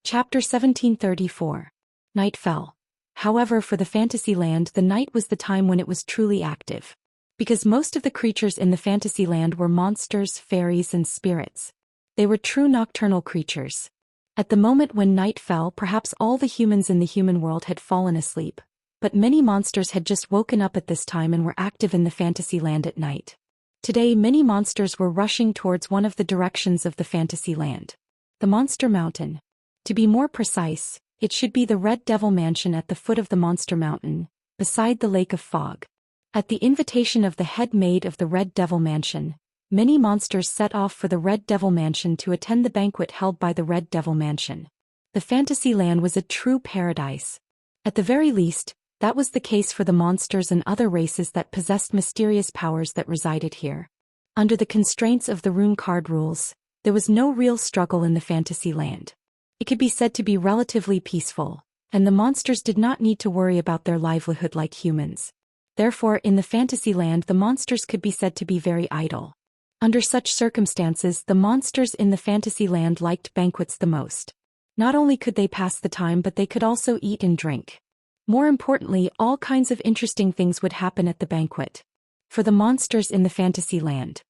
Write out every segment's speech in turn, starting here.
Chapter 1734. Night fell. However, for the fantasy land, the night was the time when it was truly active. Because most of the creatures in the fantasy land were monsters, fairies, and spirits. They were true nocturnal creatures. At the moment when night fell, perhaps all the humans in the human world had fallen asleep. But many monsters had just woken up at this time and were active in the fantasy land at night. Today, many monsters were rushing towards one of the directions of the fantasy land. The Monster Mountain. To be more precise, it should be the Red Devil Mansion at the foot of the Monster Mountain, beside the Lake of Fog. At the invitation of the head maid of the Red Devil Mansion, many monsters set off for the Red Devil Mansion to attend the banquet held by the Red Devil Mansion. The fantasy land was a true paradise. At the very least, that was the case for the monsters and other races that possessed mysterious powers that resided here. Under the constraints of the rune card rules, there was no real struggle in the fantasy land. It could be said to be relatively peaceful, and the monsters did not need to worry about their livelihood like humans. Therefore, in the fantasy land, the monsters could be said to be very idle. Under such circumstances, the monsters in the fantasy land liked banquets the most. Not only could they pass the time, but they could also eat and drink. More importantly, all kinds of interesting things would happen at the banquet. For the monsters in the fantasy land,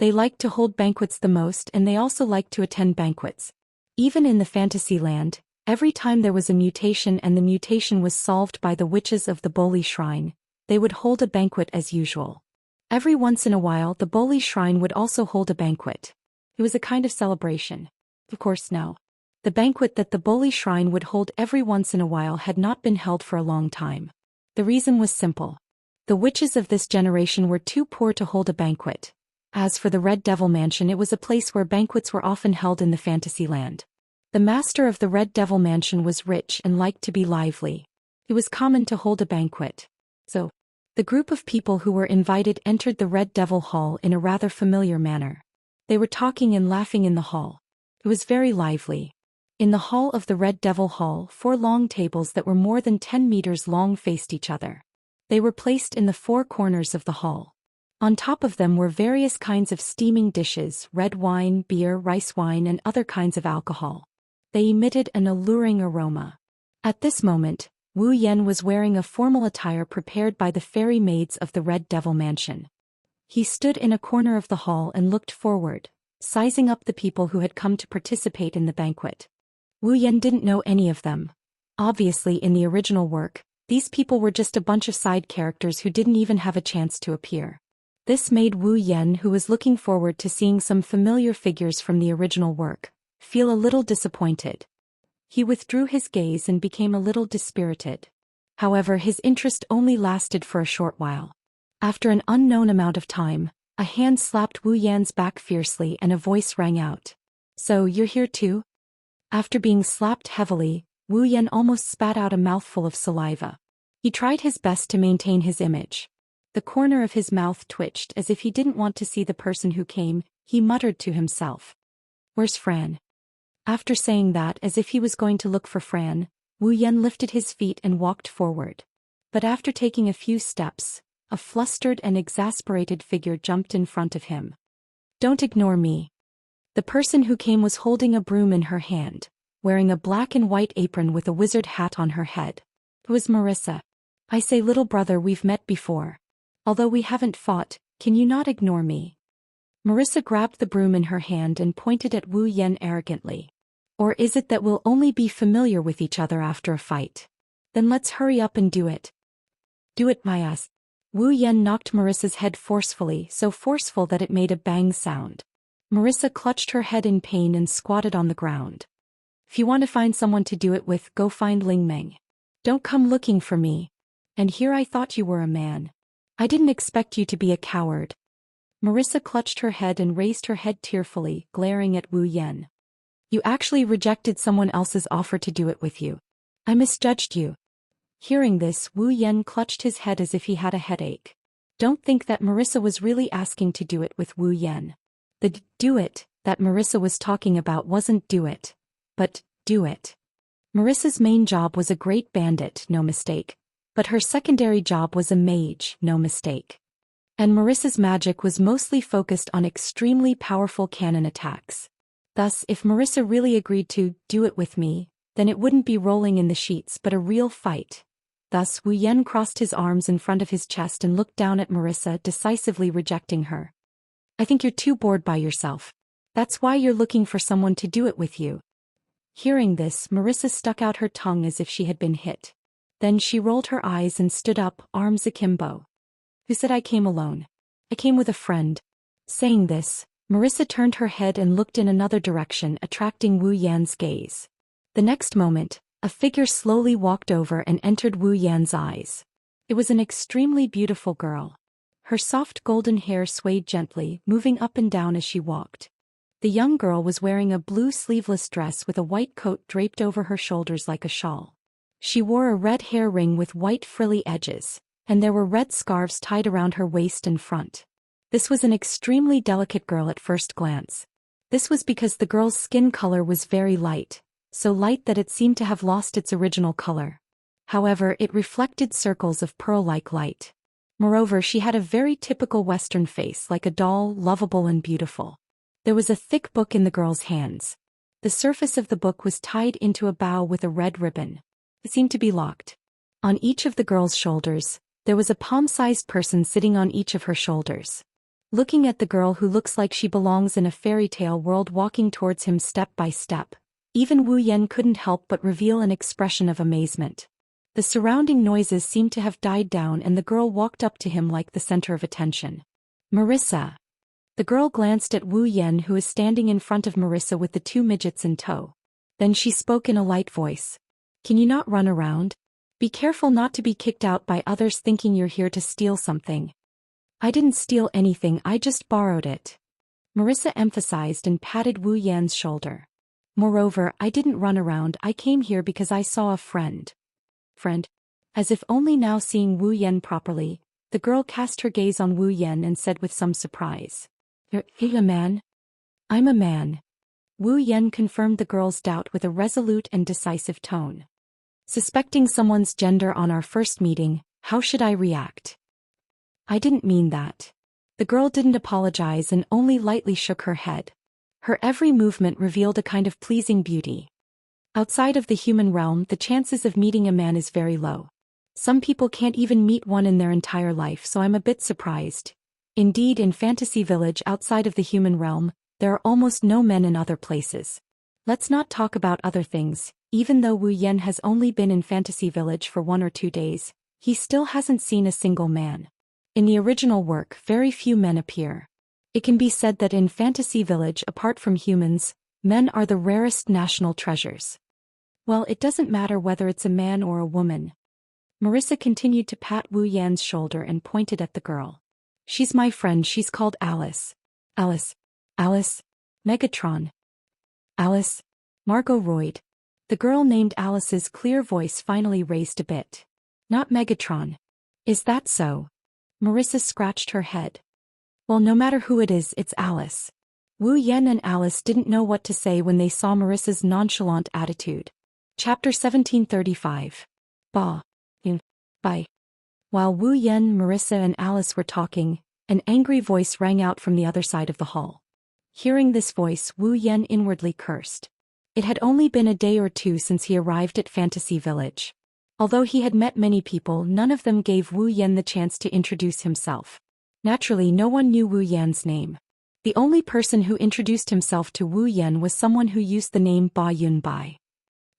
they liked to hold banquets the most, and they also liked to attend banquets. Even in the fantasy land, every time there was a mutation and the mutation was solved by the witches of the Boli Shrine, they would hold a banquet as usual. Every once in a while, the Boli Shrine would also hold a banquet. It was a kind of celebration. Of course, no. The banquet that the Boli Shrine would hold every once in a while had not been held for a long time. The reason was simple. The witches of this generation were too poor to hold a banquet. As for the Red Devil Mansion, it was a place where banquets were often held in the fantasy land. The master of the Red Devil Mansion was rich and liked to be lively. It was common to hold a banquet. So, the group of people who were invited entered the Red Devil Hall in a rather familiar manner. They were talking and laughing in the hall. It was very lively. In the hall of the Red Devil Hall, 4 long tables that were more than 10 meters long faced each other. They were placed in the 4 corners of the hall. On top of them were various kinds of steaming dishes, red wine, beer, rice wine, and other kinds of alcohol. They emitted an alluring aroma. At this moment, Wu Yan was wearing a formal attire prepared by the fairy maids of the Red Devil Mansion. He stood in a corner of the hall and looked forward, sizing up the people who had come to participate in the banquet. Wu Yan didn't know any of them. Obviously, in the original work, these people were just a bunch of side characters who didn't even have a chance to appear. This made Wu Yan, who was looking forward to seeing some familiar figures from the original work, feel a little disappointed. He withdrew his gaze and became a little dispirited. However, his interest only lasted for a short while. After an unknown amount of time, a hand slapped Wu Yan's back fiercely and a voice rang out. "So, you're here too?" After being slapped heavily, Wu Yan almost spat out a mouthful of saliva. He tried his best to maintain his image. The corner of his mouth twitched as if he didn't want to see the person who came. He muttered to himself. "Where's Fran?" After saying that, as if he was going to look for Fran, Wu Yan lifted his feet and walked forward. But after taking a few steps, a flustered and exasperated figure jumped in front of him. "Don't ignore me." The person who came was holding a broom in her hand, wearing a black and white apron with a wizard hat on her head. It was Marissa. "I say, little brother, we've met before. Although we haven't fought, can you not ignore me?" Marissa grabbed the broom in her hand and pointed at Wu Yan arrogantly. "Or is it that we'll only be familiar with each other after a fight? Then let's hurry up and do it." "Do it, my ass." Wu Yan knocked Marissa's head forcefully, so forceful that it made a bang sound. Marissa clutched her head in pain and squatted on the ground. "If you want to find someone to do it with, go find Ling Meng. Don't come looking for me. And here I thought you were a man. I didn't expect you to be a coward." Marissa clutched her head and raised her head tearfully, glaring at Wu Yan. "You actually rejected someone else's offer to do it with you. I misjudged you." Hearing this, Wu Yan clutched his head as if he had a headache. Don't think that Marissa was really asking to do it with Wu Yan. The do it that Marissa was talking about wasn't do it, but do it. Marissa's main job was a great bandit, no mistake. But her secondary job was a mage, no mistake. And Marissa's magic was mostly focused on extremely powerful cannon attacks. Thus, if Marissa really agreed to do it with me, then it wouldn't be rolling in the sheets but a real fight. Thus Wu Yan crossed his arms in front of his chest and looked down at Marissa, decisively rejecting her. I think you're too bored by yourself. That's why you're looking for someone to do it with you. Hearing this, Marissa stuck out her tongue as if she had been hit. Then she rolled her eyes and stood up, arms akimbo. Who said I came alone? I came with a friend. Saying this, Marissa turned her head and looked in another direction, attracting Wu Yan's gaze. The next moment, a figure slowly walked over and entered Wu Yan's eyes. It was an extremely beautiful girl. Her soft golden hair swayed gently, moving up and down as she walked. The young girl was wearing a blue sleeveless dress with a white coat draped over her shoulders like a shawl. She wore a red hair ring with white frilly edges, and there were red scarves tied around her waist and front. This was an extremely delicate girl at first glance. This was because the girl's skin color was very light, so light that it seemed to have lost its original color. However, it reflected circles of pearl-like light. Moreover, she had a very typical Western face, like a doll, lovable and beautiful. There was a thick book in the girl's hands. The surface of the book was tied into a bow with a red ribbon. It seemed to be locked. On each of the girl's shoulders, there was a palm-sized person sitting on each of her shoulders. Looking at the girl who looks like she belongs in a fairy tale world walking towards him step by step, even Wu Yan couldn't help but reveal an expression of amazement. The surrounding noises seemed to have died down and the girl walked up to him like the center of attention. Marissa. The girl glanced at Wu Yan, who is standing in front of Marissa with the two midgets in tow. Then she spoke in a light voice. Can you not run around? Be careful not to be kicked out by others thinking you're here to steal something. I didn't steal anything, I just borrowed it. Marissa emphasized and patted Wu Yan's shoulder. Moreover, I didn't run around, I came here because I saw a friend. Friend? As if only now seeing Wu Yan properly, the girl cast her gaze on Wu Yan and said with some surprise. You're a man? I'm a man. Wu Yan confirmed the girl's doubt with a resolute and decisive tone. Suspecting someone's gender on our first meeting, how should I react? I didn't mean that. The girl didn't apologize and only lightly shook her head. Her every movement revealed a kind of pleasing beauty. Outside of the human realm, the chances of meeting a man is very low. Some people can't even meet one in their entire life, so I'm a bit surprised. Indeed, in Fantasy Village outside of the human realm, there are almost no men in other places. Let's not talk about other things. Even though Wu Yan has only been in Fantasy Village for 1 or 2 days, he still hasn't seen a single man. In the original work, very few men appear. It can be said that in Fantasy Village, apart from humans, men are the rarest national treasures. Well, it doesn't matter whether it's a man or a woman. Marissa continued to pat Wu Yan's shoulder and pointed at the girl. She's my friend, she's called Alice. Alice. Alice. Megatron. Alice. Margot Royd. The girl named Alice's clear voice finally raised a bit. Not Megatron. Is that so? Marissa scratched her head. Well, no matter who it is, it's Alice. Wu Yan and Alice didn't know what to say when they saw Marissa's nonchalant attitude. Chapter 1735. Ba. Bye. While Wu Yan, Marissa and Alice were talking, an angry voice rang out from the other side of the hall. Hearing this voice, Wu Yan inwardly cursed. It had only been a day or two since he arrived at Fantasy Village. Although he had met many people, none of them gave Wu Yan the chance to introduce himself. Naturally, no one knew Wu Yan's name. The only person who introduced himself to Wu Yan was someone who used the name Ba Yun Bai.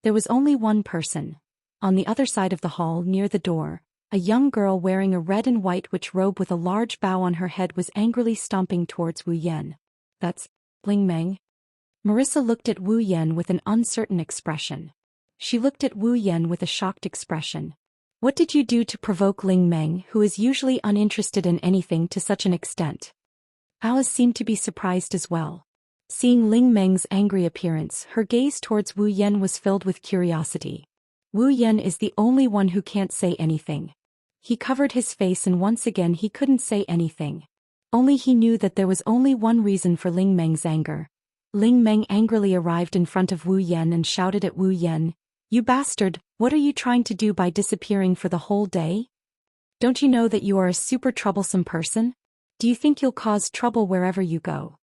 There was only one person. On the other side of the hall, near the door, a young girl wearing a red and white witch robe with a large bow on her head was angrily stomping towards Wu Yan. That's Ling Meng. Marissa looked at Wu Yan with an uncertain expression. She looked at Wu Yan with a shocked expression. What did you do to provoke Ling Meng, who is usually uninterested in anything, to such an extent? Alice seemed to be surprised as well. Seeing Ling Meng's angry appearance, her gaze towards Wu Yan was filled with curiosity. Wu Yan is the only one who can't say anything. He covered his face and once again he couldn't say anything. Only he knew that there was only one reason for Ling Meng's anger. Ling Meng angrily arrived in front of Wu Yan and shouted at Wu Yan, "You bastard, what are you trying to do by disappearing for the whole day? Don't you know that you are a super troublesome person? Do you think you'll cause trouble wherever you go?"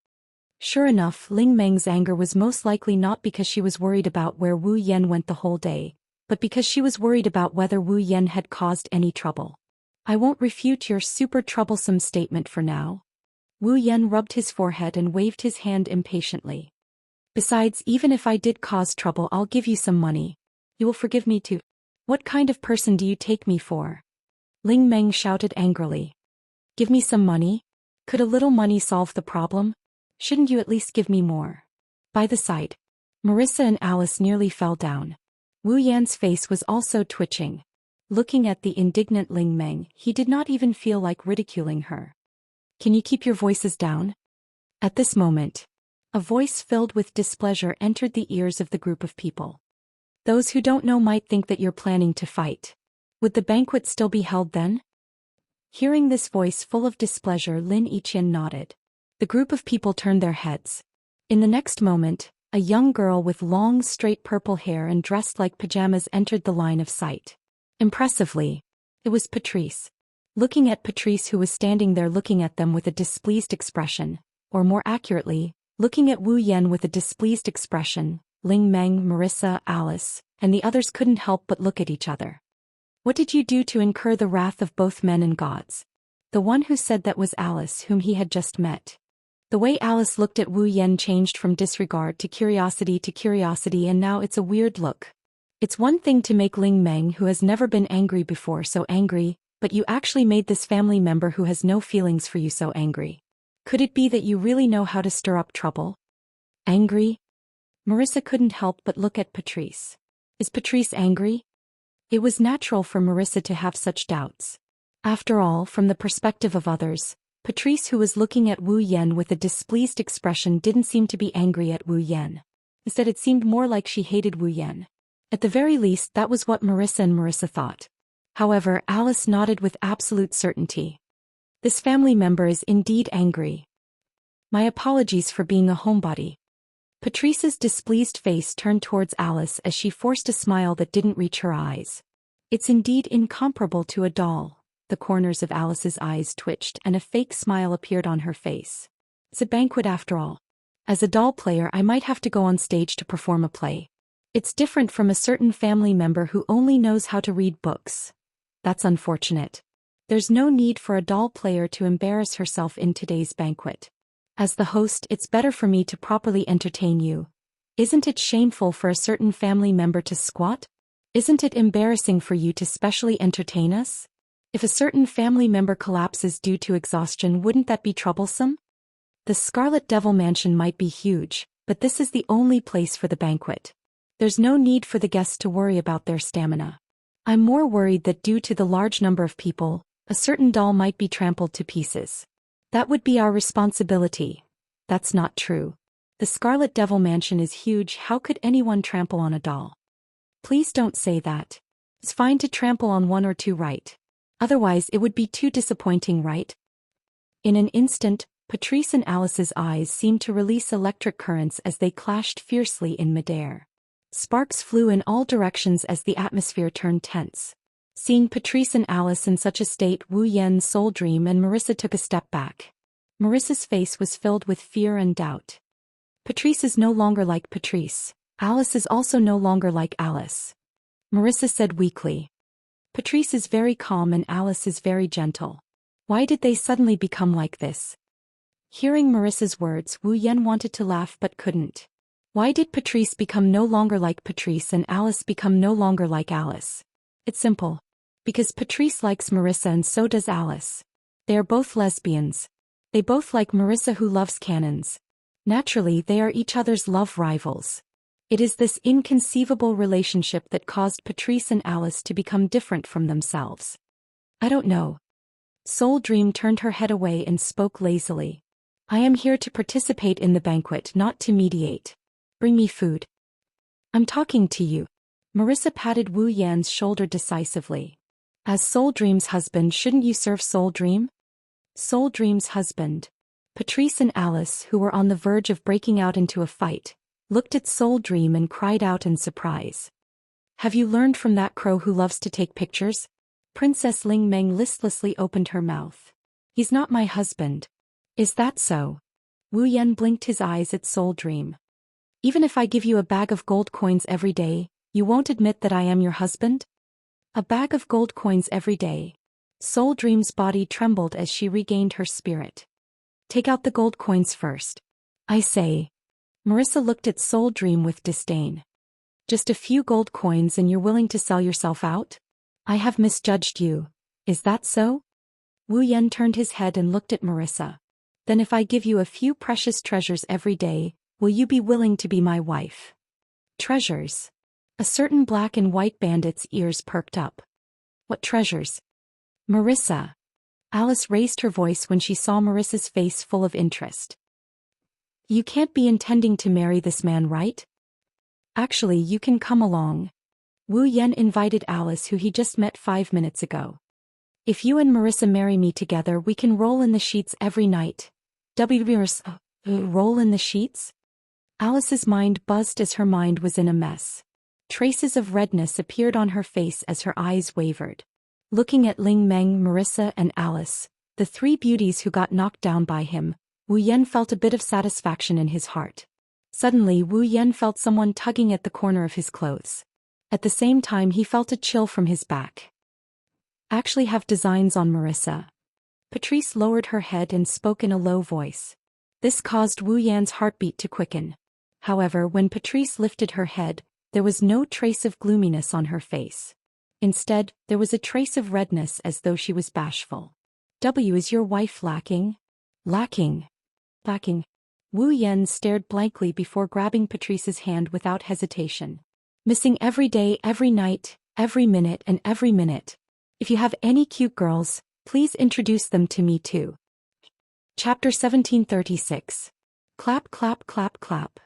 Sure enough, Ling Meng's anger was most likely not because she was worried about where Wu Yan went the whole day, but because she was worried about whether Wu Yan had caused any trouble. I won't refute your super troublesome statement for now. Wu Yan rubbed his forehead and waved his hand impatiently. Besides, even if I did cause trouble, I'll give you some money. You will forgive me too. What kind of person do you take me for? Ling Meng shouted angrily. Give me some money? Could a little money solve the problem? Shouldn't you at least give me more? By the side, Marissa and Alice nearly fell down. Wu Yan's face was also twitching. Looking at the indignant Ling Meng, he did not even feel like ridiculing her. Can you keep your voices down? At this moment, a voice filled with displeasure entered the ears of the group of people. Those who don't know might think that you're planning to fight. Would the banquet still be held then? Hearing this voice full of displeasure, Lin Yiqian nodded. The group of people turned their heads. In the next moment, a young girl with long straight purple hair and dressed like pajamas entered the line of sight. Impressively, it was Patrice. Looking at Patrice, who was standing there looking at them with a displeased expression, or more accurately, looking at Wu Yan with a displeased expression, Ling Meng, Marissa, Alice, and the others couldn't help but look at each other. What did you do to incur the wrath of both men and gods? The one who said that was Alice, whom he had just met. The way Alice looked at Wu Yan changed from disregard to curiosity, and now it's a weird look. It's one thing to make Ling Meng, who has never been angry before, so angry, but you actually made this family member who has no feelings for you so angry. Could it be that you really know how to stir up trouble? Angry? Marissa couldn't help but look at Patrice. Is Patrice angry? It was natural for Marissa to have such doubts. After all, from the perspective of others, Patrice, who was looking at Wu Yan with a displeased expression, didn't seem to be angry at Wu Yan. Instead, it seemed more like she hated Wu Yan. At the very least, that was what Marissa thought. However, Alice nodded with absolute certainty. This family member is indeed angry. My apologies for being a homebody. Patrice's displeased face turned towards Alice as she forced a smile that didn't reach her eyes. It's indeed incomparable to a doll. The corners of Alice's eyes twitched and a fake smile appeared on her face. It's a banquet after all. As a doll player, I might have to go on stage to perform a play. It's different from a certain family member who only knows how to read books. That's unfortunate. There's no need for a doll player to embarrass herself in today's banquet. As the host, it's better for me to properly entertain you. Isn't it shameful for a certain family member to squat? Isn't it embarrassing for you to specially entertain us? If a certain family member collapses due to exhaustion, wouldn't that be troublesome? The Scarlet Devil Mansion might be huge, but this is the only place for the banquet. There's no need for the guests to worry about their stamina. I'm more worried that due to the large number of people, a certain doll might be trampled to pieces. That would be our responsibility. That's not true. The Scarlet Devil Mansion is huge. How could anyone trample on a doll? Please don't say that. It's fine to trample on one or two, right? Otherwise it would be too disappointing, right? In an instant, Patrice and Alice's eyes seemed to release electric currents as they clashed fiercely in midair. Sparks flew in all directions as the atmosphere turned tense. Seeing Patrice and Alice in such a state, Wu Yan's soul dream and Marissa took a step back. Marissa's face was filled with fear and doubt. Patrice is no longer like Patrice. Alice is also no longer like Alice. Marissa said weakly. Patrice is very calm and Alice is very gentle. Why did they suddenly become like this? Hearing Marissa's words, Wu Yan wanted to laugh but couldn't. Why did Patrice become no longer like Patrice and Alice become no longer like Alice? It's simple. Because Patrice likes Marissa and so does Alice. They are both lesbians. They both like Marissa, who loves cannons. Naturally, they are each other's love rivals. It is this inconceivable relationship that caused Patrice and Alice to become different from themselves. I don't know. Soul Dream turned her head away and spoke lazily. I am here to participate in the banquet, not to mediate. Bring me food. I'm talking to you. Marissa patted Wu Yan's shoulder decisively. As Soul Dream's husband, shouldn't you serve Soul Dream? Soul Dream's husband. Patrice and Alice, who were on the verge of breaking out into a fight, looked at Soul Dream and cried out in surprise. Have you learned from that crow who loves to take pictures? Princess Ling Meng listlessly opened her mouth. He's not my husband. Is that so? Wu Yan blinked his eyes at Soul Dream. Even if I give you a bag of gold coins every day, you won't admit that I am your husband? A bag of gold coins every day. Soul Dream's body trembled as she regained her spirit. Take out the gold coins first. I say. Marissa looked at Soul Dream with disdain. Just a few gold coins and you're willing to sell yourself out? I have misjudged you. Is that so? Wu Yan turned his head and looked at Marissa. Then if I give you a few precious treasures every day, will you be willing to be my wife? Treasures? A certain black and white bandit's ears perked up. What treasures? Marissa. Alice raised her voice when she saw Marissa's face full of interest. You can't be intending to marry this man, right? Actually, you can come along. Wu Yan invited Alice, who he just met 5 minutes ago. If you and Marissa marry me together, we can roll in the sheets every night. Roll in the sheets? Alice's mind buzzed as her mind was in a mess. Traces of redness appeared on her face as her eyes wavered. Looking at Ling Meng, Marissa, and Alice, the 3 beauties who got knocked down by him, Wu Yan felt a bit of satisfaction in his heart. Suddenly Wu Yan felt someone tugging at the corner of his clothes. At the same time he felt a chill from his back. Actually have designs on Marissa. Patrice lowered her head and spoke in a low voice. This caused Wu Yan's heartbeat to quicken. However, when Patrice lifted her head, there was no trace of gloominess on her face. Instead, there was a trace of redness as though she was bashful. Is your wife lacking? Lacking. Wu Yan stared blankly before grabbing Patrice's hand without hesitation. Missing every day, every night, every minute and every minute. If you have any cute girls, please introduce them to me too. Chapter 1736. Clap, clap, clap, clap.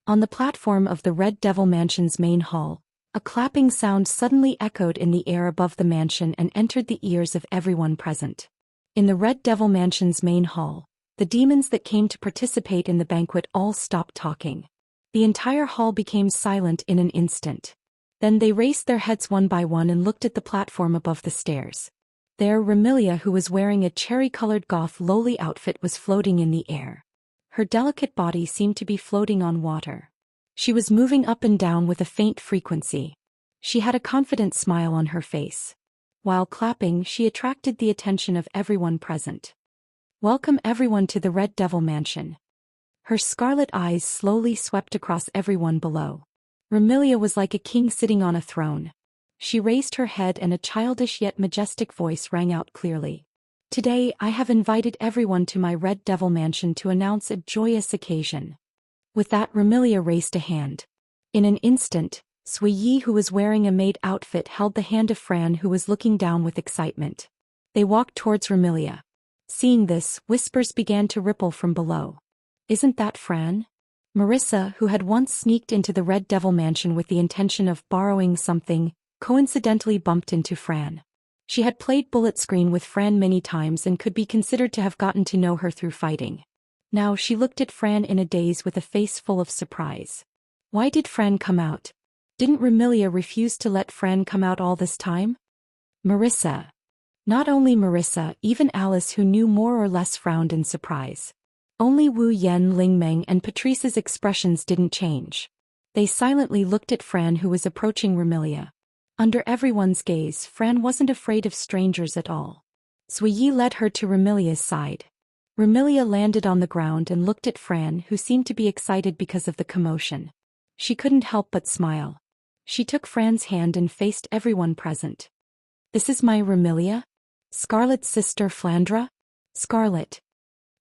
On the platform of the Red Devil Mansion's main hall, a clapping sound suddenly echoed in the air above the mansion and entered the ears of everyone present. In the Red Devil Mansion's main hall, the demons that came to participate in the banquet all stopped talking. The entire hall became silent in an instant. Then they raised their heads one by one and looked at the platform above the stairs. There, Remilia, who was wearing a cherry-colored goth lowly outfit, was floating in the air. Her delicate body seemed to be floating on water. She was moving up and down with a faint frequency. She had a confident smile on her face. While clapping, she attracted the attention of everyone present. Welcome everyone to the Red Devil Mansion. Her scarlet eyes slowly swept across everyone below. Remilia was like a king sitting on a throne. She raised her head and a childish yet majestic voice rang out clearly. Today I have invited everyone to my Red Devil Mansion to announce a joyous occasion. With that, Remilia raised a hand. In an instant, Sui Yi, who was wearing a maid outfit, held the hand of Fran, who was looking down with excitement. They walked towards Remilia. Seeing this, whispers began to ripple from below. Isn't that Fran? Marissa, who had once sneaked into the Red Devil Mansion with the intention of borrowing something, coincidentally bumped into Fran. She had played bullet screen with Fran many times and could be considered to have gotten to know her through fighting. Now she looked at Fran in a daze with a face full of surprise. Why did Fran come out? Didn't Remilia refuse to let Fran come out all this time? Marissa. Not only Marissa, even Alice, who knew more or less, frowned in surprise. Only Wu Yan, Ling Meng and Patrice's expressions didn't change. They silently looked at Fran, who was approaching Remilia. Under everyone's gaze, Fran wasn't afraid of strangers at all. Sui Yi led her to Remilia's side. Remilia landed on the ground and looked at Fran, who seemed to be excited because of the commotion. She couldn't help but smile. She took Fran's hand and faced everyone present. This is my Remilia? Scarlet's sister Flandra? Scarlet.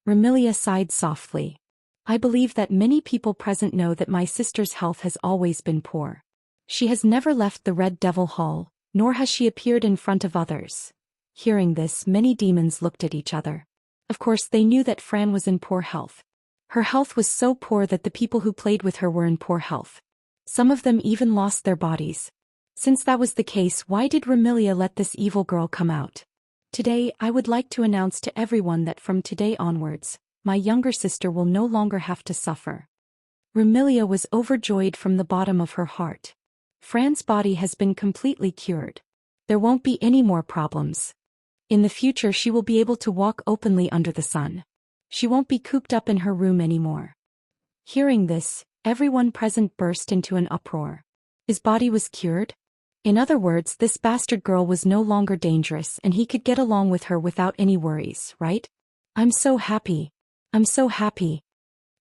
Remilia sighed softly. I believe that many people present know that my sister's health has always been poor. She has never left the Red Devil Hall, nor has she appeared in front of others. Hearing this, many demons looked at each other. Of course, they knew that Fran was in poor health. Her health was so poor that the people who played with her were in poor health. Some of them even lost their bodies. Since that was the case, why did Remilia let this evil girl come out? Today, I would like to announce to everyone that from today onwards, my younger sister will no longer have to suffer. Remilia was overjoyed from the bottom of her heart. Fran's body has been completely cured. There won't be any more problems. In the future she will be able to walk openly under the sun. She won't be cooped up in her room anymore. Hearing this, everyone present burst into an uproar. His body was cured? In other words, this bastard girl was no longer dangerous and he could get along with her without any worries, right? I'm so happy. I'm so happy.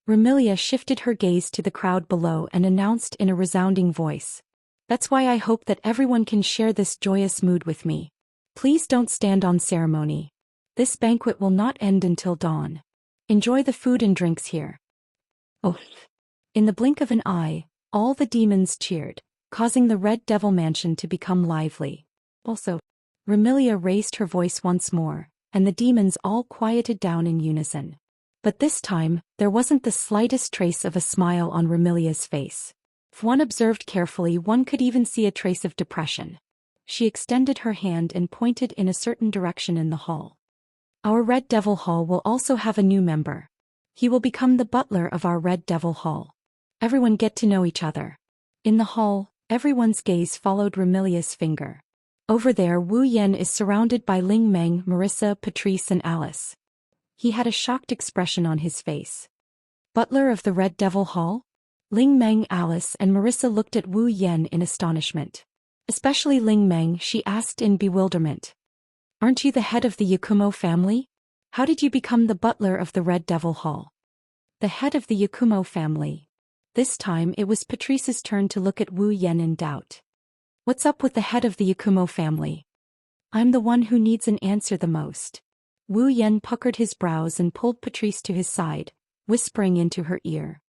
Remilia shifted her gaze to the crowd below and announced in a resounding voice. That's why I hope that everyone can share this joyous mood with me. Please don't stand on ceremony. This banquet will not end until dawn. Enjoy the food and drinks here. Oh. In the blink of an eye, all the demons cheered, causing the Red Devil Mansion to become lively. Also, Remilia raised her voice once more, and the demons all quieted down in unison. But this time, there wasn't the slightest trace of a smile on Remilia's face. If one observed carefully, one could even see a trace of depression. She extended her hand and pointed in a certain direction in the hall. Our Red Devil Hall will also have a new member. He will become the butler of our Red Devil Hall. Everyone get to know each other. In the hall, everyone's gaze followed Remilia's finger. Over there, Wu Yan is surrounded by Ling Meng, Marissa, Patrice and Alice. He had a shocked expression on his face. Butler of the Red Devil Hall? Ling Meng, Alice and Marissa looked at Wu Yan in astonishment. Especially Ling Meng, she asked in bewilderment. Aren't you the head of the Yakumo family? How did you become the butler of the Red Devil Hall? The head of the Yakumo family. This time it was Patrice's turn to look at Wu Yan in doubt. What's up with the head of the Yakumo family? I'm the one who needs an answer the most. Wu Yan puckered his brows and pulled Patrice to his side, whispering into her ear.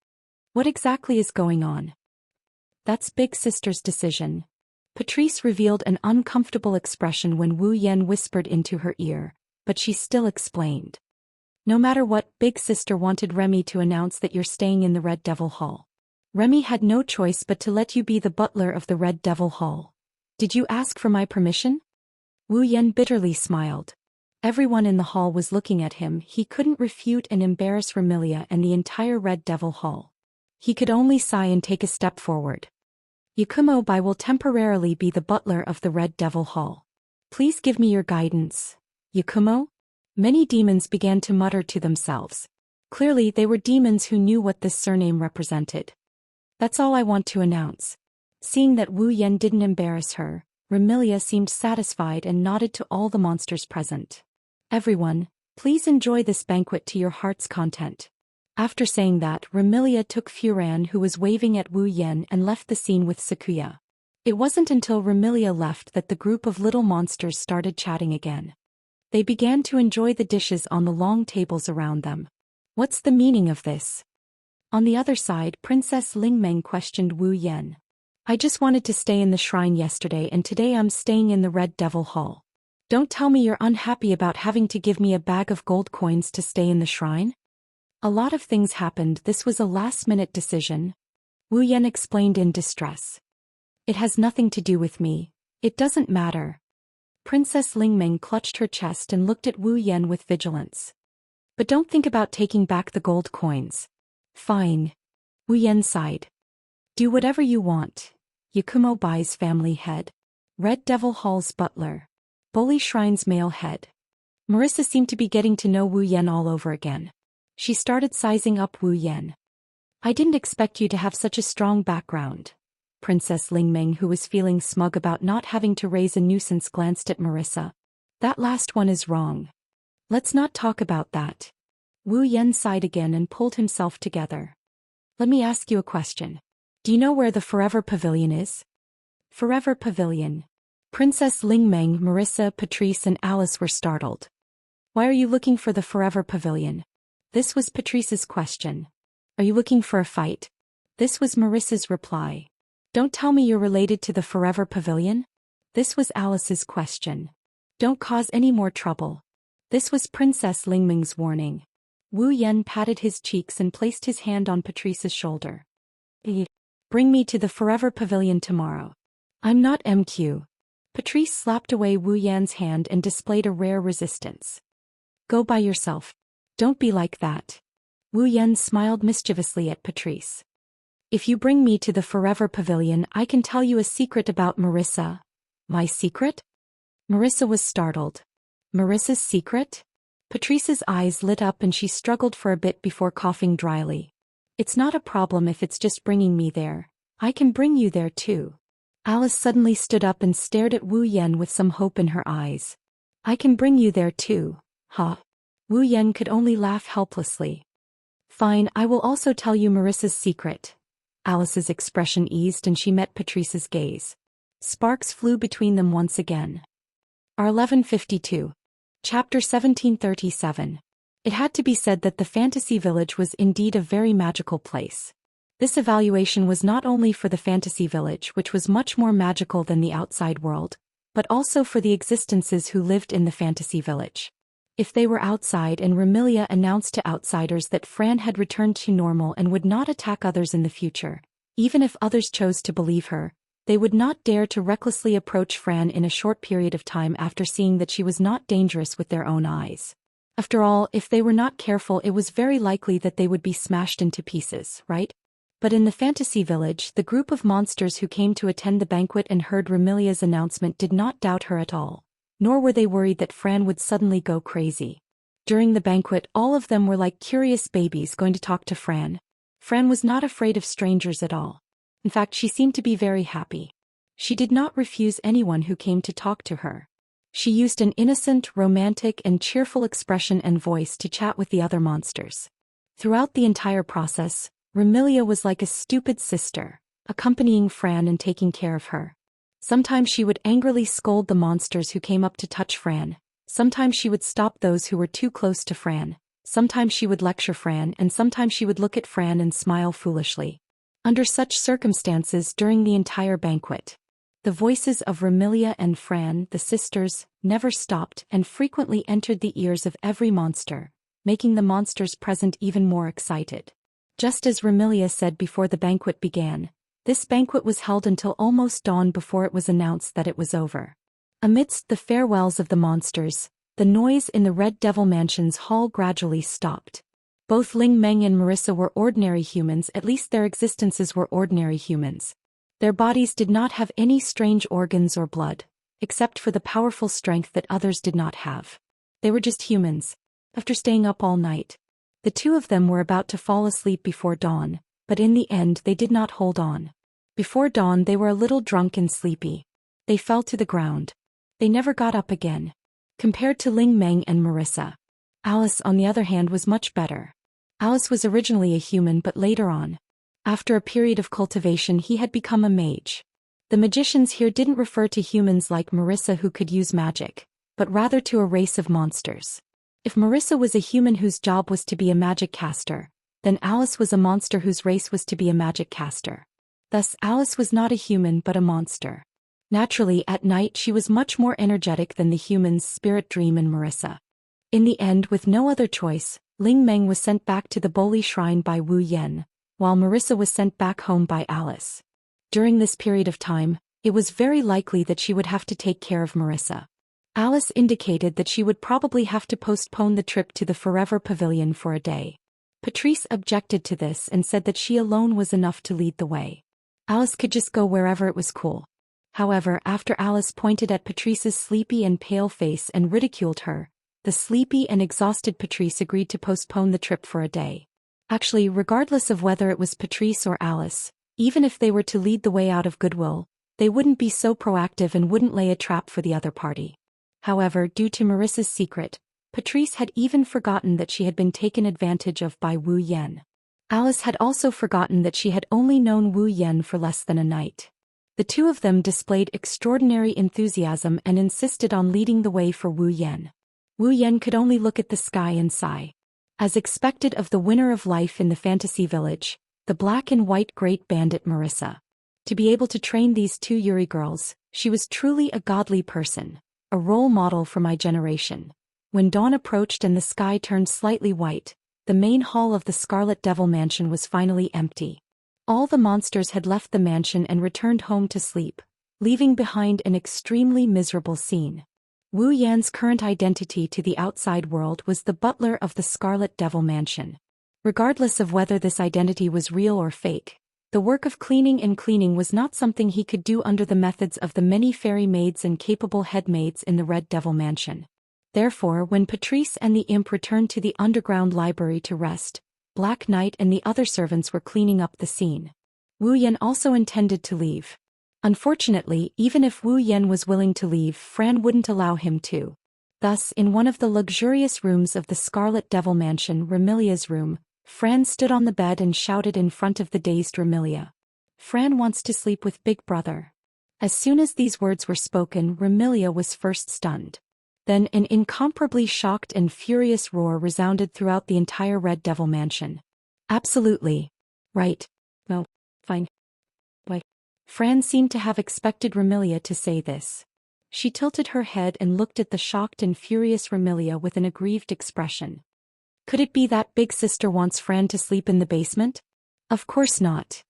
What exactly is going on? That's Big Sister's decision. Patrice revealed an uncomfortable expression when Wu Yan whispered into her ear, but she still explained. No matter what, Big Sister wanted Remy to announce that you're staying in the Red Devil Hall. Remy had no choice but to let you be the butler of the Red Devil Hall. Did you ask for my permission? Wu Yan bitterly smiled. Everyone in the hall was looking at him. He couldn't refute and embarrass Remilia and the entire Red Devil Hall. He could only sigh and take a step forward. Yakumo Bai will temporarily be the butler of the Red Devil Hall. Please give me your guidance. Yakumo? Many demons began to mutter to themselves. Clearly they were demons who knew what this surname represented. That's all I want to announce. Seeing that Wu Yan didn't embarrass her, Remilia seemed satisfied and nodded to all the monsters present. Everyone, please enjoy this banquet to your heart's content. After saying that, Remilia took Furan, who was waving at Wu Yan, and left the scene with Sakuya. It wasn't until Remilia left that the group of little monsters started chatting again. They began to enjoy the dishes on the long tables around them. What's the meaning of this? On the other side, Princess Lingmeng questioned Wu Yan. I just wanted to stay in the shrine yesterday and today I'm staying in the Red Devil Hall. Don't tell me you're unhappy about having to give me a bag of gold coins to stay in the shrine? A lot of things happened. This was a last-minute decision. Wu Yan explained in distress. It has nothing to do with me. It doesn't matter. Princess Lingmeng clutched her chest and looked at Wu Yan with vigilance. But don't think about taking back the gold coins. Fine. Wu Yan sighed. Do whatever you want. Yakumo Bai's family head. Red Devil Hall's butler. Bully Shrine's male head. Marissa seemed to be getting to know Wu Yan all over again. She started sizing up Wu Yan. I didn't expect you to have such a strong background. Princess Lingmeng, who was feeling smug about not having to raise a nuisance, glanced at Marissa. That last one is wrong. Let's not talk about that. Wu Yan sighed again and pulled himself together. Let me ask you a question. Do you know where the Forever Pavilion is? Forever Pavilion. Princess Lingmeng, Marissa, Patrice and Alice were startled. Why are you looking for the Forever Pavilion? This was Patrice's question. Are you looking for a fight? This was Marissa's reply. Don't tell me you're related to the Forever Pavilion? This was Alice's question. Don't cause any more trouble. This was Princess Lingmeng's warning. Wu Yan patted his cheeks and placed his hand on Patrice's shoulder. Bring me to the Forever Pavilion tomorrow. I'm not MQ. Patrice slapped away Wu Yan's hand and displayed a rare resistance. Go by yourself. Don't be like that. Wu Yan smiled mischievously at Patrice. If you bring me to the Forever Pavilion, I can tell you a secret about Marissa. My secret? Marissa was startled. Marissa's secret? Patrice's eyes lit up and she struggled for a bit before coughing dryly. It's not a problem if it's just bringing me there. I can bring you there too. Alice suddenly stood up and stared at Wu Yan with some hope in her eyes. I can bring you there too, huh? Wu Yan could only laugh helplessly. Fine, I will also tell you Marissa's secret. Alice's expression eased and she met Patrice's gaze. Sparks flew between them once again. R1152. Chapter 1737. It had to be said that the fantasy village was indeed a very magical place. This evaluation was not only for the fantasy village, which was much more magical than the outside world, but also for the existences who lived in the fantasy village. If they were outside and Remilia announced to outsiders that Fran had returned to normal and would not attack others in the future, even if others chose to believe her, they would not dare to recklessly approach Fran in a short period of time after seeing that she was not dangerous with their own eyes. After all, if they were not careful, it was very likely that they would be smashed into pieces, right? But in the fantasy village, the group of monsters who came to attend the banquet and heard Remilia's announcement did not doubt her at all, nor were they worried that Fran would suddenly go crazy. During the banquet, all of them were like curious babies going to talk to Fran. Fran was not afraid of strangers at all. In fact, she seemed to be very happy. She did not refuse anyone who came to talk to her. She used an innocent, romantic, and cheerful expression and voice to chat with the other monsters. Throughout the entire process, Remilia was like a stupid sister, accompanying Fran and taking care of her. Sometimes she would angrily scold the monsters who came up to touch Fran, sometimes she would stop those who were too close to Fran, sometimes she would lecture Fran, and sometimes she would look at Fran and smile foolishly. Under such circumstances during the entire banquet, the voices of Remilia and Fran, the sisters, never stopped and frequently entered the ears of every monster, making the monsters present even more excited. Just as Remilia said before the banquet began, this banquet was held until almost dawn before it was announced that it was over. Amidst the farewells of the monsters, the noise in the Red Devil Mansion's hall gradually stopped. Both Ling Meng and Marissa were ordinary humans, at least their existences were ordinary humans. Their bodies did not have any strange organs or blood, except for the powerful strength that others did not have. They were just humans, after staying up all night. The two of them were about to fall asleep before dawn, but in the end they did not hold on. Before dawn they were a little drunk and sleepy. They fell to the ground. They never got up again. Compared to Ling Meng and Marissa, Alice, on the other hand, was much better. Alice was originally a human, but later on, after a period of cultivation, he had become a mage. The magicians here didn't refer to humans like Marissa who could use magic, but rather to a race of monsters. If Marissa was a human whose job was to be a magic caster, then Alice was a monster whose race was to be a magic caster. Thus, Alice was not a human but a monster. Naturally, at night she was much more energetic than the humans Spirit Dream and Marissa. In the end, with no other choice, Ling Meng was sent back to the Boli Shrine by Wu Yan, while Marissa was sent back home by Alice. During this period of time, it was very likely that she would have to take care of Marissa. Alice indicated that she would probably have to postpone the trip to the Forever Pavilion for a day. Patrice objected to this and said that she alone was enough to lead the way. Alice could just go wherever it was cool. However, after Alice pointed at Patrice's sleepy and pale face and ridiculed her, the sleepy and exhausted Patrice agreed to postpone the trip for a day. Actually, regardless of whether it was Patrice or Alice, even if they were to lead the way out of goodwill, they wouldn't be so proactive and wouldn't lay a trap for the other party. However, due to Marissa's secret, Patrice had even forgotten that she had been taken advantage of by Wu Yan. Alice had also forgotten that she had only known Wu Yan for less than a night. The two of them displayed extraordinary enthusiasm and insisted on leading the way for Wu Yan. Wu Yan could only look at the sky and sigh. As expected of the winner of life in the fantasy village, the black and white great bandit Marissa. To be able to train these two Yuri girls, she was truly a godly person, a role model for my generation. When dawn approached and the sky turned slightly white, the main hall of the Scarlet Devil Mansion was finally empty. All the monsters had left the mansion and returned home to sleep, leaving behind an extremely miserable scene. Wu Yan's current identity to the outside world was the butler of the Scarlet Devil Mansion. Regardless of whether this identity was real or fake, the work of cleaning and cleaning was not something he could do under the methods of the many fairy maids and capable head maids in the Red Devil Mansion. Therefore, when Patrice and the imp returned to the underground library to rest, Black Knight and the other servants were cleaning up the scene. Wu Yan also intended to leave. Unfortunately, even if Wu Yan was willing to leave, Fran wouldn't allow him to. Thus, in one of the luxurious rooms of the Scarlet Devil Mansion, Remilia's room, Fran stood on the bed and shouted in front of the dazed Remilia. Fran wants to sleep with Big Brother. As soon as these words were spoken, Remilia was first stunned. Then an incomparably shocked and furious roar resounded throughout the entire Red Devil Mansion. Absolutely. Right. No. Fine. Why? Fran seemed to have expected Remilia to say this. She tilted her head and looked at the shocked and furious Remilia with an aggrieved expression. Could it be that Big Sister wants Fran to sleep in the basement? Of course not.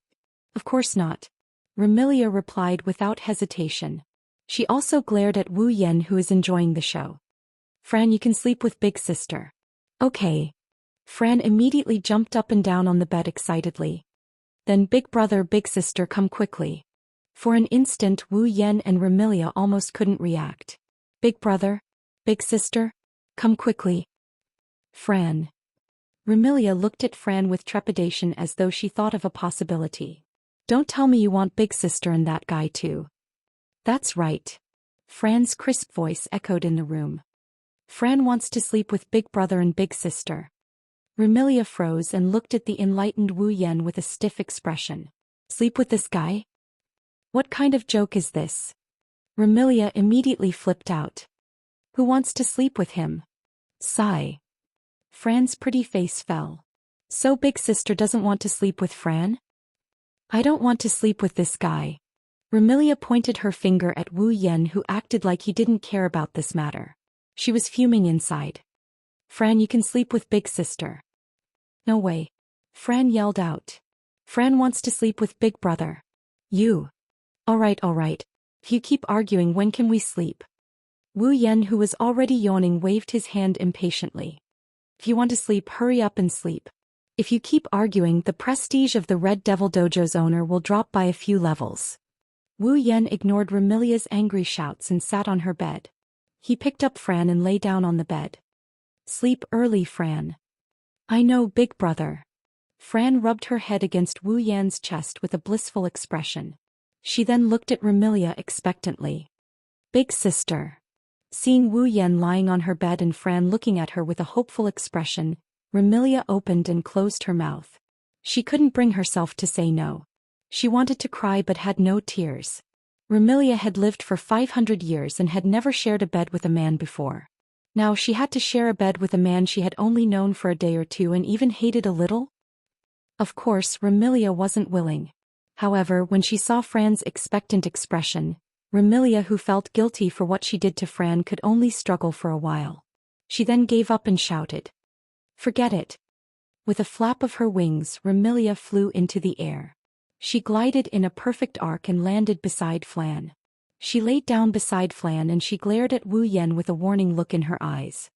Of course not. Remilia replied without hesitation. She also glared at Wu Yan, who is enjoying the show. Fran, you can sleep with Big Sister. Okay. Fran immediately jumped up and down on the bed excitedly. Then Big Brother, Big Sister, come quickly. For an instant Wu Yan and Remilia almost couldn't react. Big Brother? Big Sister? Come quickly. Fran. Remilia looked at Fran with trepidation as though she thought of a possibility. Don't tell me you want Big Sister and that guy too. That's right. Fran's crisp voice echoed in the room. Fran wants to sleep with Big Brother and Big Sister. Remilia froze and looked at the enlightened Wu Yan with a stiff expression. Sleep with this guy? What kind of joke is this? Remilia immediately flipped out. Who wants to sleep with him? Sigh. Fran's pretty face fell. So Big Sister doesn't want to sleep with Fran? I don't want to sleep with this guy. Remilia pointed her finger at Wu Yan, who acted like he didn't care about this matter. She was fuming inside. Fran, you can sleep with Big Sister. No way. Fran yelled out. Fran wants to sleep with Big Brother. You. All right. If you keep arguing, when can we sleep? Wu Yan, who was already yawning, waved his hand impatiently. If you want to sleep, hurry up and sleep. If you keep arguing, the prestige of the Red Devil Dojo's owner will drop by a few levels. Wu Yan ignored Remilia's angry shouts and sat on her bed. He picked up Fran and lay down on the bed. Sleep early, Fran. I know, Big Brother. Fran rubbed her head against Wu Yan's chest with a blissful expression. She then looked at Remilia expectantly. Big Sister. Seeing Wu Yan lying on her bed and Fran looking at her with a hopeful expression, Remilia opened and closed her mouth. She couldn't bring herself to say no. She wanted to cry but had no tears. Remilia had lived for 500 years and had never shared a bed with a man before. Now she had to share a bed with a man she had only known for a day or two and even hated a little? Of course, Remilia wasn't willing. However, when she saw Fran's expectant expression, Remilia, who felt guilty for what she did to Fran, could only struggle for a while. She then gave up and shouted. Forget it. With a flap of her wings, Remilia flew into the air. She glided in a perfect arc and landed beside Flan. She laid down beside Flan and she glared at Wu Yan with a warning look in her eyes.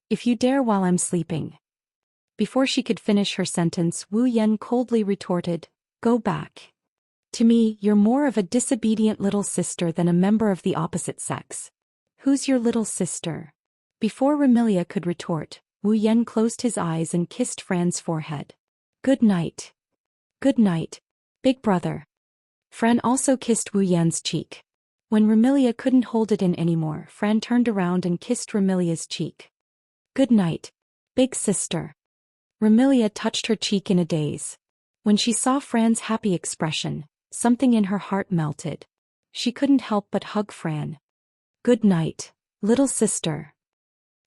If you dare while I'm sleeping. Before she could finish her sentence, Wu Yan coldly retorted, Go back. To me, you're more of a disobedient little sister than a member of the opposite sex. Who's your little sister? Before Remilia could retort, Wu Yan closed his eyes and kissed Fran's forehead. Good night. Good night, Big Brother. Fran also kissed Wu Yan's cheek. When Remilia couldn't hold it in anymore, Fran turned around and kissed Remilia's cheek. Good night, Big Sister. Remilia touched her cheek in a daze. When she saw Fran's happy expression, something in her heart melted. She couldn't help but hug Fran. Good night, little sister.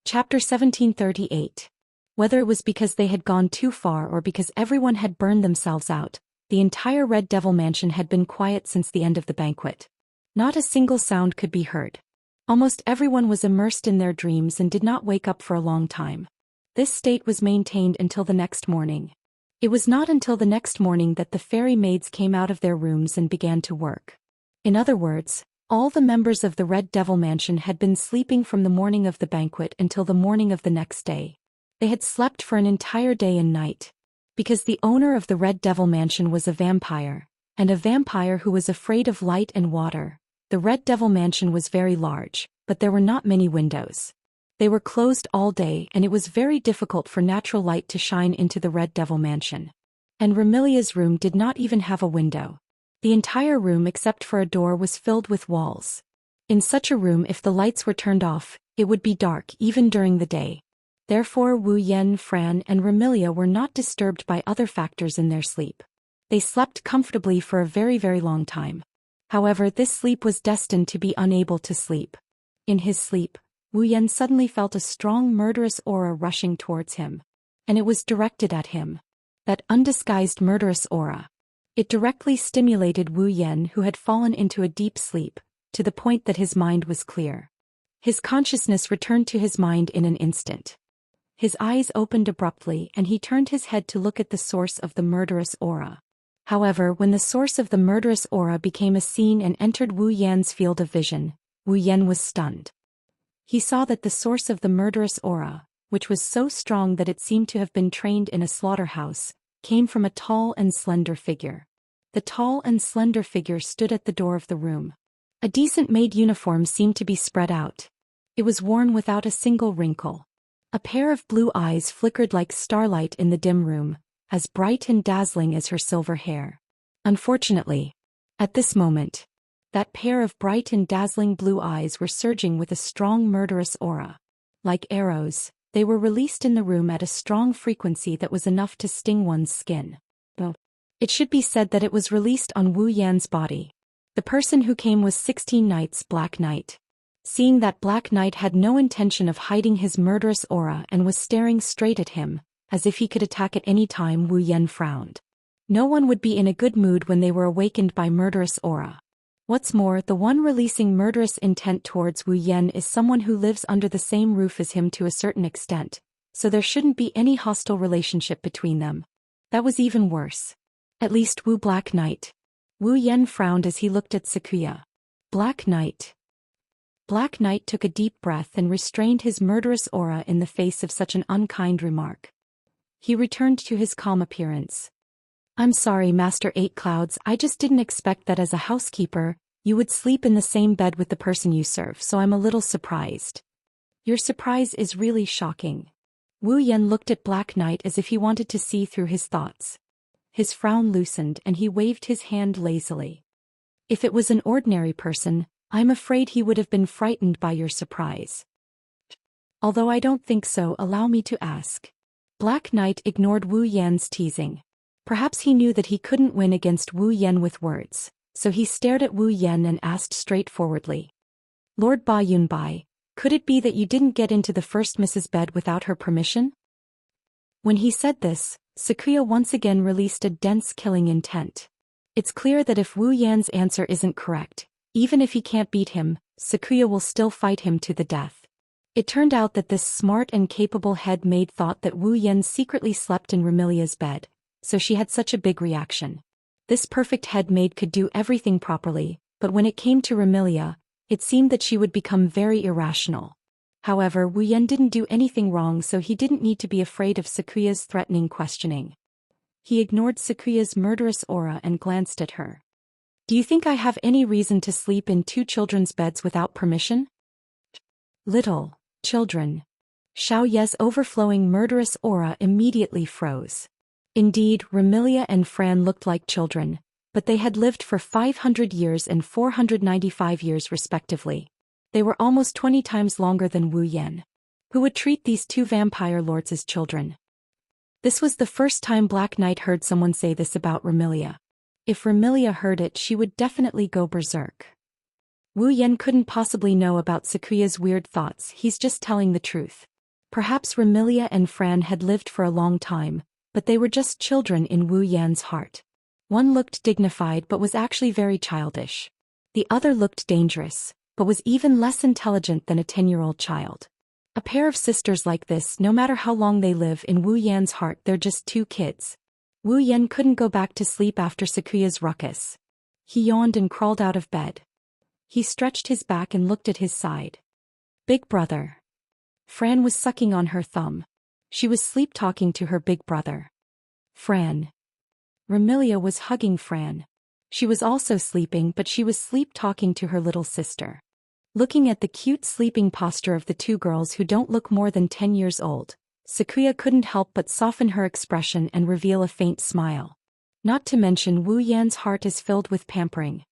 Chapter 1738. Whether it was because they had gone too far or because everyone had burned themselves out, the entire Red Devil Mansion had been quiet since the end of the banquet. Not a single sound could be heard. Almost everyone was immersed in their dreams and did not wake up for a long time. This state was maintained until the next morning. It was not until the next morning that the fairy maids came out of their rooms and began to work. In other words, all the members of the Red Devil Mansion had been sleeping from the morning of the banquet until the morning of the next day. They had slept for an entire day and night. Because the owner of the Red Devil Mansion was a vampire, and a vampire who was afraid of light and water, the Red Devil Mansion was very large, but there were not many windows. They were closed all day and it was very difficult for natural light to shine into the Red Devil mansion. And Remilia's room did not even have a window. The entire room except for a door was filled with walls. In such a room, if the lights were turned off, it would be dark even during the day. Therefore Wu Yan, Fran and Remilia were not disturbed by other factors in their sleep. They slept comfortably for a very, very long time. However, this sleep was destined to be unable to sleep. In his sleep, Wu Yan suddenly felt a strong murderous aura rushing towards him. And it was directed at him. That undisguised murderous aura. It directly stimulated Wu Yan, who had fallen into a deep sleep, to the point that his mind was clear. His consciousness returned to his mind in an instant. His eyes opened abruptly and he turned his head to look at the source of the murderous aura. However, when the source of the murderous aura became a scene and entered Wu Yan's field of vision, Wu Yan was stunned. He saw that the source of the murderous aura, which was so strong that it seemed to have been trained in a slaughterhouse, came from a tall and slender figure. The tall and slender figure stood at the door of the room. A decent-made uniform seemed to be spread out. It was worn without a single wrinkle. A pair of blue eyes flickered like starlight in the dim room, as bright and dazzling as her silver hair. Unfortunately, at this moment, that pair of bright and dazzling blue eyes were surging with a strong murderous aura. Like arrows, they were released in the room at a strong frequency that was enough to sting one's skin. It should be said that it was released on Wu Yan's body. The person who came was 16 Knights Black Knight. Seeing that Black Knight had no intention of hiding his murderous aura and was staring straight at him, as if he could attack at any time, Wu Yan frowned. No one would be in a good mood when they were awakened by murderous aura. What's more, the one releasing murderous intent towards Wu Yan is someone who lives under the same roof as him to a certain extent, so there shouldn't be any hostile relationship between them. That was even worse. At least Wu Black Knight. Wu Yan frowned as he looked at Sakuya. Black Knight. Black Knight took a deep breath and restrained his murderous aura in the face of such an unkind remark. He returned to his calm appearance. I'm sorry, Master Eight Clouds, I just didn't expect that as a housekeeper, you would sleep in the same bed with the person you serve, so I'm a little surprised. Your surprise is really shocking. Wu Yan looked at Black Knight as if he wanted to see through his thoughts. His frown loosened and he waved his hand lazily. If it was an ordinary person, I'm afraid he would have been frightened by your surprise. Although I don't think so, allow me to ask. Black Knight ignored Wu Yan's teasing. Perhaps he knew that he couldn't win against Wu Yan with words, so he stared at Wu Yan and asked straightforwardly. Lord Ba Yunbai, could it be that you didn't get into the first Mrs. bed without her permission? When he said this, Sakuya once again released a dense killing intent. It's clear that if Wu Yan's answer isn't correct, even if he can't beat him, Sakuya will still fight him to the death. It turned out that this smart and capable head-maid thought that Wu Yan secretly slept in Remilia's bed, so she had such a big reaction. This perfect head-maid could do everything properly, but when it came to Remilia, it seemed that she would become very irrational. However, Wu Yan didn't do anything wrong, so he didn't need to be afraid of Sakuya's threatening questioning. He ignored Sakuya's murderous aura and glanced at her. Do you think I have any reason to sleep in two children's beds without permission? Little children. Xiao Ye's overflowing murderous aura immediately froze. Indeed, Remilia and Fran looked like children, but they had lived for 500 years and 495 years respectively. They were almost 20 times longer than Wu Yan, who would treat these two vampire lords as children. This was the first time Black Knight heard someone say this about Remilia. If Remilia heard it, she would definitely go berserk. Wu Yan couldn't possibly know about Sakuya's weird thoughts, he's just telling the truth. Perhaps Remilia and Fran had lived for a long time, but they were just children in Wu Yan's heart. One looked dignified but was actually very childish. The other looked dangerous, but was even less intelligent than a 10-year-old child. A pair of sisters like this, no matter how long they live in Wu Yan's heart, they're just two kids. Wu Yan couldn't go back to sleep after Sakuya's ruckus. He yawned and crawled out of bed. He stretched his back and looked at his side. Big brother. Fran was sucking on her thumb. She was sleep-talking to her big brother. Fran. Remilia was hugging Fran. She was also sleeping, but she was sleep-talking to her little sister. Looking at the cute sleeping posture of the two girls who don't look more than 10 years old, Xianxia couldn't help but soften her expression and reveal a faint smile. Not to mention Wu Yan's heart is filled with pampering.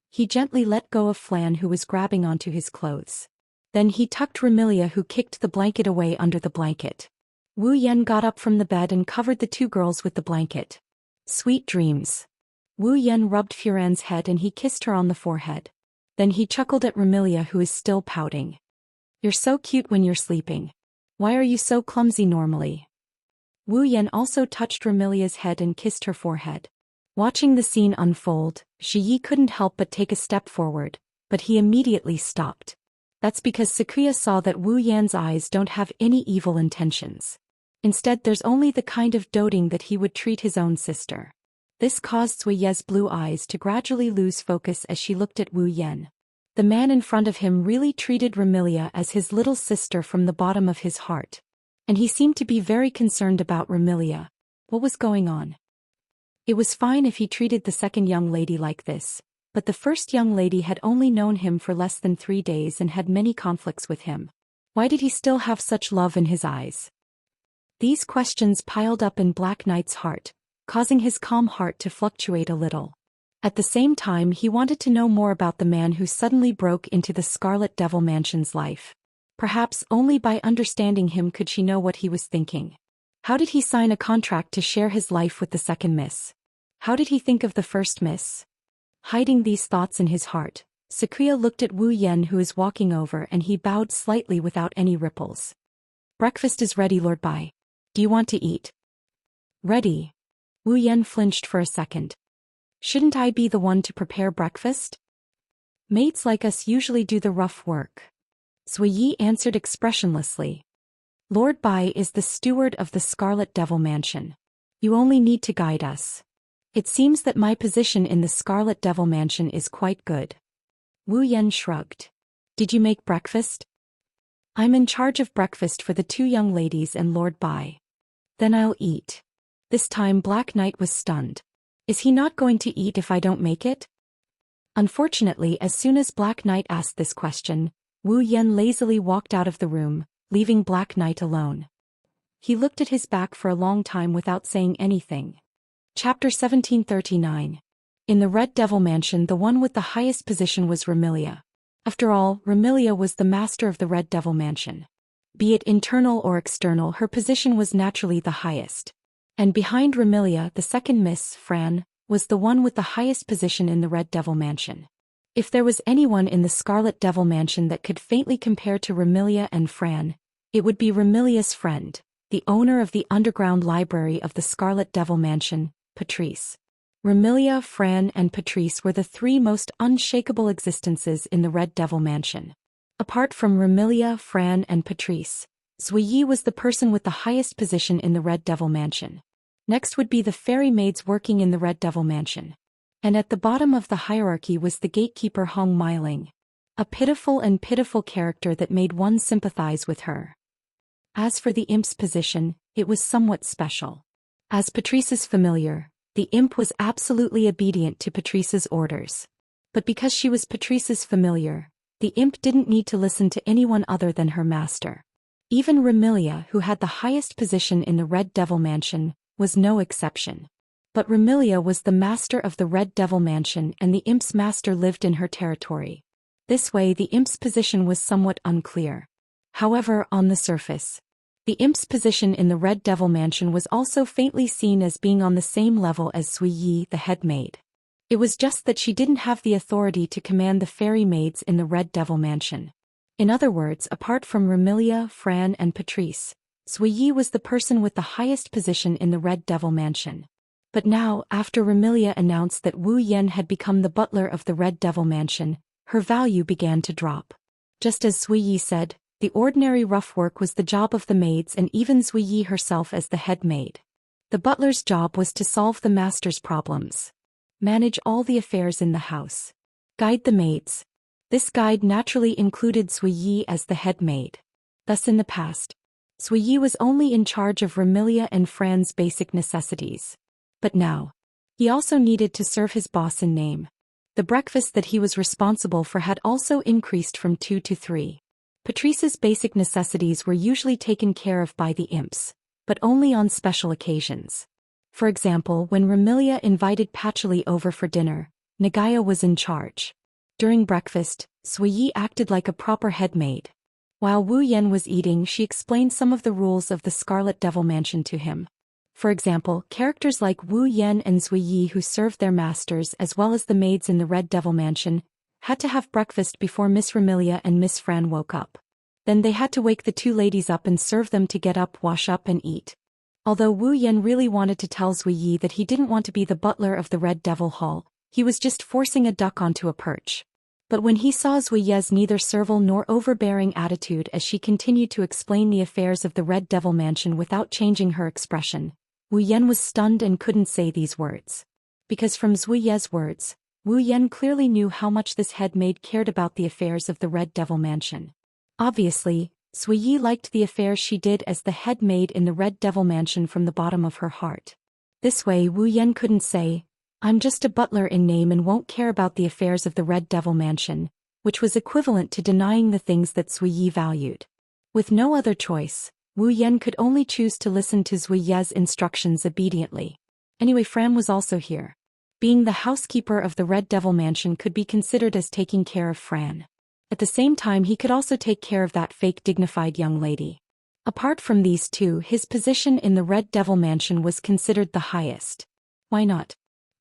He gently let go of Flan, who was grabbing onto his clothes. Then he tucked Remilia, who kicked the blanket away under the blanket. Wu Yan got up from the bed and covered the two girls with the blanket. Sweet dreams. Wu Yan rubbed Furan's head and he kissed her on the forehead. Then he chuckled at Remilia, who is still pouting. You're so cute when you're sleeping. Why are you so clumsy normally? Wu Yan also touched Remilia's head and kissed her forehead. Watching the scene unfold, Shi Yi couldn't help but take a step forward, but he immediately stopped. That's because Xianxia saw that Wu Yan's eyes don't have any evil intentions. Instead, there's only the kind of doting that he would treat his own sister. This caused Zui Ye's blue eyes to gradually lose focus as she looked at Wu Yan. The man in front of him really treated Remilia as his little sister from the bottom of his heart. And he seemed to be very concerned about Remilia. What was going on? It was fine if he treated the second young lady like this, but the first young lady had only known him for less than 3 days and had many conflicts with him. Why did he still have such love in his eyes? These questions piled up in Black Knight's heart, causing his calm heart to fluctuate a little. At the same time, he wanted to know more about the man who suddenly broke into the Scarlet Devil Mansion's life. Perhaps only by understanding him could she know what he was thinking. How did he sign a contract to share his life with the second miss? How did he think of the first miss? Hiding these thoughts in his heart, Xianxia looked at Wu Yan, who is walking over, and he bowed slightly without any ripples. Breakfast is ready, Lord Bai. Do you want to eat? Ready. Wu Yan flinched for a second. Shouldn't I be the one to prepare breakfast? Maids like us usually do the rough work. Zui Yi answered expressionlessly. Lord Bai is the steward of the Scarlet Devil Mansion. You only need to guide us. It seems that my position in the Scarlet Devil Mansion is quite good. Wu Yan shrugged. Did you make breakfast? I'm in charge of breakfast for the two young ladies and Lord Bai. Then I'll eat. This time Black Knight was stunned. Is he not going to eat if I don't make it? Unfortunately, as soon as Black Knight asked this question, Wu Yan lazily walked out of the room, leaving Black Knight alone. He looked at his back for a long time without saying anything. Chapter 1739. In the Red Devil Mansion, the one with the highest position was Remilia. After all, Remilia was the master of the Red Devil Mansion. Be it internal or external, her position was naturally the highest. And behind Remilia, the second miss, Fran, was the one with the highest position in the Red Devil Mansion. If there was anyone in the Scarlet Devil Mansion that could faintly compare to Remilia and Fran, it would be Remilia's friend, the owner of the underground library of the Scarlet Devil Mansion, Patrice. Remilia, Fran, and Patrice were the three most unshakable existences in the Red Devil Mansion. Apart from Remilia, Fran, and Patrice, Zui Yi was the person with the highest position in the Red Devil Mansion. Next would be the fairy maids working in the Red Devil Mansion. And at the bottom of the hierarchy was the gatekeeper Hong Meiling, a pitiful character that made one sympathize with her. As for the imp's position, it was somewhat special. As Patrice's familiar, the imp was absolutely obedient to Patrice's orders. But because she was Patrice's familiar, the imp didn't need to listen to anyone other than her master. Even Remilia, who had the highest position in the Red Devil Mansion, was no exception. But Remilia was the master of the Red Devil Mansion and the imp's master lived in her territory. This way the imp's position was somewhat unclear. However, on the surface, the imp's position in the Red Devil Mansion was also faintly seen as being on the same level as Zui Yi, the head maid. It was just that she didn't have the authority to command the fairy maids in the Red Devil Mansion. In other words, apart from Remilia, Fran, and Patrice, Zui Yi was the person with the highest position in the Red Devil Mansion. But now, after Remilia announced that Wu Yan had become the butler of the Red Devil Mansion, her value began to drop. Just as Zui Yi said, the ordinary rough work was the job of the maids and even Zui Yi herself as the head maid. The butler's job was to solve the master's problems, manage all the affairs in the house, guide the maids. This guide naturally included Zui Yi as the head maid. Thus in the past, Zui Yi was only in charge of Remilia and Fran's basic necessities. But now, he also needed to serve his boss in name. The breakfast that he was responsible for had also increased from 2 to 3. Patrice's basic necessities were usually taken care of by the imps, but only on special occasions. For example, when Remilia invited Patchouli over for dinner, Nagaya was in charge. During breakfast, Suiyi acted like a proper head maid. While Wu Yan was eating, she explained some of the rules of the Scarlet Devil Mansion to him. For example, characters like Wu Yan and Zuiyi, who served their masters as well as the maids in the Red Devil Mansion, had to have breakfast before Miss Remilia and Miss Fran woke up. Then they had to wake the two ladies up and serve them to get up, wash up and eat. Although Wu Yan really wanted to tell Zuiyi that he didn't want to be the butler of the Red Devil Hall, he was just forcing a duck onto a perch. But when he saw Zuiyi's neither servile nor overbearing attitude as she continued to explain the affairs of the Red Devil Mansion without changing her expression, Wu Yan was stunned and couldn't say these words. Because from Zuiyi's words, Wu Yan clearly knew how much this head maid cared about the affairs of the Red Devil Mansion. Obviously, Zuiyi liked the affairs she did as the head maid in the Red Devil Mansion from the bottom of her heart. This way Wu Yan couldn't say, "I'm just a butler in name and won't care about the affairs of the Red Devil Mansion," which was equivalent to denying the things that Zuiyi valued. With no other choice, Wu Yan could only choose to listen to Zuiyi's instructions obediently. Anyway, Fran was also here. Being the housekeeper of the Red Devil Mansion could be considered as taking care of Fran. At the same time, he could also take care of that fake dignified young lady. Apart from these two, his position in the Red Devil Mansion was considered the highest. Why not?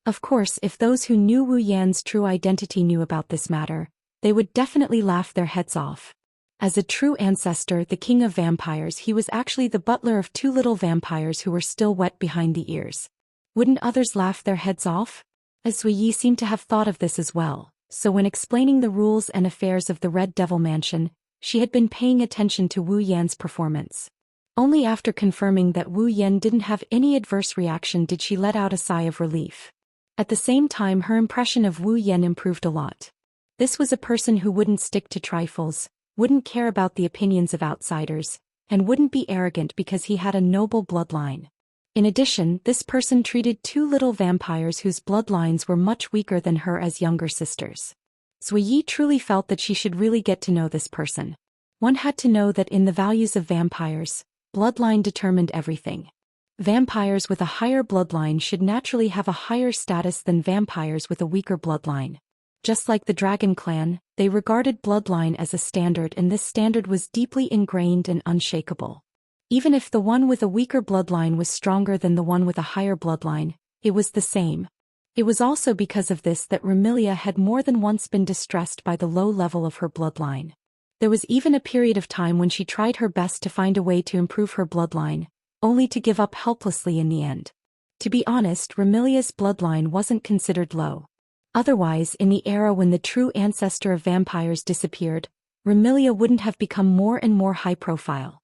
Of course, if those who knew Wu Yan's true identity knew about this matter, they would definitely laugh their heads off. As a true ancestor, the king of vampires, he was actually the butler of two little vampires who were still wet behind the ears. Wouldn't others laugh their heads off? As Zuiyi seemed to have thought of this as well, so when explaining the rules and affairs of the Red Devil Mansion, she had been paying attention to Wu Yan's performance. Only after confirming that Wu Yan didn't have any adverse reaction did she let out a sigh of relief. At the same time, her impression of Wu Yan improved a lot. This was a person who wouldn't stick to trifles, wouldn't care about the opinions of outsiders, and wouldn't be arrogant because he had a noble bloodline. In addition, this person treated two little vampires whose bloodlines were much weaker than her as younger sisters. Zuiyi truly felt that she should really get to know this person. One had to know that in the values of vampires, bloodline determined everything. Vampires with a higher bloodline should naturally have a higher status than vampires with a weaker bloodline. Just like the Dragon Clan, they regarded bloodline as a standard, and this standard was deeply ingrained and unshakable. Even if the one with a weaker bloodline was stronger than the one with a higher bloodline, it was the same. It was also because of this that Remilia had more than once been distressed by the low level of her bloodline. There was even a period of time when she tried her best to find a way to improve her bloodline, only to give up helplessly in the end. To be honest, Remilia's bloodline wasn't considered low. Otherwise, in the era when the true ancestor of vampires disappeared, Remilia wouldn't have become more and more high profile.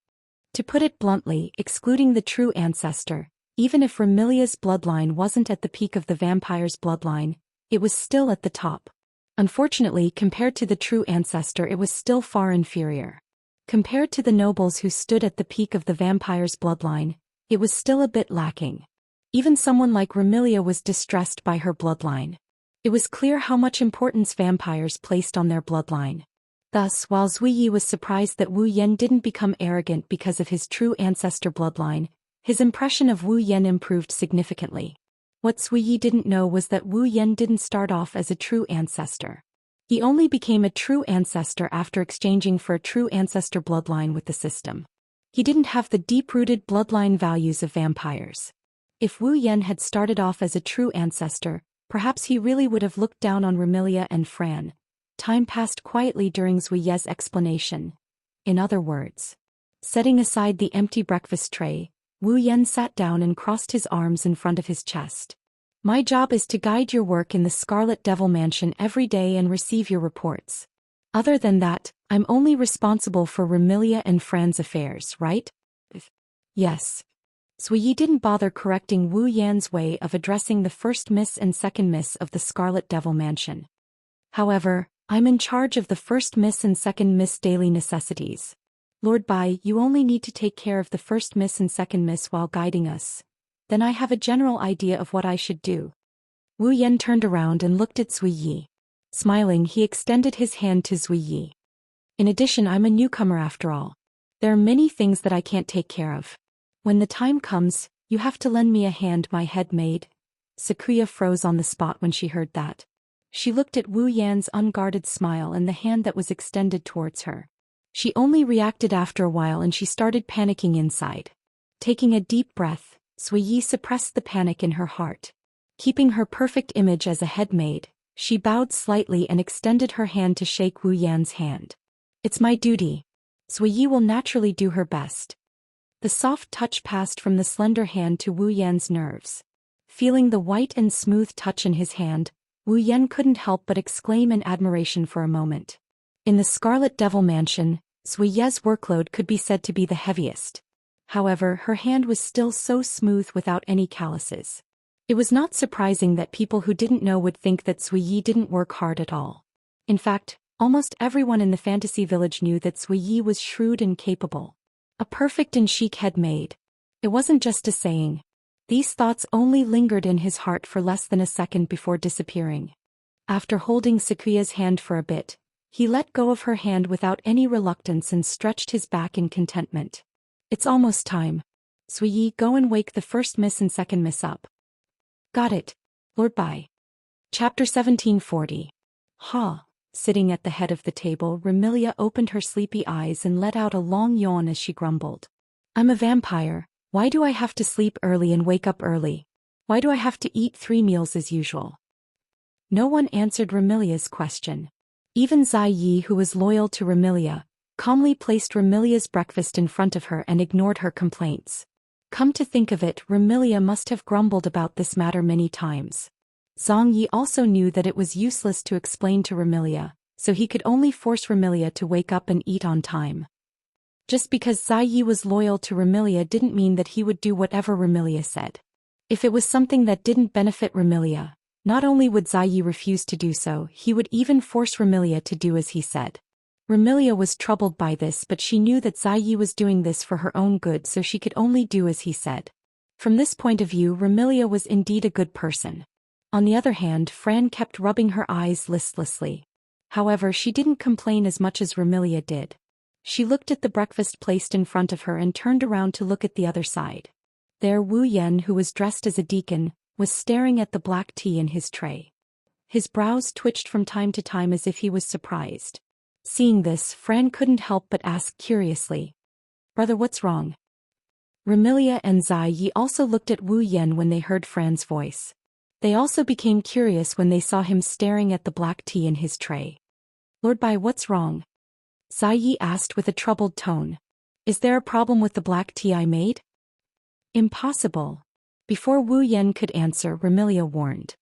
To put it bluntly, excluding the true ancestor, even if Remilia's bloodline wasn't at the peak of the vampire's bloodline, it was still at the top. Unfortunately, compared to the true ancestor, it was still far inferior. Compared to the nobles who stood at the peak of the vampire's bloodline, it was still a bit lacking. Even someone like Remilia was distressed by her bloodline. It was clear how much importance vampires placed on their bloodline. Thus, while Zuiyi was surprised that Wu Yan didn't become arrogant because of his true ancestor bloodline, his impression of Wu Yan improved significantly. What Zuiyi didn't know was that Wu Yan didn't start off as a true ancestor. He only became a true ancestor after exchanging for a true ancestor bloodline with the system. He didn't have the deep-rooted bloodline values of vampires. If Wu Yan had started off as a true ancestor, perhaps he really would have looked down on Remilia and Fran. Time passed quietly during Zuiyi's explanation. In other words, setting aside the empty breakfast tray, Wu Yan sat down and crossed his arms in front of his chest. My job is to guide your work in the Scarlet Devil Mansion every day and receive your reports. Other than that, I'm only responsible for Remilia and Fran's affairs, right? Yes. Zuiyi didn't bother correcting Wu Yan's way of addressing the first miss and second miss of the Scarlet Devil Mansion. However, I'm in charge of the first miss and second miss daily necessities. Lord Bai, you only need to take care of the first miss and second miss while guiding us. Then I have a general idea of what I should do. Wu Yan turned around and looked at Zuiyi. Smiling, he extended his hand to Zui Yi. In addition, I'm a newcomer after all. There are many things that I can't take care of. When the time comes, you have to lend me a hand, my head maid. Sakuya froze on the spot when she heard that. She looked at Wu Yan's unguarded smile and the hand that was extended towards her. She only reacted after a while and she started panicking inside. Taking a deep breath, Zui Yi suppressed the panic in her heart. Keeping her perfect image as a head maid, she bowed slightly and extended her hand to shake Wu Yan's hand. It's my duty. Zui Yi will naturally do her best. The soft touch passed from the slender hand to Wu Yan's nerves. Feeling the white and smooth touch in his hand, Wu Yan couldn't help but exclaim in admiration for a moment. In the Scarlet Devil Mansion, Zui Yi's workload could be said to be the heaviest. However, her hand was still so smooth without any calluses. It was not surprising that people who didn't know would think that Zui Yi didn't work hard at all. In fact, almost everyone in the fantasy village knew that Zui Yi was shrewd and capable. A perfect and chic head maid. It wasn't just a saying. These thoughts only lingered in his heart for less than a second before disappearing. After holding Sakuya's hand for a bit, he let go of her hand without any reluctance and stretched his back in contentment. It's almost time. Zui Yi, go and wake the first miss and second miss up. Got it, Lord Bai. Chapter 1740. Sitting at the head of the table, Remilia opened her sleepy eyes and let out a long yawn as she grumbled. I'm a vampire. Why do I have to sleep early and wake up early? Why do I have to eat 3 meals as usual? No one answered Remilia's question. Even Zai Yi, who was loyal to Remilia, calmly placed Remilia's breakfast in front of her and ignored her complaints. Come to think of it, Remilia must have grumbled about this matter many times. Zhang Yi also knew that it was useless to explain to Remilia, so he could only force Remilia to wake up and eat on time. Just because Zai Yi was loyal to Remilia didn't mean that he would do whatever Remilia said. If it was something that didn't benefit Remilia, not only would Zai Yi refuse to do so, he would even force Remilia to do as he said. Remilia was troubled by this, but she knew that Zai Yi was doing this for her own good, so she could only do as he said. From this point of view, Remilia was indeed a good person. On the other hand, Fran kept rubbing her eyes listlessly. However, she didn't complain as much as Remilia did. She looked at the breakfast placed in front of her and turned around to look at the other side. There Wu Yan, who was dressed as a deacon, was staring at the black tea in his tray. His brows twitched from time to time as if he was surprised. Seeing this, Fran couldn't help but ask curiously, "Brother, what's wrong?" Remilia and Zai Yi also looked at Wu Yan when they heard Fran's voice. They also became curious when they saw him staring at the black tea in his tray. "Lord Bai, what's wrong?" Zai Yi asked with a troubled tone. "Is there a problem with the black tea I made?" "Impossible." Before Wu Yan could answer, Remilia warned.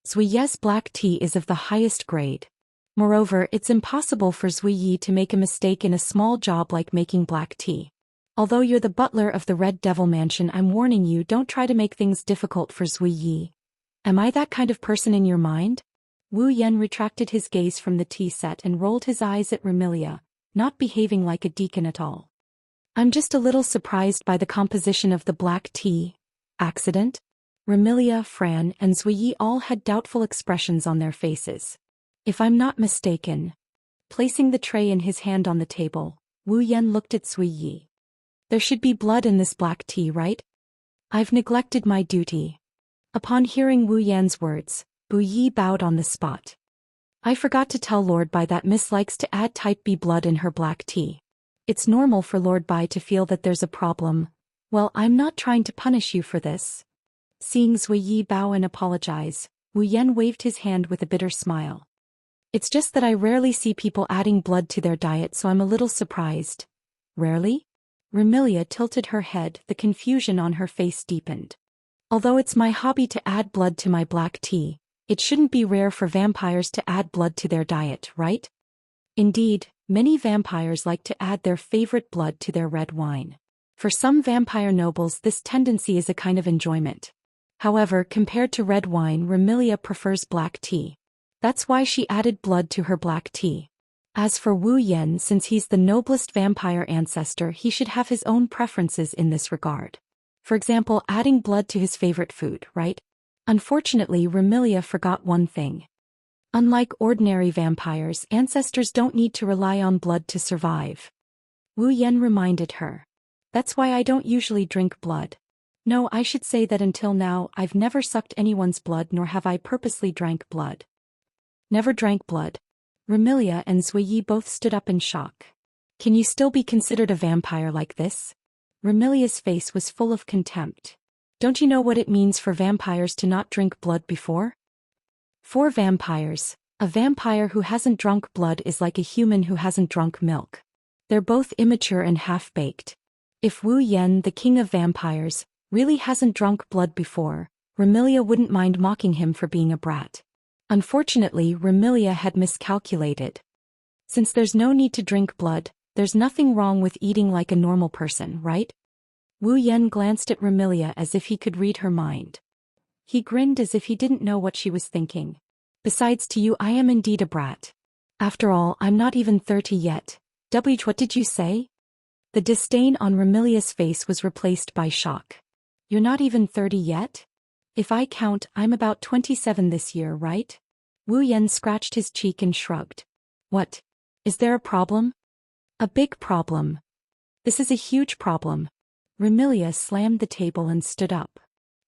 "Zui Yi's black tea is of the highest grade. Moreover, it's impossible for Zui Yi to make a mistake in a small job like making black tea. Although you're the butler of the Red Devil Mansion, I'm warning you, don't try to make things difficult for Zui Yi. Am I that kind of person in your mind?" Wu Yan retracted his gaze from the tea set and rolled his eyes at Remilia, not behaving like a deacon at all. "I'm just a little surprised by the composition of the black tea. Accident?" Remilia, Fran, and Zui Yi all had doubtful expressions on their faces. "If I'm not mistaken." Placing the tray in his hand on the table, Wu Yan looked at Zui Yi. "There should be blood in this black tea, right? I've neglected my duty." Upon hearing Wu Yan's words, Bu Yi bowed on the spot. "I forgot to tell Lord Bai that Miss likes to add type B blood in her black tea. It's normal for Lord Bai to feel that there's a problem. Well, I'm not trying to punish you for this." Seeing Zui Yi bow and apologize, Wu Yan waved his hand with a bitter smile. "It's just that I rarely see people adding blood to their diet, so I'm a little surprised." "Rarely?" Remilia tilted her head, the confusion on her face deepened. "Although it's my hobby to add blood to my black tea, it shouldn't be rare for vampires to add blood to their diet, right? Indeed, many vampires like to add their favorite blood to their red wine. For some vampire nobles, this tendency is a kind of enjoyment. However, compared to red wine, Remilia prefers black tea. That's why she added blood to her black tea. As for Wu Yan, since he's the noblest vampire ancestor, he should have his own preferences in this regard. For example, adding blood to his favorite food, right? Unfortunately, Remilia forgot one thing. Unlike ordinary vampires, ancestors don't need to rely on blood to survive. Wu Yan reminded her. That's why I don't usually drink blood. No, I should say that until now I've never sucked anyone's blood, nor have I purposely drank blood. Never drank blood. Remilia and Zhou Yi both stood up in shock. Can you still be considered a vampire like this? Remilia's face was full of contempt. Don't you know what it means for vampires to not drink blood before? For vampires, a vampire who hasn't drunk blood is like a human who hasn't drunk milk. They're both immature and half-baked. If Wu Yan, the king of vampires, really hasn't drunk blood before, Remilia wouldn't mind mocking him for being a brat. Unfortunately, Remilia had miscalculated. Since there's no need to drink blood, there's nothing wrong with eating like a normal person, right? Wu Yan glanced at Remilia as if he could read her mind. He grinned as if he didn't know what she was thinking. Besides, to you I am indeed a brat. After all, I'm not even 30 yet. What did you say? The disdain on Remilia's face was replaced by shock. You're not even 30 yet? If I count, I'm about 27 this year, right? Wu Yan scratched his cheek and shrugged. What? Is there a problem? A big problem. This is a huge problem. Remilia slammed the table and stood up.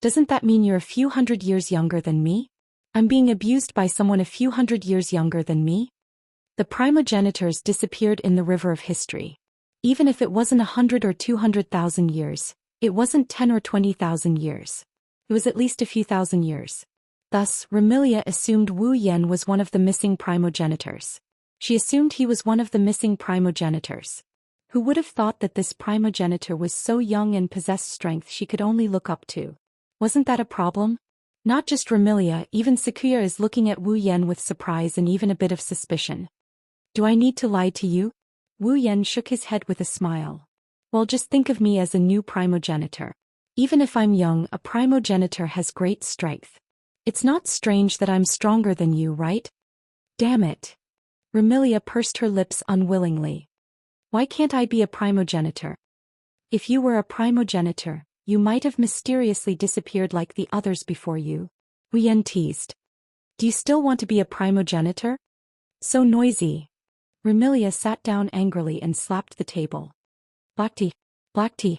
Doesn't that mean you're a few hundred years younger than me? I'm being abused by someone a few hundred years younger than me? The primogenitors disappeared in the river of history. Even if it wasn't 100 or 200,000 years, it wasn't 10 or 20,000 years. It was at least a few thousand years. Thus, Remilia assumed Wu Yan was one of the missing primogenitors. She assumed he was one of the missing primogenitors. Who would have thought that this primogenitor was so young and possessed strength she could only look up to? Wasn't that a problem? Not just Remilia, even Sakuya is looking at Wu Yan with surprise and even a bit of suspicion. Do I need to lie to you? Wu Yan shook his head with a smile. Well, just think of me as a new primogenitor. Even if I'm young, a primogenitor has great strength. It's not strange that I'm stronger than you, right? Damn it. Remilia pursed her lips unwillingly. Why can't I be a primogenitor? If you were a primogenitor, you might have mysteriously disappeared like the others before you. Wu Yan teased. Do you still want to be a primogenitor? So noisy. Remilia sat down angrily and slapped the table. Black tea. Black tea.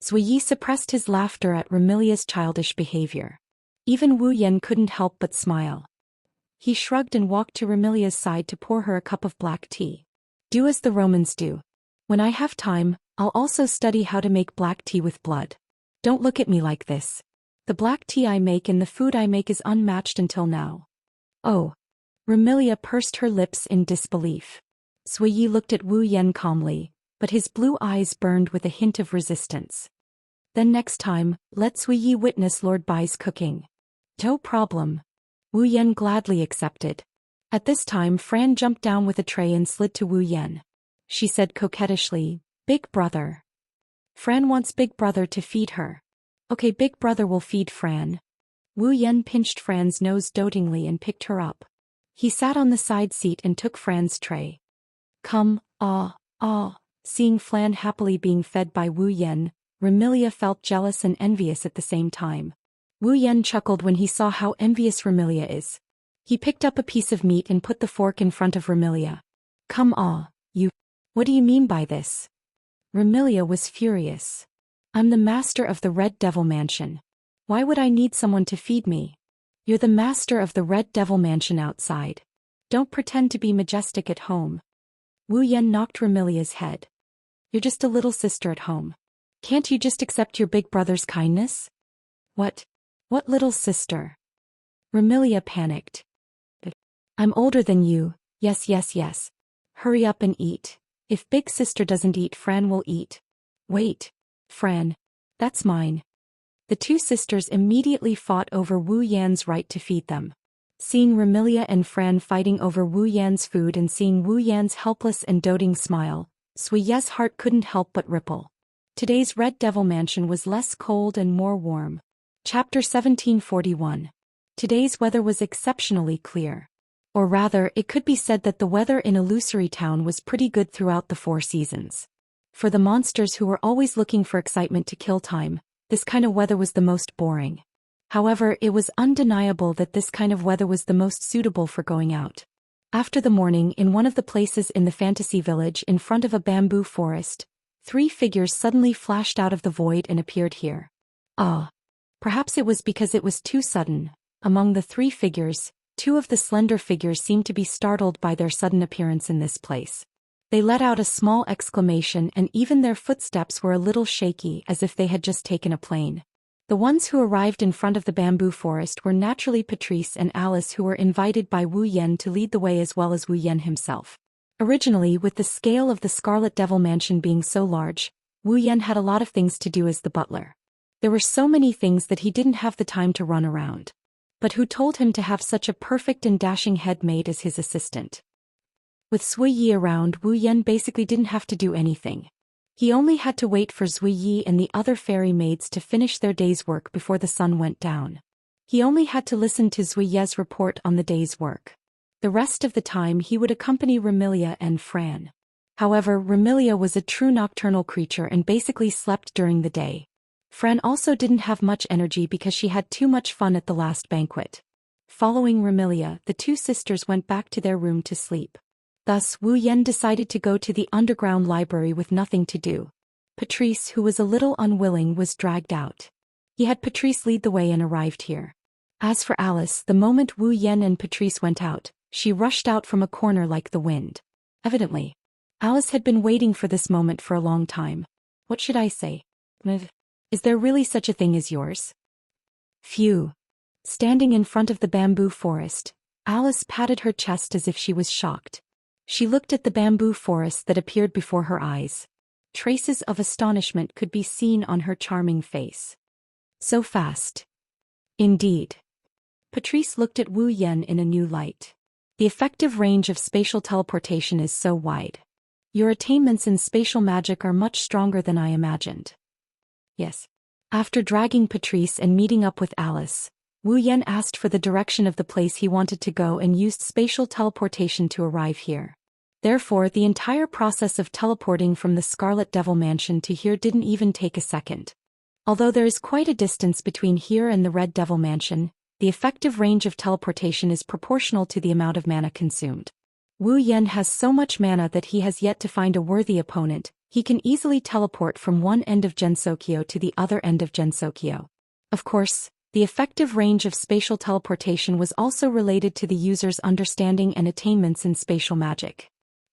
Zhou Yi suppressed his laughter at Remilia's childish behavior. Even Wu Yan couldn't help but smile. He shrugged and walked to Remilia's side to pour her a cup of black tea. Do as the Romans do. When I have time, I'll also study how to make black tea with blood. Don't look at me like this. The black tea I make and the food I make is unmatched until now. Oh. Remilia pursed her lips in disbelief. Zhou Yi looked at Wu Yan calmly, but his blue eyes burned with a hint of resistance. Then next time, let Zhou Yi witness Lord Bai's cooking. No problem. Wu Yan gladly accepted. At this time Fran jumped down with a tray and slid to Wu Yan. She said coquettishly, Big brother. Fran wants Big brother to feed her. Okay, Big brother will feed Fran. Wu Yan pinched Fran's nose dotingly and picked her up. He sat on the side seat and took Fran's tray. Come, Seeing Fran happily being fed by Wu Yan, Remilia felt jealous and envious at the same time. Wu Yan chuckled when he saw how envious Remilia is. He picked up a piece of meat and put the fork in front of Remilia. Come you. What do you mean by this? Remilia was furious. I'm the master of the Red Devil Mansion. Why would I need someone to feed me? You're the master of the Red Devil Mansion outside. Don't pretend to be majestic at home. Wu Yan knocked Remilia's head. You're just a little sister at home. Can't you just accept your big brother's kindness? What little sister? Remilia panicked. I'm older than you, yes. Hurry up and eat. If big sister doesn't eat, Fran will eat. Wait, Fran. That's mine. The two sisters immediately fought over Wu Yan's right to feed them. Seeing Remilia and Fran fighting over Wu Yan's food and seeing Wu Yan's helpless and doting smile, Zhou Yi's heart couldn't help but ripple. Today's Red Devil Mansion was less cold and more warm. Chapter 1741. Today's weather was exceptionally clear. Or rather, it could be said that the weather in Illusory Town was pretty good throughout the 4 seasons. For the monsters who were always looking for excitement to kill time, this kind of weather was the most boring. However, it was undeniable that this kind of weather was the most suitable for going out. After the morning, in one of the places in the fantasy village in front of a bamboo forest, 3 figures suddenly flashed out of the void and appeared here. Perhaps it was because it was too sudden. Among the 3 figures, 2 of the slender figures seemed to be startled by their sudden appearance in this place. They let out a small exclamation, and even their footsteps were a little shaky, as if they had just taken a plane. The ones who arrived in front of the bamboo forest were naturally Patrice and Alice, who were invited by Wu Yan to lead the way, as well as Wu Yan himself. Originally, with the scale of the Scarlet Devil Mansion being so large, Wu Yan had a lot of things to do as the butler. There were so many things that he didn't have the time to run around. But who told him to have such a perfect and dashing head maid as his assistant? With Zui Yi around, Wu Yan basically didn't have to do anything. He only had to wait for Zui Yi and the other fairy maids to finish their day's work before the sun went down. He only had to listen to Zui Ye's report on the day's work. The rest of the time he would accompany Remilia and Fran. However, Remilia was a true nocturnal creature and basically slept during the day. Fran also didn't have much energy because she had too much fun at the last banquet. Following Remilia, the 2 sisters went back to their room to sleep. Thus, Wu Yan decided to go to the underground library with nothing to do. Patrice, who was a little unwilling, was dragged out. He had Patrice lead the way and arrived here. As for Alice, the moment Wu Yan and Patrice went out, she rushed out from a corner like the wind. Evidently, Alice had been waiting for this moment for a long time. What should I say? Is there really such a thing as yours? Phew. Standing in front of the bamboo forest, Alice patted her chest as if she was shocked. She looked at the bamboo forest that appeared before her eyes. Traces of astonishment could be seen on her charming face. So fast. Indeed. Patrice looked at Wu Yan in a new light. The effective range of spatial teleportation is so wide. Your attainments in spatial magic are much stronger than I imagined. Yes. After dragging Patrice and meeting up with Alice, Wu Yan asked for the direction of the place he wanted to go and used spatial teleportation to arrive here. Therefore, the entire process of teleporting from the Scarlet Devil Mansion to here didn't even take a second. Although there is quite a distance between here and the Red Devil Mansion, the effective range of teleportation is proportional to the amount of mana consumed. Wu Yan has so much mana that he has yet to find a worthy opponent. He can easily teleport from one end of Gensokyo to the other end of Gensokyo. Of course, the effective range of spatial teleportation was also related to the user's understanding and attainments in spatial magic.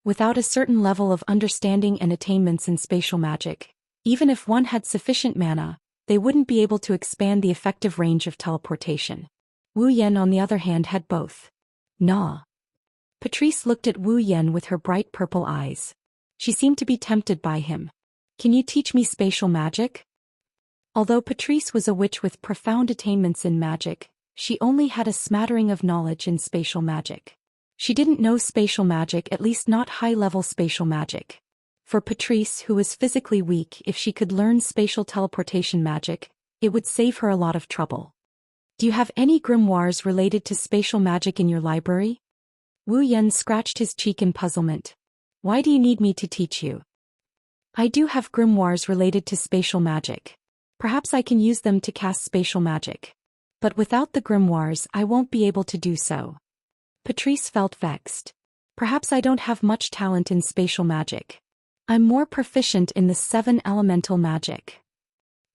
Without a certain level of understanding and attainments in spatial magic, even if one had sufficient mana, they wouldn't be able to expand the effective range of teleportation. Wu Yan, on the other hand, had both. Nah. Patrice looked at Wu Yan with her bright purple eyes. She seemed to be tempted by him. Can you teach me spatial magic? Although Patrice was a witch with profound attainments in magic, she only had a smattering of knowledge in spatial magic. She didn't know spatial magic, at least not high-level spatial magic. For Patrice, who was physically weak, if she could learn spatial teleportation magic, it would save her a lot of trouble. Do you have any grimoires related to spatial magic in your library? Wu Yan scratched his cheek in puzzlement. Why do you need me to teach you? I do have grimoires related to spatial magic. Perhaps I can use them to cast spatial magic. But without the grimoires, I won't be able to do so. Patrice felt vexed. Perhaps I don't have much talent in spatial magic. I'm more proficient in the 7 elemental magic.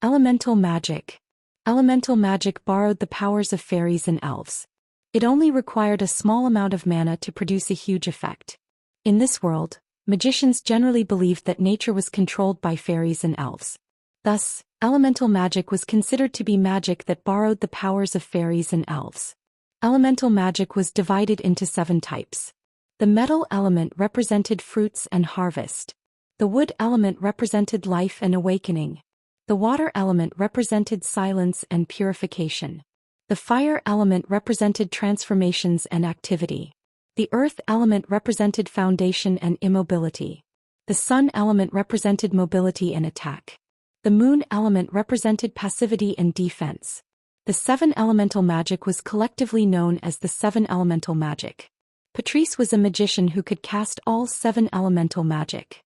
Elemental magic. Elemental magic borrowed the powers of fairies and elves. It only required a small amount of mana to produce a huge effect. In this world, magicians generally believed that nature was controlled by fairies and elves. Thus, elemental magic was considered to be magic that borrowed the powers of fairies and elves. Elemental magic was divided into 7 types. The metal element represented fruits and harvest. The wood element represented life and awakening. The water element represented silence and purification. The fire element represented transformations and activity. The earth element represented foundation and immobility. The sun element represented mobility and attack. The moon element represented passivity and defense. The 7 elemental magic was collectively known as the 7 elemental magic. Patrice was a magician who could cast all 7 elemental magic.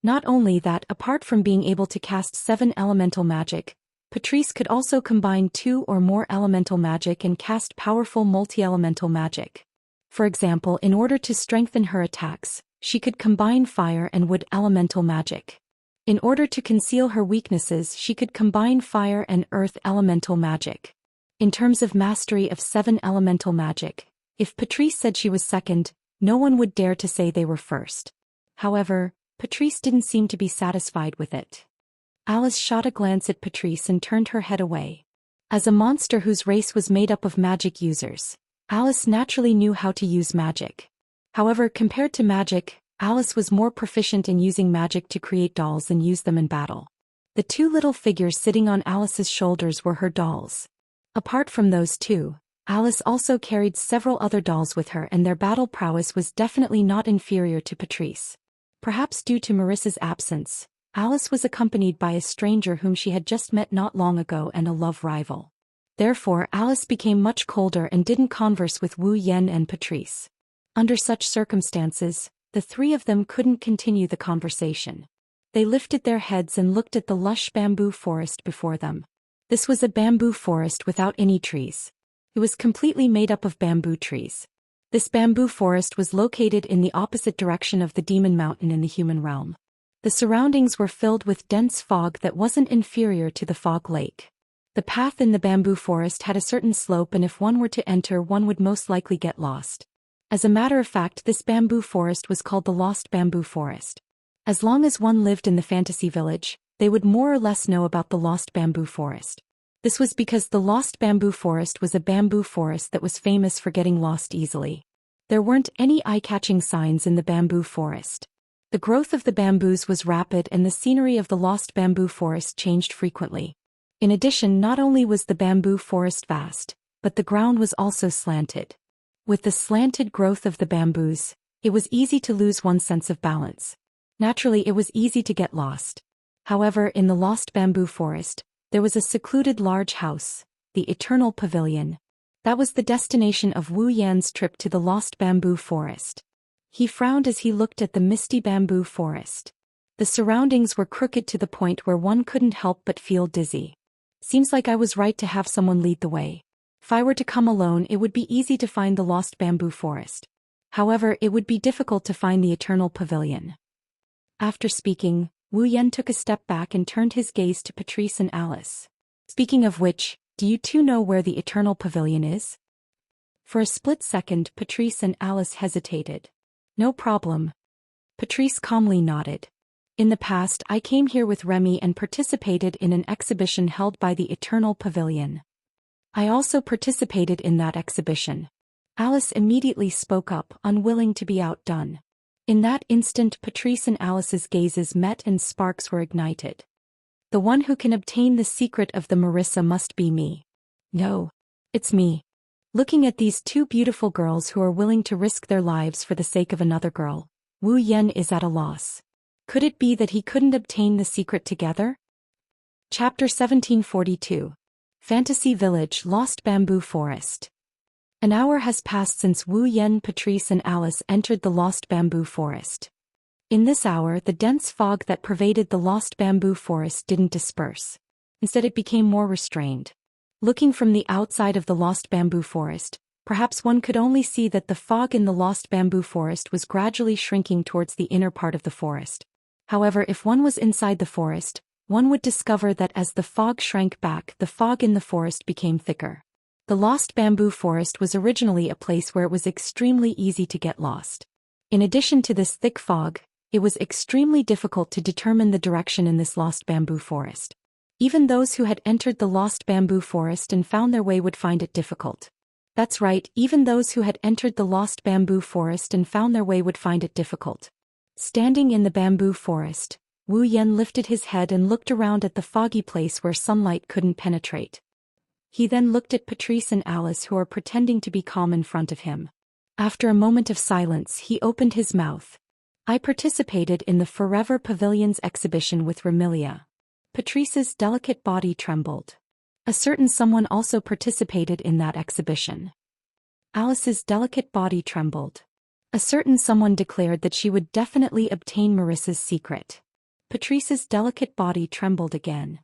Not only that, apart from being able to cast 7 elemental magic, Patrice could also combine 2 or more elemental magic and cast powerful multi-elemental magic. For example, in order to strengthen her attacks, she could combine fire and wood elemental magic. In order to conceal her weaknesses, she could combine fire and earth elemental magic. In terms of mastery of 7 elemental magic, if Patrice said she was second, no one would dare to say they were first. However, Patrice didn't seem to be satisfied with it. Alice shot a glance at Patrice and turned her head away. As a monster whose race was made up of magic users, Alice naturally knew how to use magic. However, compared to magic, Alice was more proficient in using magic to create dolls and use them in battle. The 2 little figures sitting on Alice's shoulders were her dolls. Apart from those 2, Alice also carried several other dolls with her, and their battle prowess was definitely not inferior to Patrice. Perhaps due to Marissa's absence, Alice was accompanied by a stranger whom she had just met not long ago and a love rival. Therefore, Alice became much colder and didn't converse with Wu Yan and Patrice. Under such circumstances, the 3 of them couldn't continue the conversation. They lifted their heads and looked at the lush bamboo forest before them. This was a bamboo forest without any trees. It was completely made up of bamboo trees. This bamboo forest was located in the opposite direction of the Demon Mountain in the human realm. The surroundings were filled with dense fog that wasn't inferior to the fog lake. The path in the bamboo forest had a certain slope, and if one were to enter, one would most likely get lost. As a matter of fact, this bamboo forest was called the Lost Bamboo Forest. As long as one lived in the fantasy village, they would more or less know about the Lost Bamboo Forest. This was because the Lost Bamboo Forest was a bamboo forest that was famous for getting lost easily. There weren't any eye-catching signs in the bamboo forest. The growth of the bamboos was rapid, and the scenery of the Lost Bamboo Forest changed frequently. In addition, not only was the bamboo forest vast, but the ground was also slanted. With the slanted growth of the bamboos, it was easy to lose one's sense of balance. Naturally, it was easy to get lost. However, in the Lost Bamboo Forest, there was a secluded large house, the Eternal Pavilion. That was the destination of Wu Yan's trip to the Lost Bamboo Forest. He frowned as he looked at the misty bamboo forest. The surroundings were crooked to the point where one couldn't help but feel dizzy. Seems like I was right to have someone lead the way. If I were to come alone, it would be easy to find the Lost Bamboo Forest. However, it would be difficult to find the Eternal Pavilion. After speaking, Wu Yan took a step back and turned his gaze to Patrice and Alice. Speaking of which, do you 2 know where the Eternal Pavilion is? For a split second, Patrice and Alice hesitated. No problem. Patrice calmly nodded. In the past, I came here with Remy and participated in an exhibition held by the Eternal Pavilion. I also participated in that exhibition. Alice immediately spoke up, unwilling to be outdone. In that instant, Patrice and Alice's gazes met and sparks were ignited. The one who can obtain the secret of the Marissa must be me. No. It's me. Looking at these 2 beautiful girls who are willing to risk their lives for the sake of another girl, Wu Yan is at a loss. Could it be that he couldn't obtain the secret together? Chapter 1742. Fantasy Village, Lost Bamboo Forest. An hour has passed since Wu Yan, Patrice and Alice entered the Lost Bamboo Forest. In this hour, the dense fog that pervaded the Lost Bamboo Forest didn't disperse. Instead, it became more restrained. Looking from the outside of the Lost Bamboo Forest, perhaps one could only see that the fog in the Lost Bamboo Forest was gradually shrinking towards the inner part of the forest. However, if one was inside the forest, one would discover that as the fog shrank back, the fog in the forest became thicker. The Lost Bamboo Forest was originally a place where it was extremely easy to get lost. In addition to this thick fog, it was extremely difficult to determine the direction in this Lost Bamboo Forest. Even those who had entered the Lost Bamboo Forest and found their way would find it difficult. That's right, even those who had entered the Lost Bamboo Forest and found their way would find it difficult. Standing in the bamboo forest, Wu Yan lifted his head and looked around at the foggy place where sunlight couldn't penetrate. He then looked at Patrice and Alice, who are pretending to be calm in front of him. After a moment of silence, he opened his mouth. I participated in the Forever Pavilion's exhibition with Remilia. Patrice's delicate body trembled. A certain someone also participated in that exhibition. Alice's delicate body trembled. A certain someone declared that she would definitely obtain Marissa's secret. Patrice's delicate body trembled again.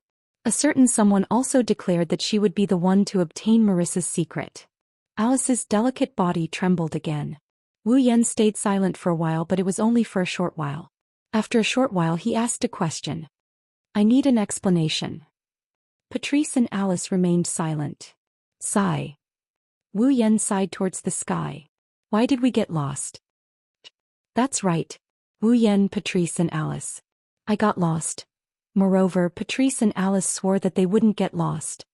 A certain someone also declared that she would be the one to obtain Marissa's secret. Alice's delicate body trembled again. Wu Yan stayed silent for a while, but it was only for a short while. After a short while he asked a question. I need an explanation. Patrice and Alice remained silent. Sigh. Wu Yan sighed towards the sky. Why did we get lost? That's right. Wu Yan, Patrice and Alice. I got lost. Moreover, Patrice and Alice swore that they wouldn't get lost.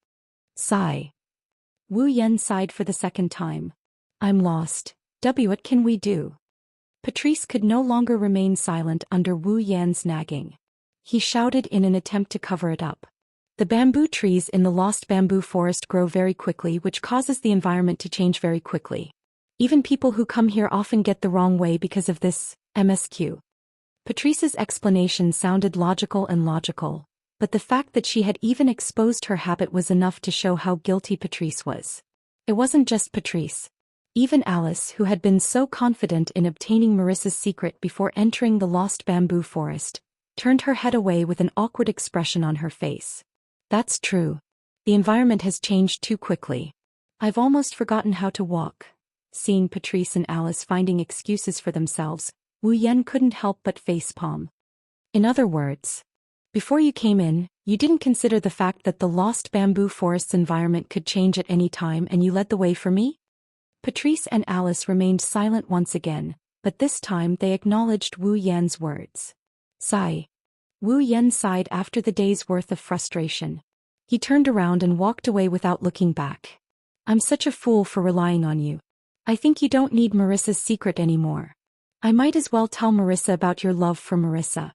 Sigh. Wu Yan sighed for the second time. I'm lost. What can we do? Patrice could no longer remain silent under Wu Yan's nagging. He shouted in an attempt to cover it up. The bamboo trees in the lost bamboo forest grow very quickly, which causes the environment to change very quickly. Even people who come here often get the wrong way because of this, MSQ. Patrice's explanation sounded logical, but the fact that she had even exposed her habit was enough to show how guilty Patrice was. It wasn't just Patrice. Even Alice, who had been so confident in obtaining Marissa's secret before entering the lost bamboo forest, turned her head away with an awkward expression on her face. That's true. The environment has changed too quickly. I've almost forgotten how to walk. Seeing Patrice and Alice finding excuses for themselves, Wu Yan couldn't help but facepalm. In other words, before you came in, you didn't consider the fact that the lost bamboo forest's environment could change at any time and you led the way for me? Patrice and Alice remained silent once again, but this time they acknowledged Wu Yan's words. Sigh. Wu Yan sighed after the day's worth of frustration. He turned around and walked away without looking back. I'm such a fool for relying on you. I think you don't need Marissa's secret anymore. I might as well tell Marissa about your love for Marissa.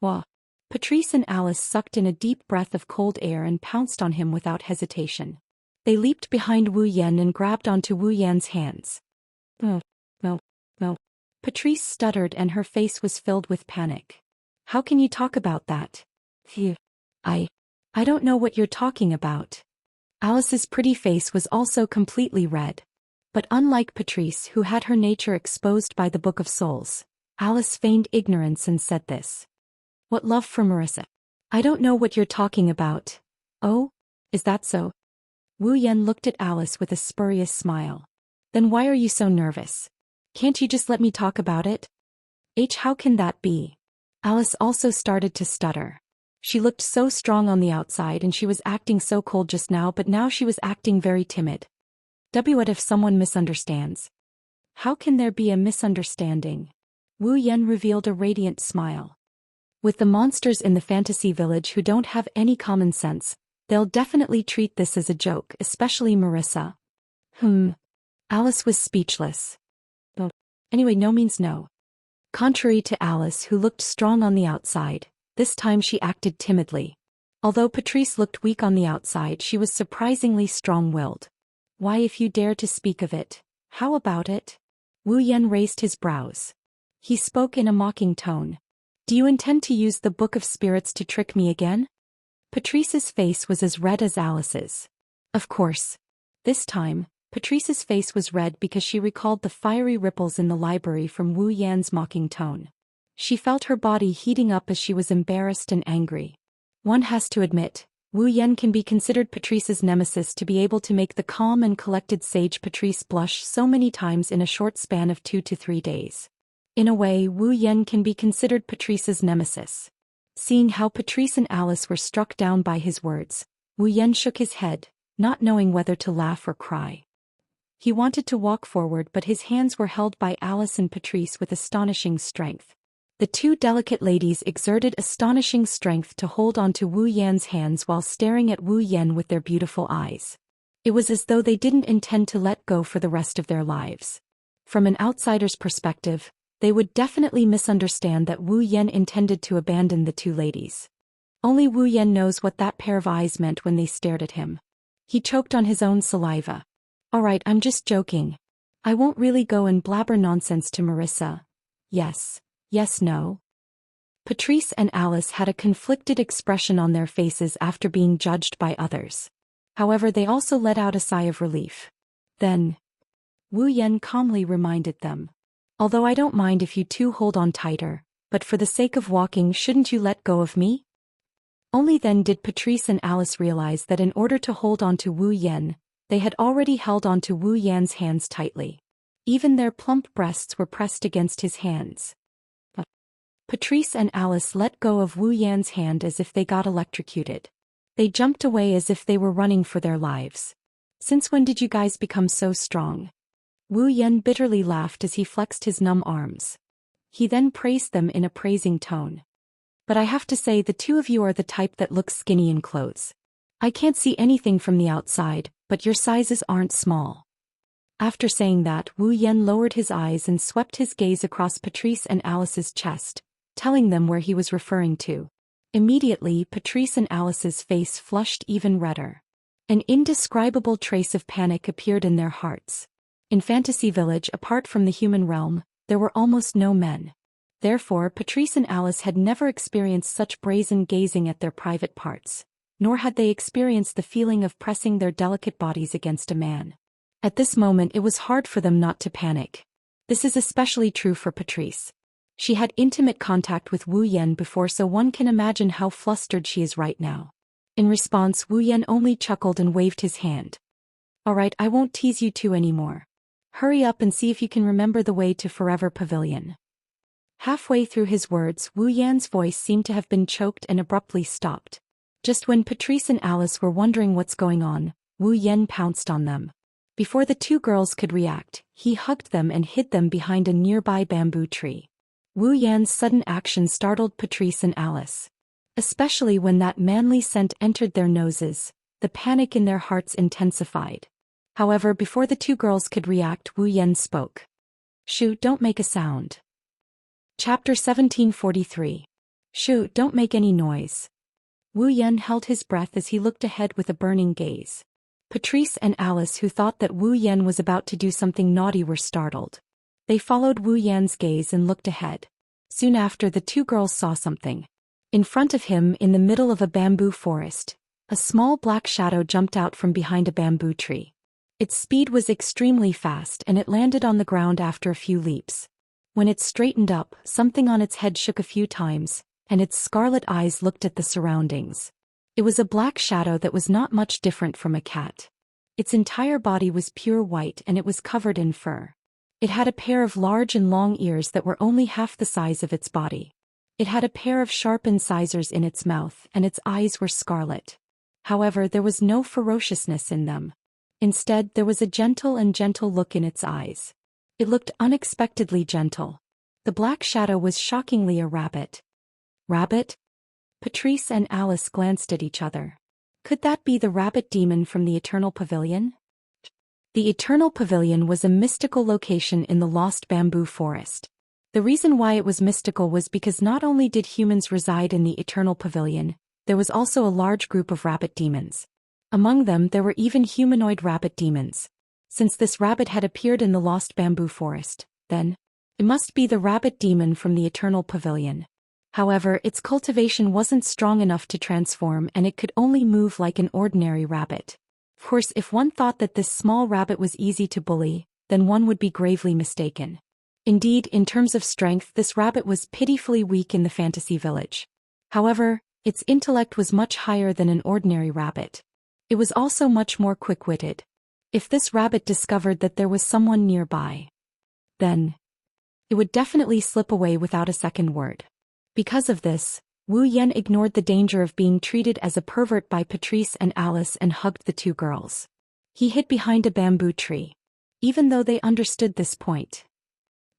Wah. Patrice and Alice sucked in a deep breath of cold air and pounced on him without hesitation. They leaped behind Wu Yan and grabbed onto Wu Yan's hands. No. Patrice stuttered and her face was filled with panic. How can you talk about that? Phew. I don't know what you're talking about. Alice's pretty face was also completely red. But unlike Patrice, who had her nature exposed by the Book of Souls, Alice feigned ignorance and said this. What love for Marissa? I don't know what you're talking about. Oh? Is that so? Wu Yan looked at Alice with a spurious smile. Then why are you so nervous? Can't you just let me talk about it? How can that be? Alice also started to stutter. She looked so strong on the outside and she was acting so cold just now, but now she was acting very timid. What if someone misunderstands? How can there be a misunderstanding? Wu Yan revealed a radiant smile. With the monsters in the fantasy village who don't have any common sense, they'll definitely treat this as a joke, especially Marissa. Alice was speechless. Well, anyway, no means no. Contrary to Alice, who looked strong on the outside, this time she acted timidly. Although Patrice looked weak on the outside, she was surprisingly strong-willed. Why, if you dare to speak of it, how about it? Wu Yan raised his brows. He spoke in a mocking tone. Do you intend to use the Book of Spirits to trick me again? Patrice's face was as red as Alice's. Of course. This time, Patrice's face was red because she recalled the fiery ripples in the library from Wu Yan's mocking tone. She felt her body heating up as she was embarrassed and angry. One has to admit, Wu Yan can be considered Patrice's nemesis to be able to make the calm and collected sage Patrice blush so many times in a short span of 2 to 3 days. In a way, Wu Yan can be considered Patrice's nemesis. Seeing how Patrice and Alice were struck down by his words, Wu Yan shook his head, not knowing whether to laugh or cry. He wanted to walk forward, but his hands were held by Alice and Patrice with astonishing strength. The two delicate ladies exerted astonishing strength to hold onto Wu Yan's hands while staring at Wu Yan with their beautiful eyes. It was as though they didn't intend to let go for the rest of their lives. From an outsider's perspective, they would definitely misunderstand that Wu Yan intended to abandon the two ladies. Only Wu Yan knows what that pair of eyes meant when they stared at him. He choked on his own saliva. Alright, I'm just joking. I won't really go and blabber nonsense to Marissa. Yes, no. Patrice and Alice had a conflicted expression on their faces after being judged by others. However, they also let out a sigh of relief. Then, Wu Yan calmly reminded them. Although I don't mind if you two hold on tighter, but for the sake of walking, shouldn't you let go of me? Only then did Patrice and Alice realize that in order to hold on to Wu Yan, they had already held on to Wu Yan's hands tightly. Even their plump breasts were pressed against his hands. Patrice and Alice let go of Wu Yan's hand as if they got electrocuted. They jumped away as if they were running for their lives. "Since when did you guys become so strong?" Wu Yan bitterly laughed as he flexed his numb arms. He then praised them in a praising tone. "But I have to say the two of you are the type that looks skinny in clothes. I can't see anything from the outside, but your sizes aren't small." After saying that, Wu Yan lowered his eyes and swept his gaze across Patrice and Alice's chest, telling them where he was referring to. Immediately, Patrice and Alice's face flushed even redder. An indescribable trace of panic appeared in their hearts. In Fantasy Village, apart from the human realm, there were almost no men. Therefore, Patrice and Alice had never experienced such brazen gazing at their private parts, nor had they experienced the feeling of pressing their delicate bodies against a man. At this moment it was hard for them not to panic. This is especially true for Patrice. She had intimate contact with Wu Yan before, so one can imagine how flustered she is right now. In response, Wu Yan only chuckled and waved his hand. "Alright, I won't tease you two anymore. Hurry up and see if you can remember the way to Forever Pavilion." Halfway through his words, Wu Yan's voice seemed to have been choked and abruptly stopped. Just when Patrice and Alice were wondering what's going on, Wu Yan pounced on them. Before the two girls could react, he hugged them and hid them behind a nearby bamboo tree. Wu Yan's sudden action startled Patrice and Alice. Especially when that manly scent entered their noses, the panic in their hearts intensified. However, before the two girls could react, Wu Yan spoke. "Shu, don't make a sound." Chapter 1743. "Shu, don't make any noise." Wu Yan held his breath as he looked ahead with a burning gaze. Patrice and Alice, who thought that Wu Yan was about to do something naughty, were startled. They followed Wu Yan's gaze and looked ahead. Soon after, the two girls saw something. In front of him, in the middle of a bamboo forest, a small black shadow jumped out from behind a bamboo tree. Its speed was extremely fast and it landed on the ground after a few leaps. When it straightened up, something on its head shook a few times, and its scarlet eyes looked at the surroundings. It was a black shadow that was not much different from a cat. Its entire body was pure white and it was covered in fur. It had a pair of large and long ears that were only half the size of its body. It had a pair of sharp incisors in its mouth and its eyes were scarlet. However, there was no ferociousness in them. Instead, there was a gentle look in its eyes. It looked unexpectedly gentle. The black shadow was shockingly a rabbit. Rabbit? Patrice and Alice glanced at each other. Could that be the rabbit demon from the Eternal Pavilion? The Eternal Pavilion was a mystical location in the Lost Bamboo Forest. The reason why it was mystical was because not only did humans reside in the Eternal Pavilion, there was also a large group of rabbit demons. Among them, there were even humanoid rabbit demons. Since this rabbit had appeared in the Lost Bamboo Forest, then it must be the rabbit demon from the Eternal Pavilion. However, its cultivation wasn't strong enough to transform and it could only move like an ordinary rabbit. Of course, if one thought that this small rabbit was easy to bully, then one would be gravely mistaken. Indeed, in terms of strength, this rabbit was pitifully weak in the fantasy village. However, its intellect was much higher than an ordinary rabbit. It was also much more quick-witted. If this rabbit discovered that there was someone nearby, then it would definitely slip away without a second word. Because of this, Wu Yan ignored the danger of being treated as a pervert by Patrice and Alice and hugged the two girls. He hid behind a bamboo tree, even though they understood this point.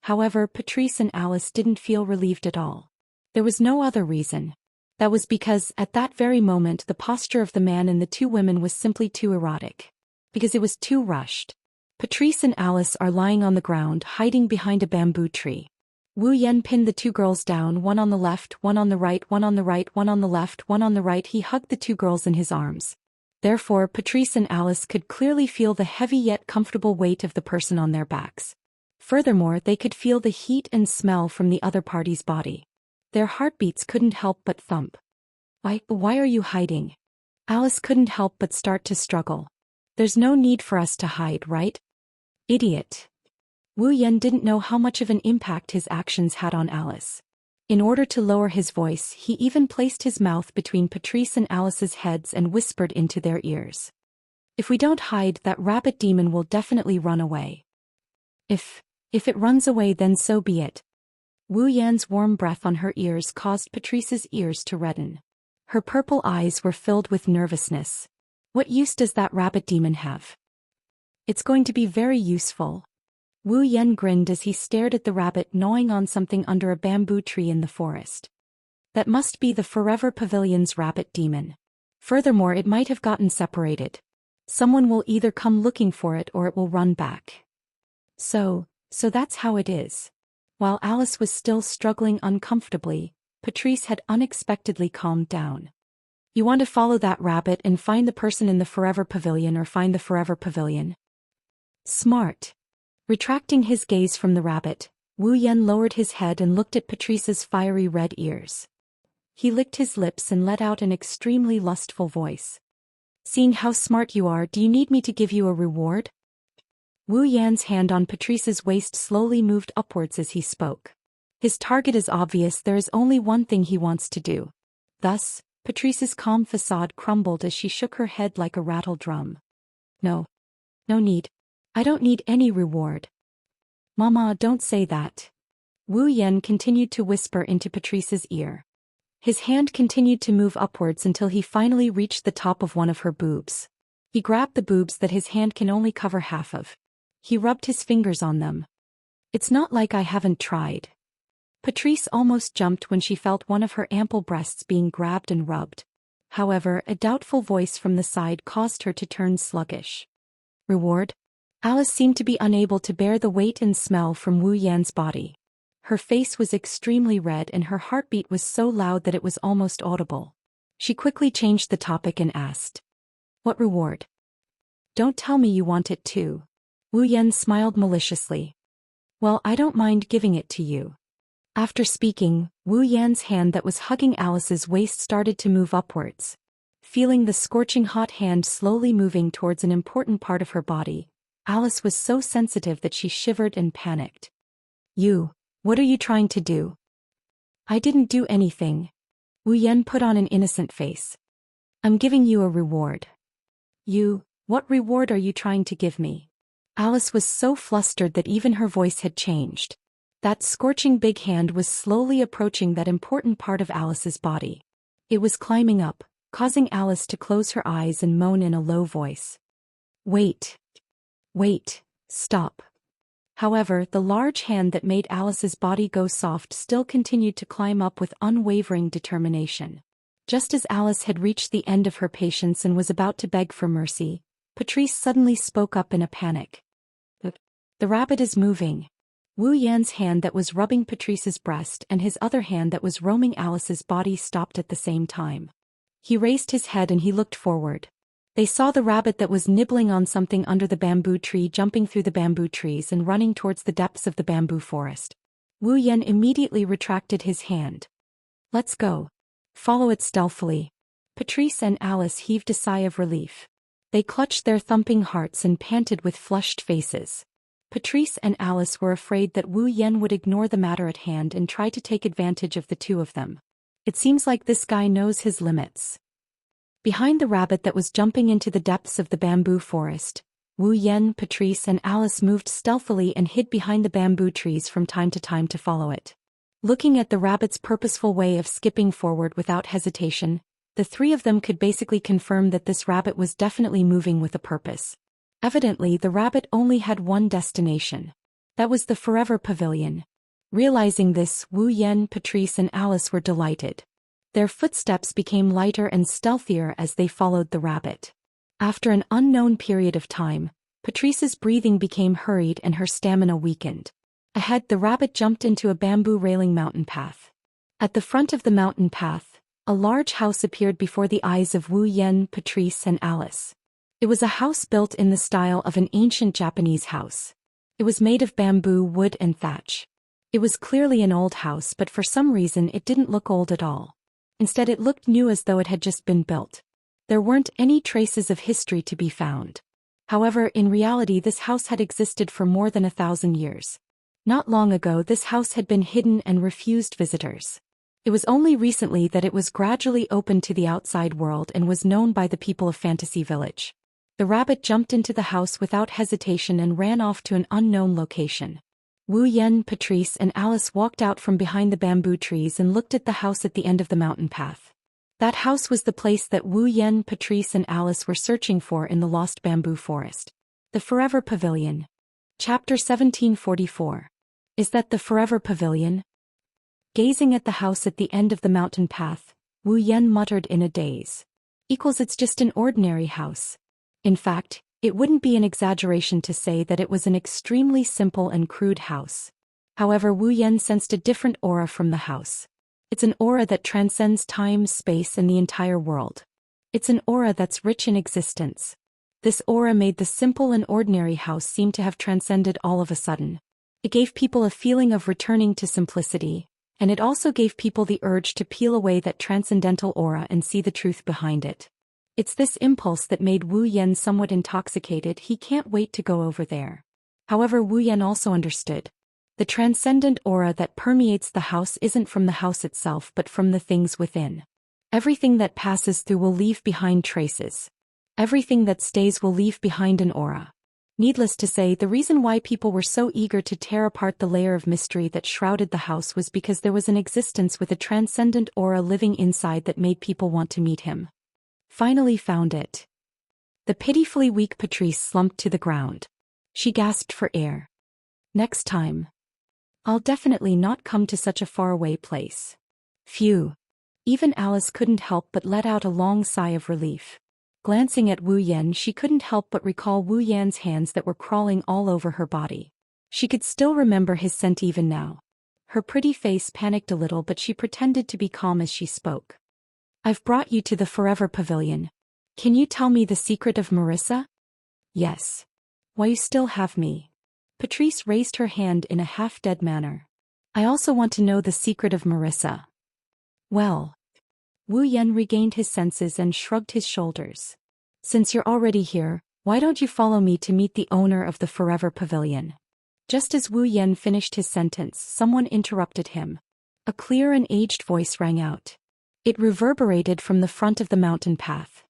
However, Patrice and Alice didn't feel relieved at all. There was no other reason. That was because, at that very moment, the posture of the man and the two women was simply too erotic. Because it was too rushed. Patrice and Alice are lying on the ground, hiding behind a bamboo tree. Wu Yan pinned the two girls down, one on the left, one on the right, one on the right, one on the left, one on the right. He hugged the two girls in his arms. Therefore, Patrice and Alice could clearly feel the heavy yet comfortable weight of the person on their backs. Furthermore, they could feel the heat and smell from the other party's body. Their heartbeats couldn't help but thump. Why are you hiding? Alice couldn't help but start to struggle. There's no need for us to hide, right? Idiot. Wu Yan didn't know how much of an impact his actions had on Alice. In order to lower his voice, he even placed his mouth between Patrice and Alice's heads and whispered into their ears. If we don't hide, that rabbit demon will definitely run away. If it runs away, then so be it. Wu Yan's warm breath on her ears caused Patrice's ears to redden. Her purple eyes were filled with nervousness. What use does that rabbit demon have? It's going to be very useful. Wu Yan grinned as he stared at the rabbit gnawing on something under a bamboo tree in the forest. That must be the Forever Pavilion's rabbit demon. Furthermore, it might have gotten separated. Someone will either come looking for it or it will run back. So that's how it is. While Alice was still struggling uncomfortably, Patrice had unexpectedly calmed down. You want to follow that rabbit and find the person in the Forever Pavilion, or find the Forever Pavilion? Smart. Retracting his gaze from the rabbit, Wu Yan lowered his head and looked at Patrice's fiery red ears. He licked his lips and let out an extremely lustful voice. Seeing how smart you are, do you need me to give you a reward? Wu Yan's hand on Patrice's waist slowly moved upwards as he spoke. His target is obvious, there is only one thing he wants to do. Thus, Patrice's calm facade crumbled as she shook her head like a rattle drum. No need. I don't need any reward. Mama, don't say that. Wu Yan continued to whisper into Patrice's ear. His hand continued to move upwards until he finally reached the top of one of her boobs. He grabbed the boobs that his hand can only cover half of. He rubbed his fingers on them. It's not like I haven't tried. Patrice almost jumped when she felt one of her ample breasts being grabbed and rubbed. However, a doubtful voice from the side caused her to turn sluggish. Reward? Alice seemed to be unable to bear the weight and smell from Wu Yan's body. Her face was extremely red and her heartbeat was so loud that it was almost audible. She quickly changed the topic and asked, "What reward?" "Don't tell me you want it too." Wu Yan smiled maliciously. "Well, I don't mind giving it to you." After speaking, Wu Yan's hand that was hugging Alice's waist started to move upwards. Feeling the scorching hot hand slowly moving towards an important part of her body, Alice was so sensitive that she shivered and panicked. What are you trying to do?" "I didn't do anything." Wu Yan put on an innocent face. "I'm giving you a reward." What reward are you trying to give me?" Alice was so flustered that even her voice had changed. That scorching big hand was slowly approaching that important part of Alice's body. It was climbing up, causing Alice to close her eyes and moan in a low voice. Wait, stop." However, the large hand that made Alice's body go soft still continued to climb up with unwavering determination. Just as Alice had reached the end of her patience and was about to beg for mercy, Patrice suddenly spoke up in a panic. The rabbit is moving." Wu Yan's hand that was rubbing Patrice's breast and his other hand that was roaming Alice's body stopped at the same time. He raised his head and he looked forward. They saw the rabbit that was nibbling on something under the bamboo tree jumping through the bamboo trees and running towards the depths of the bamboo forest. Wu Yan immediately retracted his hand. "Let's go. Follow it stealthily." Patrice and Alice heaved a sigh of relief. They clutched their thumping hearts and panted with flushed faces. Patrice and Alice were afraid that Wu Yan would ignore the matter at hand and try to take advantage of the two of them. It seems like this guy knows his limits. Behind the rabbit that was jumping into the depths of the bamboo forest, Wu Yan, Patrice and Alice moved stealthily and hid behind the bamboo trees from time to time to follow it. Looking at the rabbit's purposeful way of skipping forward without hesitation, the three of them could basically confirm that this rabbit was definitely moving with a purpose. Evidently, the rabbit only had one destination. That was the Forever Pavilion. Realizing this, Wu Yan, Patrice and Alice were delighted. Their footsteps became lighter and stealthier as they followed the rabbit. After an unknown period of time, Patrice's breathing became hurried and her stamina weakened. Ahead, the rabbit jumped into a bamboo railing mountain path. At the front of the mountain path, a large house appeared before the eyes of Wu Yan, Patrice and Alice. It was a house built in the style of an ancient Japanese house. It was made of bamboo, wood and thatch. It was clearly an old house, but for some reason it didn't look old at all. Instead, it looked new, as though it had just been built. There weren't any traces of history to be found. However, in reality this house had existed for more than 1,000 years. Not long ago this house had been hidden and refused visitors. It was only recently that it was gradually opened to the outside world and was known by the people of Fantasy Village. The rabbit jumped into the house without hesitation and ran off to an unknown location. Wu Yan, Patrice and Alice walked out from behind the bamboo trees and looked at the house at the end of the mountain path. That house was the place that Wu Yan, Patrice and Alice were searching for in the lost bamboo forest. The Forever Pavilion. Chapter 1744. Is that the Forever Pavilion? Gazing at the house at the end of the mountain path, Wu Yan muttered in a daze. It's just an ordinary house. In fact, it wouldn't be an exaggeration to say that it was an extremely simple and crude house. However, Wu Yan sensed a different aura from the house. It's an aura that transcends time, space, and the entire world. It's an aura that's rich in existence. This aura made the simple and ordinary house seem to have transcended all of a sudden. It gave people a feeling of returning to simplicity, and it also gave people the urge to peel away that transcendental aura and see the truth behind it. It's this impulse that made Wu Yan somewhat intoxicated. He can't wait to go over there. However, Wu Yan also understood. The transcendent aura that permeates the house isn't from the house itself but from the things within. Everything that passes through will leave behind traces. Everything that stays will leave behind an aura. Needless to say, the reason why people were so eager to tear apart the layer of mystery that shrouded the house was because there was an existence with a transcendent aura living inside that made people want to meet him. Finally found it. The pitifully weak Patrice slumped to the ground. She gasped for air. Next time. I'll definitely not come to such a faraway place. Phew. Even Alice couldn't help but let out a long sigh of relief. Glancing at Wu Yan, she couldn't help but recall Wu Yan's hands that were crawling all over her body. She could still remember his scent even now. Her pretty face panicked a little, but she pretended to be calm as she spoke. I've brought you to the Forever Pavilion. Can you tell me the secret of Marissa? Yes. Why you still have me? Patrice raised her hand in a half-dead manner. I also want to know the secret of Marissa. Well. Wu Yan regained his senses and shrugged his shoulders. Since you're already here, why don't you follow me to meet the owner of the Forever Pavilion? Just as Wu Yan finished his sentence, someone interrupted him. A clear and aged voice rang out. It reverberated from the front of the mountain path.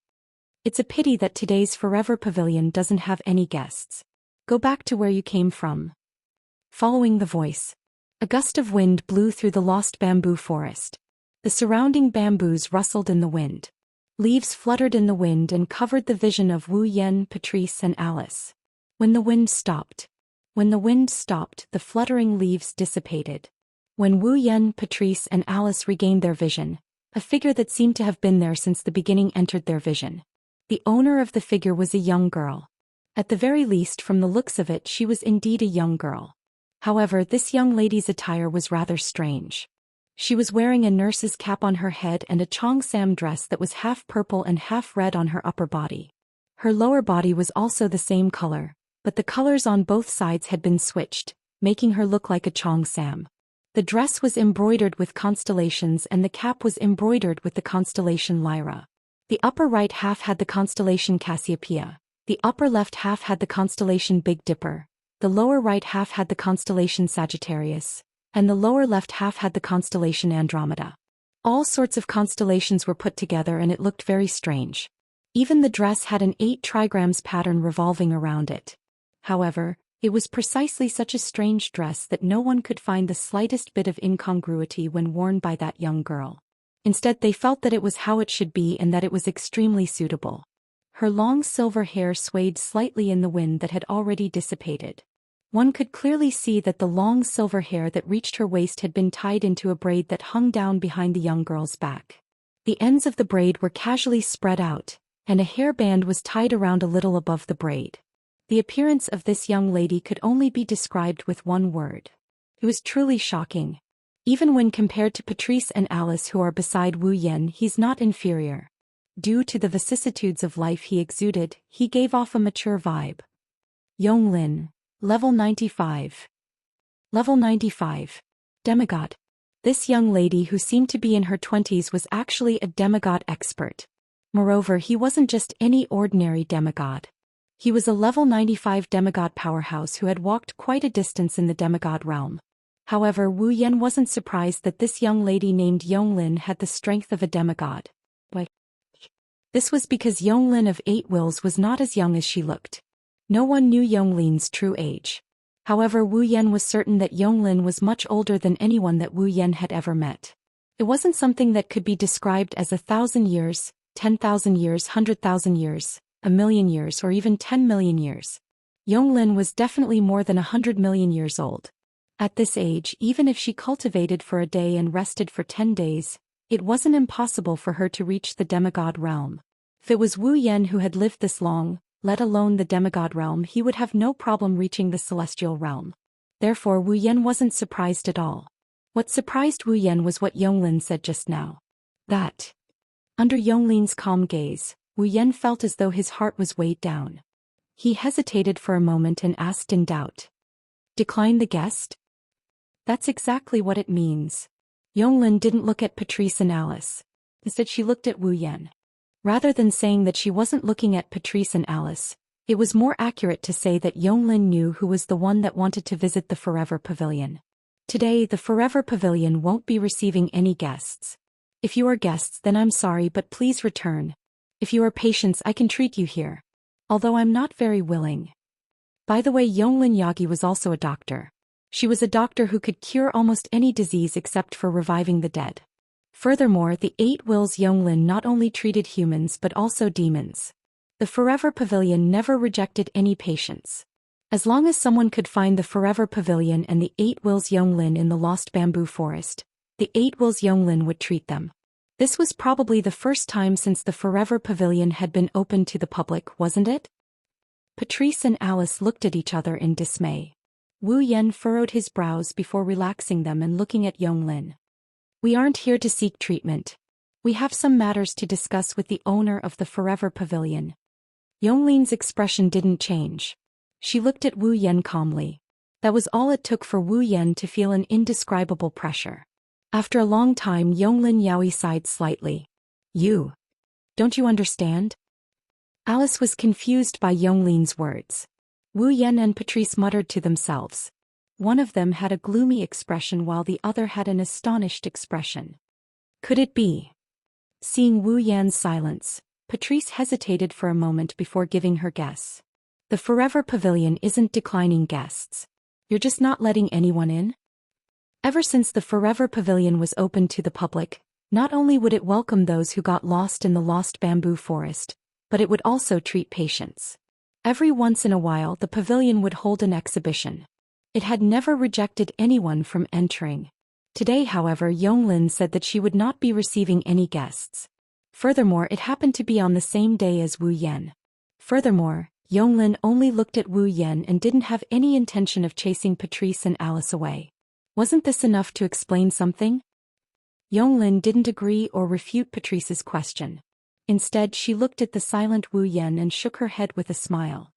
It's a pity that today's Forever Pavilion doesn't have any guests. Go back to where you came from. Following the voice, a gust of wind blew through the lost bamboo forest. The surrounding bamboos rustled in the wind. Leaves fluttered in the wind and covered the vision of Wu Yan, Patrice and Alice. When the wind stopped, the fluttering leaves dissipated. When Wu Yan, Patrice and Alice regained their vision, a figure that seemed to have been there since the beginning entered their vision. The owner of the figure was a young girl. At the very least, from the looks of it, she was indeed a young girl. However, this young lady's attire was rather strange. She was wearing a nurse's cap on her head and a cheongsam dress that was half purple and half red on her upper body. Her lower body was also the same color, but the colors on both sides had been switched, making her look like a cheongsam. The dress was embroidered with constellations and the cap was embroidered with the constellation Lyra. The upper right half had the constellation Cassiopeia, the upper left half had the constellation Big Dipper, the lower right half had the constellation Sagittarius, and the lower left half had the constellation Andromeda. All sorts of constellations were put together and it looked very strange. Even the dress had an 8 trigrams pattern revolving around it. However, it was precisely such a strange dress that no one could find the slightest bit of incongruity when worn by that young girl. Instead, they felt that it was how it should be and that it was extremely suitable. Her long silver hair swayed slightly in the wind that had already dissipated. One could clearly see that the long silver hair that reached her waist had been tied into a braid that hung down behind the young girl's back. The ends of the braid were casually spread out, and a hairband was tied around a little above the braid. The appearance of this young lady could only be described with one word. It was truly shocking. Even when compared to Patrice and Alice, who are beside Wu Yan, he's not inferior. Due to the vicissitudes of life he exuded, he gave off a mature vibe. Yonglin. Level 95. Level 95. Demigod. This young lady, who seemed to be in her 20s, was actually a demigod expert. Moreover, he wasn't just any ordinary demigod. He was a level 95 demigod powerhouse who had walked quite a distance in the demigod realm. However, Wu Yan wasn't surprised that this young lady named Yonglin had the strength of a demigod. Why? This was because Yonglin of 8 Wills was not as young as she looked. No one knew Yonglin's true age. However, Wu Yan was certain that Yonglin was much older than anyone that Wu Yan had ever met. It wasn't something that could be described as 1,000 years, 10,000 years, 100,000 years, 1,000,000 years, or even 10 million years. Yonglin was definitely more than 100 million years old. At this age, even if she cultivated for a day and rested for 10 days, it wasn't impossible for her to reach the demigod realm. If it was Wu Yan who had lived this long, let alone the demigod realm, he would have no problem reaching the celestial realm. Therefore, Wu Yan wasn't surprised at all. What surprised Wu Yan was what Yonglin said just now. That. Under Yonglin's calm gaze, Wu Yan felt as though his heart was weighed down. He hesitated for a moment and asked in doubt. Decline the guest? That's exactly what it means. Yonglin didn't look at Patrice and Alice. Instead, she looked at Wu Yan. Rather than saying that she wasn't looking at Patrice and Alice, it was more accurate to say that Yonglin knew who was the one that wanted to visit the Forever Pavilion. Today, the Forever Pavilion won't be receiving any guests. If you are guests, then I'm sorry, but please return. If you are patients, I can treat you here. Although I'm not very willing. By the way, Yonglin Yagi was also a doctor. She was a doctor who could cure almost any disease except for reviving the dead. Furthermore, the 8 Wills Yonglin not only treated humans but also demons. The Forever Pavilion never rejected any patients. As long as someone could find the Forever Pavilion and the 8 Wills Yonglin in the Lost Bamboo Forest, the 8 Wills Yonglin would treat them. This was probably the first time since the Forever Pavilion had been opened to the public, wasn't it? Patrice and Alice looked at each other in dismay. Wu Yan furrowed his brows before relaxing them and looking at Yonglin. We aren't here to seek treatment. We have some matters to discuss with the owner of the Forever Pavilion. Yonglin's expression didn't change. She looked at Wu Yan calmly. That was all it took for Wu Yan to feel an indescribable pressure. After a long time, Yonglin Yaoi sighed slightly. You. Don't you understand? Alice was confused by Yonglin's words. Wu Yan and Patrice muttered to themselves. One of them had a gloomy expression while the other had an astonished expression. Could it be? Seeing Wu Yan's silence, Patrice hesitated for a moment before giving her guess. The Forever Pavilion isn't declining guests. You're just not letting anyone in? Ever since the Forever Pavilion was opened to the public, not only would it welcome those who got lost in the Lost Bamboo Forest, but it would also treat patients. Every once in a while the pavilion would hold an exhibition. It had never rejected anyone from entering. Today, however, Yonglin said that she would not be receiving any guests. Furthermore, it happened to be on the same day as Wu Yan. Furthermore, Yonglin only looked at Wu Yan and didn't have any intention of chasing Patrice and Alice away. Wasn't this enough to explain something? Yonglin didn't agree or refute Patrice's question. Instead, she looked at the silent Wu Yan and shook her head with a smile.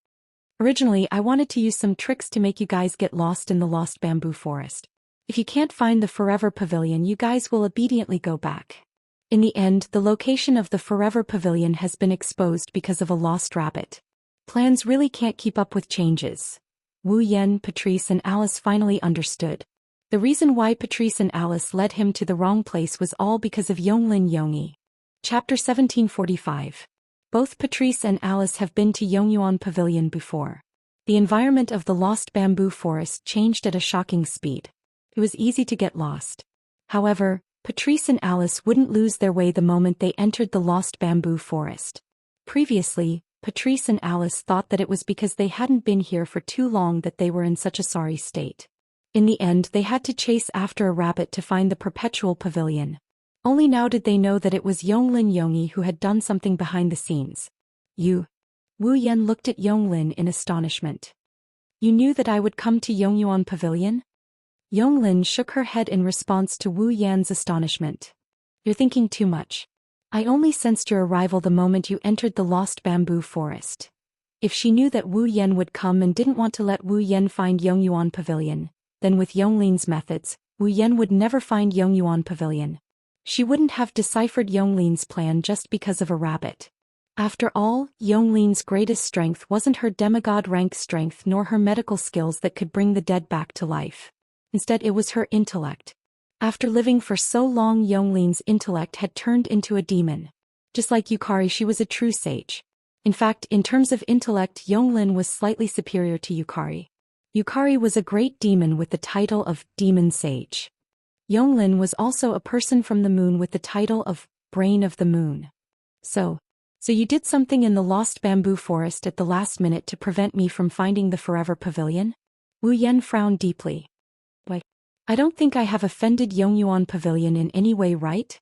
Originally, I wanted to use some tricks to make you guys get lost in the Lost Bamboo Forest. If you can't find the Forever Pavilion, you guys will obediently go back. In the end, the location of the Forever Pavilion has been exposed because of a lost rabbit. Plans really can't keep up with changes. Wu Yan, Patrice and Alice finally understood. The reason why Patrice and Alice led him to the wrong place was all because of Yonglin Yongi. Chapter 1745. Both Patrice and Alice have been to Yongyuan Pavilion before. The environment of the Lost Bamboo Forest changed at a shocking speed. It was easy to get lost. However, Patrice and Alice wouldn't lose their way the moment they entered the Lost Bamboo Forest. Previously, Patrice and Alice thought that it was because they hadn't been here for too long that they were in such a sorry state. In the end, they had to chase after a rabbit to find the Perpetual Pavilion. Only now did they know that it was Yonglin Yongi who had done something behind the scenes. You. Wu Yan looked at Yonglin in astonishment. You knew that I would come to Yongyuan Pavilion? Yonglin shook her head in response to Wu Yan's astonishment. You're thinking too much. I only sensed your arrival the moment you entered the Lost Bamboo Forest. If she knew that Wu Yan would come and didn't want to let Wu Yan find Yongyuan Pavilion, then with Yonglin's methods, Wu Yan would never find Yongyuan Pavilion. She wouldn't have deciphered Yonglin's plan just because of a rabbit. After all, Yongling's greatest strength wasn't her demigod rank strength nor her medical skills that could bring the dead back to life. Instead, it was her intellect. After living for so long, Yongling's intellect had turned into a demon. Just like Yukari, she was a true sage. In fact, in terms of intellect, Yonglin was slightly superior to Yukari. Yukari was a great demon with the title of Demon Sage. Yonglin was also a person from the moon with the title of Brain of the Moon. So you did something in the Lost Bamboo Forest at the last minute to prevent me from finding the Forever Pavilion? Wu Yan frowned deeply. Why, I don't think I have offended Yongyuan Pavilion in any way, right?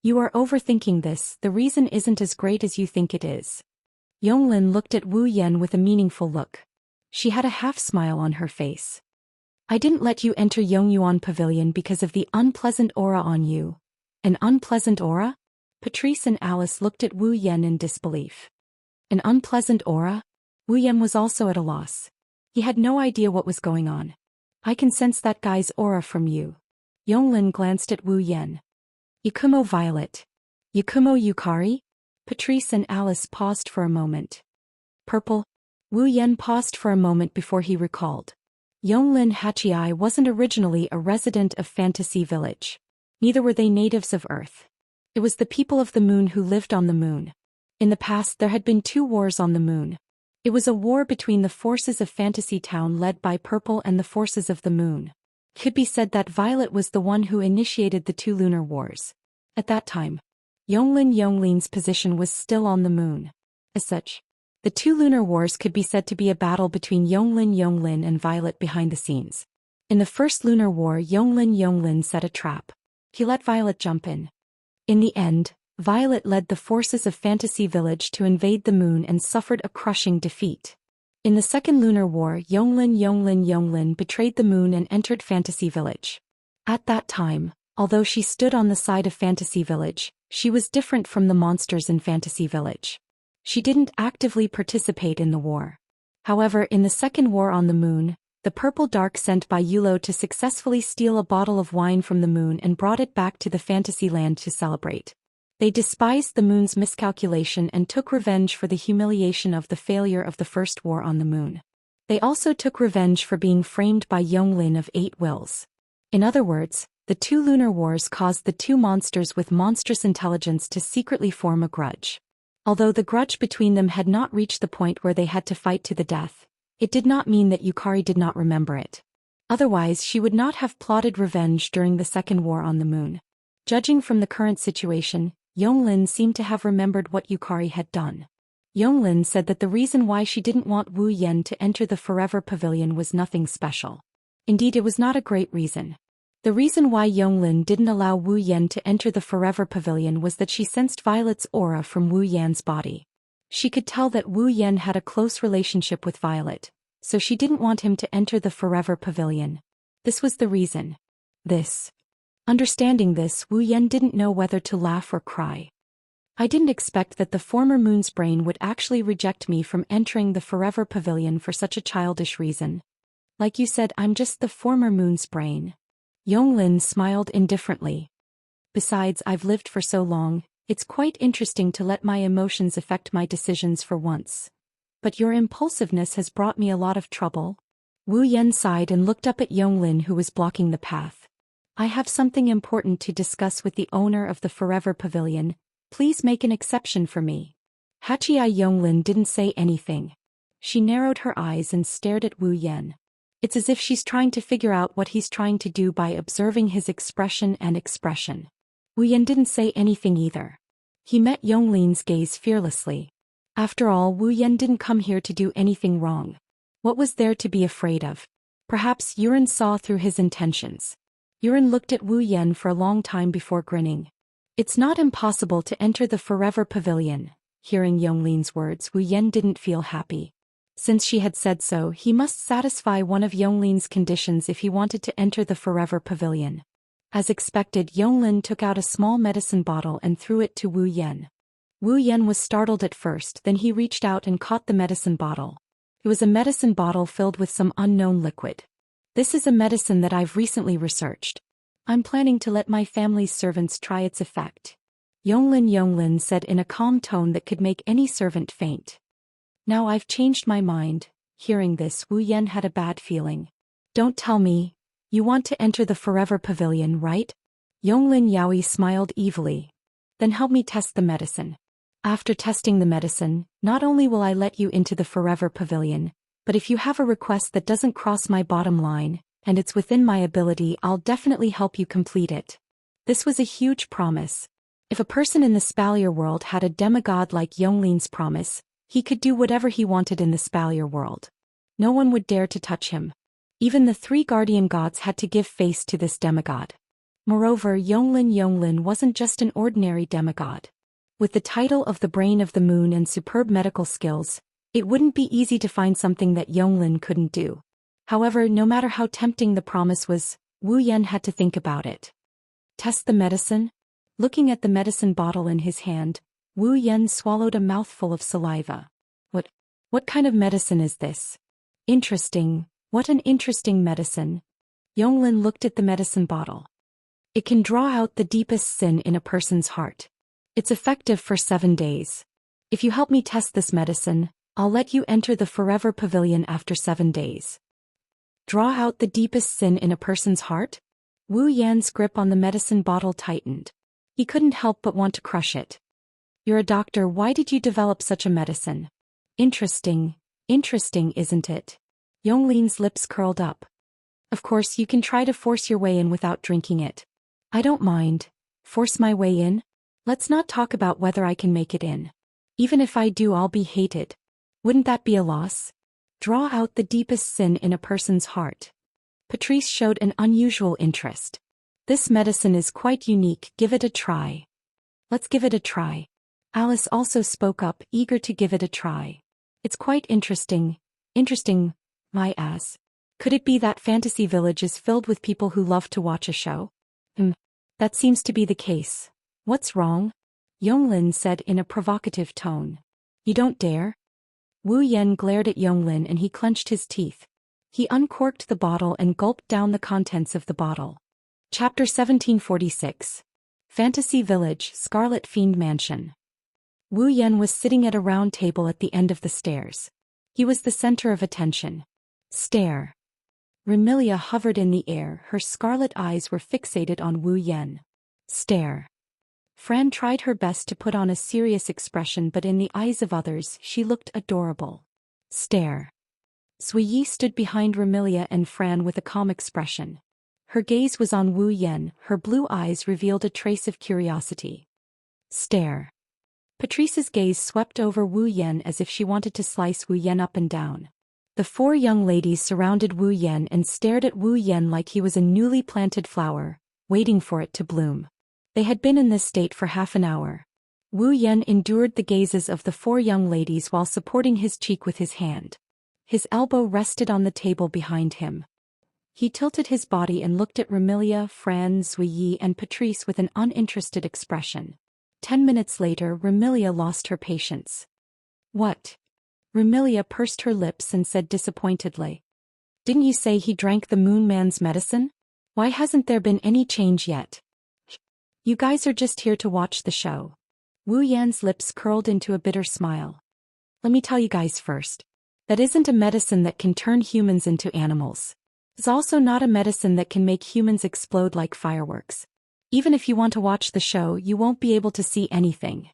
You are overthinking this, the reason isn't as great as you think it is. Yonglin looked at Wu Yan with a meaningful look. She had a half-smile on her face. I didn't let you enter Yongyuan Pavilion because of the unpleasant aura on you. An unpleasant aura? Patrice and Alice looked at Wu Yan in disbelief. An unpleasant aura? Wu Yan was also at a loss. He had no idea what was going on. I can sense that guy's aura from you. Yonglin glanced at Wu Yan. Yakumo Violet. Yakumo Yukari? Patrice and Alice paused for a moment. Purple? Wu Yan paused for a moment before he recalled. Yonglin Hachiai wasn't originally a resident of Fantasy Village. Neither were they natives of Earth. It was the people of the moon who lived on the moon. In the past, there had been 2 wars on the moon. It was a war between the forces of Fantasy Town led by Purple and the forces of the moon. It could be said that Violet was the one who initiated the 2 lunar wars. At that time, Yongling's position was still on the moon. As such, the 2 lunar wars could be said to be a battle between Yonglin and Violet behind the scenes. In the first lunar war, Yonglin set a trap. He let Violet jump in. In the end, Violet led the forces of Fantasy Village to invade the moon and suffered a crushing defeat. In the second lunar war, Yonglin betrayed the moon and entered Fantasy Village. At that time, although she stood on the side of Fantasy Village, she was different from the monsters in Fantasy Village. She didn't actively participate in the war. However, in the second war on the moon, the purple dark sent by Yulo to successfully steal a bottle of wine from the moon and brought it back to the fantasy land to celebrate. They despised the moon's miscalculation and took revenge for the humiliation of the failure of the first war on the moon. They also took revenge for being framed by Yonglin of 8 Wills. In other words, the 2 lunar wars caused the 2 monsters with monstrous intelligence to secretly form a grudge. Although the grudge between them had not reached the point where they had to fight to the death, it did not mean that Yukari did not remember it. Otherwise, she would not have plotted revenge during the second war on the moon. Judging from the current situation, Yonglin seemed to have remembered what Yukari had done. Yonglin said that the reason why she didn't want Wu Yan to enter the Forever Pavilion was nothing special. Indeed, it was not a great reason. The reason why Yonglin didn't allow Wu Yan to enter the Forever Pavilion was that she sensed Violet's aura from Wu Yan's body. She could tell that Wu Yan had a close relationship with Violet, so she didn't want him to enter the Forever Pavilion. This was the reason. Understanding this, Wu Yan didn't know whether to laugh or cry. I didn't expect that the former moon's brain would actually reject me from entering the Forever Pavilion for such a childish reason. Like you said, I'm just the former moon's brain. Yonglin smiled indifferently. Besides, I've lived for so long, it's quite interesting to let my emotions affect my decisions for once. But your impulsiveness has brought me a lot of trouble. Wu Yan sighed and looked up at Yonglin, who was blocking the path. I have something important to discuss with the owner of the Forever Pavilion. Please make an exception for me. Hachiai Yonglin didn't say anything. She narrowed her eyes and stared at Wu Yan. It's as if she's trying to figure out what he's trying to do by observing his expression and expression. Wu Yan didn't say anything either. He met Yonglin's gaze fearlessly. After all, Wu Yan didn't come here to do anything wrong. What was there to be afraid of? Perhaps Yuren saw through his intentions. Yuren looked at Wu Yan for a long time before grinning. It's not impossible to enter the Forever Pavilion. Hearing Yonglin's words, Wu Yan didn't feel happy. Since she had said so, he must satisfy one of Yonglin's conditions if he wanted to enter the Forever Pavilion. As expected, Yonglin took out a small medicine bottle and threw it to Wu Yan. Wu Yan was startled at first, then he reached out and caught the medicine bottle. It was a medicine bottle filled with some unknown liquid. This is a medicine that I've recently researched. I'm planning to let my family's servants try its effect. Yonglin said in a calm tone that could make any servant faint. Now I've changed my mind. Hearing this, Wu Yan had a bad feeling. Don't tell me. You want to enter the Forever Pavilion, right? Yonglin Yaoi smiled evilly. Then help me test the medicine. After testing the medicine, not only will I let you into the Forever Pavilion, but if you have a request that doesn't cross my bottom line, and it's within my ability, I'll definitely help you complete it. This was a huge promise. If a person in the Spalier world had a demigod like Yonglin's promise, he could do whatever he wanted in the Spalier world. No one would dare to touch him. Even the 3 guardian gods had to give face to this demigod. Moreover, Yonglin wasn't just an ordinary demigod. With the title of the Brain of the Moon and superb medical skills, it wouldn't be easy to find something that Yonglin couldn't do. However, no matter how tempting the promise was, Wu Yan had to think about it. Test the medicine? Looking at the medicine bottle in his hand, Wu Yan swallowed a mouthful of saliva. What kind of medicine is this? Interesting. What an interesting medicine. Yonglin looked at the medicine bottle. It can draw out the deepest sin in a person's heart. It's effective for 7 days. If you help me test this medicine, I'll let you enter the Forever Pavilion after 7 days. Draw out the deepest sin in a person's heart? Wu Yan's grip on the medicine bottle tightened. He couldn't help but want to crush it. You're a doctor, why did you develop such a medicine? Interesting, isn't it? Yonglin's lips curled up. Of course, you can try to force your way in without drinking it. I don't mind. Force my way in? Let's not talk about whether I can make it in. Even if I do, I'll be hated. Wouldn't that be a loss? Draw out the deepest sin in a person's heart. Patrice showed an unusual interest. This medicine is quite unique, give it a try. Let's give it a try. Alice also spoke up, eager to give it a try. It's quite interesting. My ass. Could it be that Fantasy Village is filled with people who love to watch a show? That seems to be the case. What's wrong? Yonglin said in a provocative tone. You don't dare? Wu Yan glared at Yonglin and he clenched his teeth. He uncorked the bottle and gulped down the contents of the bottle. Chapter 1746. Fantasy Village, Scarlet Fiend Mansion. Wu Yan was sitting at a round table at the end of the stairs. He was the center of attention. Stare. Remilia hovered in the air, her scarlet eyes were fixated on Wu Yan. Stare. Fran tried her best to put on a serious expression, but in the eyes of others, she looked adorable. Stare. Zuiyi stood behind Remilia and Fran with a calm expression. Her gaze was on Wu Yan, her blue eyes revealed a trace of curiosity. Stare. Patrice's gaze swept over Wu Yan as if she wanted to slice Wu Yan up and down. The 4 young ladies surrounded Wu Yan and stared at Wu Yan like he was a newly planted flower, waiting for it to bloom. They had been in this state for half an hour. Wu Yan endured the gazes of the 4 young ladies while supporting his cheek with his hand. His elbow rested on the table behind him. He tilted his body and looked at Remilia, Fran, Zuiyi and Patrice with an uninterested expression. 10 minutes later, Remilia lost her patience. What? Remilia pursed her lips and said disappointedly. Didn't you say he drank the Moon Man's medicine? Why hasn't there been any change yet? You guys are just here to watch the show. Wu Yan's lips curled into a bitter smile. Let me tell you guys first. That isn't a medicine that can turn humans into animals. It's also not a medicine that can make humans explode like fireworks. Even if you want to watch the show, you won't be able to see anything.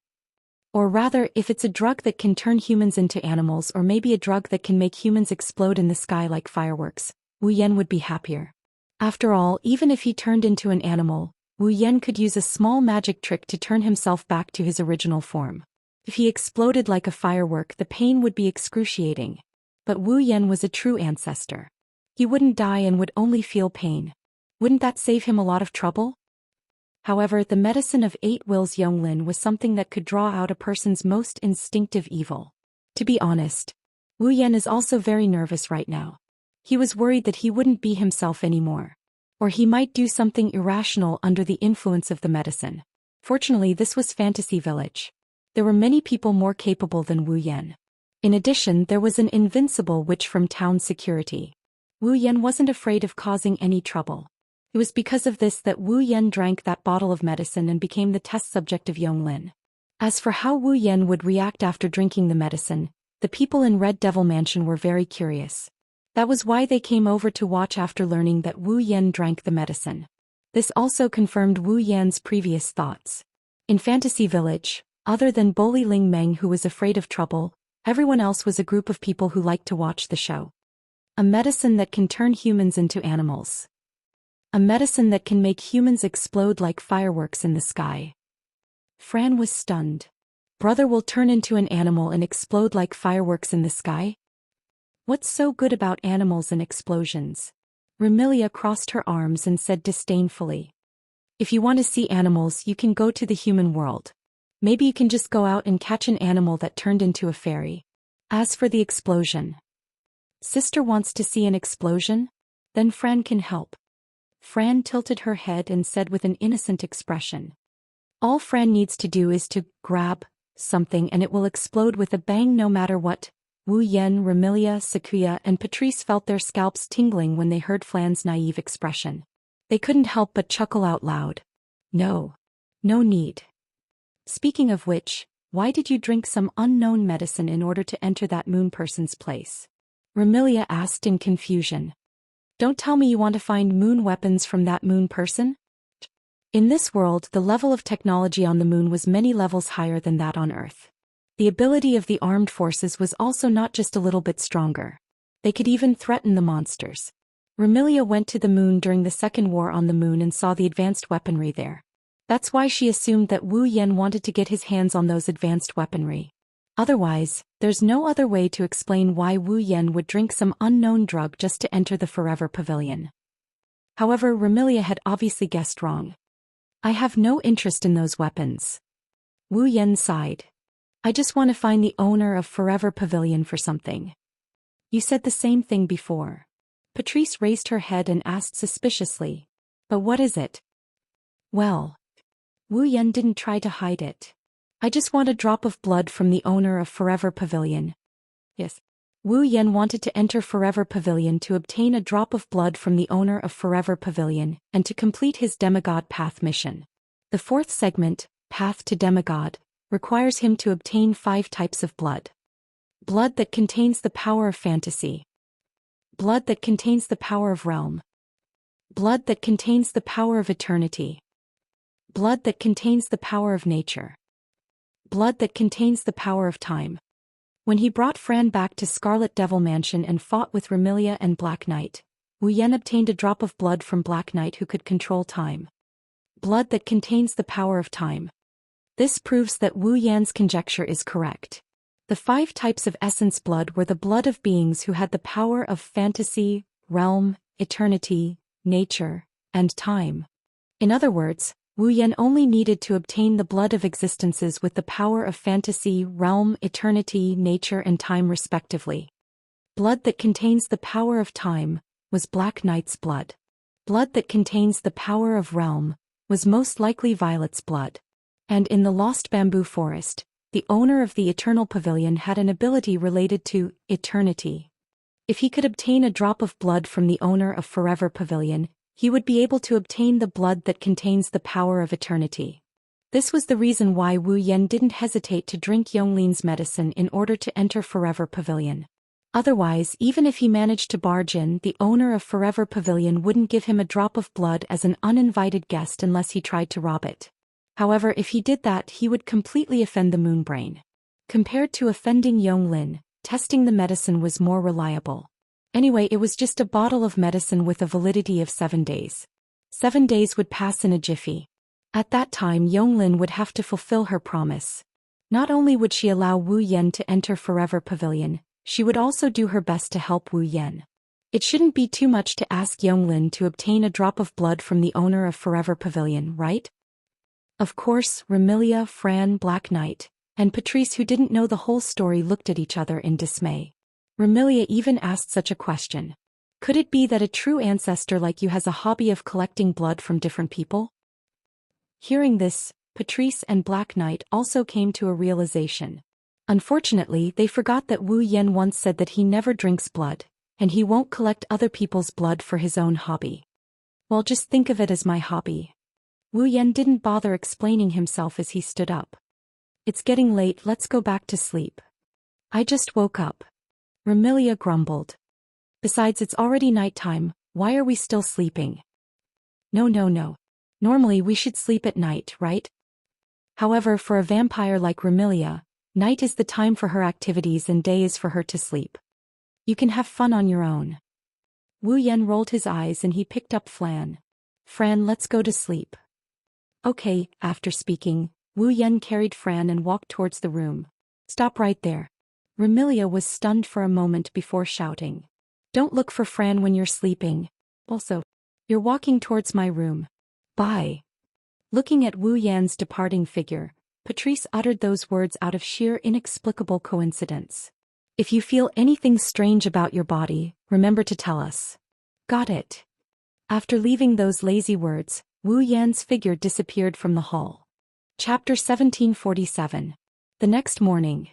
Or rather, if it's a drug that can turn humans into animals, or maybe a drug that can make humans explode in the sky like fireworks, Wu Yan would be happier. After all, even if he turned into an animal, Wu Yan could use a small magic trick to turn himself back to his original form. If he exploded like a firework, the pain would be excruciating. But Wu Yan was a true ancestor. He wouldn't die and would only feel pain. Wouldn't that save him a lot of trouble? However, the medicine of 8 Wills Yonglin was something that could draw out a person's most instinctive evil. To be honest, Wu Yan is also very nervous right now. He was worried that he wouldn't be himself anymore. Or he might do something irrational under the influence of the medicine. Fortunately, this was Fantasy Village. There were many people more capable than Wu Yan. In addition, there was an invincible witch from town security. Wu Yan wasn't afraid of causing any trouble. It was because of this that Wu Yan drank that bottle of medicine and became the test subject of Yonglin. As for how Wu Yan would react after drinking the medicine, the people in Red Devil Mansion were very curious. That was why they came over to watch after learning that Wu Yan drank the medicine. This also confirmed Wu Yan's previous thoughts. In Fantasy Village, other than Bully Ling Meng who was afraid of trouble, everyone else was a group of people who liked to watch the show. A medicine that can turn humans into animals. A medicine that can make humans explode like fireworks in the sky. Fran was stunned. Brother will turn into an animal and explode like fireworks in the sky? What's so good about animals and explosions? Remilia crossed her arms and said disdainfully. If you want to see animals, you can go to the human world. Maybe you can just go out and catch an animal that turned into a fairy. As for the explosion. Sister wants to see an explosion? Then Fran can help. Fran tilted her head and said with an innocent expression. All Fran needs to do is to grab something and it will explode with a bang no matter what. Wu Yan, Remilia, Sakuya and Patrice felt their scalps tingling when they heard Fran's naive expression. They couldn't help but chuckle out loud. No need. Speaking of which, why did you drink some unknown medicine in order to enter that moon person's place? Remilia asked in confusion. Don't tell me you want to find moon weapons from that moon person? In this world, the level of technology on the moon was many levels higher than that on Earth. The ability of the armed forces was also not just a little bit stronger. They could even threaten the monsters. Remilia went to the moon during the Second War on the moon and saw the advanced weaponry there. That's why she assumed that Wu Yan wanted to get his hands on those advanced weaponry. Otherwise, there's no other way to explain why Wu Yan would drink some unknown drug just to enter the Forever Pavilion. However, Remilia had obviously guessed wrong. I have no interest in those weapons. Wu Yan sighed. I just want to find the owner of Forever Pavilion for something. You said the same thing before. Patrice raised her head and asked suspiciously. But what is it? Well, Wu Yan didn't try to hide it. I just want a drop of blood from the owner of Forever Pavilion. Yes. Wu Yan wanted to enter Forever Pavilion to obtain a drop of blood from the owner of Forever Pavilion and to complete his Demigod Path mission. The fourth segment, Path to Demigod, requires him to obtain 5 types of blood. Blood that contains the power of fantasy. Blood that contains the power of realm. Blood that contains the power of eternity. Blood that contains the power of nature. Blood that contains the power of time. When he brought Fran back to Scarlet Devil Mansion and fought with Remilia and Black Knight, Wu Yan obtained a drop of blood from Black Knight who could control time. Blood that contains the power of time. This proves that Wu Yan's conjecture is correct. The 5 types of essence blood were the blood of beings who had the power of fantasy, realm, eternity, nature, and time. In other words, Wu Yan only needed to obtain the blood of existences with the power of fantasy, realm, eternity, nature and time respectively. Blood that contains the power of time was Black Knight's blood. Blood that contains the power of realm was most likely Violet's blood. And in the Lost Bamboo Forest, the owner of the Eternal Pavilion had an ability related to eternity. If he could obtain a drop of blood from the owner of Forever Pavilion, he would be able to obtain the blood that contains the power of eternity. This was the reason why Wu Yan didn't hesitate to drink Yonglin's medicine in order to enter Forever Pavilion. Otherwise, even if he managed to barge in, the owner of Forever Pavilion wouldn't give him a drop of blood as an uninvited guest unless he tried to rob it. However, if he did that, he would completely offend the Moonbrain. Compared to offending Yonglin, testing the medicine was more reliable. Anyway, it was just a bottle of medicine with a validity of 7 days. 7 days would pass in a jiffy. At that time, Yonglin would have to fulfill her promise. Not only would she allow Wu Yan to enter Forever Pavilion, she would also do her best to help Wu Yan. It shouldn't be too much to ask Yonglin to obtain a drop of blood from the owner of Forever Pavilion, right? Of course, Remilia, Fran, Black Knight, and Patrice, who didn't know the whole story, looked at each other in dismay. Remilia even asked such a question. Could it be that a true ancestor like you has a hobby of collecting blood from different people? Hearing this, Patrice and Black Knight also came to a realization. Unfortunately, they forgot that Wu Yan once said that he never drinks blood, and he won't collect other people's blood for his own hobby. Well, just think of it as my hobby. Wu Yan didn't bother explaining himself as he stood up. It's getting late, let's go back to sleep. I just woke up. Remilia grumbled. Besides, it's already nighttime, why are we still sleeping? No. Normally we should sleep at night, right? However, for a vampire like Remilia, night is the time for her activities and day is for her to sleep. You can have fun on your own. Wu Yan rolled his eyes and he picked up Fran. Fran, let's go to sleep. Okay, after speaking, Wu Yan carried Fran and walked towards the room. Stop right there. Remilia was stunned for a moment before shouting. Don't look for Fran when you're sleeping. Also, you're walking towards my room. Bye. Looking at Wu Yan's departing figure, Patrice uttered those words out of sheer inexplicable coincidence. If you feel anything strange about your body, remember to tell us. Got it. After leaving those lazy words, Wu Yan's figure disappeared from the hall. Chapter 1747. The next morning.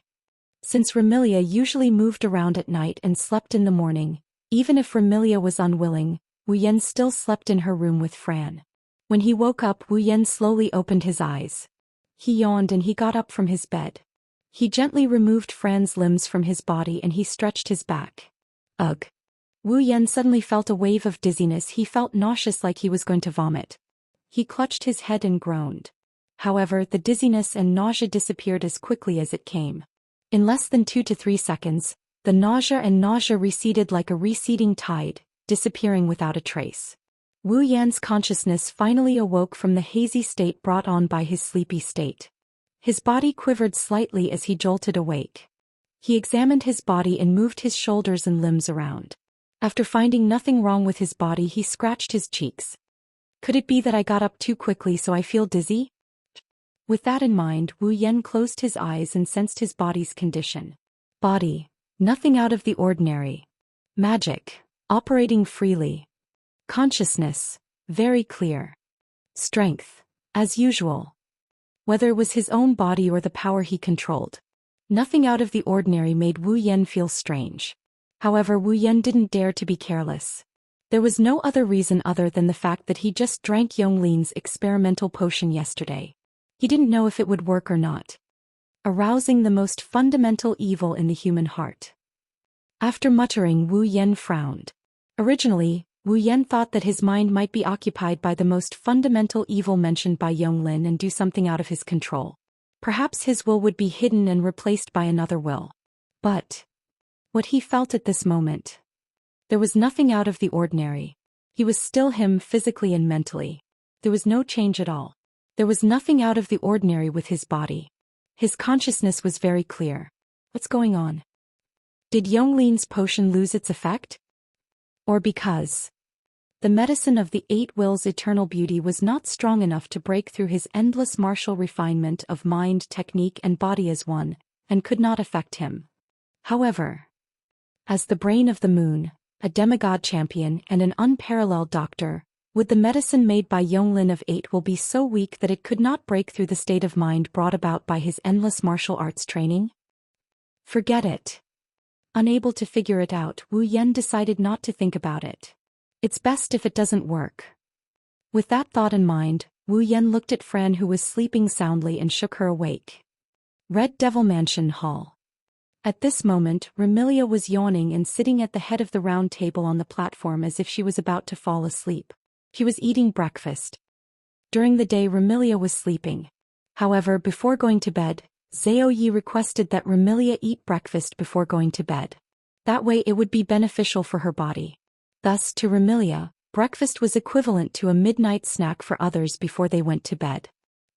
Since Remilia usually moved around at night and slept in the morning, even if Remilia was unwilling, Wu Yan still slept in her room with Fran. When he woke up, Wu Yan slowly opened his eyes. He yawned and he got up from his bed. He gently removed Fran's limbs from his body and he stretched his back. Ugh. Wu Yan suddenly felt a wave of dizziness. He felt nauseous, like he was going to vomit. He clutched his head and groaned. However, the dizziness and nausea disappeared as quickly as it came. In less than 2 to 3 seconds, the nausea receded like a receding tide, disappearing without a trace. Wu Yan's consciousness finally awoke from the hazy state brought on by his sleepy state. His body quivered slightly as he jolted awake. He examined his body and moved his shoulders and limbs around. After finding nothing wrong with his body, he scratched his cheeks. Could it be that I got up too quickly so I feel dizzy? With that in mind, Wu Yan closed his eyes and sensed his body's condition. Body. Nothing out of the ordinary. Magic. Operating freely. Consciousness. Very clear. Strength. As usual. Whether it was his own body or the power he controlled. Nothing out of the ordinary made Wu Yan feel strange. However, Wu Yan didn't dare to be careless. There was no other reason other than the fact that he just drank Yonglin's experimental potion yesterday. He didn't know if it would work or not. Arousing the most fundamental evil in the human heart. After muttering, Wu Yan frowned. Originally, Wu Yan thought that his mind might be occupied by the most fundamental evil mentioned by Yonglin and do something out of his control. Perhaps his will would be hidden and replaced by another will. But what he felt at this moment. There was nothing out of the ordinary. He was still him physically and mentally. There was no change at all. There was nothing out of the ordinary with his body. His consciousness was very clear. What's going on? Did Yonglin's potion lose its effect? Or because the medicine of the 8 Wills' eternal beauty was not strong enough to break through his endless martial refinement of mind, technique and body as one, and could not affect him. However, as the brain of the moon, a demigod champion and an unparalleled doctor, would the medicine made by Yonglin of 8 will be so weak that it could not break through the state of mind brought about by his endless martial arts training? Forget it. Unable to figure it out, Wu Yan decided not to think about it. It's best if it doesn't work. With that thought in mind, Wu Yan looked at Fran, who was sleeping soundly, and shook her awake. Red Devil Mansion Hall. At this moment, Remilia was yawning and sitting at the head of the round table on the platform as if she was about to fall asleep. She was eating breakfast. During the day, Remilia was sleeping. However, before going to bed, Zhou Yi requested that Remilia eat breakfast before going to bed. That way it would be beneficial for her body. Thus, to Remilia, breakfast was equivalent to a midnight snack for others before they went to bed.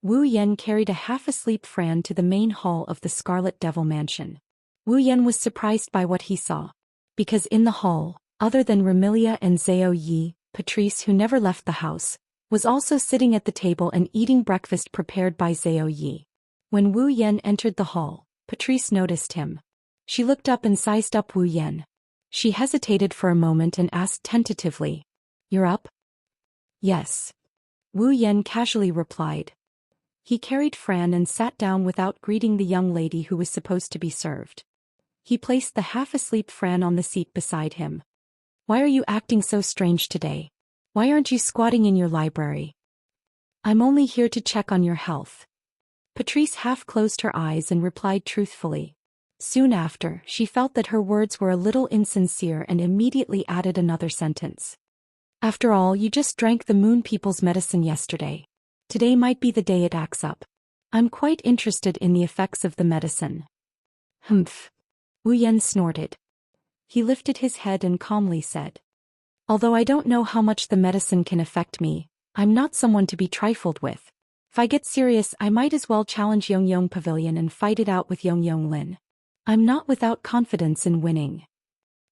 Wu Yan carried a half-asleep Fran to the main hall of the Scarlet Devil Mansion. Wu Yan was surprised by what he saw. Because in the hall, other than Remilia and Zhou Yi, Patrice, who never left the house, was also sitting at the table and eating breakfast prepared by Zhou Yi. When Wu Yan entered the hall, Patrice noticed him. She looked up and sized up Wu Yan. She hesitated for a moment and asked tentatively, "You're up?" "Yes." Wu Yan casually replied. He carried Fran and sat down without greeting the young lady who was supposed to be served. He placed the half-asleep Fran on the seat beside him. "Why are you acting so strange today? Why aren't you squatting in your library? I'm only here to check on your health. Patrice half closed her eyes and replied truthfully. Soon after, she felt that her words were a little insincere and immediately added another sentence. After all, you just drank the moon people's medicine yesterday. Today might be the day it acts up. I'm quite interested in the effects of the medicine. Humph. Wu Yan snorted. He lifted his head and calmly said, although I don't know how much the medicine can affect me, I'm not someone to be trifled with. If I get serious, I might as well challenge Yongyong Pavilion and fight it out with Yongyong Lin. I'm not without confidence in winning.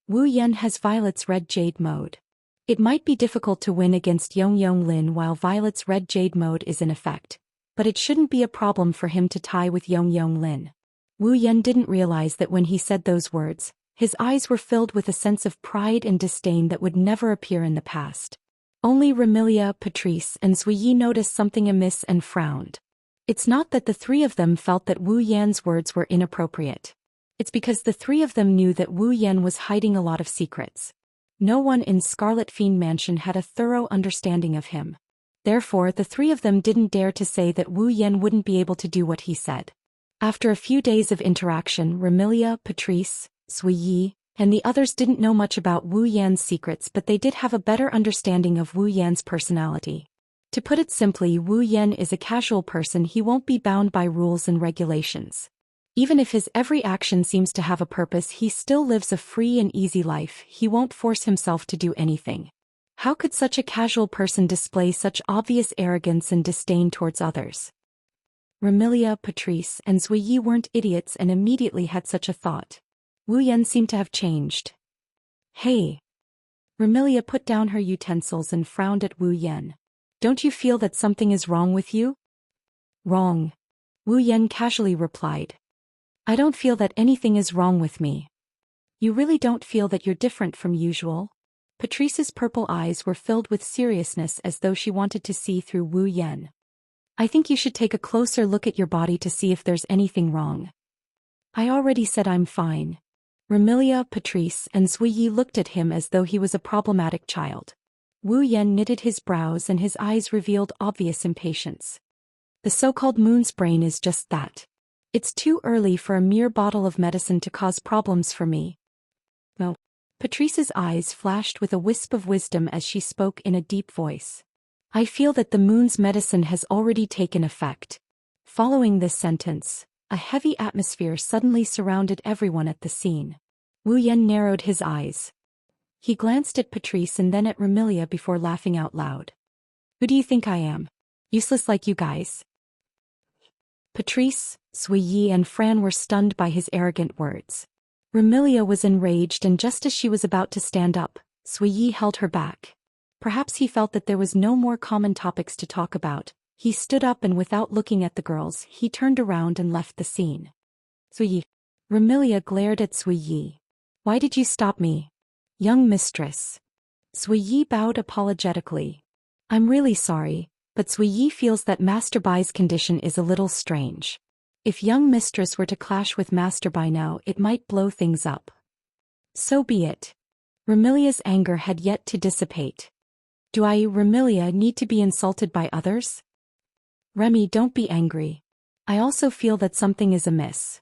Wu Yan has Violet's red jade mode. It might be difficult to win against Yongyong Lin while Violet's red jade mode is in effect, but it shouldn't be a problem for him to tie with Yongyong Lin. Wu Yan didn't realize that when he said those words, his eyes were filled with a sense of pride and disdain that would never appear in the past. Only Remilia, Patrice, and Zui Yi noticed something amiss and frowned. It's not that the three of them felt that Wu Yan's words were inappropriate. It's because the three of them knew that Wu Yan was hiding a lot of secrets. No one in Scarlet Fiend Mansion had a thorough understanding of him. Therefore, the three of them didn't dare to say that Wu Yan wouldn't be able to do what he said. After a few days of interaction, Remilia, Patrice, Zui Yi, and the others didn't know much about Wu Yan's secrets, but they did have a better understanding of Wu Yan's personality. To put it simply, Wu Yan is a casual person. He won't be bound by rules and regulations. Even if his every action seems to have a purpose, he still lives a free and easy life. He won't force himself to do anything. How could such a casual person display such obvious arrogance and disdain towards others? Remilia, Patrice, and Zui Yi weren't idiots and immediately had such a thought. Wu Yan seemed to have changed. Hey. Remilia put down her utensils and frowned at Wu Yan. Don't you feel that something is wrong with you? Wrong. Wu Yan casually replied. I don't feel that anything is wrong with me. You really don't feel that you're different from usual? Patrice's purple eyes were filled with seriousness as though she wanted to see through Wu Yan. I think you should take a closer look at your body to see if there's anything wrong. I already said I'm fine. Remilia, Patrice, and Zui Yi looked at him as though he was a problematic child. Wu Yan knitted his brows and his eyes revealed obvious impatience. The so-called moon's brain is just that. It's too early for a mere bottle of medicine to cause problems for me. No. Patrice's eyes flashed with a wisp of wisdom as she spoke in a deep voice. I feel that the moon's medicine has already taken effect. Following this sentence, a heavy atmosphere suddenly surrounded everyone at the scene. Wu Yan narrowed his eyes. He glanced at Patrice and then at Remilia before laughing out loud. Who do you think I am? Useless like you guys? Patrice, Zui Yi and Fran were stunned by his arrogant words. Remilia was enraged and just as she was about to stand up, Zui Yi held her back. Perhaps he felt that there was no more common topics to talk about. He stood up and without looking at the girls, he turned around and left the scene. Zui Yi. Remilia glared at Zui Yi. Why did you stop me? Young mistress. Zui Yi bowed apologetically. I'm really sorry, but Zui Yi feels that Master Bai's condition is a little strange. If young mistress were to clash with Master Bai now, it might blow things up. So be it. Remilia's anger had yet to dissipate. Do I, Remilia, need to be insulted by others? Remy, don't be angry. I also feel that something is amiss.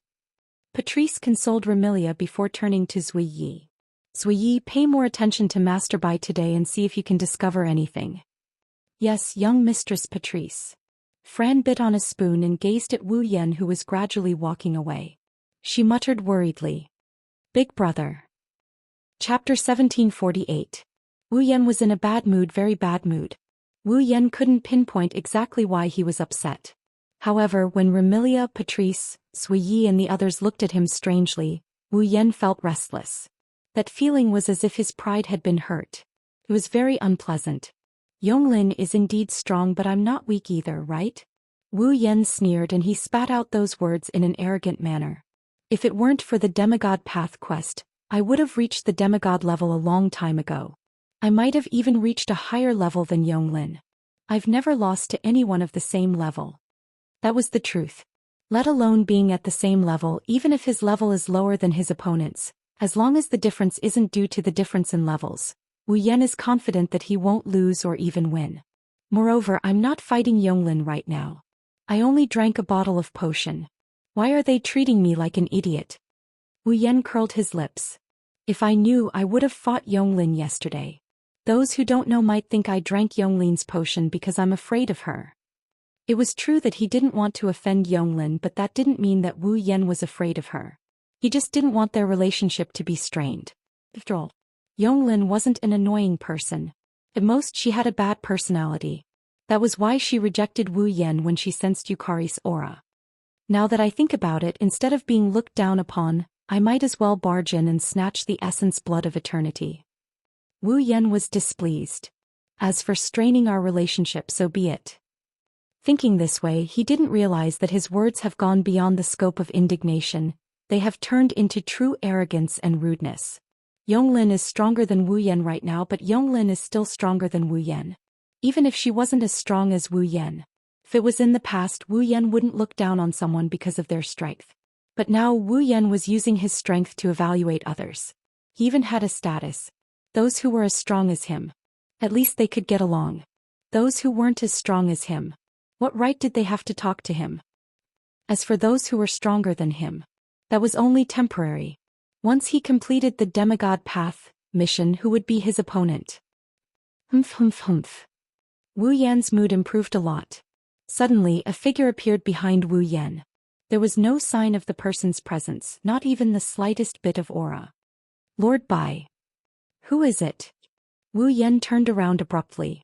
Patrice consoled Remilia before turning to Zui Yi. Zui Yi, pay more attention to Master Bai today and see if you can discover anything. Yes, young mistress Patrice. Fran bit on a spoon and gazed at Wu Yan who was gradually walking away. She muttered worriedly. Big brother. Chapter 1748. Wu Yan was in a bad mood, very bad mood. Wu Yan couldn't pinpoint exactly why he was upset. However, when Remilia, Patrice, Zui Yi and the others looked at him strangely, Wu Yan felt restless. That feeling was as if his pride had been hurt. It was very unpleasant. Yonglin is indeed strong, but I'm not weak either, right? Wu Yan sneered and he spat out those words in an arrogant manner. If it weren't for the demigod path quest, I would have reached the demigod level a long time ago. I might have even reached a higher level than Yonglin. I've never lost to anyone of the same level. That was the truth. Let alone being at the same level, even if his level is lower than his opponent's, as long as the difference isn't due to the difference in levels. Wu Yan is confident that he won't lose or even win. Moreover, I'm not fighting Yonglin right now. I only drank a bottle of potion. Why are they treating me like an idiot? Wu Yan curled his lips. If I knew, I would have fought Yonglin yesterday. Those who don't know might think I drank Yonglin's potion because I'm afraid of her. It was true that he didn't want to offend Yonglin, but that didn't mean that Wu Yan was afraid of her. He just didn't want their relationship to be strained. After all, Yonglin wasn't an annoying person. At most, she had a bad personality. That was why she rejected Wu Yan when she sensed Yukari's aura. Now that I think about it, instead of being looked down upon, I might as well barge in and snatch the essence blood of eternity. Wu Yan was displeased. As for straining our relationship, so be it. Thinking this way, he didn't realize that his words have gone beyond the scope of indignation. They have turned into true arrogance and rudeness. Yonglin is stronger than Wu Yan right now, but Yonglin is still stronger than Wu Yan. Even if she wasn't as strong as Wu Yan. If it was in the past, Wu Yan wouldn't look down on someone because of their strength. But now Wu Yan was using his strength to evaluate others. He even had a status. Those who were as strong as him. At least they could get along. Those who weren't as strong as him. What right did they have to talk to him? As for those who were stronger than him, that was only temporary. Once he completed the demigod path mission, who would be his opponent? Humph. Wu Yan's mood improved a lot. Suddenly, a figure appeared behind Wu Yan. There was no sign of the person's presence, not even the slightest bit of aura. Lord Bai. Who is it? Wu Yan turned around abruptly.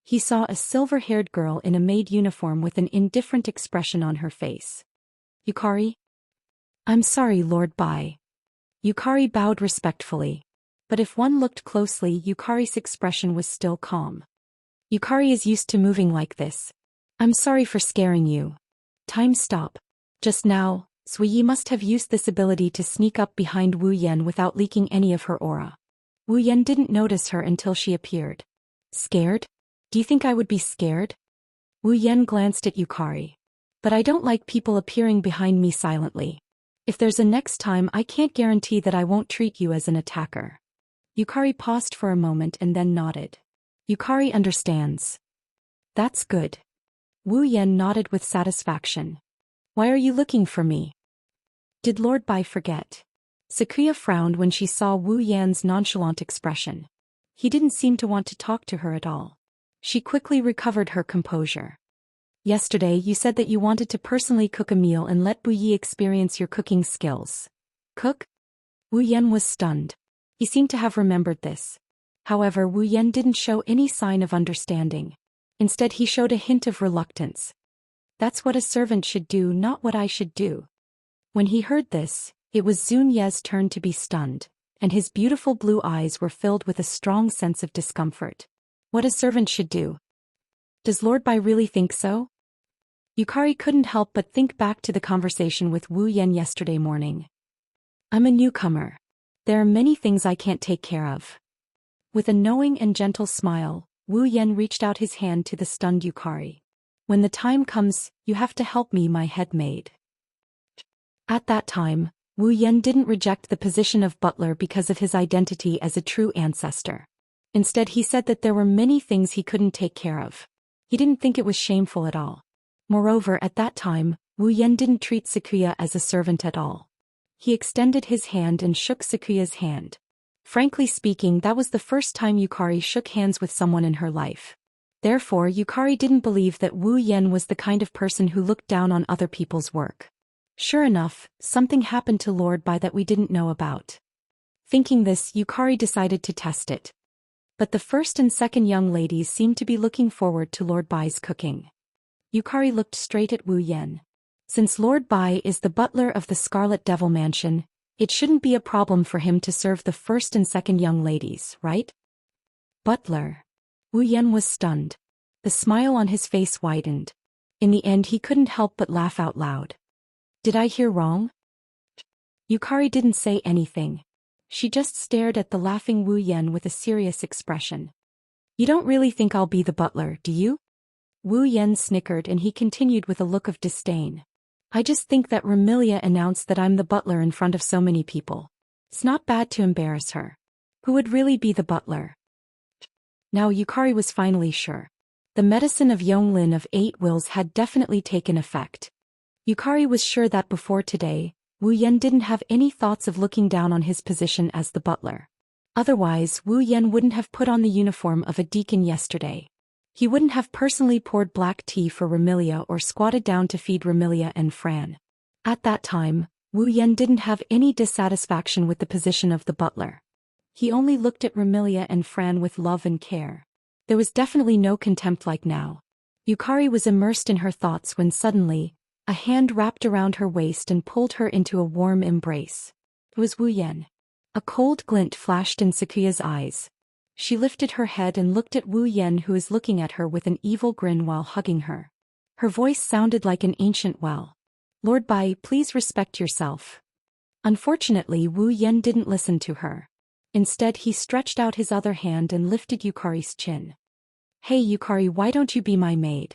He saw a silver-haired girl in a maid uniform with an indifferent expression on her face. Yukari? I'm sorry, Lord Bai. Yukari bowed respectfully. But if one looked closely, Yukari's expression was still calm. Yukari is used to moving like this. I'm sorry for scaring you. Time stop. Just now, Suyi must have used this ability to sneak up behind Wu Yan without leaking any of her aura. Wu Yan didn't notice her until she appeared. Scared? Do you think I would be scared? Wu Yan glanced at Yukari. But I don't like people appearing behind me silently. If there's a next time, I can't guarantee that I won't treat you as an attacker. Yukari paused for a moment and then nodded. Yukari understands. That's good. Wu Yan nodded with satisfaction. Why are you looking for me? Did Lord Bai forget? Sakuya frowned when she saw Wu Yan's nonchalant expression. He didn't seem to want to talk to her at all. She quickly recovered her composure. Yesterday you said that you wanted to personally cook a meal and let Bu Yi experience your cooking skills. Cook? Wu Yan was stunned. He seemed to have remembered this. However, Wu Yan didn't show any sign of understanding. Instead, he showed a hint of reluctance. That's what a servant should do, not what I should do. When he heard this, it was Zun Ye's turn to be stunned, and his beautiful blue eyes were filled with a strong sense of discomfort. What a servant should do. Does Lord Bai really think so? Yukari couldn't help but think back to the conversation with Wu Yan yesterday morning. I'm a newcomer. There are many things I can't take care of. With a knowing and gentle smile, Wu Yan reached out his hand to the stunned Yukari. When the time comes, you have to help me, my head maid. At that time, Wu Yan didn't reject the position of butler because of his identity as a true ancestor. Instead, he said that there were many things he couldn't take care of. He didn't think it was shameful at all. Moreover, at that time, Wu Yan didn't treat Sakuya as a servant at all. He extended his hand and shook Sakuya's hand. Frankly speaking, that was the first time Yukari shook hands with someone in her life. Therefore, Yukari didn't believe that Wu Yan was the kind of person who looked down on other people's work. Sure enough, something happened to Lord Bai that we didn't know about. Thinking this, Yukari decided to test it. But the first and second young ladies seemed to be looking forward to Lord Bai's cooking. Yukari looked straight at Wu Yan. Since Lord Bai is the butler of the Scarlet Devil Mansion, it shouldn't be a problem for him to serve the first and second young ladies, right? Butler. Wu Yan was stunned. The smile on his face widened. In the end, he couldn't help but laugh out loud. Did I hear wrong? Yukari didn't say anything. She just stared at the laughing Wu Yan with a serious expression. You don't really think I'll be the butler, do you? Wu Yan snickered and he continued with a look of disdain. I just think that Remilia announced that I'm the butler in front of so many people. It's not bad to embarrass her. Who would really be the butler? Now Yukari was finally sure. The medicine of Yonglin of 8 wills had definitely taken effect. Yukari was sure that before today, Wu Yan didn't have any thoughts of looking down on his position as the butler. Otherwise, Wu Yan wouldn't have put on the uniform of a deacon yesterday. He wouldn't have personally poured black tea for Remilia or squatted down to feed Remilia and Fran. At that time, Wu Yan didn't have any dissatisfaction with the position of the butler. He only looked at Remilia and Fran with love and care. There was definitely no contempt like now. Yukari was immersed in her thoughts when suddenly, a hand wrapped around her waist and pulled her into a warm embrace. It was Wu Yan. A cold glint flashed in Sakuya's eyes. She lifted her head and looked at Wu Yan, who was looking at her with an evil grin while hugging her. Her voice sounded like an ancient well. "Lord Bai, please respect yourself." Unfortunately, Wu Yan didn't listen to her. Instead, he stretched out his other hand and lifted Yukari's chin. "Hey Yukari, why don't you be my maid?"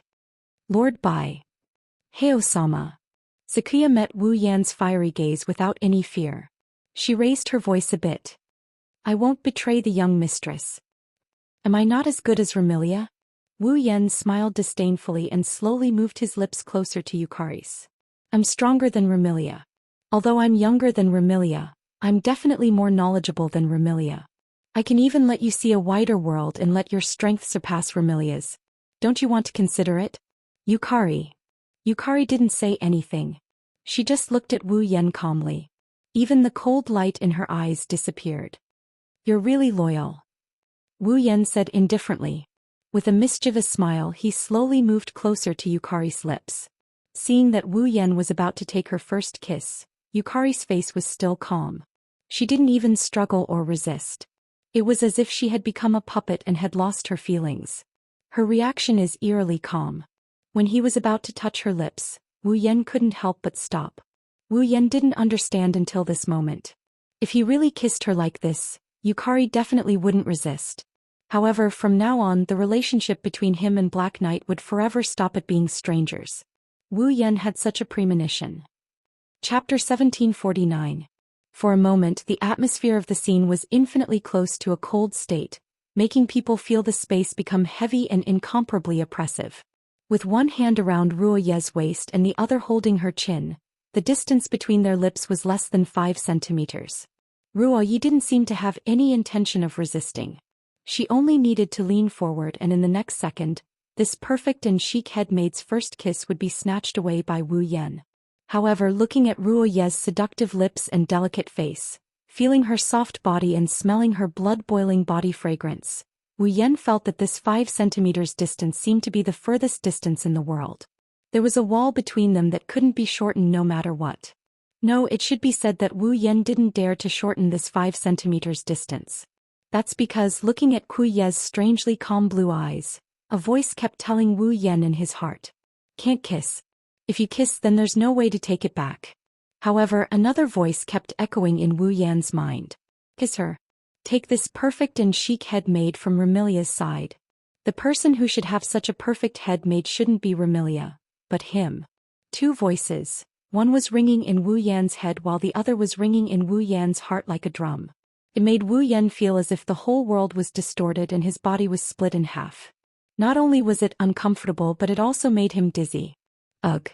"Lord Bai." "Hey Osama." Sakuya met Wu Yan's fiery gaze without any fear. She raised her voice a bit. "I won't betray the young mistress." "Am I not as good as Remilia?" Wu Yan smiled disdainfully and slowly moved his lips closer to Yukari's. "I'm stronger than Remilia. Although I'm younger than Remilia, I'm definitely more knowledgeable than Remilia. I can even let you see a wider world and let your strength surpass Remilia's. Don't you want to consider it?" Yukari. Yukari didn't say anything. She just looked at Wu Yan calmly. Even the cold light in her eyes disappeared. "You're really loyal," Wu Yan said indifferently. With a mischievous smile, he slowly moved closer to Yukari's lips. Seeing that Wu Yan was about to take her first kiss, Yukari's face was still calm. She didn't even struggle or resist. It was as if she had become a puppet and had lost her feelings. Her reaction is eerily calm. When he was about to touch her lips, Wu Yan couldn't help but stop. Wu Yan didn't understand until this moment. If he really kissed her like this, Yukari definitely wouldn't resist. However, from now on the relationship between him and Black Knight would forever stop at being strangers. Wu Yan had such a premonition. Chapter 1749. For a moment the atmosphere of the scene was infinitely close to a cold state, making people feel the space become heavy and incomparably oppressive. With one hand around Ruo Ye's waist and the other holding her chin, the distance between their lips was less than 5 centimeters. Ruo Ye didn't seem to have any intention of resisting. She only needed to lean forward, and in the next second, this perfect and chic headmaid's first kiss would be snatched away by Wu Yan. However, looking at Ruo Ye's seductive lips and delicate face, feeling her soft body and smelling her blood-boiling body fragrance, Wu Yan felt that this 5 centimeters distance seemed to be the furthest distance in the world. There was a wall between them that couldn't be shortened no matter what. No, it should be said that Wu Yan didn't dare to shorten this 5 centimeters distance. That's because, looking at Ku Ye's strangely calm blue eyes, a voice kept telling Wu Yan in his heart, "Can't kiss. If you kiss, then there's no way to take it back." However, another voice kept echoing in Wu Yan's mind. "Kiss her. Take this perfect and chic head maid from Remilia's side. The person who should have such a perfect head maid shouldn't be Remilia, but him." 2 voices. One was ringing in Wu Yan's head while the other was ringing in Wu Yan's heart like a drum. It made Wu Yan feel as if the whole world was distorted and his body was split in half. Not only was it uncomfortable, but it also made him dizzy. Ugh.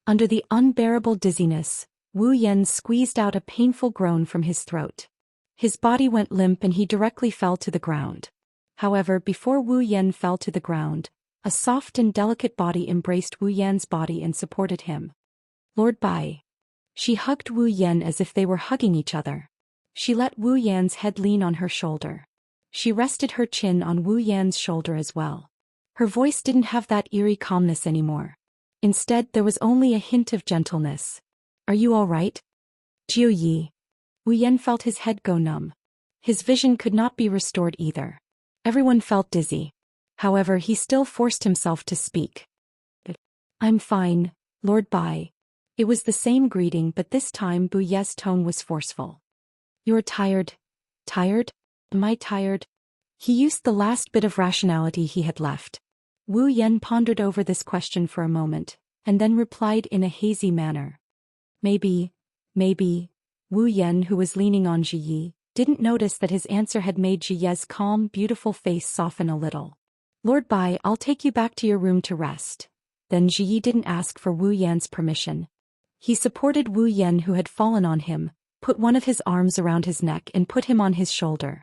Under the unbearable dizziness, Wu Yan squeezed out a painful groan from his throat. His body went limp and he directly fell to the ground. However, before Wu Yan fell to the ground, a soft and delicate body embraced Wu Yan's body and supported him. "Lord Bai." She hugged Wu Yan as if they were hugging each other. She let Wu Yan's head lean on her shoulder. She rested her chin on Wu Yan's shoulder as well. Her voice didn't have that eerie calmness anymore. Instead, there was only a hint of gentleness. "Are you all right?" "Jiu Yi." Wu Yan felt his head go numb. His vision could not be restored either. Everyone felt dizzy. However, he still forced himself to speak. "I'm fine, Lord Bai." It was the same greeting, but this time Bu Ye's tone was forceful. "You're tired." "Tired? Am I tired?" He used the last bit of rationality he had left. Wu Yan pondered over this question for a moment, and then replied in a hazy manner. Maybe. Wu Yan, who was leaning on Ji Yi, didn't notice that his answer had made Zhiye's calm, beautiful face soften a little. Lord Bai, I'll take you back to your room to rest. Then Zhiyi didn't ask for Wu Yan's permission. He supported Wu Yan, who had fallen on him, put one of his arms around his neck and put him on his shoulder.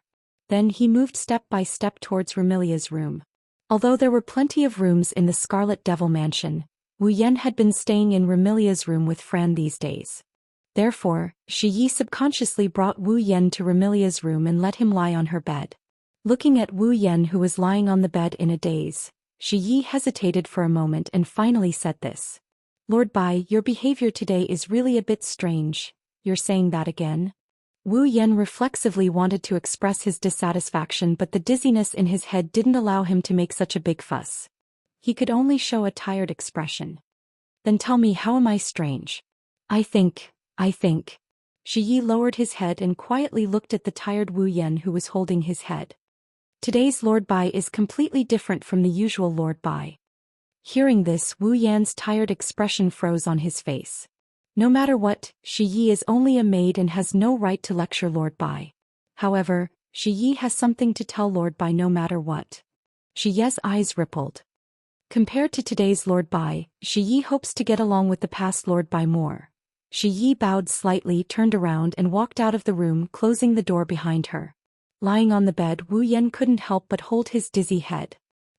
Then he moved step by step towards Remilia's room. Although there were plenty of rooms in the Scarlet Devil Mansion, Wu Yan had been staying in Remilia's room with Fran these days. Therefore, Zhiyi subconsciously brought Wu Yan to Remilia's room and let him lie on her bed. Looking at Wu Yan, who was lying on the bed in a daze, Zhiyi hesitated for a moment and finally said this. Lord Bai, your behavior today is really a bit strange. You're saying that again? Wu Yan reflexively wanted to express his dissatisfaction, but the dizziness in his head didn't allow him to make such a big fuss. He could only show a tired expression. Then tell me, how am I strange? I think. Zhiyi lowered his head and quietly looked at the tired Wu Yan, who was holding his head. Today's Lord Bai is completely different from the usual Lord Bai. Hearing this, Wu Yan's tired expression froze on his face. No matter what, Zhiyi is only a maid and has no right to lecture Lord Bai. However, Zhiyi has something to tell Lord Bai no matter what. Zhiyi's eyes rippled. Compared to today's Lord Bai, Zhiyi hopes to get along with the past Lord Bai more. Zhiyi bowed slightly, turned around and walked out of the room, closing the door behind her. Lying on the bed, Wu Yan couldn't help but hold his dizzy head.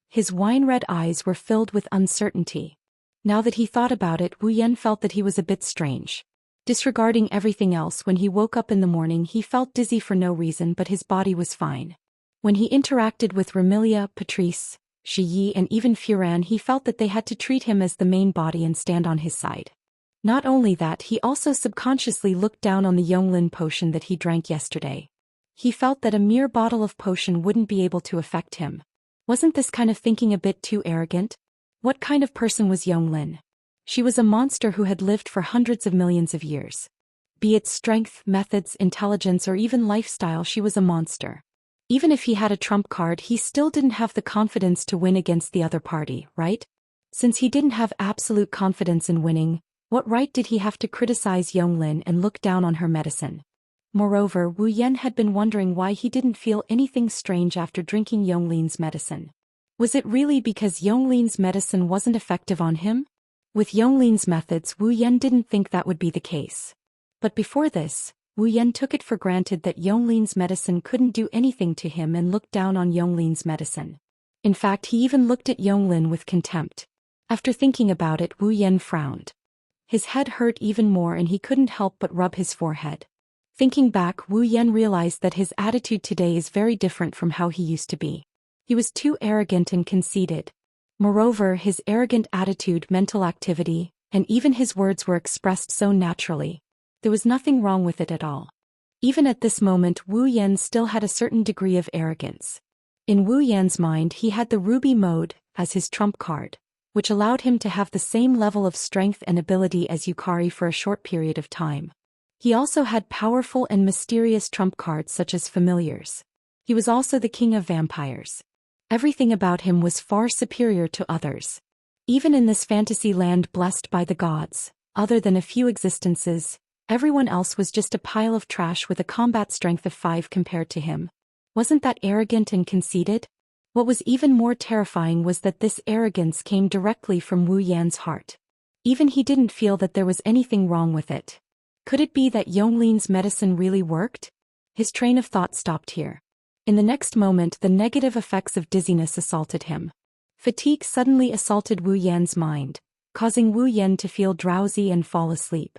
His wine-red eyes were filled with uncertainty. Now that he thought about it, Wu Yan felt that he was a bit strange. Disregarding everything else, when he woke up in the morning he felt dizzy for no reason, but his body was fine. When he interacted with Remilia, Patrice, Zhiyi and even Furan, he felt that they had to treat him as the main body and stand on his side. Not only that, he also subconsciously looked down on the Yonglin potion that he drank yesterday. He felt that a mere bottle of potion wouldn't be able to affect him. Wasn't this kind of thinking a bit too arrogant? What kind of person was Yonglin? She was a monster who had lived for hundreds of millions of years. Be it strength, methods, intelligence or even lifestyle, she was a monster. Even if he had a trump card, he still didn't have the confidence to win against the other party, right? Since he didn't have absolute confidence in winning, what right did he have to criticize Yonglin and look down on her medicine? Moreover, Wu Yan had been wondering why he didn't feel anything strange after drinking Yonglin's medicine. Was it really because Yonglin's medicine wasn't effective on him? With Yonglin's methods, Wu Yan didn't think that would be the case. But before this, Wu Yan took it for granted that Yonglin's medicine couldn't do anything to him and looked down on Yonglin's medicine. In fact, he even looked at Yonglin with contempt. After thinking about it, Wu Yan frowned. His head hurt even more and he couldn't help but rub his forehead. Thinking back, Wu Yan realized that his attitude today is very different from how he used to be. He was too arrogant and conceited. Moreover, his arrogant attitude, mental activity, and even his words were expressed so naturally. There was nothing wrong with it at all. Even at this moment, Wu Yan still had a certain degree of arrogance. In Wu Yan's mind, he had the ruby mode as his trump card, which allowed him to have the same level of strength and ability as Yukari for a short period of time. He also had powerful and mysterious trump cards such as familiars. He was also the king of vampires. Everything about him was far superior to others. Even in this fantasy land blessed by the gods, other than a few existences, everyone else was just a pile of trash with a combat strength of 5 compared to him. Wasn't that arrogant and conceited? What was even more terrifying was that this arrogance came directly from Wu Yan's heart. Even he didn't feel that there was anything wrong with it. Could it be that Yonglin's medicine really worked? His train of thought stopped here. In the next moment, the negative effects of dizziness assaulted him. Fatigue suddenly assaulted Wu Yan's mind, causing Wu Yan to feel drowsy and fall asleep.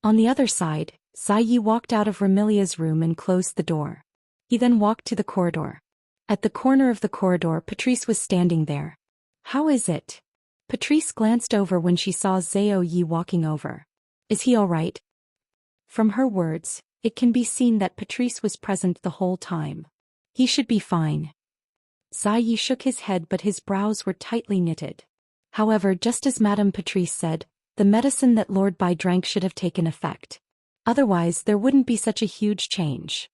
On the other side, Yi walked out of Remilia's room and closed the door. He then walked to the corridor. At the corner of the corridor, Patrice was standing there. How is it? Patrice glanced over when she saw Zhou Yi walking over. Is he all right? From her words, it can be seen that Patrice was present the whole time. He should be fine. Yi shook his head, but his brows were tightly knitted. However, just as Madame Patrice said, the medicine that Lord Bai drank should have taken effect. Otherwise, there wouldn't be such a huge change.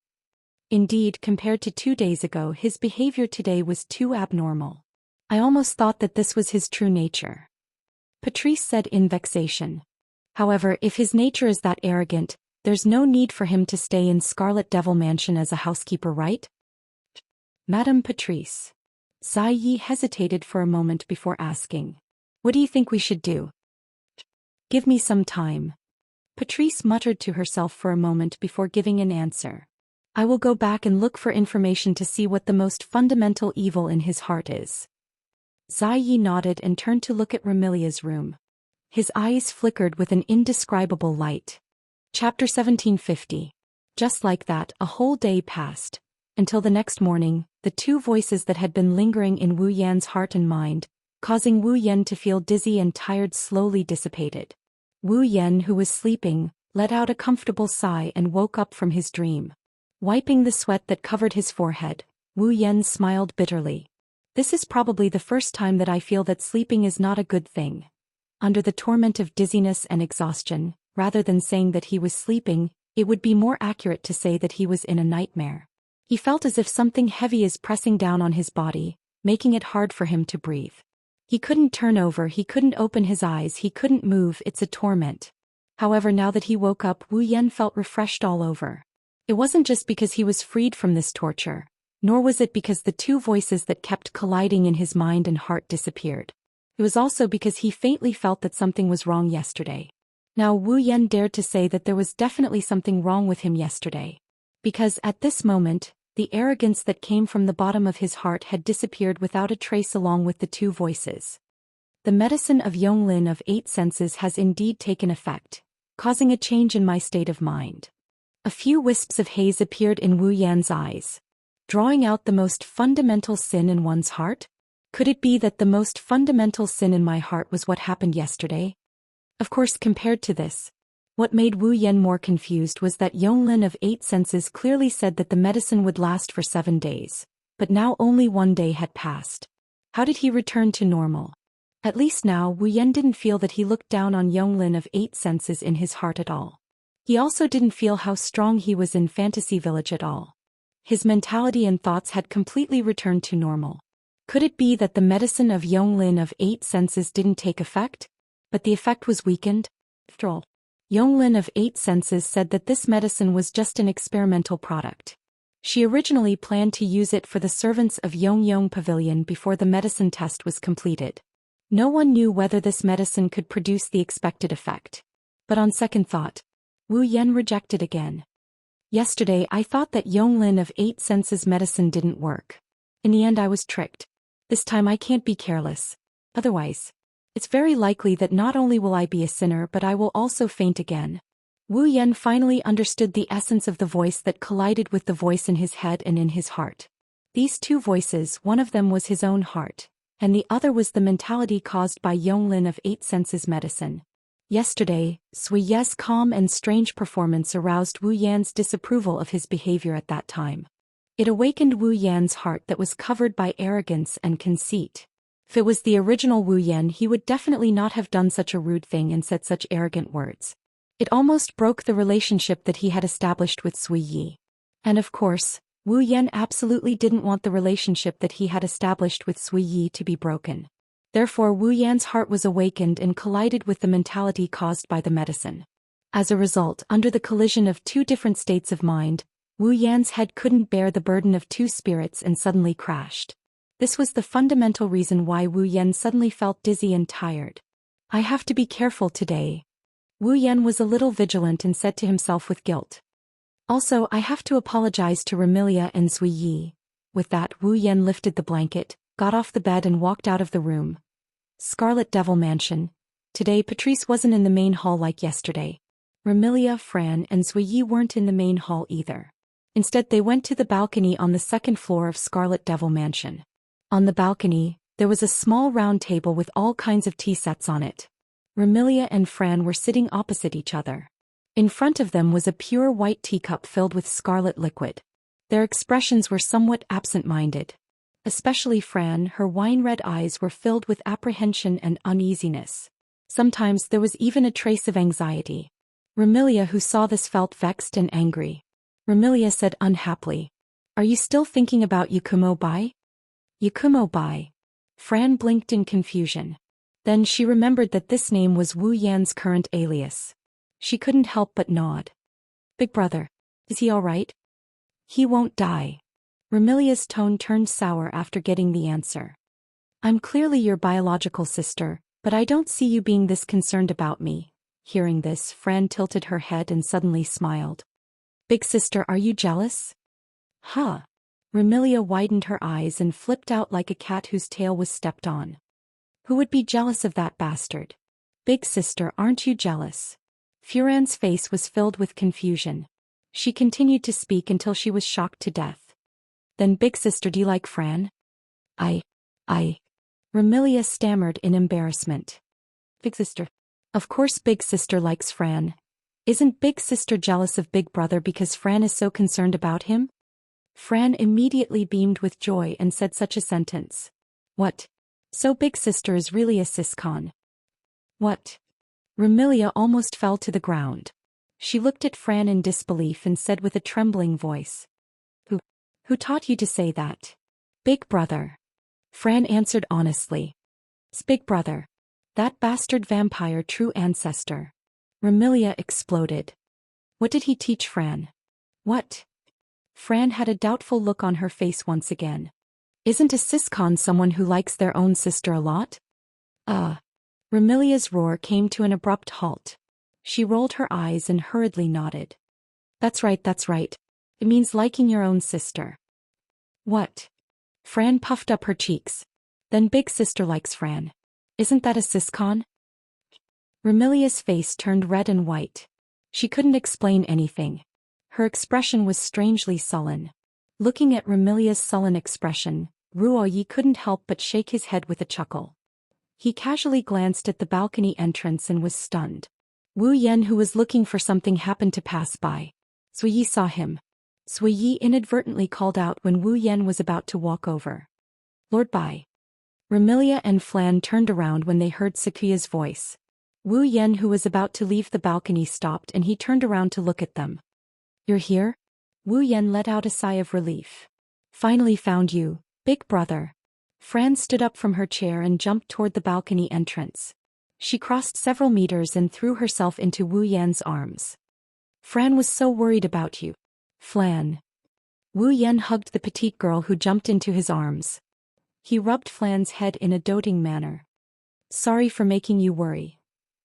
Indeed, compared to 2 days ago, his behavior today was too abnormal. I almost thought that this was his true nature. Patrice said in vexation. However, if his nature is that arrogant, There's no need for him to stay in Scarlet Devil Mansion as a housekeeper, right? Madame Patrice. Zai Yi hesitated for a moment before asking. What do you think we should do? Give me some time. Patrice muttered to herself for a moment before giving an answer. I will go back and look for information to see what the most fundamental evil in his heart is. Zai Yi nodded and turned to look at Remilia's room. His eyes flickered with an indescribable light. Chapter 1750. Just like that, a whole day passed. Until the next morning, the two voices that had been lingering in Wu Yan's heart and mind, causing Wu Yan to feel dizzy and tired, slowly dissipated. Wu Yan, who was sleeping, let out a comfortable sigh and woke up from his dream. Wiping the sweat that covered his forehead, Wu Yan smiled bitterly. This is probably the first time that I feel that sleeping is not a good thing. Under the torment of dizziness and exhaustion, rather than saying that he was sleeping, it would be more accurate to say that he was in a nightmare. He felt as if something heavy is pressing down on his body, making it hard for him to breathe. He couldn't turn over, he couldn't open his eyes, he couldn't move, it's a torment. However, now that he woke up, Wu Yan felt refreshed all over. It wasn't just because he was freed from this torture, nor was it because the two voices that kept colliding in his mind and heart disappeared. It was also because he faintly felt that something was wrong yesterday. Now Wu Yan dared to say that there was definitely something wrong with him yesterday. Because at this moment, the arrogance that came from the bottom of his heart had disappeared without a trace along with the two voices. The medicine of Yonglin of 8 senses has indeed taken effect, causing a change in my state of mind. A few wisps of haze appeared in Wu Yan's eyes. Drawing out the most fundamental sin in one's heart? Could it be that the most fundamental sin in my heart was what happened yesterday? Of course, compared to this, what made Wu Yan more confused was that Yonglin of 8 senses clearly said that the medicine would last for 7 days, but now only 1 day had passed. How did he return to normal? At least now Wu Yan didn't feel that he looked down on Yonglin of 8 senses in his heart at all. He also didn't feel how strong he was in Fantasy Village at all. His mentality and thoughts had completely returned to normal. Could it be that the medicine of Yonglin of 8 senses didn't take effect? But the effect was weakened? After all, Yonglin of 8 senses said that this medicine was just an experimental product. She originally planned to use it for the servants of Yongyong Pavilion before the medicine test was completed. No one knew whether this medicine could produce the expected effect. But on second thought, Wu Yan rejected again. Yesterday I thought that Yonglin of 8 senses medicine didn't work. In the end I was tricked. This time I can't be careless. Otherwise, it's very likely that not only will I be a sinner but I will also faint again. Wu Yan finally understood the essence of the voice that collided with the voice in his head and in his heart. These two voices, one of them was his own heart, and the other was the mentality caused by Yonglin of 8 senses medicine. Yesterday, Sui Ye's calm and strange performance aroused Wu Yan's disapproval of his behavior at that time. It awakened Wu Yan's heart that was covered by arrogance and conceit. If it was the original Wu Yan, he would definitely not have done such a rude thing and said such arrogant words. It almost broke the relationship that he had established with Sui Yi. And of course, Wu Yan absolutely didn't want the relationship that he had established with Sui Yi to be broken. Therefore Wu Yan's heart was awakened and collided with the mentality caused by the medicine. As a result, under the collision of two different states of mind, Wu Yan's head couldn't bear the burden of two spirits and suddenly crashed. This was the fundamental reason why Wu Yan suddenly felt dizzy and tired. I have to be careful today. Wu Yan was a little vigilant and said to himself with guilt. Also, I have to apologize to Remilia and Sui Yi. With that, Wu Yan lifted the blanket, got off the bed and walked out of the room. Scarlet Devil Mansion. Today Patrice wasn't in the main hall like yesterday. Remilia, Fran and Sui Yi weren't in the main hall either. Instead they went to the balcony on the second floor of Scarlet Devil Mansion. On the balcony, there was a small round table with all kinds of tea sets on it. Remilia and Fran were sitting opposite each other. In front of them was a pure white teacup filled with scarlet liquid. Their expressions were somewhat absent-minded. Especially Fran, her wine-red eyes were filled with apprehension and uneasiness. Sometimes there was even a trace of anxiety. Remilia, who saw this, felt vexed and angry. Remilia said unhappily, "Are you still thinking about Yakumo Bai?" Yakumo Bai. Fran blinked in confusion. Then she remembered that this name was Wu Yan's current alias. She couldn't help but nod. Big brother. Is he all right? He won't die. Remilia's tone turned sour after getting the answer. I'm clearly your biological sister, but I don't see you being this concerned about me. Hearing this, Fran tilted her head and suddenly smiled. Big sister, are you jealous? Huh. Remilia widened her eyes and flipped out like a cat whose tail was stepped on. Who would be jealous of that bastard? Big sister, aren't you jealous? Furan's face was filled with confusion. She continued to speak until she was shocked to death. Then big sister, do you like Fran? I. Remilia stammered in embarrassment. Big sister. Of course big sister likes Fran. Isn't big sister jealous of big brother because Fran is so concerned about him? Fran immediately beamed with joy and said such a sentence. What? So big sister is really a siscon. What? Remilia almost fell to the ground. She looked at Fran in disbelief and said with a trembling voice. Who taught you to say that? Big brother. Fran answered honestly. It's big brother. That bastard vampire true ancestor. Remilia exploded. What did he teach Fran? What? Fran had a doubtful look on her face once again. Isn't a siscon someone who likes their own sister a lot? Remilia's roar came to an abrupt halt. She rolled her eyes and hurriedly nodded. That's right. It means liking your own sister. What? Fran puffed up her cheeks. Then big sister likes Fran. Isn't that a siscon? Remilia's face turned red and white. She couldn't explain anything. Her expression was strangely sullen. Looking at Remilia's sullen expression, Ruoyi couldn't help but shake his head with a chuckle. He casually glanced at the balcony entrance and was stunned. Wu Yan, who was looking for something, happened to pass by. Sui Yi saw him. Sui Yi inadvertently called out when Wu Yan was about to walk over. Lord Bai. Remilia and Flan turned around when they heard Sakuya's voice. Wu Yan, who was about to leave the balcony, stopped and he turned around to look at them. You're here? Wu Yan let out a sigh of relief. Finally found you, big brother. Fran stood up from her chair and jumped toward the balcony entrance. She crossed several meters and threw herself into Wu Yan's arms. Fran was so worried about you. Flan. Wu Yan hugged the petite girl who jumped into his arms. He rubbed Flan's head in a doting manner. Sorry for making you worry.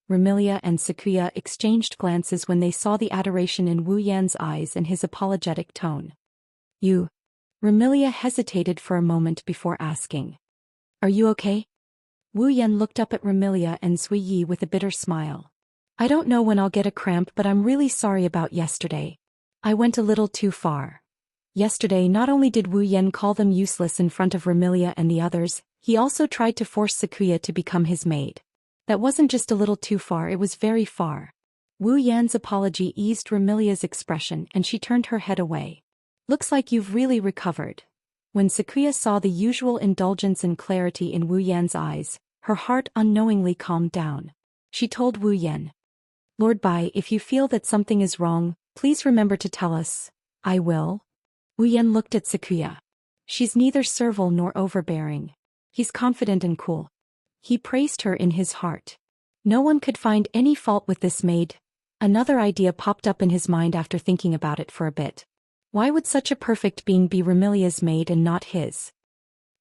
Remilia and Sakuya exchanged glances when they saw the adoration in Wu Yan's eyes and his apologetic tone. You. Remilia hesitated for a moment before asking. Are you okay? Wu Yan looked up at Remilia and Sui Yi with a bitter smile. I don't know when I'll get a cramp, but I'm really sorry about yesterday. I went a little too far. Yesterday not only did Wu Yan call them useless in front of Remilia and the others, he also tried to force Sakuya to become his maid. That wasn't just a little too far, it was very far. Wu Yan's apology eased Remilia's expression and she turned her head away. Looks like you've really recovered. When Sakuya saw the usual indulgence and clarity in Wu Yan's eyes, her heart unknowingly calmed down. She told Wu Yan. Lord Bai, if you feel that something is wrong, please remember to tell us. I will. Wu Yan looked at Sakuya. She's neither servile nor overbearing. He's confident and cool. He praised her in his heart. No one could find any fault with this maid. Another idea popped up in his mind after thinking about it for a bit. Why would such a perfect being be Remilia's maid and not his?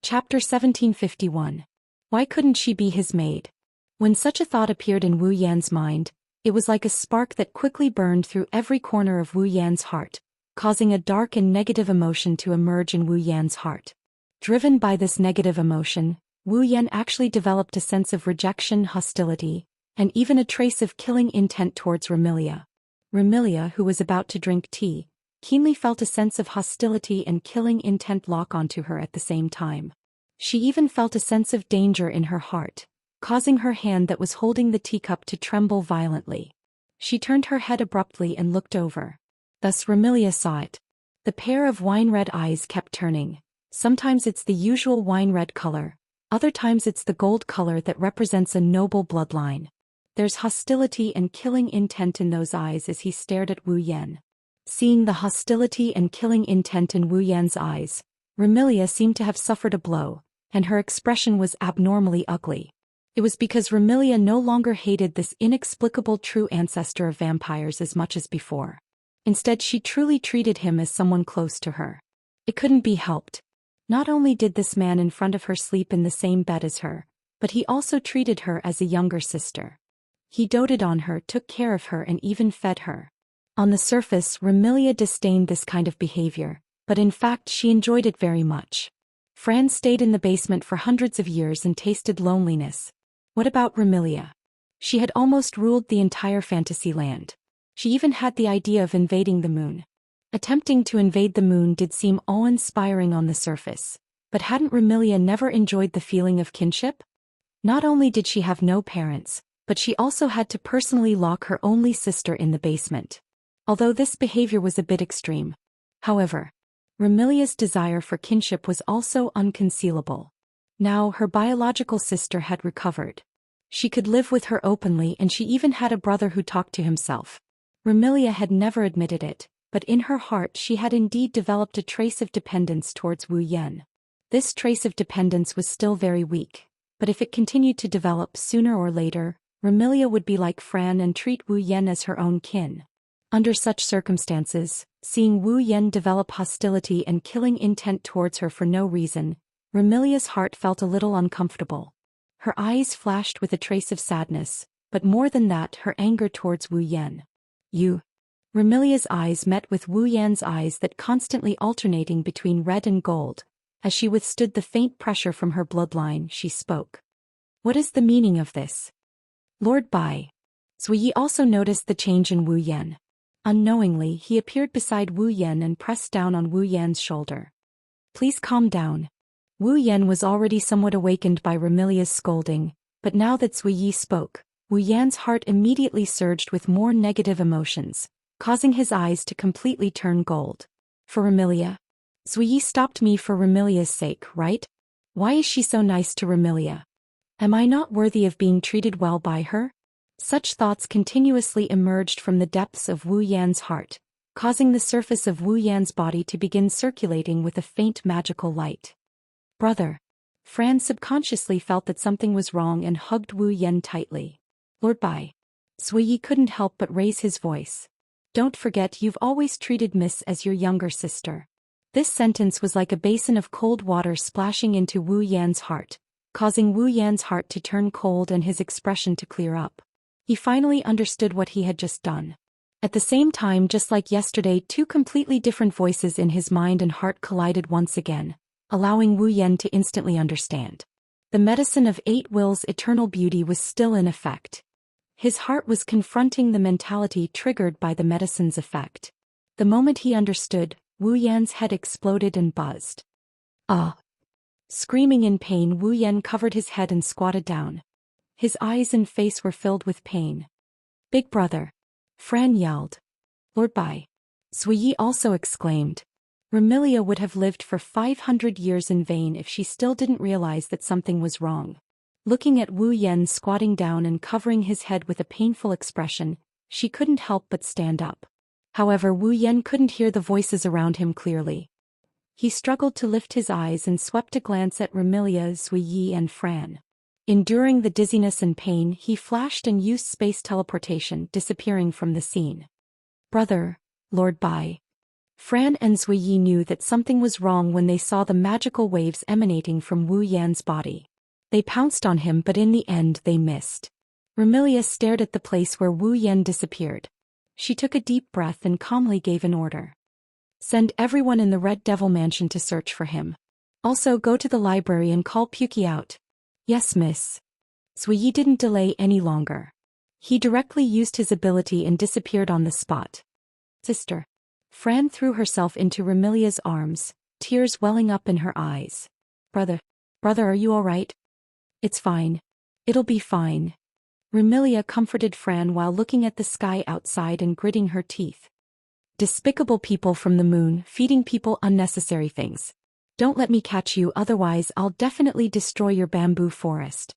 Chapter 1751. Why couldn't she be his maid? When such a thought appeared in Wu Yan's mind, it was like a spark that quickly burned through every corner of Wu Yan's heart, causing a dark and negative emotion to emerge in Wu Yan's heart. Driven by this negative emotion, Wu Yan actually developed a sense of rejection, hostility, and even a trace of killing intent towards Remilia. Remilia, who was about to drink tea, keenly felt a sense of hostility and killing intent lock onto her at the same time. She even felt a sense of danger in her heart, causing her hand that was holding the teacup to tremble violently. She turned her head abruptly and looked over. Thus Remilia saw it. The pair of wine-red eyes kept turning. Sometimes it's the usual wine-red color, other times it's the gold color that represents a noble bloodline. There's hostility and killing intent in those eyes as he stared at Wu Yan. Seeing the hostility and killing intent in Wu Yan's eyes, Remilia seemed to have suffered a blow, and her expression was abnormally ugly. It was because Remilia no longer hated this inexplicable true ancestor of vampires as much as before. Instead, she truly treated him as someone close to her. It couldn't be helped. Not only did this man in front of her sleep in the same bed as her, but he also treated her as a younger sister. He doted on her, took care of her, and even fed her. On the surface, Remilia disdained this kind of behavior, but in fact she enjoyed it very much. Fran stayed in the basement for hundreds of years and tasted loneliness. What about Remilia? She had almost ruled the entire fantasy land. She even had the idea of invading the moon. Attempting to invade the moon did seem awe-inspiring on the surface, but hadn't Remilia never enjoyed the feeling of kinship? Not only did she have no parents, but she also had to personally lock her only sister in the basement. Although this behavior was a bit extreme. However, Remilia's desire for kinship was also unconcealable. Now her biological sister had recovered. She could live with her openly, and she even had a brother who talked to himself. Remilia had never admitted it, but in her heart she had indeed developed a trace of dependence towards Wu Yan. This trace of dependence was still very weak, but if it continued to develop sooner or later, Remilia would be like Fran and treat Wu Yan as her own kin. Under such circumstances, seeing Wu Yan develop hostility and killing intent towards her for no reason, Remilia's heart felt a little uncomfortable. Her eyes flashed with a trace of sadness, but more than that, her anger towards Wu Yan. You. Remilia's eyes met with Wu Yan's eyes, that constantly alternating between red and gold. As she withstood the faint pressure from her bloodline, she spoke. What is the meaning of this? Lord Bai. Zhou Yi also noticed the change in Wu Yan. Unknowingly, he appeared beside Wu Yan and pressed down on Wu Yan's shoulder. Please calm down. Wu Yan was already somewhat awakened by Remilia's scolding, but now that Zhou Yi spoke, Wu Yan's heart immediately surged with more negative emotions, causing his eyes to completely turn gold. For Remilia? Zhou Yi stopped me for Remilia's sake, right? Why is she so nice to Remilia? Am I not worthy of being treated well by her? Such thoughts continuously emerged from the depths of Wu Yan's heart, causing the surface of Wu Yan's body to begin circulating with a faint magical light. Brother. Fran subconsciously felt that something was wrong and hugged Wu Yan tightly. Lord Bai. Zhou Yi couldn't help but raise his voice. Don't forget, you've always treated Miss as your younger sister. This sentence was like a basin of cold water splashing into Wu Yan's heart, causing Wu Yan's heart to turn cold and his expression to clear up. He finally understood what he had just done. At the same time, just like yesterday, two completely different voices in his mind and heart collided once again, allowing Wu Yan to instantly understand. The medicine of 8 wills, eternal beauty, was still in effect. His heart was confronting the mentality triggered by the medicine's effect. The moment he understood, Wu Yan's head exploded and buzzed. Ah! Screaming in pain, Wu Yan covered his head and squatted down. His eyes and face were filled with pain. Big brother! Fran yelled. Lord Bai. Zhou Yi also exclaimed. Remilia would have lived for 500 years in vain if she still didn't realize that something was wrong. Looking at Wu Yan squatting down and covering his head with a painful expression, she couldn't help but stand up. However, Wu Yan couldn't hear the voices around him clearly. He struggled to lift his eyes and swept a glance at Remilia, Zhou Yi and Fran. Enduring the dizziness and pain, he flashed and used space teleportation, disappearing from the scene. Brother, Lord Bai. Fran and Zhou Yi knew that something was wrong when they saw the magical waves emanating from Wu Yan's body. They pounced on him, but in the end they missed. Remilia stared at the place where Wu Yan disappeared. She took a deep breath and calmly gave an order. Send everyone in the Red Devil Mansion to search for him. Also go to the library and call Puki out. Yes, miss. Zhou Yi didn't delay any longer. He directly used his ability and disappeared on the spot. Sister. Fran threw herself into Remilia's arms, tears welling up in her eyes. Brother, are you all right? It's fine. It'll be fine. Remilia comforted Fran while looking at the sky outside and gritting her teeth. Despicable people from the moon, feeding people unnecessary things. Don't let me catch you, otherwise I'll definitely destroy your bamboo forest.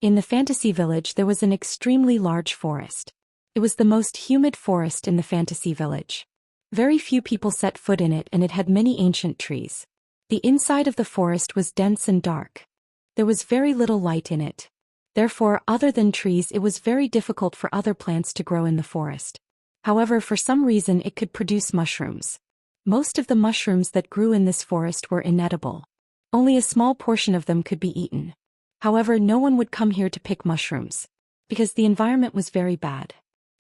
In the fantasy village there was an extremely large forest. It was the most humid forest in the fantasy village. Very few people set foot in it, and it had many ancient trees. The inside of the forest was dense and dark. There was very little light in it. Therefore, other than trees, it was very difficult for other plants to grow in the forest. However, for some reason it could produce mushrooms. Most of the mushrooms that grew in this forest were inedible. Only a small portion of them could be eaten. However, no one would come here to pick mushrooms, because the environment was very bad.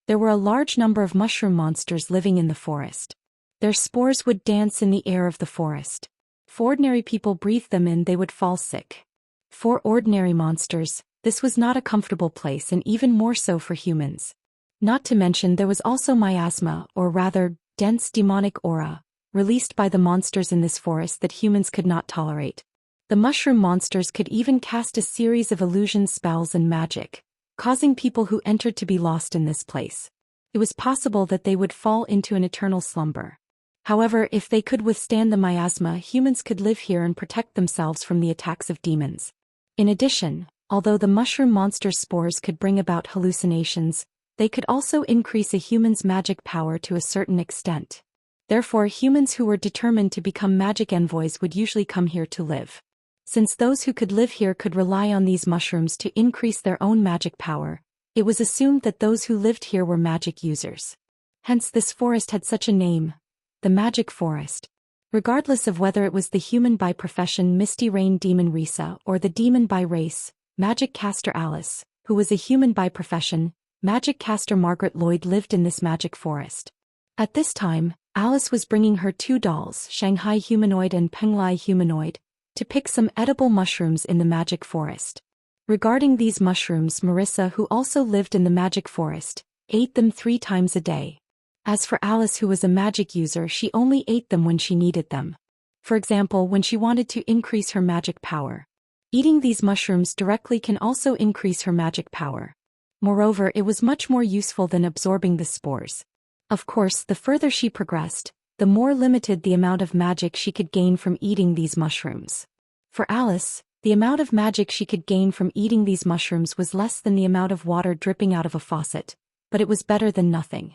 There were a large number of mushroom monsters living in the forest. Their spores would dance in the air of the forest. If ordinary people breathed them in, they would fall sick. For ordinary monsters, this was not a comfortable place, and even more so for humans. Not to mention there was also miasma, or rather, dense demonic aura, released by the monsters in this forest that humans could not tolerate. The mushroom monsters could even cast a series of illusion spells and magic, causing people who entered to be lost in this place. It was possible that they would fall into an eternal slumber. However, if they could withstand the miasma, humans could live here and protect themselves from the attacks of demons. In addition, although the mushroom monster spores could bring about hallucinations, they could also increase a human's magic power to a certain extent. Therefore, humans who were determined to become magic envoys would usually come here to live. Since those who could live here could rely on these mushrooms to increase their own magic power, it was assumed that those who lived here were magic users. Hence this forest had such a name, the Magic Forest. Regardless of whether it was the human by profession Misty Rain Demon Risa or the demon by race, Magic Caster Alice, who was a human by profession, Magic Caster Margaret Lloyd lived in this magic forest. At this time, Alice was bringing her two dolls, Shanghai Humanoid and Penglai Humanoid, to pick some edible mushrooms in the magic forest. Regarding these mushrooms, Marissa, who also lived in the magic forest, ate them 3 times a day. As for Alice, who was a magic user, she only ate them when she needed them. For example, when she wanted to increase her magic power. Eating these mushrooms directly can also increase her magic power. Moreover, it was much more useful than absorbing the spores. Of course, the further she progressed, the more limited the amount of magic she could gain from eating these mushrooms. For Alice, the amount of magic she could gain from eating these mushrooms was less than the amount of water dripping out of a faucet, but it was better than nothing.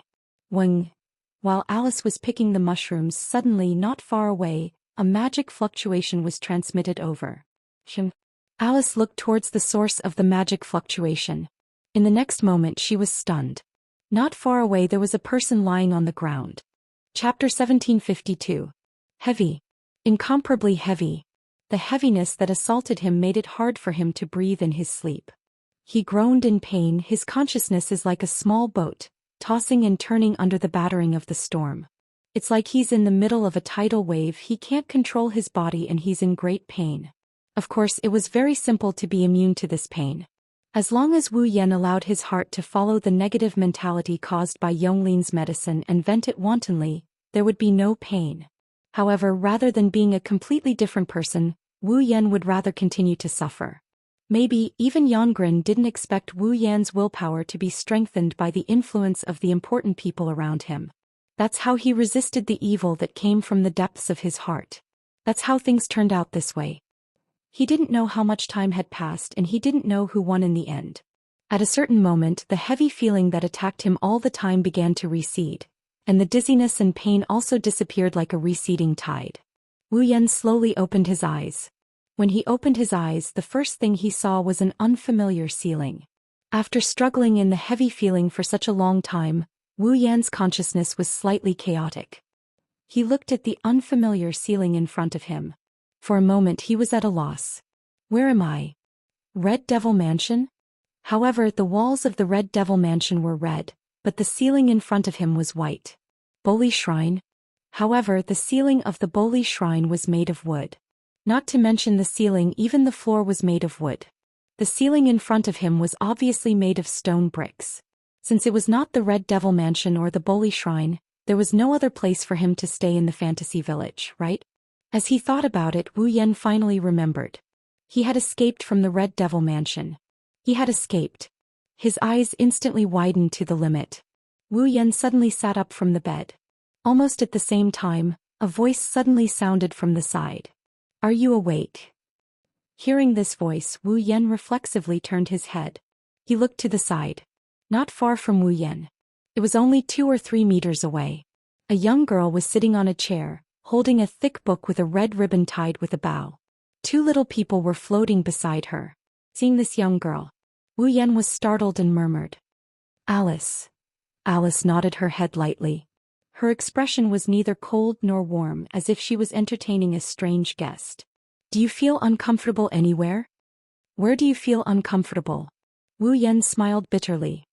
While Alice was picking the mushrooms, suddenly, not far away, a magic fluctuation was transmitted over. Alice looked towards the source of the magic fluctuation. In the next moment she was stunned. Not far away there was a person lying on the ground. Chapter 1752. Heavy. Incomparably heavy. The heaviness that assaulted him made it hard for him to breathe in his sleep. He groaned in pain. His consciousness is like a small boat, tossing and turning under the battering of the storm. It's like he's in the middle of a tidal wave. He can't control his body and he's in great pain. Of course, it was very simple to be immune to this pain. As long as Wu Yan allowed his heart to follow the negative mentality caused by Yonglin's medicine and vent it wantonly, there would be no pain. However, rather than being a completely different person, Wu Yan would rather continue to suffer. Maybe even Yongren didn't expect Wu Yan's willpower to be strengthened by the influence of the important people around him. That's how he resisted the evil that came from the depths of his heart. That's how things turned out this way. He didn't know how much time had passed and he didn't know who won in the end. At a certain moment, the heavy feeling that attacked him all the time began to recede, and the dizziness and pain also disappeared like a receding tide. Wu Yan slowly opened his eyes. When he opened his eyes, the first thing he saw was an unfamiliar ceiling. After struggling in the heavy feeling for such a long time, Wu Yan's consciousness was slightly chaotic. He looked at the unfamiliar ceiling in front of him. For a moment he was at a loss. Where am I? Red Devil Mansion? However, the walls of the Red Devil Mansion were red, but the ceiling in front of him was white. Boli Shrine? However, the ceiling of the Boli Shrine was made of wood. Not to mention the ceiling, even the floor was made of wood. The ceiling in front of him was obviously made of stone bricks. Since it was not the Red Devil Mansion or the Boli Shrine, there was no other place for him to stay in the fantasy village, right? As he thought about it, Wu Yan finally remembered. He had escaped from the Red Devil Mansion. He had escaped. His eyes instantly widened to the limit. Wu Yan suddenly sat up from the bed. Almost at the same time, a voice suddenly sounded from the side. Are you awake? Hearing this voice, Wu Yan reflexively turned his head. He looked to the side. Not far from Wu Yan. It was only 2 or 3 meters away. A young girl was sitting on a chair, holding a thick book with a red ribbon tied with a bow. 2 little people were floating beside her. Seeing this young girl, Wu Yan was startled and murmured, Alice. Alice nodded her head lightly. Her expression was neither cold nor warm, as if she was entertaining a strange guest. Do you feel uncomfortable anywhere? Where do you feel uncomfortable? Wu Yan smiled bitterly.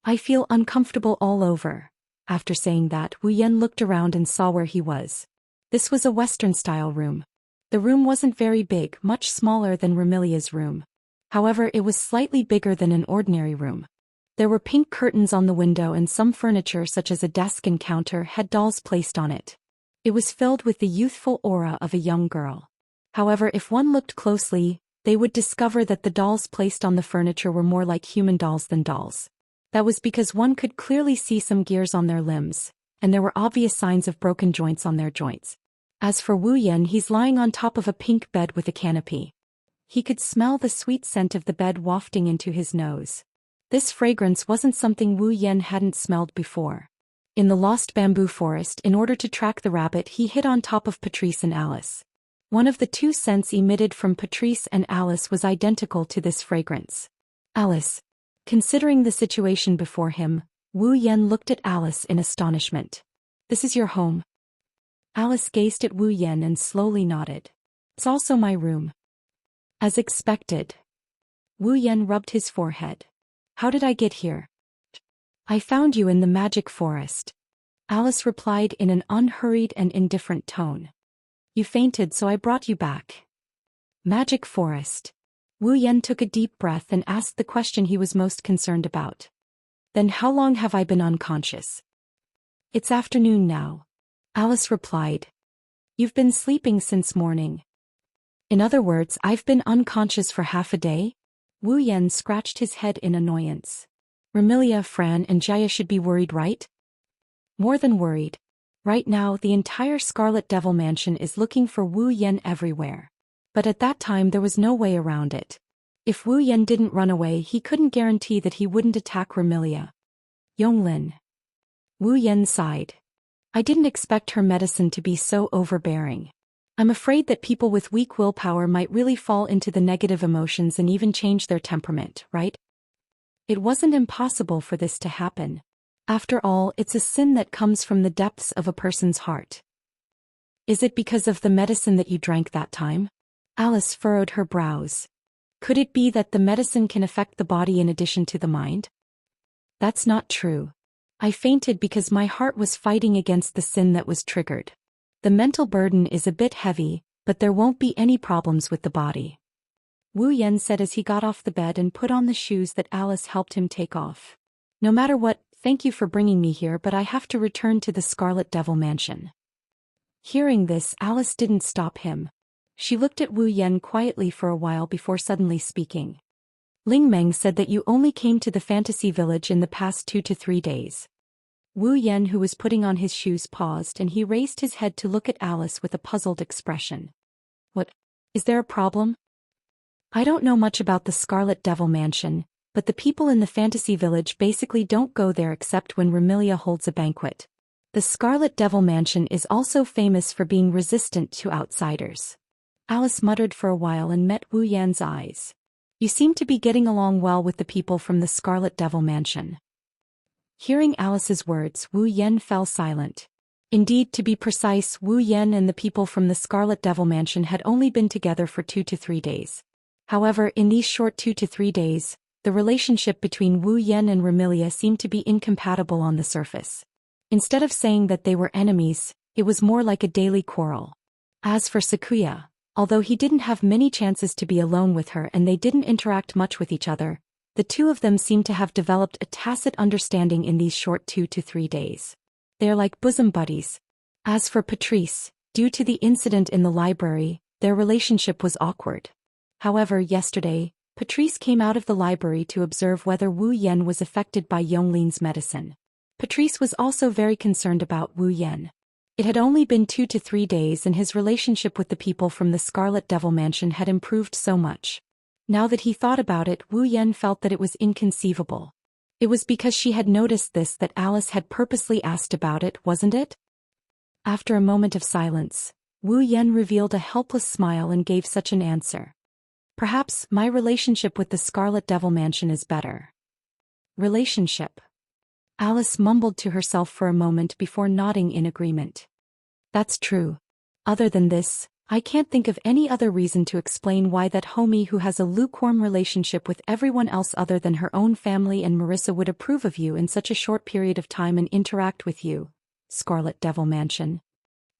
I feel uncomfortable all over. After saying that, Wu Yan looked around and saw where he was. This was a Western-style room. The room wasn't very big, much smaller than Remilia's room. However, it was slightly bigger than an ordinary room. There were pink curtains on the window and some furniture such as a desk and counter had dolls placed on it. It was filled with the youthful aura of a young girl. However, if one looked closely, they would discover that the dolls placed on the furniture were more like human dolls than dolls. That was because one could clearly see some gears on their limbs, and there were obvious signs of broken joints on their joints. As for Wu Yan, he's lying on top of a pink bed with a canopy. He could smell the sweet scent of the bed wafting into his nose. This fragrance wasn't something Wu Yan hadn't smelled before. In the lost bamboo forest, in order to track the rabbit, he hid on top of Patrice and Alice. One of the two scents emitted from Patrice and Alice was identical to this fragrance. Alice. Considering the situation before him, Wu Yan looked at Alice in astonishment. This is your home? Alice gazed at Wu Yan and slowly nodded. It's also my room. As expected. Wu Yan rubbed his forehead. How did I get here? I found you in the magic forest. Alice replied in an unhurried and indifferent tone. You fainted, so I brought you back. Magic forest. Wu Yan took a deep breath and asked the question he was most concerned about. Then how long have I been unconscious? It's afternoon now. Alice replied. You've been sleeping since morning. In other words, I've been unconscious for half a day? Wu Yan scratched his head in annoyance. Remilia, Fran, and Jaya should be worried, right? More than worried. Right now, the entire Scarlet Devil Mansion is looking for Wu Yan everywhere. But at that time there was no way around it. If Wu Yan didn't run away, he couldn't guarantee that he wouldn't attack Remilia. Yonglin. Wu Yan sighed. I didn't expect her medicine to be so overbearing. I'm afraid that people with weak willpower might really fall into the negative emotions and even change their temperament, right? It wasn't impossible for this to happen. After all, it's a sin that comes from the depths of a person's heart. Is it because of the medicine that you drank that time? Alice furrowed her brows. Could it be that the medicine can affect the body in addition to the mind? That's not true. I fainted because my heart was fighting against the sin that was triggered. The mental burden is a bit heavy, but there won't be any problems with the body. Wu Yan said as he got off the bed and put on the shoes that Alice helped him take off. No matter what, thank you for bringing me here, but I have to return to the Scarlet Devil Mansion. Hearing this, Alice didn't stop him. She looked at Wu Yan quietly for a while before suddenly speaking. Ling Meng said that you only came to the fantasy village in the past 2 to 3 days. Wu Yan, who was putting on his shoes, paused and he raised his head to look at Alice with a puzzled expression. What? Is there a problem? I don't know much about the Scarlet Devil Mansion, but the people in the fantasy village basically don't go there except when Remilia holds a banquet. The Scarlet Devil Mansion is also famous for being resistant to outsiders. Alice muttered for a while and met Wu Yan's eyes. You seem to be getting along well with the people from the Scarlet Devil Mansion. Hearing Alice's words, Wu Yan fell silent. Indeed, to be precise, Wu Yan and the people from the Scarlet Devil Mansion had only been together for 2 to 3 days. However, in these short 2 to 3 days, the relationship between Wu Yan and Remilia seemed to be incompatible on the surface. Instead of saying that they were enemies, it was more like a daily quarrel. As for Sakuya, although he didn't have many chances to be alone with her and they didn't interact much with each other, the two of them seemed to have developed a tacit understanding in these short 2 to 3 days. They are like bosom buddies. As for Patrice, due to the incident in the library, their relationship was awkward. However, yesterday, Patrice came out of the library to observe whether Wu Yan was affected by Yonglin's medicine. Patrice was also very concerned about Wu Yan. It had only been 2 to 3 days and his relationship with the people from the Scarlet Devil Mansion had improved so much. Now that he thought about it, Wu Yan felt that it was inconceivable. It was because she had noticed this that Alice had purposely asked about it, wasn't it? After a moment of silence, Wu Yan revealed a helpless smile and gave such an answer. Perhaps my relationship with the Scarlet Devil Mansion is better. Relationship. Alice mumbled to herself for a moment before nodding in agreement. That's true. Other than this, I can't think of any other reason to explain why that homie who has a lukewarm relationship with everyone else other than her own family and Marissa would approve of you in such a short period of time and interact with you. Scarlet Devil Mansion.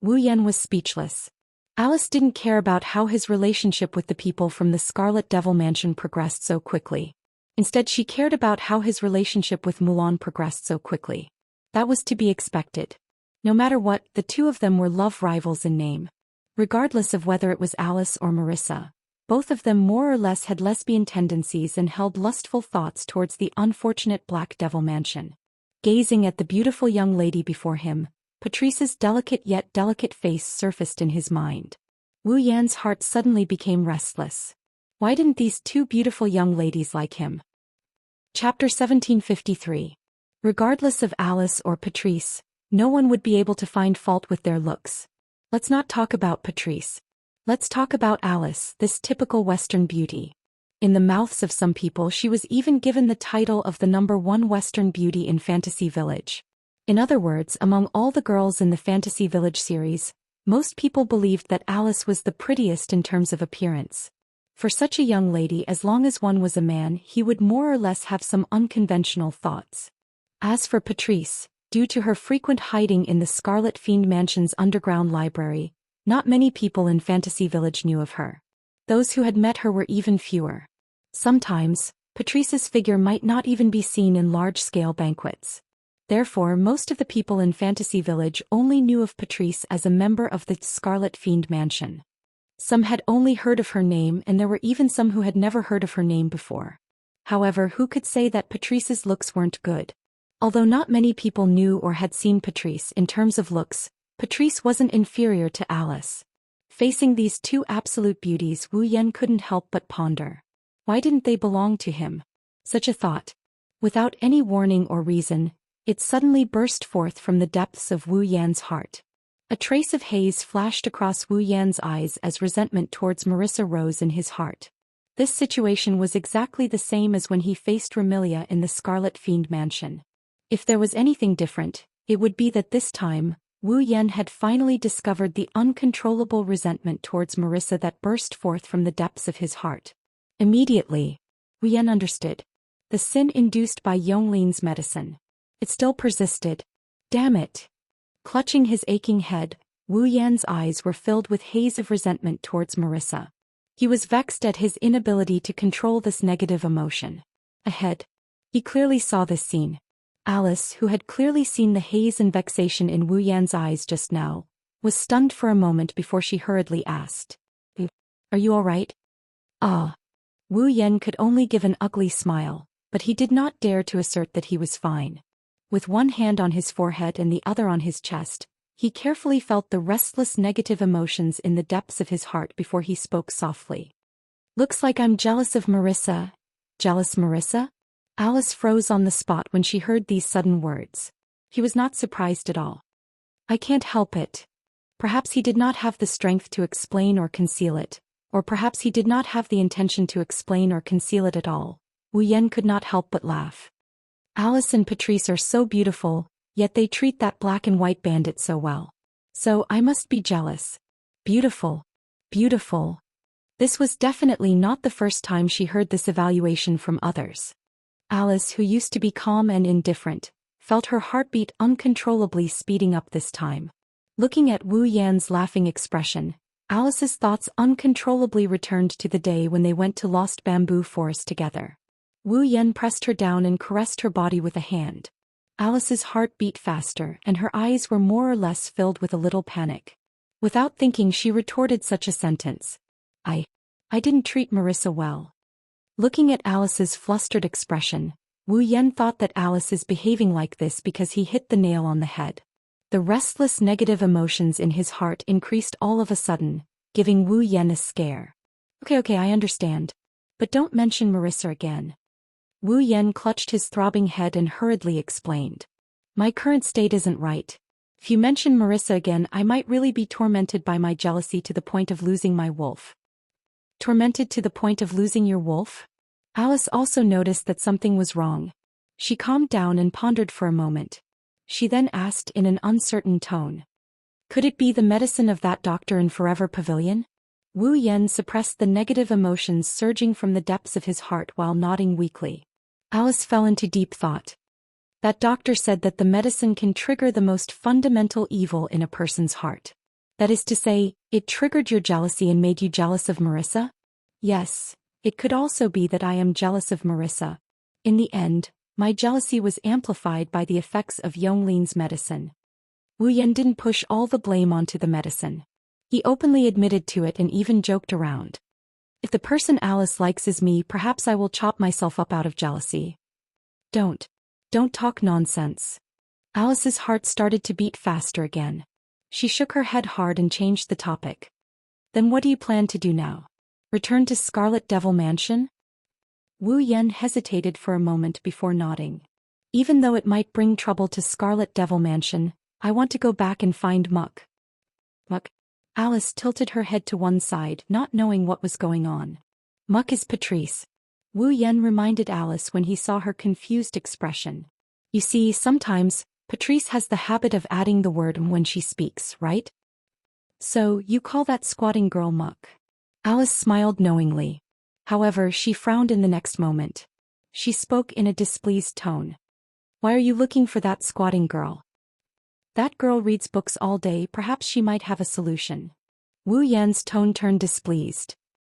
Wu Yan was speechless. Alice didn't care about how his relationship with the people from the Scarlet Devil Mansion progressed so quickly. Instead, she cared about how his relationship with Mulan progressed so quickly. That was to be expected. No matter what, the two of them were love rivals in name. Regardless of whether it was Alice or Marissa, both of them more or less had lesbian tendencies and held lustful thoughts towards the unfortunate Black Devil Mansion. Gazing at the beautiful young lady before him, Patrice's delicate yet delicate face surfaced in his mind. Wu Yan's heart suddenly became restless. Why didn't these two beautiful young ladies like him? Chapter 1753. Regardless of Alice or Patrice, no one would be able to find fault with their looks. Let's not talk about Patrice. Let's talk about Alice, this typical Western beauty. In the mouths of some people, she was even given the title of the #1 Western beauty in Fantasy Village. In other words, among all the girls in the Fantasy Village series, most people believed that Alice was the prettiest in terms of appearance. For such a young lady, as long as one was a man, he would more or less have some unconventional thoughts. As for Patrice, due to her frequent hiding in the Scarlet Fiend Mansion's underground library, not many people in Fantasy Village knew of her. Those who had met her were even fewer. Sometimes, Patrice's figure might not even be seen in large-scale banquets. Therefore, most of the people in Fantasy Village only knew of Patrice as a member of the Scarlet Fiend Mansion. Some had only heard of her name, and there were even some who had never heard of her name before. However, who could say that Patrice's looks weren't good? Although not many people knew or had seen Patrice in terms of looks, Patrice wasn't inferior to Alice. Facing these two absolute beauties, Wu Yan couldn't help but ponder. Why didn't they belong to him? Such a thought, without any warning or reason, it suddenly burst forth from the depths of Wu Yan's heart. A trace of haze flashed across Wu Yan's eyes as resentment towards Marissa rose in his heart. This situation was exactly the same as when he faced Remilia in the Scarlet Fiend Mansion. If there was anything different, it would be that this time, Wu Yan had finally discovered the uncontrollable resentment towards Marissa that burst forth from the depths of his heart. Immediately, Wu Yan understood. The sin induced by Yongling's medicine. It still persisted. Damn it! Clutching his aching head, Wu Yan's eyes were filled with haze of resentment towards Marissa. He was vexed at his inability to control this negative emotion. Ahead, he clearly saw this scene. Alice, who had clearly seen the haze and vexation in Wu Yan's eyes just now, was stunned for a moment before she hurriedly asked, "Are you all right?" "Ah." Wu Yan could only give an ugly smile, but he did not dare to assert that he was fine. With one hand on his forehead and the other on his chest, he carefully felt the restless negative emotions in the depths of his heart before he spoke softly. "Looks like I'm jealous of Marissa." "Jealous Marissa?" Alice froze on the spot when she heard these sudden words. He was not surprised at all. "I can't help it." Perhaps he did not have the strength to explain or conceal it, or perhaps he did not have the intention to explain or conceal it at all. Wu Yan could not help but laugh. Alice and Patrice are so beautiful, yet they treat that black and white bandit so well. So I must be jealous. Beautiful. Beautiful. This was definitely not the first time she heard this evaluation from others. Alice, who used to be calm and indifferent, felt her heartbeat uncontrollably speeding up this time. Looking at Wu Yan's laughing expression, Alice's thoughts uncontrollably returned to the day when they went to Lost Bamboo Forest together. Wu Yan pressed her down and caressed her body with a hand. Alice's heart beat faster and her eyes were more or less filled with a little panic. Without thinking, she retorted such a sentence. I didn't treat Marissa well." Looking at Alice's flustered expression, Wu Yan thought that Alice is behaving like this because he hit the nail on the head. The restless negative emotions in his heart increased all of a sudden, giving Wu Yan a scare. Okay, I understand. But don't mention Marissa again." Wu Yan clutched his throbbing head and hurriedly explained. "My current state isn't right. If you mention Marissa again, I might really be tormented by my jealousy to the point of losing my wolf." "Tormented to the point of losing your wolf?" Alice also noticed that something was wrong. She calmed down and pondered for a moment. She then asked in an uncertain tone. Could it be the medicine of that doctor in Forever Pavilion? Wu Yan suppressed the negative emotions surging from the depths of his heart while nodding weakly. Alice fell into deep thought. That doctor said that the medicine can trigger the most fundamental evil in a person's heart. That is to say, it triggered your jealousy and made you jealous of Marissa? Yes, it could also be that I am jealous of Marissa. In the end, my jealousy was amplified by the effects of Yonglin's medicine. Wu Yan didn't push all the blame onto the medicine. He openly admitted to it and even joked around. If the person Alice likes is me, perhaps I will chop myself up out of jealousy. Don't talk nonsense. Alice's heart started to beat faster again. She shook her head hard and changed the topic. Then what do you plan to do now? Return to Scarlet Devil Mansion? Wu Yan hesitated for a moment before nodding. Even though it might bring trouble to Scarlet Devil Mansion, I want to go back and find Muck. Muck? Alice tilted her head to one side, not knowing what was going on. Muck is Patrice. Wu Yan reminded Alice when he saw her confused expression. You see, sometimes, Patrice has the habit of adding the word "m" when she speaks, right? So, you call that squatting girl Muck? Alice smiled knowingly. However, she frowned in the next moment. She spoke in a displeased tone. Why are you looking for that squatting girl? That girl reads books all day, perhaps she might have a solution. Wu Yan's tone turned displeased.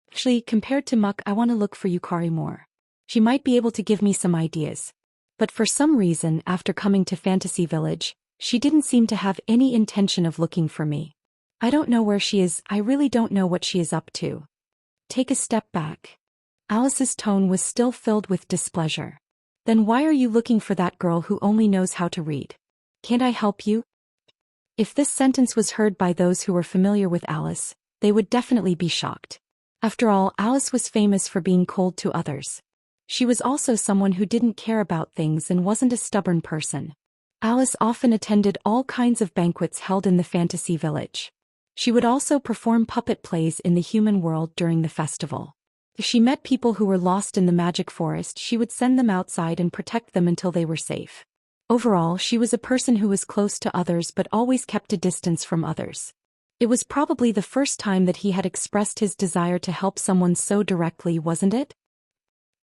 Actually, compared to Muck, I want to look for Yukari more. She might be able to give me some ideas. But for some reason, after coming to Fantasy Village, she didn't seem to have any intention of looking for me. I don't know where she is, I really don't know what she is up to. Take a step back. Alice's tone was still filled with displeasure. Then why are you looking for that girl who only knows how to read? Can't I help you? If this sentence was heard by those who were familiar with Alice, they would definitely be shocked. After all, Alice was famous for being cold to others. She was also someone who didn't care about things and wasn't a stubborn person. Alice often attended all kinds of banquets held in the Fantasy Village. She would also perform puppet plays in the human world during the festival. If she met people who were lost in the magic forest, she would send them outside and protect them until they were safe. Overall, she was a person who was close to others but always kept a distance from others. It was probably the first time that he had expressed his desire to help someone so directly, wasn't it?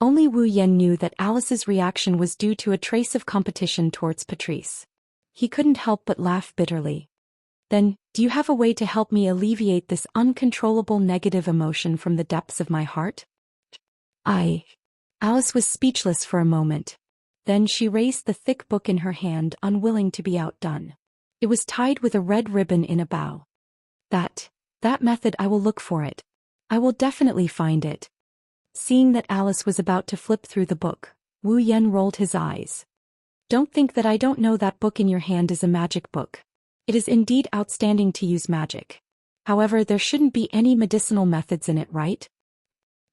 Only Wu Yan knew that Alice's reaction was due to a trace of competition towards Patrice. He couldn't help but laugh bitterly. Then, do you have a way to help me alleviate this uncontrollable negative emotion from the depths of my heart? Alice was speechless for a moment. Then she raised the thick book in her hand, unwilling to be outdone. It was tied with a red ribbon in a bow. That method, I will look for it. I will definitely find it. Seeing that Alice was about to flip through the book, Wu Yan rolled his eyes. Don't think that I don't know that book in your hand is a magic book. It is indeed outstanding to use magic. However, there shouldn't be any medicinal methods in it, right?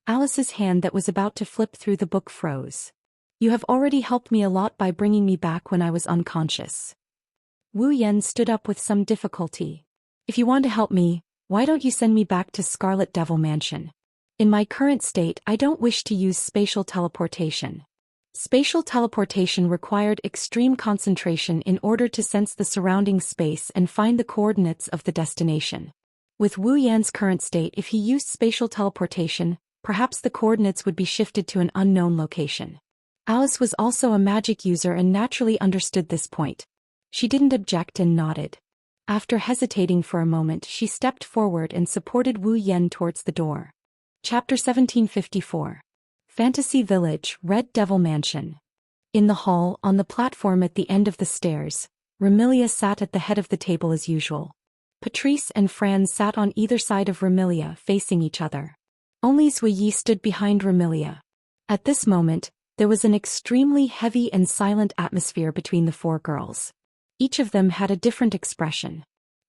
Alice's hand that was about to flip through the book froze. You have already helped me a lot by bringing me back when I was unconscious. Wu Yan stood up with some difficulty. If you want to help me, why don't you send me back to Scarlet Devil Mansion? In my current state, I don't wish to use spatial teleportation. Spatial teleportation required extreme concentration in order to sense the surrounding space and find the coordinates of the destination. With Wu Yan's current state, if he used spatial teleportation, perhaps the coordinates would be shifted to an unknown location. Alice was also a magic user and naturally understood this point. She didn't object and nodded. After hesitating for a moment, she stepped forward and supported Wu Yan towards the door. Chapter 1754. Fantasy Village, Red Devil Mansion. In the hall, on the platform at the end of the stairs, Remilia sat at the head of the table as usual. Patrice and Franz sat on either side of Remilia, facing each other. Only Zhou Yi stood behind Remilia. At this moment, there was an extremely heavy and silent atmosphere between the four girls. Each of them had a different expression.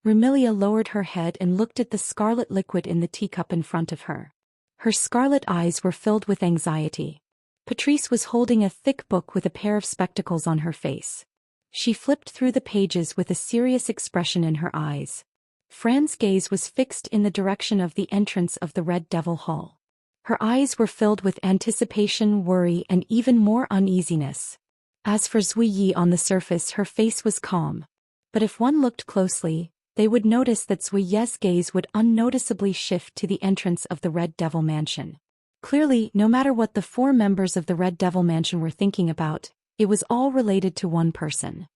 Remilia lowered her head and looked at the scarlet liquid in the teacup in front of her. Her scarlet eyes were filled with anxiety. Patrice was holding a thick book with a pair of spectacles on her face. She flipped through the pages with a serious expression in her eyes. Fran's gaze was fixed in the direction of the entrance of the Red Devil Hall. Her eyes were filled with anticipation, worry, and even more uneasiness. As for Zhui Yi, on the surface her face was calm. But if one looked closely, they would notice that Zhui Yi's gaze would unnoticeably shift to the entrance of the Red Devil Mansion. Clearly, no matter what the 4 members of the Red Devil Mansion were thinking about, it was all related to one person.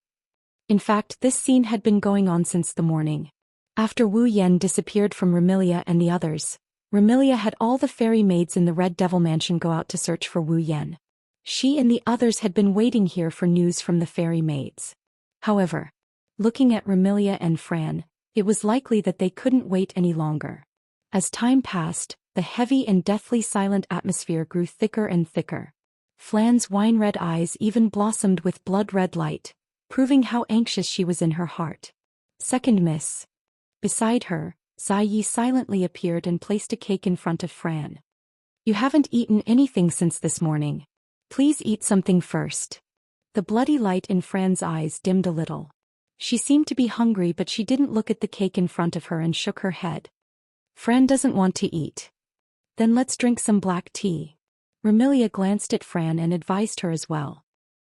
In fact, this scene had been going on since the morning. After Wu Yan disappeared from Remilia and the others, Remilia had all the fairy maids in the Red Devil Mansion go out to search for Wu Yan. She and the others had been waiting here for news from the fairy maids. However, looking at Remilia and Fran, it was likely that they couldn't wait any longer. As time passed, the heavy and deathly silent atmosphere grew thicker and thicker. Fran's wine-red eyes even blossomed with blood-red light, proving how anxious she was in her heart. Second miss. Beside her, Zai Yi silently appeared and placed a cake in front of Fran. You haven't eaten anything since this morning. Please eat something first. The bloody light in Fran's eyes dimmed a little. She seemed to be hungry, but she didn't look at the cake in front of her and shook her head. Fran doesn't want to eat. Then let's drink some black tea. Remilia glanced at Fran and advised her as well.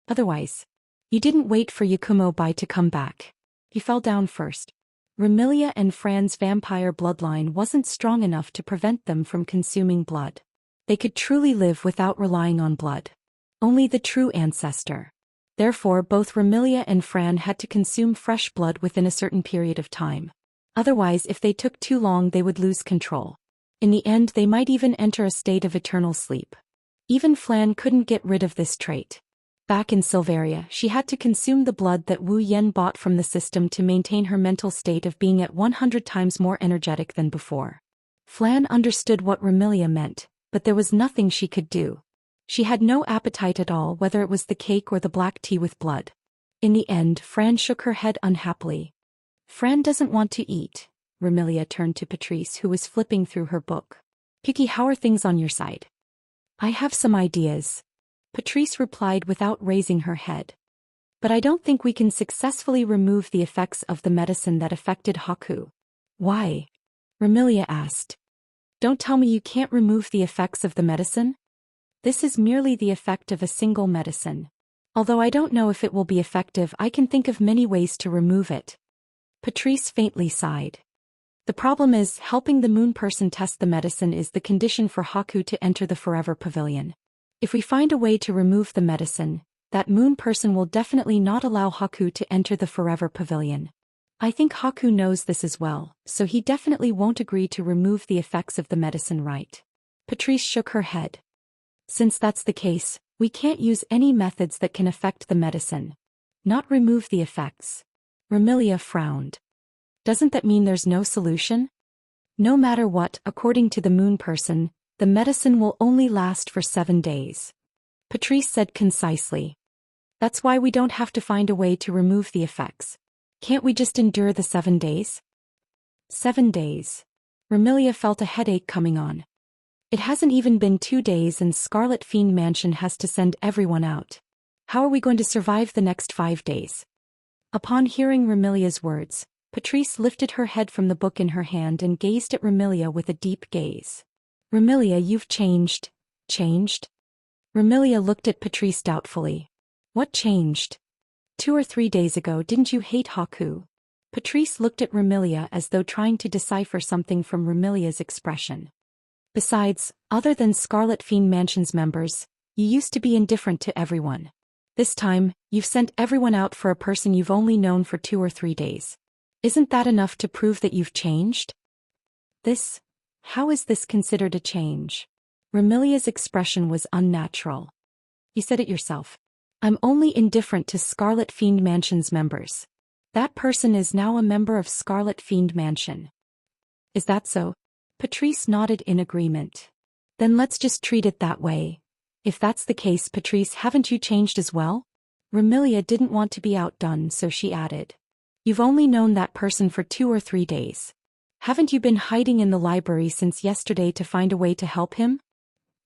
Otherwise, you didn't wait for Yakumo Bai to come back. He fell down first. Remilia and Fran's vampire bloodline wasn't strong enough to prevent them from consuming blood. They could truly live without relying on blood. Only the true ancestor. Therefore, both Remilia and Fran had to consume fresh blood within a certain period of time. Otherwise, if they took too long, they would lose control. In the end, they might even enter a state of eternal sleep. Even Fran couldn't get rid of this trait. Back in Silveria, she had to consume the blood that Wu Yan bought from the system to maintain her mental state of being at 100 times more energetic than before. Fran understood what Remilia meant, but there was nothing she could do. She had no appetite at all, whether it was the cake or the black tea with blood. In the end, Fran shook her head unhappily. Fran doesn't want to eat. Remilia turned to Patrice, who was flipping through her book. Kiki, how are things on your side? I have some ideas. Patrice replied without raising her head. But I don't think we can successfully remove the effects of the medicine that affected Haku. Why? Remilia asked. Don't tell me you can't remove the effects of the medicine? This is merely the effect of a single medicine. Although I don't know if it will be effective, I can think of many ways to remove it. Patrice faintly sighed. The problem is, helping the moon person test the medicine is the condition for Haku to enter the Forever Pavilion. If we find a way to remove the medicine, that moon person will definitely not allow Haku to enter the Forever Pavilion. I think Haku knows this as well, so he definitely won't agree to remove the effects of the medicine, right? Patrice shook her head. Since that's the case, we can't use any methods that can affect the medicine. Not remove the effects. Remilia frowned. Doesn't that mean there's no solution? No matter what, according to the moon person, the medicine will only last for 7 days. Patrice said concisely. That's why we don't have to find a way to remove the effects. Can't we just endure the 7 days? 7 days. Remilia felt a headache coming on. It hasn't even been 2 days and Scarlet Fiend Mansion has to send everyone out. How are we going to survive the next 5 days? Upon hearing Remilia's words, Patrice lifted her head from the book in her hand and gazed at Remilia with a deep gaze. Remilia, you've changed. Changed? Remilia looked at Patrice doubtfully. What changed? 2 or 3 days ago, didn't you hate Haku? Patrice looked at Remilia as though trying to decipher something from Remilia's expression. Besides, other than Scarlet Fiend Mansion's members, you used to be indifferent to everyone. This time, you've sent everyone out for a person you've only known for 2 or 3 days. Isn't that enough to prove that you've changed? How is this considered a change? Remilia's expression was unnatural. You said it yourself. I'm only indifferent to Scarlet Fiend Mansion's members. That person is now a member of Scarlet Fiend Mansion. Is that so? Patrice nodded in agreement. Then let's just treat it that way. If that's the case, Patrice, haven't you changed as well? Remilia didn't want to be outdone, so she added. You've only known that person for 2 or 3 days. Haven't you been hiding in the library since yesterday to find a way to help him?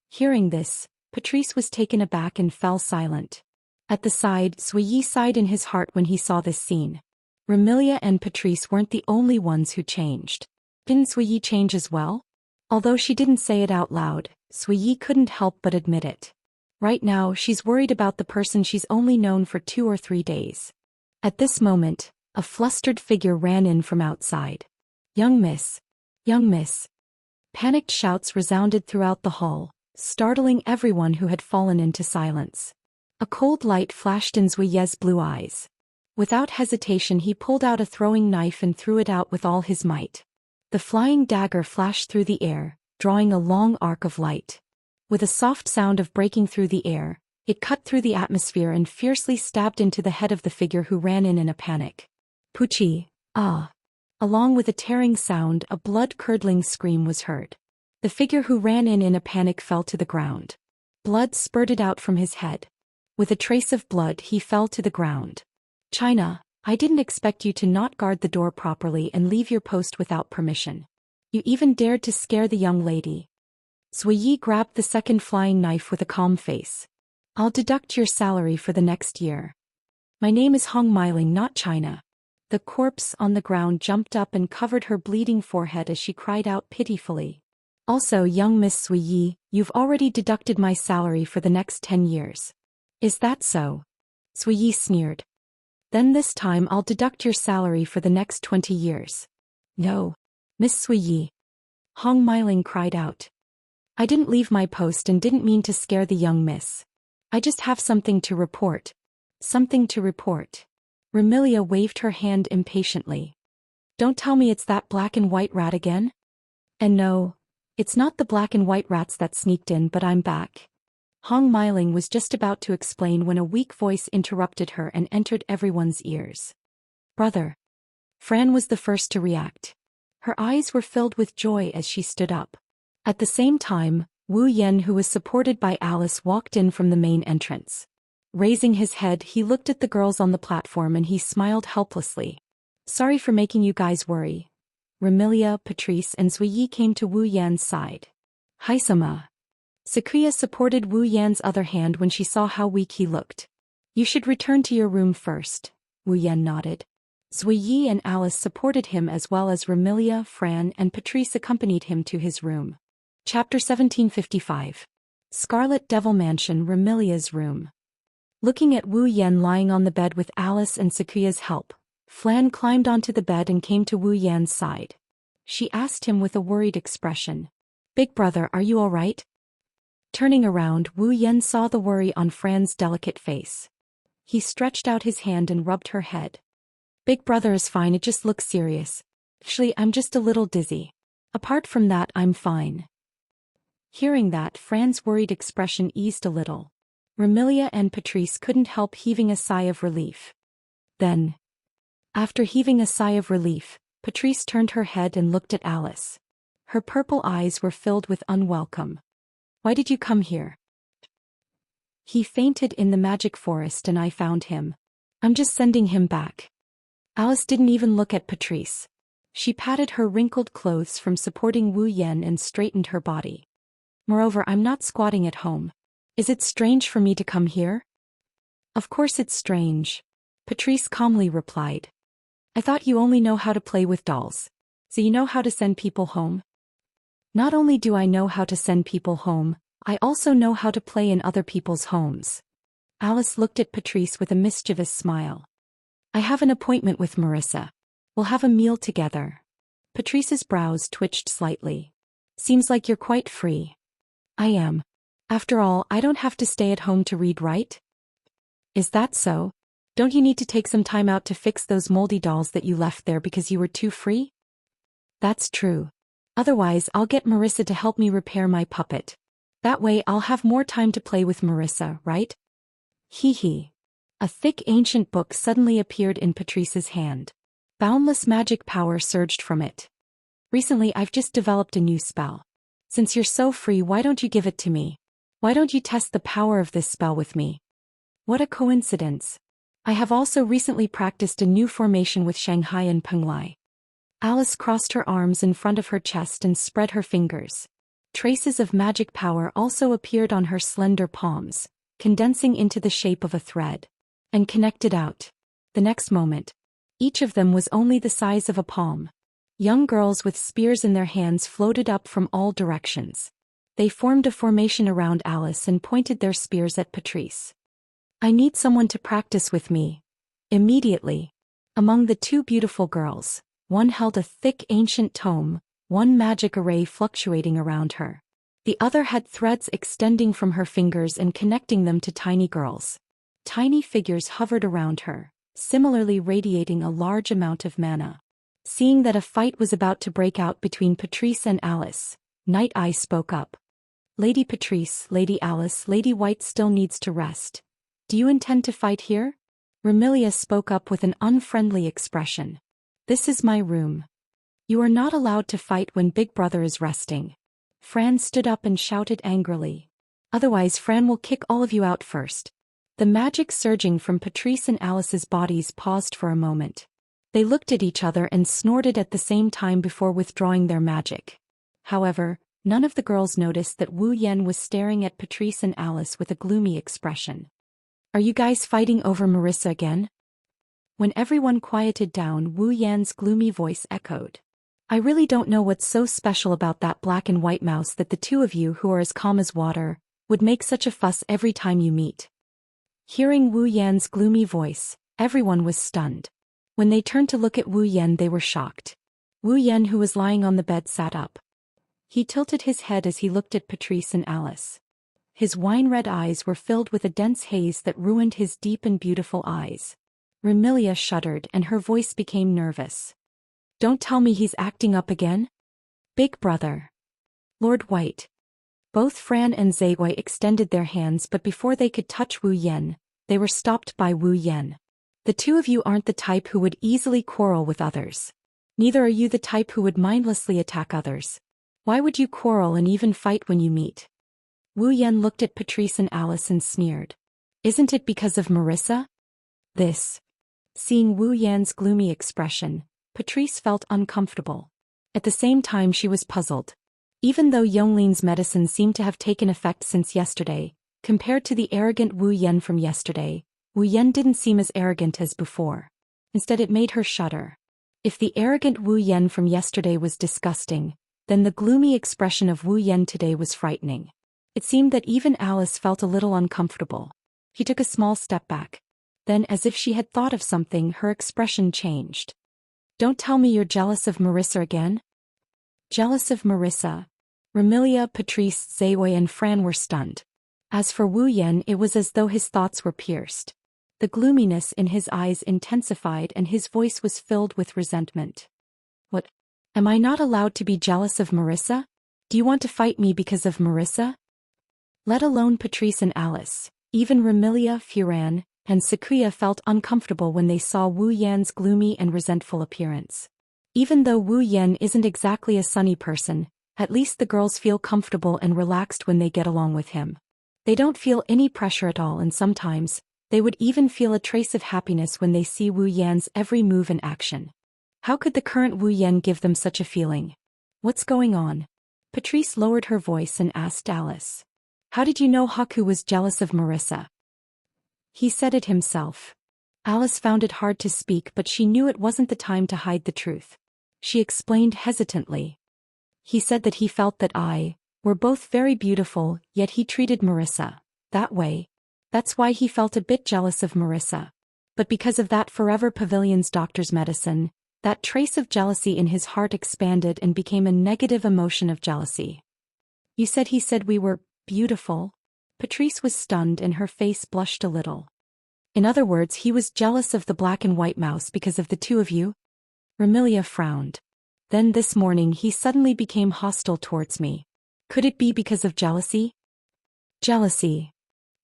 Hearing this, Patrice was taken aback and fell silent. At the side, Zhui Yi sighed in his heart when he saw this scene. Remilia and Patrice weren't the only ones who changed. Didn't Zhui Yi change as well? Although she didn't say it out loud, Zhui Yi couldn't help but admit it. Right now, she's worried about the person she's only known for 2 or 3 days. At this moment, a flustered figure ran in from outside. Young miss. Young miss. Panicked shouts resounded throughout the hall, startling everyone who had fallen into silence. A cold light flashed in Zhou Ye's blue eyes. Without hesitation he pulled out a throwing knife and threw it out with all his might. The flying dagger flashed through the air, drawing a long arc of light. With a soft sound of breaking through the air, it cut through the atmosphere and fiercely stabbed into the head of the figure who ran in a panic. Puchi, ah! Along with a tearing sound, a blood-curdling scream was heard. The figure who ran in a panic fell to the ground. Blood spurted out from his head. With a trace of blood he fell to the ground. China, I didn't expect you to not guard the door properly and leave your post without permission. You even dared to scare the young lady. Zhou Yi grabbed the second flying knife with a calm face. I'll deduct your salary for the next year. My name is Hong Miling, not China. The corpse on the ground jumped up and covered her bleeding forehead as she cried out pitifully. Also, young Miss Zhou Yi, you've already deducted my salary for the next 10 years. Is that so? Zhou Yi sneered. Then this time I'll deduct your salary for the next 20 years. No. Miss Zhou Yi. Hong Miling cried out. I didn't leave my post and didn't mean to scare the young miss. I just have something to report. Something to report. Remilia waved her hand impatiently. Don't tell me it's that black and white rat again? And no, it's not the black and white rats that sneaked in, but I'm back. Hong Miling was just about to explain when a weak voice interrupted her and entered everyone's ears. Brother. Fran was the first to react. Her eyes were filled with joy as she stood up. At the same time, Wu Yan, who was supported by Alice, walked in from the main entrance. Raising his head, he looked at the girls on the platform and he smiled helplessly. Sorry for making you guys worry. Remilia, Patrice and Zhou Yi came to Wu Yan's side. Haisama. Xianxia supported Wu Yan's other hand when she saw how weak he looked. You should return to your room first. Wu Yan nodded. Zhou Yi and Alice supported him as well as Remilia, Fran and Patrice accompanied him to his room. Chapter 1755. Scarlet Devil Mansion, Remilia's room. Looking at Wu Yan lying on the bed with Alice and Xianxia's help, Flan climbed onto the bed and came to Wu Yan's side. She asked him with a worried expression. Big brother, are you all right? Turning around, Wu Yan saw the worry on Fran's delicate face. He stretched out his hand and rubbed her head. Big brother is fine, it just looks serious. Actually, I'm just a little dizzy. Apart from that, I'm fine. Hearing that, Fran's worried expression eased a little. Remilia and Patrice couldn't help heaving a sigh of relief. Then, after heaving a sigh of relief, Patrice turned her head and looked at Alice. Her purple eyes were filled with unwelcome. Why did you come here? He fainted in the magic forest and I found him. I'm just sending him back. Alice didn't even look at Patrice. She patted her wrinkled clothes from supporting Wu Yan and straightened her body. Moreover, I'm not squatting at home. Is it strange for me to come here? Of course it's strange. Patrice calmly replied. I thought you only know how to play with dolls. So you know how to send people home? Not only do I know how to send people home, I also know how to play in other people's homes. Alice looked at Patrice with a mischievous smile. I have an appointment with Marissa. We'll have a meal together. Patrice's brows twitched slightly. Seems like you're quite free. I am. After all, I don't have to stay at home to read, right? Is that so? Don't you need to take some time out to fix those moldy dolls that you left there because you were too free? That's true. Otherwise, I'll get Marissa to help me repair my puppet. That way I'll have more time to play with Marissa, right? Hee hee. A thick ancient book suddenly appeared in Patrice's hand. Boundless magic power surged from it. Recently I've just developed a new spell. Since you're so free, why don't you give it to me? Why don't you test the power of this spell with me? What a coincidence. I have also recently practiced a new formation with Shanghai and Penglai. Alice crossed her arms in front of her chest and spread her fingers. Traces of magic power also appeared on her slender palms, condensing into the shape of a thread. And connected out. The next moment, each of them was only the size of a palm. Young girls with spears in their hands floated up from all directions. They formed a formation around Alice and pointed their spears at Patrice. I need someone to practice with me. Immediately. Among the two beautiful girls, one held a thick ancient tome, one magic array fluctuating around her. The other had threads extending from her fingers and connecting them to tiny girls. Tiny figures hovered around her, similarly radiating a large amount of mana. Seeing that a fight was about to break out between Patrice and Alice, Night Eye spoke up. Lady Patrice, Lady Alice, Lady White still needs to rest. Do you intend to fight here? Remilia spoke up with an unfriendly expression. This is my room. You are not allowed to fight when Big Brother is resting. Fran stood up and shouted angrily. Otherwise Fran will kick all of you out first. The magic surging from Patrice and Alice's bodies paused for a moment. They looked at each other and snorted at the same time before withdrawing their magic. However, none of the girls noticed that Wu Yan was staring at Patrice and Alice with a gloomy expression. Are you guys fighting over Marissa again? When everyone quieted down, Wu Yan's gloomy voice echoed. I really don't know what's so special about that black and white mouse that the two of you who are as calm as water would make such a fuss every time you meet. Hearing Wu Yan's gloomy voice, everyone was stunned. When they turned to look at Wu Yan, they were shocked. Wu Yan, who was lying on the bed, sat up. He tilted his head as he looked at Patrice and Alice. His wine-red eyes were filled with a dense haze that ruined his deep and beautiful eyes. Remilia shuddered and her voice became nervous. Don't tell me he's acting up again? Big Brother. Lord White. Both Fran and Zaiwei extended their hands, but before they could touch Wu Yan, they were stopped by Wu Yan. The two of you aren't the type who would easily quarrel with others. Neither are you the type who would mindlessly attack others. Why would you quarrel and even fight when you meet? Wu Yan looked at Patrice and Alice and sneered. Isn't it because of Marissa? This. Seeing Wu Yan's gloomy expression, Patrice felt uncomfortable. At the same time she was puzzled. Even though Yonglin's medicine seemed to have taken effect since yesterday, compared to the arrogant Wu Yan from yesterday, Wu Yan didn't seem as arrogant as before. Instead it made her shudder. If the arrogant Wu Yan from yesterday was disgusting, then the gloomy expression of Wu Yan today was frightening. It seemed that even Alice felt a little uncomfortable. He took a small step back. Then, as if she had thought of something, her expression changed. Don't tell me you're jealous of Marissa again? Jealous of Marissa? Remilia, Patrice, Zaiwei and Fran were stunned. As for Wu Yan, it was as though his thoughts were pierced. The gloominess in his eyes intensified and his voice was filled with resentment. What? Am I not allowed to be jealous of Marissa? Do you want to fight me because of Marissa? Let alone Patrice and Alice, even Remilia, Fran, and Sakuya felt uncomfortable when they saw Wu Yan's gloomy and resentful appearance. Even though Wu Yan isn't exactly a sunny person, at least the girls feel comfortable and relaxed when they get along with him. They don't feel any pressure at all, and sometimes, they would even feel a trace of happiness when they see Wu Yan's every move and action. How could the current Wu Yan give them such a feeling? What's going on? Patrice lowered her voice and asked Alice. How did you know Haku was jealous of Marissa? He said it himself. Alice found it hard to speak, but she knew it wasn't the time to hide the truth. She explained hesitantly. He said that he felt that we're both very beautiful, yet he treated Marissa that way. That's why he felt a bit jealous of Marissa. But because of that Forever Pavilion's doctor's medicine, that trace of jealousy in his heart expanded and became a negative emotion of jealousy. You said he said we were beautiful? Patrice was stunned and her face blushed a little. In other words, he was jealous of the black and white mouse because of the two of you? Remilia frowned. Then this morning he suddenly became hostile towards me. Could it be because of jealousy? Jealousy.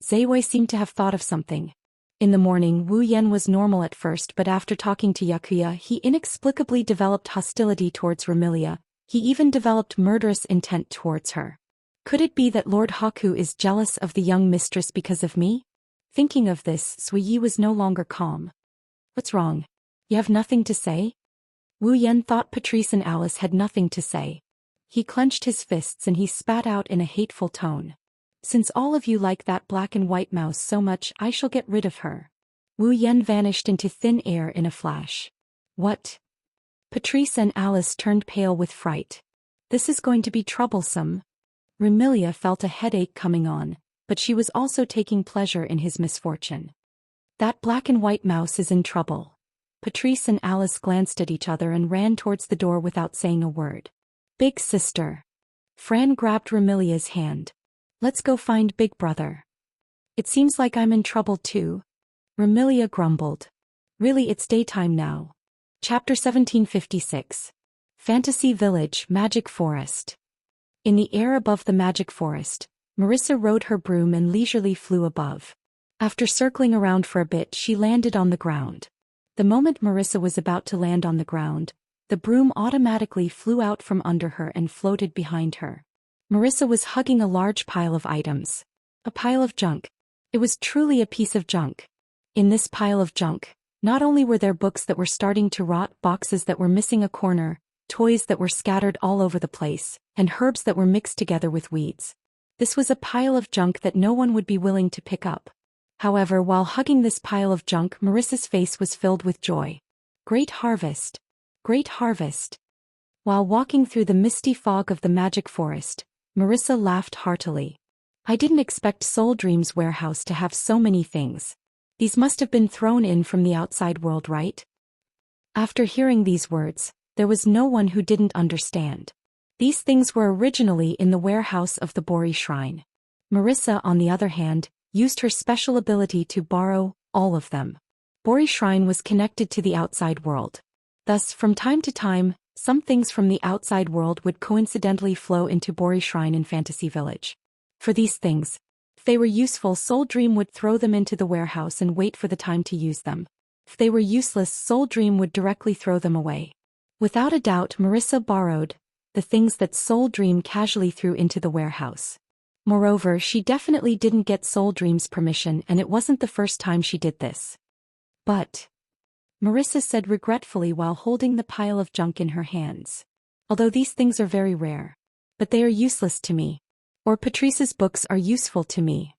Zaiwei seemed to have thought of something. In the morning, Wu Yan was normal at first, but after talking to Yakuya, he inexplicably developed hostility towards Remilia. He even developed murderous intent towards her. Could it be that Lord Haku is jealous of the young mistress because of me? Thinking of this, Sui Yi was no longer calm. What's wrong? You have nothing to say? Wu Yan thought Patrice and Alice had nothing to say. He clenched his fists and he spat out in a hateful tone. Since all of you like that black and white mouse so much, I shall get rid of her. Wu Yan vanished into thin air in a flash. What? Patrice and Alice turned pale with fright. This is going to be troublesome. Remilia felt a headache coming on, but she was also taking pleasure in his misfortune. That black and white mouse is in trouble. Patrice and Alice glanced at each other and ran towards the door without saying a word. Big sister. Fran grabbed Remilia's hand. Let's go find Big Brother. It seems like I'm in trouble too. Remilia grumbled. Really, it's daytime now. Chapter 1756. Fantasy Village, Magic Forest. In the air above the magic forest, Marissa rode her broom and leisurely flew above. After circling around for a bit, she landed on the ground. The moment Marissa was about to land on the ground, the broom automatically flew out from under her and floated behind her. Marissa was hugging a large pile of items. A pile of junk. It was truly a piece of junk. In this pile of junk, not only were there books that were starting to rot, boxes that were missing a corner, toys that were scattered all over the place, and herbs that were mixed together with weeds. This was a pile of junk that no one would be willing to pick up. However, while hugging this pile of junk, Marissa's face was filled with joy. Great harvest! Great harvest! While walking through the misty fog of the magic forest, Marissa laughed heartily. I didn't expect Soul Dream's warehouse to have so many things. These must have been thrown in from the outside world, right? After hearing these words, there was no one who didn't understand. These things were originally in the warehouse of the Bori Shrine. Marissa, on the other hand, used her special ability to borrow all of them. Bori Shrine was connected to the outside world. Thus, from time to time, some things from the outside world would coincidentally flow into Bori Shrine in Fantasy Village. For these things, if they were useful, Soul Dream would throw them into the warehouse and wait for the time to use them. If they were useless, Soul Dream would directly throw them away. Without a doubt, Marissa borrowed the things that Soul Dream casually threw into the warehouse. Moreover, she definitely didn't get Soul Dream's permission, and it wasn't the first time she did this. But, Marissa said regretfully while holding the pile of junk in her hands, although these things are very rare, but they are useless to me. Or Patrice's books are useful to me.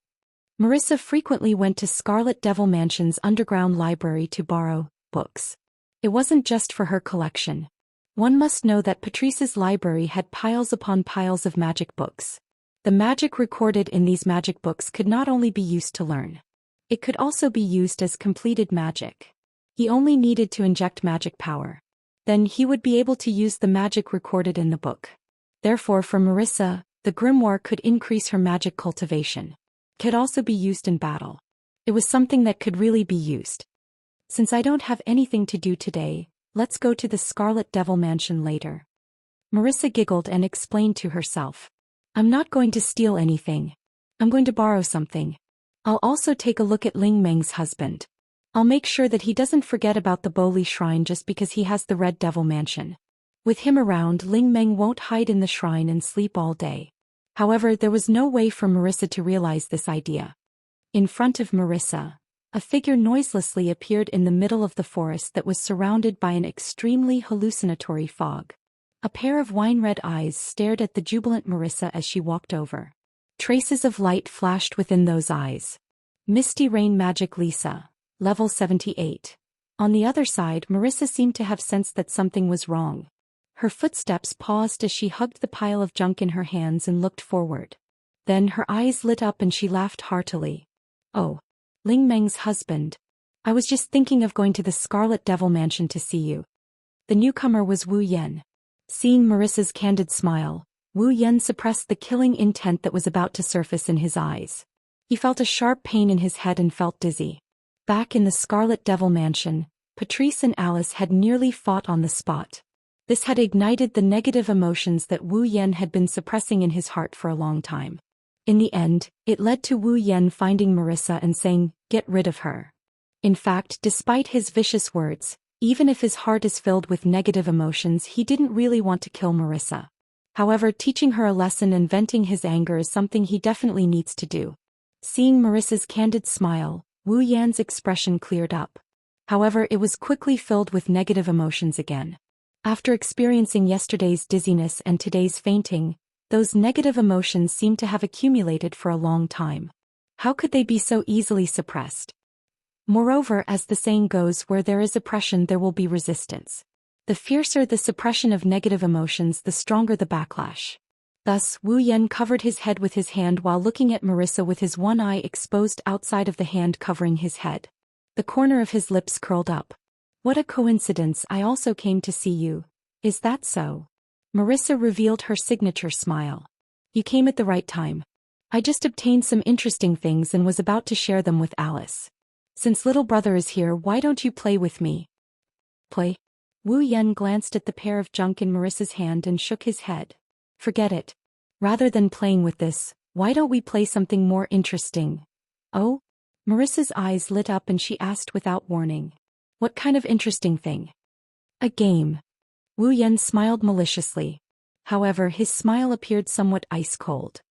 Marissa frequently went to Scarlet Devil Mansion's underground library to borrow books. It wasn't just for her collection. One must know that Patrice's library had piles upon piles of magic books. The magic recorded in these magic books could not only be used to learn. It could also be used as completed magic. He only needed to inject magic power. Then he would be able to use the magic recorded in the book. Therefore, for Marissa, the grimoire could increase her magic cultivation. It could also be used in battle. It was something that could really be used. Since I don't have anything to do today, let's go to the Scarlet Devil Mansion later. Marissa giggled and explained to herself. I'm not going to steal anything. I'm going to borrow something. I'll also take a look at Ling Meng's husband. I'll make sure that he doesn't forget about the Boli Shrine just because he has the Red Devil Mansion. With him around, Ling Meng won't hide in the shrine and sleep all day. However, there was no way for Marissa to realize this idea. In front of Marissa, a figure noiselessly appeared in the middle of the forest that was surrounded by an extremely hallucinatory fog. A pair of wine-red eyes stared at the jubilant Marissa as she walked over. Traces of light flashed within those eyes. Misty Rain Magic Lisa, level 78. On the other side, Marissa seemed to have sensed that something was wrong. Her footsteps paused as she hugged the pile of junk in her hands and looked forward. Then her eyes lit up and she laughed heartily. Oh, Ling Meng's husband. I was just thinking of going to the Scarlet Devil Mansion to see you. The newcomer was Wu Yan. Seeing Marissa's candid smile, Wu Yan suppressed the killing intent that was about to surface in his eyes. He felt a sharp pain in his head and felt dizzy. Back in the Scarlet Devil Mansion, Patrice and Alice had nearly fought on the spot. This had ignited the negative emotions that Wu Yan had been suppressing in his heart for a long time. In the end, it led to Wu Yan finding Marissa and saying, "Get rid of her." In fact, despite his vicious words, even if his heart is filled with negative emotions, he didn't really want to kill Marissa. However, teaching her a lesson and venting his anger is something he definitely needs to do. Seeing Marissa's candid smile, Wu Yan's expression cleared up. However, it was quickly filled with negative emotions again. After experiencing yesterday's dizziness and today's fainting, those negative emotions seemed to have accumulated for a long time. How could they be so easily suppressed? Moreover, as the saying goes, where there is oppression there will be resistance. The fiercer the suppression of negative emotions, the stronger the backlash. Thus, Wu Yan covered his head with his hand while looking at Marissa with his one eye exposed outside of the hand covering his head. The corner of his lips curled up. What a coincidence, I also came to see you. Is that so? Marissa revealed her signature smile. You came at the right time. I just obtained some interesting things and was about to share them with Alice. Since little brother is here, why don't you play with me? Play? Wu Yan glanced at the pair of junk in Marissa's hand and shook his head. Forget it. Rather than playing with this, why don't we play something more interesting? Oh? Marissa's eyes lit up and she asked without warning. What kind of interesting thing? A game. Wu Yan smiled maliciously. However, his smile appeared somewhat ice-cold.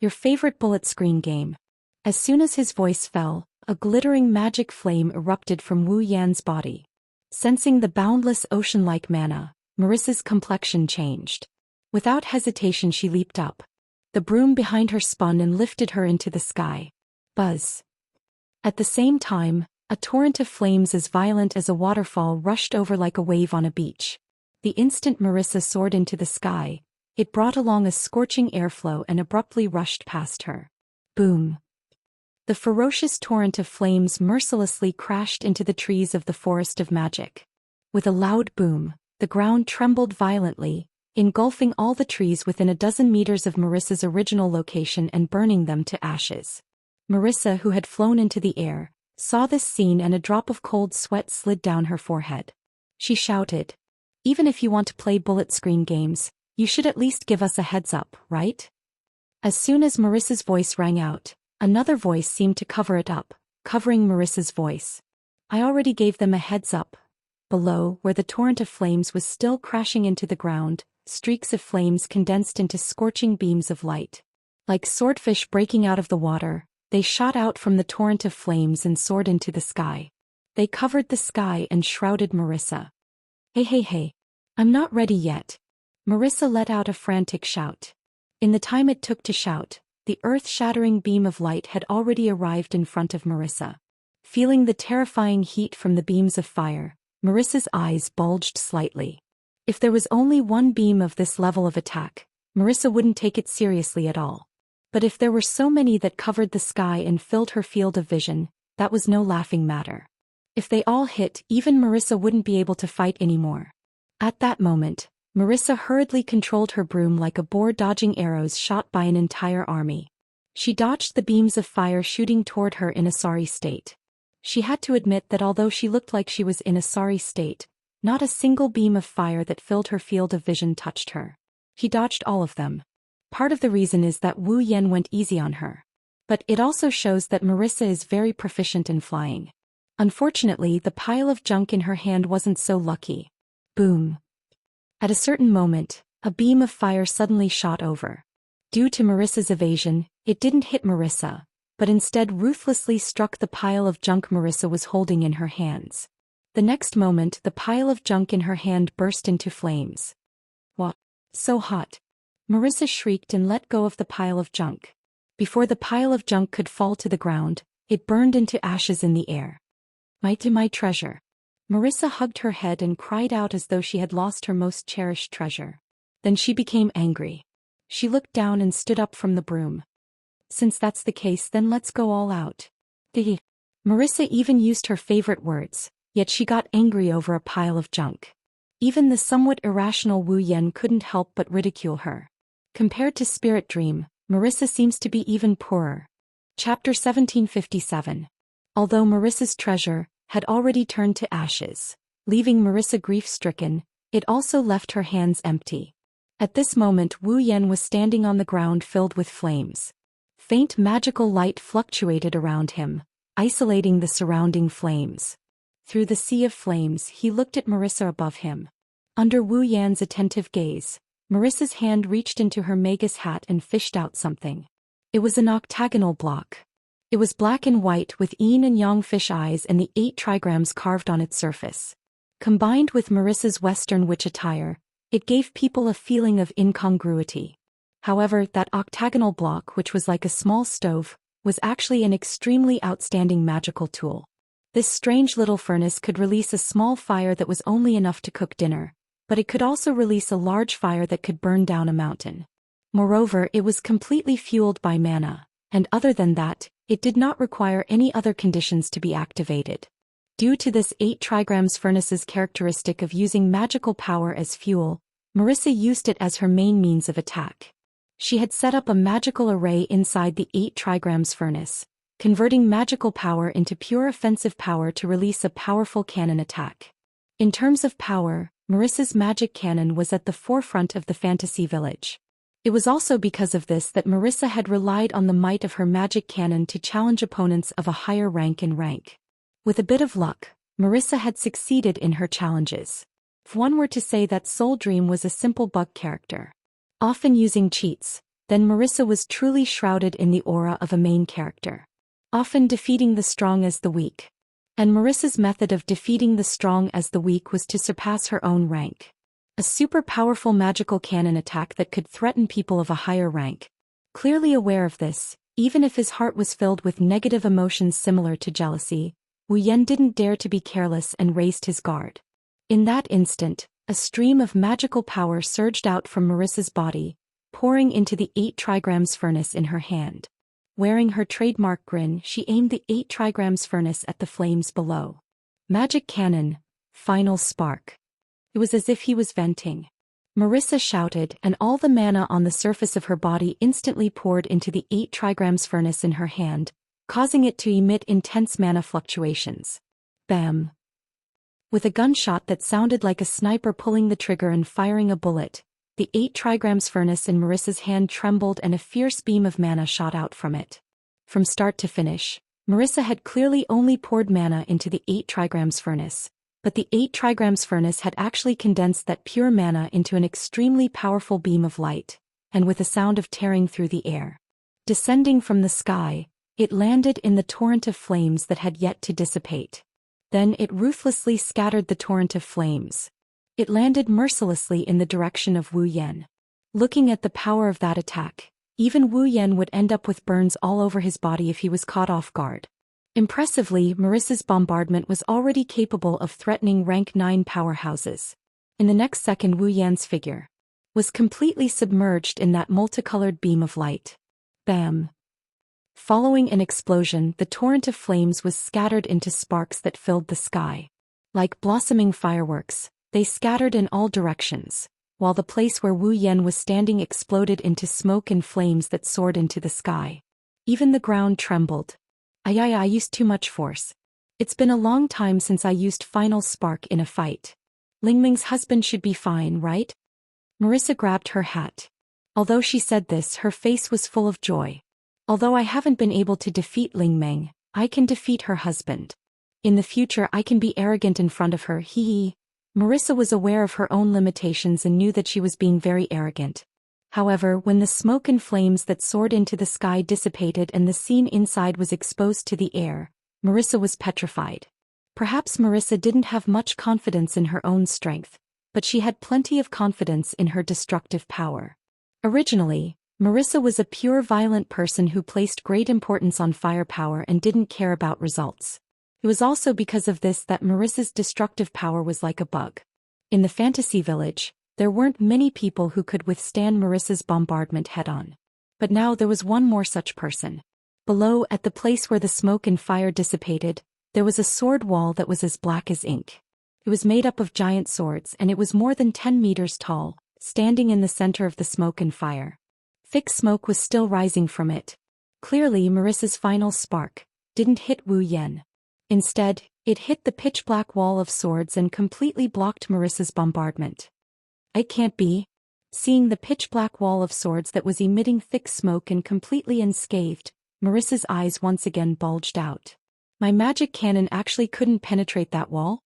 Your favorite bullet screen game. As soon as his voice fell, a glittering magic flame erupted from Wu Yan's body. Sensing the boundless ocean-like mana, Marissa's complexion changed. Without hesitation she leaped up. The broom behind her spun and lifted her into the sky. Buzz. At the same time, a torrent of flames as violent as a waterfall rushed over like a wave on a beach. The instant Marissa soared into the sky, it brought along a scorching airflow and abruptly rushed past her. Boom. The ferocious torrent of flames mercilessly crashed into the trees of the Forest of Magic. With a loud boom, the ground trembled violently, engulfing all the trees within a dozen meters of Marissa's original location and burning them to ashes. Marissa, who had flown into the air, saw this scene and a drop of cold sweat slid down her forehead. She shouted, "Even if you want to play bullet screen games, you should at least give us a heads up, right?" As soon as Marissa's voice rang out, another voice seemed to cover it up, covering Marissa's voice. I already gave them a heads up. Below, where the torrent of flames was still crashing into the ground, streaks of flames condensed into scorching beams of light. Like swordfish breaking out of the water, they shot out from the torrent of flames and soared into the sky. They covered the sky and shrouded Marissa. Hey. I'm not ready yet. Marissa let out a frantic shout. In the time it took to shout, the earth-shattering beam of light had already arrived in front of Marissa. Feeling the terrifying heat from the beams of fire, Marissa's eyes bulged slightly. If there was only one beam of this level of attack, Marissa wouldn't take it seriously at all. But if there were so many that covered the sky and filled her field of vision, that was no laughing matter. If they all hit, even Marissa wouldn't be able to fight anymore. At that moment, Marissa hurriedly controlled her broom like a boar dodging arrows shot by an entire army. She dodged the beams of fire shooting toward her in a sorry state. She had to admit that although she looked like she was in a sorry state, not a single beam of fire that filled her field of vision touched her. She dodged all of them. Part of the reason is that Wu Yan went easy on her. But it also shows that Marissa is very proficient in flying. Unfortunately, the pile of junk in her hand wasn't so lucky. Boom. At a certain moment, a beam of fire suddenly shot over. Due to Marissa's evasion, it didn't hit Marissa, but instead ruthlessly struck the pile of junk Marissa was holding in her hands. The next moment, the pile of junk in her hand burst into flames. What? So hot. Marissa shrieked and let go of the pile of junk. Before the pile of junk could fall to the ground, it burned into ashes in the air. My treasure. Marissa hugged her head and cried out as though she had lost her most cherished treasure. Then she became angry. She looked down and stood up from the broom. Since that's the case, then let's go all out. Marissa even used her favorite words, yet she got angry over a pile of junk. Even the somewhat irrational Wu Yan couldn't help but ridicule her. Compared to Spirit Dream, Marissa seems to be even poorer. Chapter 1757. Although Marissa's treasure had already turned to ashes, leaving Marissa grief-stricken, it also left her hands empty. At this moment Wu Yan was standing on the ground filled with flames. Faint magical light fluctuated around him, isolating the surrounding flames. Through the sea of flames he looked at Marissa above him. Under Wu Yan's attentive gaze, Marissa's hand reached into her magus hat and fished out something. It was an octagonal block. It was black and white with yin and yang fish eyes and the 8 trigrams carved on its surface. Combined with Marissa's Western witch attire, it gave people a feeling of incongruity. However, that octagonal block, which was like a small stove, was actually an extremely outstanding magical tool. This strange little furnace could release a small fire that was only enough to cook dinner, but it could also release a large fire that could burn down a mountain. Moreover, it was completely fueled by mana, and other than that, it did not require any other conditions to be activated. Due to this 8 trigrams furnace's characteristic of using magical power as fuel, Marissa used it as her main means of attack. She had set up a magical array inside the 8 trigrams furnace, converting magical power into pure offensive power to release a powerful cannon attack. In terms of power, Marissa's magic cannon was at the forefront of the fantasy village. It was also because of this that Marissa had relied on the might of her magic cannon to challenge opponents of a higher rank in rank. With a bit of luck, Marissa had succeeded in her challenges. If one were to say that Soul Dream was a simple bug character, often using cheats, then Marissa was truly shrouded in the aura of a main character, often defeating the strong as the weak. And Marissa's method of defeating the strong as the weak was to surpass her own rank. A super powerful magical cannon attack that could threaten people of a higher rank. Clearly aware of this, even if his heart was filled with negative emotions similar to jealousy, Wu Yan didn't dare to be careless and raised his guard. In that instant, a stream of magical power surged out from Marissa's body, pouring into the 8 trigrams furnace in her hand. Wearing her trademark grin, she aimed the 8 trigrams furnace at the flames below. Magic cannon, final spark. It was as if he was venting. Marissa shouted, and all the mana on the surface of her body instantly poured into the 8 trigrams furnace in her hand, causing it to emit intense mana fluctuations. Bam! With a gunshot that sounded like a sniper pulling the trigger and firing a bullet, the 8 trigrams furnace in Marissa's hand trembled and a fierce beam of mana shot out from it. From start to finish, Marissa had clearly only poured mana into the 8 trigrams furnace, but the 8 trigrams furnace had actually condensed that pure mana into an extremely powerful beam of light, and with a sound of tearing through the air, descending from the sky, it landed in the torrent of flames that had yet to dissipate. Then it ruthlessly scattered the torrent of flames. It landed mercilessly in the direction of Wu Yan. Looking at the power of that attack, even Wu Yan would end up with burns all over his body if he was caught off guard. Impressively, Marissa's bombardment was already capable of threatening rank 9 powerhouses. In the next second, Wu Yan's figure was completely submerged in that multicolored beam of light. Bam! Following an explosion, the torrent of flames was scattered into sparks that filled the sky. Like blossoming fireworks, they scattered in all directions, while the place where Wu Yan was standing exploded into smoke and flames that soared into the sky. Even the ground trembled. I used too much force. It's been a long time since I used final spark in a fight. Lingming's husband should be fine, right? Marissa grabbed her hat. Although she said this, her face was full of joy. Although I haven't been able to defeat Lingming, I can defeat her husband. In the future I can be arrogant in front of her, hee. Marissa was aware of her own limitations and knew that she was being very arrogant. However, when the smoke and flames that soared into the sky dissipated and the scene inside was exposed to the air, Marissa was petrified. Perhaps Marissa didn't have much confidence in her own strength, but she had plenty of confidence in her destructive power. Originally, Marissa was a pure violent person who placed great importance on firepower and didn't care about results. It was also because of this that Marissa's destructive power was like a bug. In the fantasy village, there weren't many people who could withstand Marissa's bombardment head-on. But now there was one more such person. Below, at the place where the smoke and fire dissipated, there was a sword wall that was as black as ink. It was made up of giant swords and it was more than 10 meters tall, standing in the center of the smoke and fire. Thick smoke was still rising from it. Clearly, Marissa's final spark didn't hit Wu Yan. Instead, it hit the pitch-black wall of swords and completely blocked Marissa's bombardment. I can't be. Seeing the pitch-black wall of swords that was emitting thick smoke and completely unscathed, Marissa's eyes once again bulged out. My magic cannon actually couldn't penetrate that wall?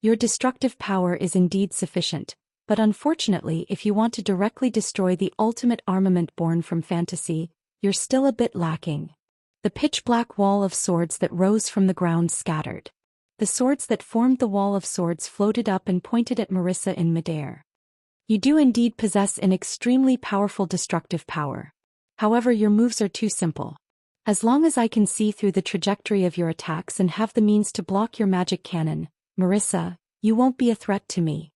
Your destructive power is indeed sufficient, but unfortunately if you want to directly destroy the ultimate armament born from fantasy, you're still a bit lacking. The pitch-black wall of swords that rose from the ground scattered. The swords that formed the wall of swords floated up and pointed at Marissa in midair. You do indeed possess an extremely powerful destructive power. However, your moves are too simple. As long as I can see through the trajectory of your attacks and have the means to block your magic cannon, Marissa, you won't be a threat to me.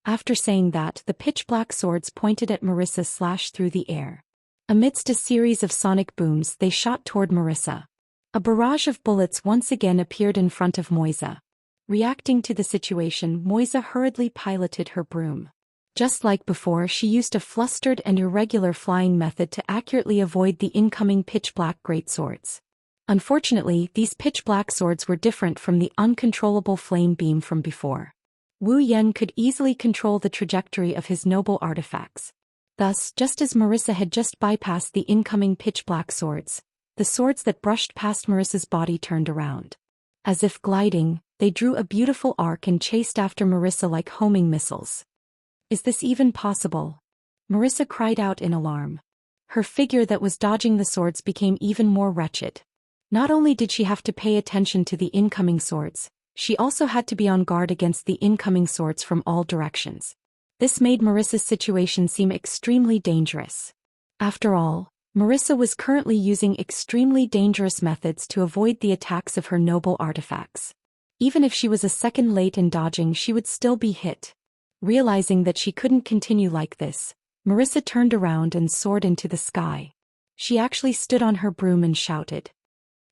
After saying that, the pitch-black swords pointed at Marissa slashed through the air. Amidst a series of sonic booms, they shot toward Marissa. A barrage of bullets once again appeared in front of Moisa. Reacting to the situation, Moisa hurriedly piloted her broom. Just like before, she used a flustered and irregular flying method to accurately avoid the incoming pitch-black greatswords. Unfortunately, these pitch-black swords were different from the uncontrollable flame beam from before. Wu Yan could easily control the trajectory of his noble artifacts. Thus, just as Marissa had just bypassed the incoming pitch-black swords, the swords that brushed past Marissa's body turned around. As if gliding, they drew a beautiful arc and chased after Marissa like homing missiles. Is this even possible? Marissa cried out in alarm. Her figure that was dodging the swords became even more wretched. Not only did she have to pay attention to the incoming swords, she also had to be on guard against the incoming swords from all directions. This made Marissa's situation seem extremely dangerous. After all, Marissa was currently using extremely dangerous methods to avoid the attacks of her noble artifacts. Even if she was a second late in dodging, she would still be hit. Realizing that she couldn't continue like this, Marissa turned around and soared into the sky. She actually stood on her broom and shouted,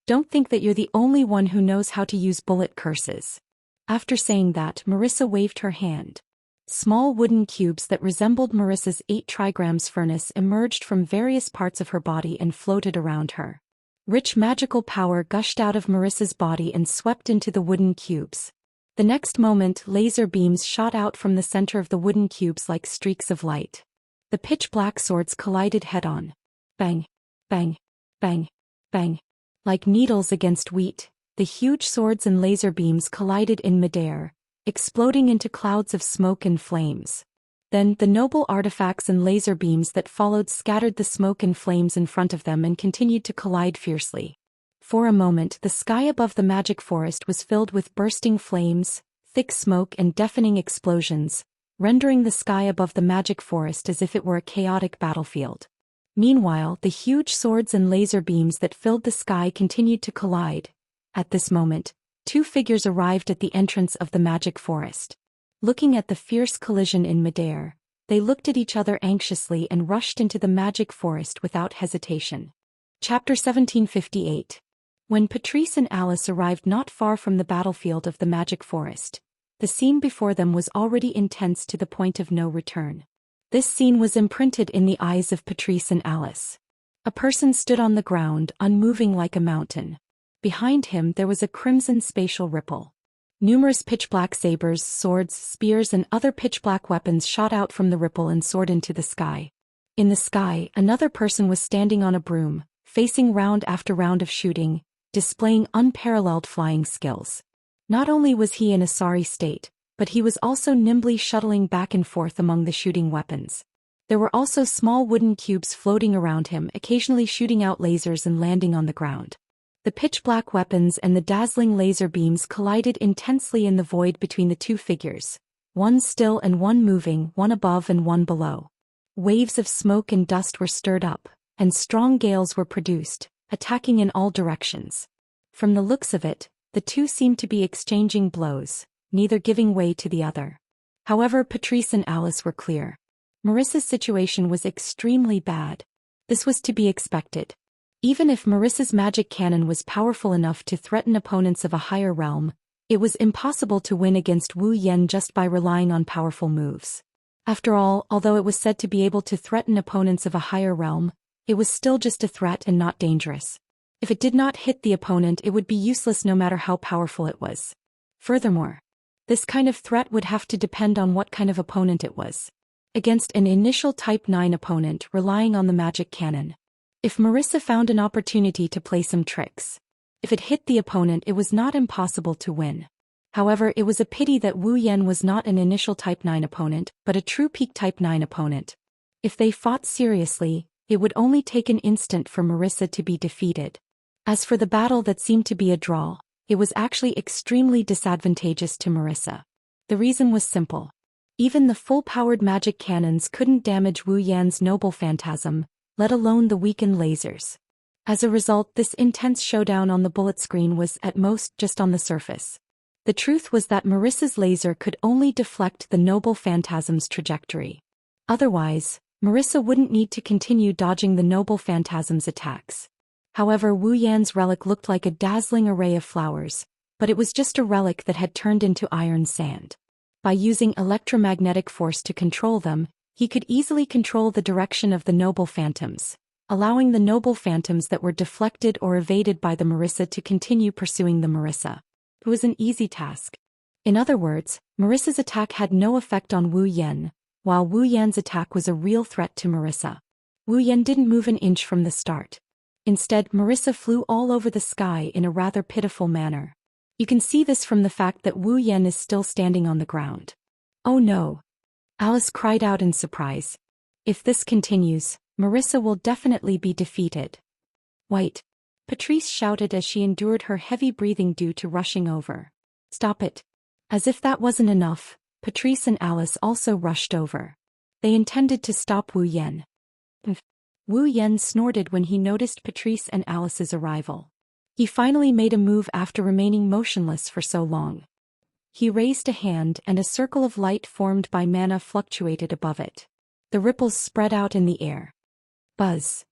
"Don't think that you're the only one who knows how to use bullet curses." After saying that, Marissa waved her hand. Small wooden cubes that resembled Marissa's 8 trigrams furnace emerged from various parts of her body and floated around her. Rich magical power gushed out of Marissa's body and swept into the wooden cubes. The next moment, laser beams shot out from the center of the wooden cubes like streaks of light. The pitch-black swords collided head-on. Bang, bang, bang, bang. Like needles against wheat, the huge swords and laser beams collided in midair, exploding into clouds of smoke and flames. Then, the noble artifacts and laser beams that followed scattered the smoke and flames in front of them and continued to collide fiercely. For a moment, the sky above the magic forest was filled with bursting flames, thick smoke and deafening explosions, rendering the sky above the magic forest as if it were a chaotic battlefield. Meanwhile, the huge swords and laser beams that filled the sky continued to collide. At this moment, 2 figures arrived at the entrance of the magic forest. Looking at the fierce collision in midair, they looked at each other anxiously and rushed into the magic forest without hesitation. Chapter 1758. When Patrice and Alice arrived not far from the battlefield of the magic forest, the scene before them was already intense to the point of no return. This scene was imprinted in the eyes of Patrice and Alice. A person stood on the ground, unmoving like a mountain. Behind him there was a crimson spatial ripple. Numerous pitch-black sabers, swords, spears and other pitch-black weapons shot out from the ripple and soared into the sky. In the sky, another person was standing on a broom, facing round after round of shooting, displaying unparalleled flying skills. Not only was he in a sorry state, but he was also nimbly shuttling back and forth among the shooting weapons. There were also small wooden cubes floating around him, occasionally shooting out lasers and landing on the ground. The pitch-black weapons and the dazzling laser beams collided intensely in the void between the 2 figures, one still and one moving, one above and one below. Waves of smoke and dust were stirred up, and strong gales were produced, attacking in all directions. From the looks of it, the 2 seemed to be exchanging blows, neither giving way to the other. However, Patrice and Alice were clear. Marissa's situation was extremely bad. This was to be expected. Even if Marissa's magic cannon was powerful enough to threaten opponents of a higher realm, it was impossible to win against Wu Yan just by relying on powerful moves. After all, although it was said to be able to threaten opponents of a higher realm, it was still just a threat and not dangerous. If it did not hit the opponent, it would be useless no matter how powerful it was. Furthermore, this kind of threat would have to depend on what kind of opponent it was. Against an initial Type 9 opponent relying on the magic cannon, if Marissa found an opportunity to play some tricks, if it hit the opponent, it was not impossible to win. However, it was a pity that Wu Yan was not an initial Type 9 opponent, but a true peak Type 9 opponent. If they fought seriously, it would only take an instant for Marissa to be defeated. As for the battle that seemed to be a draw, it was actually extremely disadvantageous to Marissa. The reason was simple. Even the full-powered magic cannons couldn't damage Wu Yan's noble phantasm, let alone the weakened lasers. As a result, this intense showdown on the bullet screen was, at most, just on the surface. The truth was that Marissa's laser could only deflect the noble phantasm's trajectory. Otherwise, Marissa wouldn't need to continue dodging the noble phantasm's attacks. However, Wu Yan's relic looked like a dazzling array of flowers, but it was just a relic that had turned into iron sand. By using electromagnetic force to control them, he could easily control the direction of the noble phantoms, allowing the noble phantoms that were deflected or evaded by the Marissa to continue pursuing the Marissa. It was an easy task. In other words, Marissa's attack had no effect on Wu Yan, while Wu Yan's attack was a real threat to Marissa. Wu Yan didn't move an inch from the start. Instead, Marissa flew all over the sky in a rather pitiful manner. You can see this from the fact that Wu Yan is still standing on the ground. Oh no! Alice cried out in surprise. If this continues, Marissa will definitely be defeated. Wait! Patrice shouted as she endured her heavy breathing due to rushing over. Stop it! As if that wasn't enough, Patrice and Alice also rushed over. They intended to stop Wu Yan. Wu Yan snorted when he noticed Patrice and Alice's arrival. He finally made a move after remaining motionless for so long. He raised a hand and a circle of light formed by mana fluctuated above it. The ripples spread out in the air. Buzz.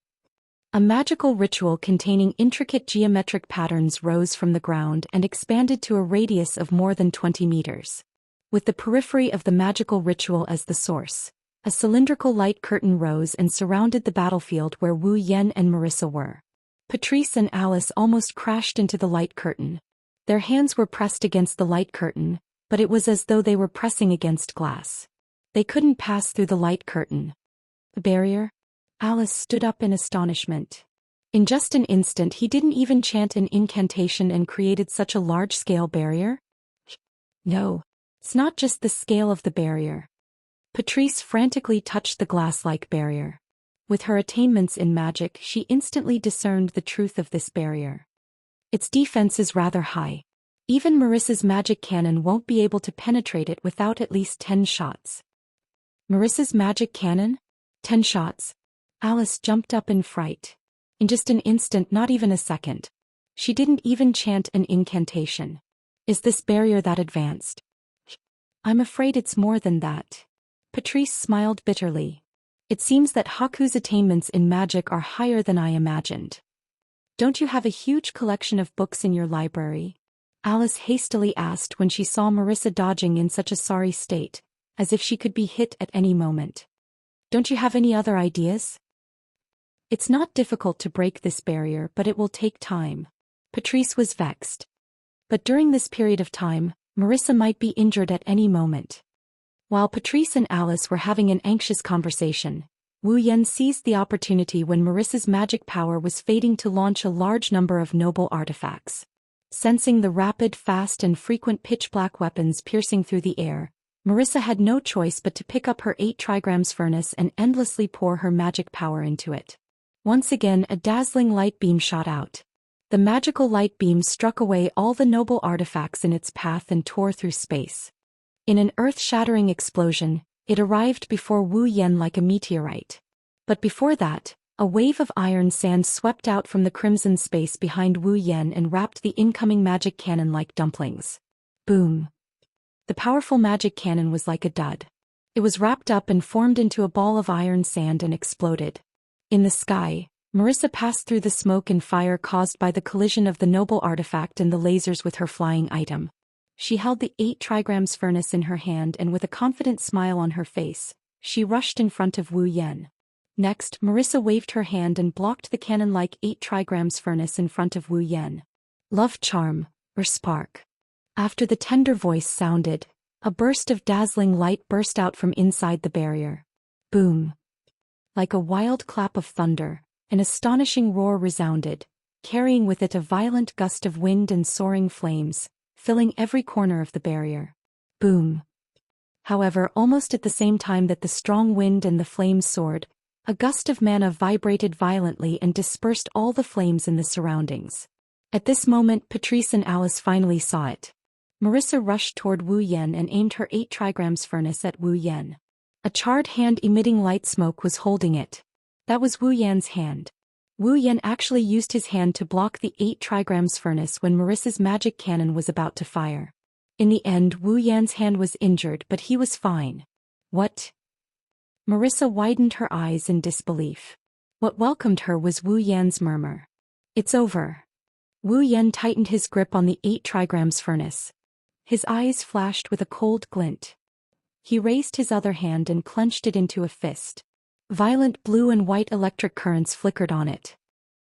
A magical ritual containing intricate geometric patterns rose from the ground and expanded to a radius of more than 20 meters. With the periphery of the magical ritual as the source, a cylindrical light curtain rose and surrounded the battlefield where Wu Yan and Marissa were. Patrice and Alice almost crashed into the light curtain. Their hands were pressed against the light curtain, but it was as though they were pressing against glass. They couldn't pass through the light curtain. The barrier? Alice stood up in astonishment. In just an instant he didn't even chant an incantation and created such a large-scale barrier? No. It's not just the scale of the barrier. Patrice frantically touched the glass-like barrier. With her attainments in magic, she instantly discerned the truth of this barrier. Its defense is rather high. Even Marissa's magic cannon won't be able to penetrate it without at least 10 shots. Marissa's magic cannon? 10 shots? Alice jumped up in fright. In just an instant, not even a second. She didn't even chant an incantation. Is this barrier that advanced? I'm afraid it's more than that. Patrice smiled bitterly. It seems that Haku's attainments in magic are higher than I imagined. Don't you have a huge collection of books in your library? Alice hastily asked when she saw Marissa dodging in such a sorry state, as if she could be hit at any moment. Don't you have any other ideas? It's not difficult to break this barrier, but it will take time. Patrice was vexed. But during this period of time, Marissa might be injured at any moment. While Patrice and Alice were having an anxious conversation, Wu Yan seized the opportunity when Marissa's magic power was fading to launch a large number of noble artifacts. Sensing the rapid, fast and frequent pitch-black weapons piercing through the air, Marissa had no choice but to pick up her 8 trigrams furnace and endlessly pour her magic power into it. Once again, a dazzling light beam shot out. The magical light beam struck away all the noble artifacts in its path and tore through space. In an earth-shattering explosion, it arrived before Wu Yan like a meteorite. But before that, a wave of iron sand swept out from the crimson space behind Wu Yan and wrapped the incoming magic cannon like dumplings. Boom! The powerful magic cannon was like a dud. It was wrapped up and formed into a ball of iron sand and exploded. In the sky, Marissa passed through the smoke and fire caused by the collision of the noble artifact and the lasers with her flying item. She held the 8 trigrams furnace in her hand and with a confident smile on her face, she rushed in front of Wu Yan. Next, Marissa waved her hand and blocked the cannon-like 8 trigrams furnace in front of Wu Yan. Love charm, or spark. After the tender voice sounded, a burst of dazzling light burst out from inside the barrier. Boom! Like a wild clap of thunder, an astonishing roar resounded, carrying with it a violent gust of wind and soaring flames, filling every corner of the barrier. Boom! However, almost at the same time that the strong wind and the flames soared, a gust of mana vibrated violently and dispersed all the flames in the surroundings. At this moment, Patrice and Alice finally saw it. Marissa rushed toward Wu Yan and aimed her 8 trigrams furnace at Wu Yan. A charred hand emitting light smoke was holding it. That was Wu Yan's hand. Wu Yan actually used his hand to block the 8 trigrams furnace when Marissa's magic cannon was about to fire. In the end, Wu Yan's hand was injured, but he was fine. What? Marissa widened her eyes in disbelief. What welcomed her was Wu Yan's murmur. It's over. Wu Yan tightened his grip on the 8 trigrams furnace. His eyes flashed with a cold glint. He raised his other hand and clenched it into a fist. Violent blue and white electric currents flickered on it.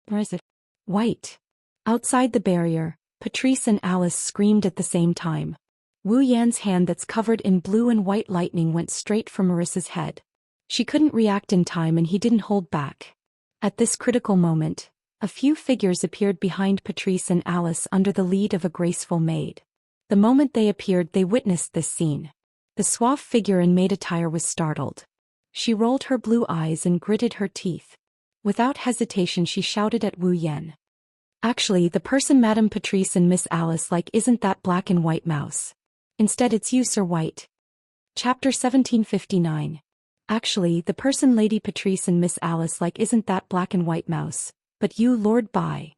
Where is it? White. Outside the barrier, Patrice and Alice screamed at the same time. Wu Yan's hand that's covered in blue and white lightning went straight for Marissa's head. She couldn't react in time and he didn't hold back. At this critical moment, a few figures appeared behind Patrice and Alice under the lead of a graceful maid. The moment they appeared, they witnessed this scene. The suave figure in maid attire was startled. She rolled her blue eyes and gritted her teeth. Without hesitation, she shouted at Wu Yan. Actually, the person Madame Patrice and Miss Alice like isn't that black and white mouse. Instead it's you, Sir White. Chapter 1759. Actually, the person Lady Patrice and Miss Alice like isn't that black and white mouse, but you, Lord Bai.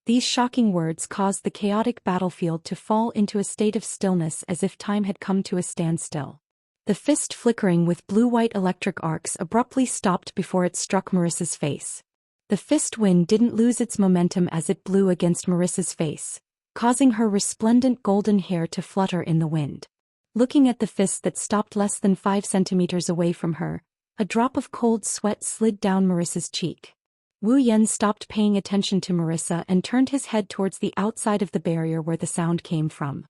These shocking words caused the chaotic battlefield to fall into a state of stillness as if time had come to a standstill. The fist flickering with blue-white electric arcs abruptly stopped before it struck Marissa's face. The fist wind didn't lose its momentum as it blew against Marissa's face, causing her resplendent golden hair to flutter in the wind. Looking at the fist that stopped less than 5 centimeters away from her, a drop of cold sweat slid down Marissa's cheek. Wu Yan stopped paying attention to Marissa and turned his head towards the outside of the barrier where the sound came from.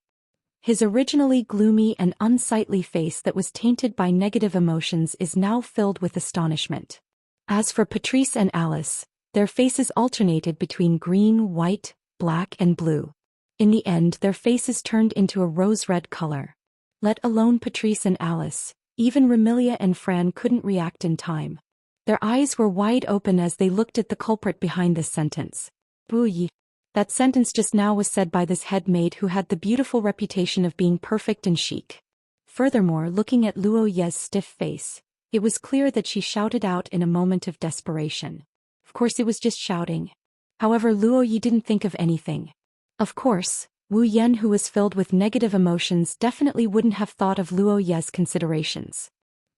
His originally gloomy and unsightly face that was tainted by negative emotions is now filled with astonishment. As for Patrice and Alice, their faces alternated between green, white, black, and blue. In the end, their faces turned into a rose-red color. Let alone Patrice and Alice, even Remilia and Fran couldn't react in time. Their eyes were wide open as they looked at the culprit behind this sentence. Wu Yi. That sentence just now was said by this head maid who had the beautiful reputation of being perfect and chic. Furthermore, looking at Luo Ye's stiff face, it was clear that she shouted out in a moment of desperation. Of course it was just shouting. However, Luo Yi didn't think of anything. Of course, Wu Yan, who was filled with negative emotions, definitely wouldn't have thought of Luo Ye's considerations.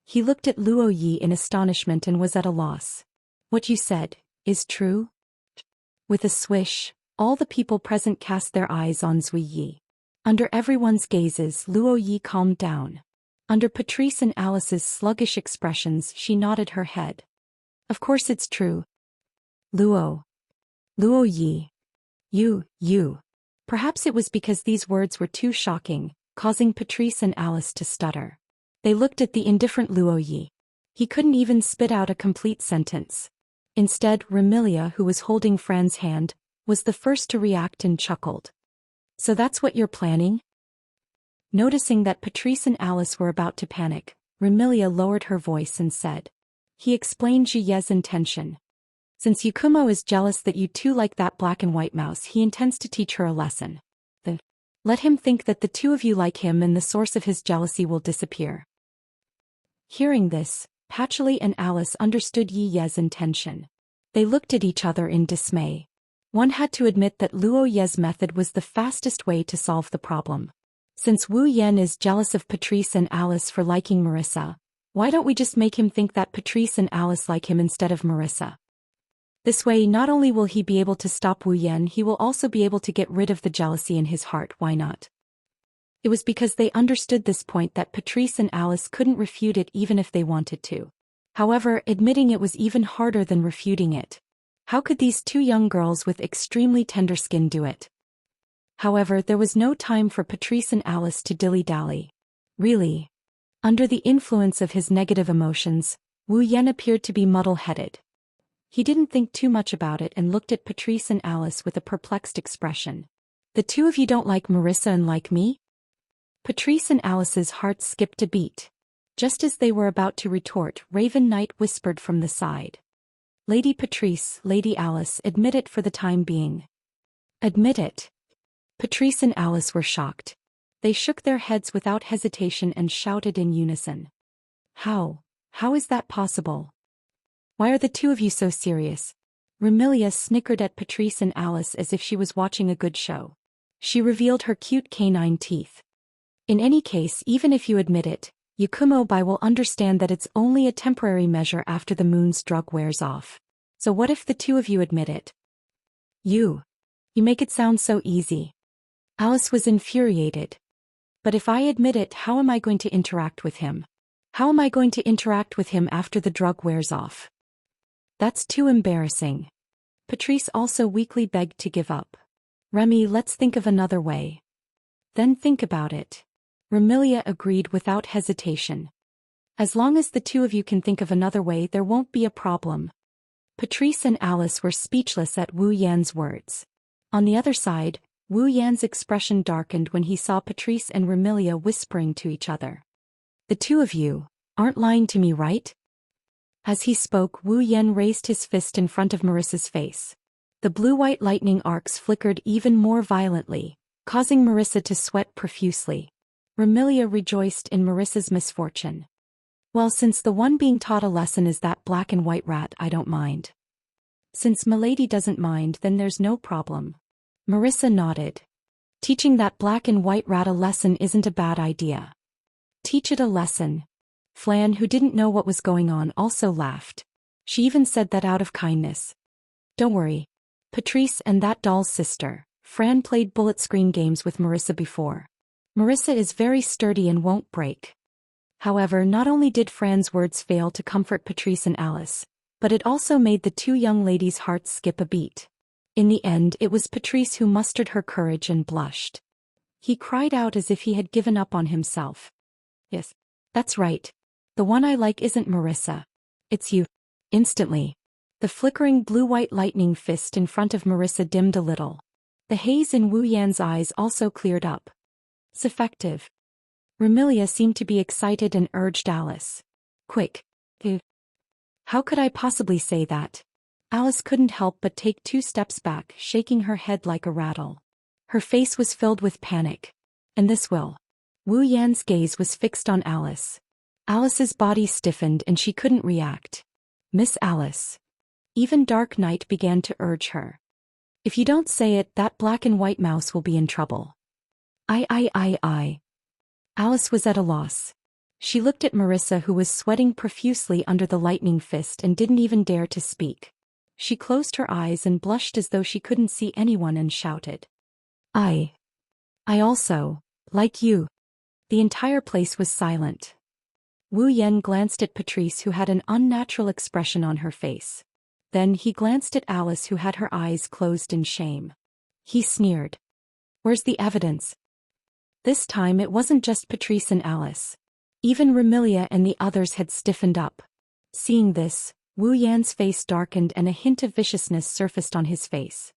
He looked at Luo Yi in astonishment and was at a loss. What you said is true? With a swish, all the people present cast their eyes on Zui Yi. Under everyone's gazes, Luo Yi calmed down. Under Patrice and Alice's sluggish expressions, she nodded her head. Of course it's true. Luo Yi. You. Perhaps it was because these words were too shocking, causing Patrice and Alice to stutter. They looked at the indifferent Luo Yi. He couldn't even spit out a complete sentence. Instead, Remilia, who was holding Fran's hand, was the first to react and chuckled. So that's what you're planning? Noticing that Patrice and Alice were about to panic, Remilia lowered her voice and said. He explained Zhu Ye's intention. Since Yakumo is jealous that you two like that black and white mouse, he intends to teach her a lesson. Let him think that the two of you like him and the source of his jealousy will disappear. Hearing this, Patchouli and Alice understood Yi Ye's intention. They looked at each other in dismay. One had to admit that Luo Ye's method was the fastest way to solve the problem. Since Wu Yan is jealous of Patrice and Alice for liking Marissa, why don't we just make him think that Patrice and Alice like him instead of Marissa? This way, not only will he be able to stop Wu Yan, he will also be able to get rid of the jealousy in his heart. Why not? It was because they understood this point that Patrice and Alice couldn't refute it even if they wanted to. However, admitting it was even harder than refuting it. How could these two young girls with extremely tender skin do it? However, there was no time for Patrice and Alice to dilly-dally. Really? Under the influence of his negative emotions, Wu Yan appeared to be muddle-headed. He didn't think too much about it and looked at Patrice and Alice with a perplexed expression. The two of you don't like Marissa and like me? Patrice and Alice's hearts skipped a beat. Just as they were about to retort, Raven Knight whispered from the side. Lady Patrice, Lady Alice, admit it for the time being. Admit it. Patrice and Alice were shocked. They shook their heads without hesitation and shouted in unison. How? How is that possible? Why are the two of you so serious? Remilia snickered at Patrice and Alice as if she was watching a good show. She revealed her cute canine teeth. In any case, even if you admit it, Yakumo-bai will understand that it's only a temporary measure after the moon's drug wears off. So what if the two of you admit it? You make it sound so easy. Alice was infuriated. But if I admit it, how am I going to interact with him? How am I going to interact with him after the drug wears off? That's too embarrassing. Patrice also weakly begged to give up. Remy, let's think of another way. Then think about it. Remilia agreed without hesitation. As long as the two of you can think of another way, there won't be a problem. Patrice and Alice were speechless at Wu Yan's words. On the other side, Wu Yan's expression darkened when he saw Patrice and Remilia whispering to each other. The two of you aren't lying to me, right? As he spoke, Wu Yan raised his fist in front of Marissa's face. The blue-white lightning arcs flickered even more violently, causing Marissa to sweat profusely. Remilia rejoiced in Marissa's misfortune. Well, since the one being taught a lesson is that black and white rat, I don't mind. Since Milady doesn't mind, then there's no problem. Marissa nodded. Teaching that black and white rat a lesson isn't a bad idea. Teach it a lesson. Flan, who didn't know what was going on, also laughed. She even said that out of kindness. Don't worry. Patrice and that doll's sister, Fran, played bullet screen games with Marissa before. Marissa is very sturdy and won't break. However, not only did Fran's words fail to comfort Patrice and Alice, but it also made the two young ladies' hearts skip a beat. In the end, it was Patrice who mustered her courage and blushed. He cried out as if he had given up on himself. Yes, that's right. The one I like isn't Marissa. It's you. Instantly, the flickering blue-white lightning fist in front of Marissa dimmed a little. The haze in Wu Yan's eyes also cleared up. It's effective. Remilia seemed to be excited and urged Alice. Quick. How could I possibly say that? Alice couldn't help but take 2 steps back, shaking her head like a rattle. Her face was filled with panic. And this will. Wu Yan's gaze was fixed on Alice. Alice's body stiffened and she couldn't react. Miss Alice. Even Dark Knight began to urge her. If you don't say it, that black and white mouse will be in trouble. I. Alice was at a loss. She looked at Marissa, who was sweating profusely under the lightning fist, and didn't even dare to speak. She closed her eyes and blushed as though she couldn't see anyone and shouted. I also, like you. The entire place was silent. Wu Yan glanced at Patrice, who had an unnatural expression on her face. Then he glanced at Alice, who had her eyes closed in shame. He sneered. Where's the evidence? This time it wasn't just Patrice and Alice. Even Remilia and the others had stiffened up. Seeing this, Wu Yan's face darkened and a hint of viciousness surfaced on his face.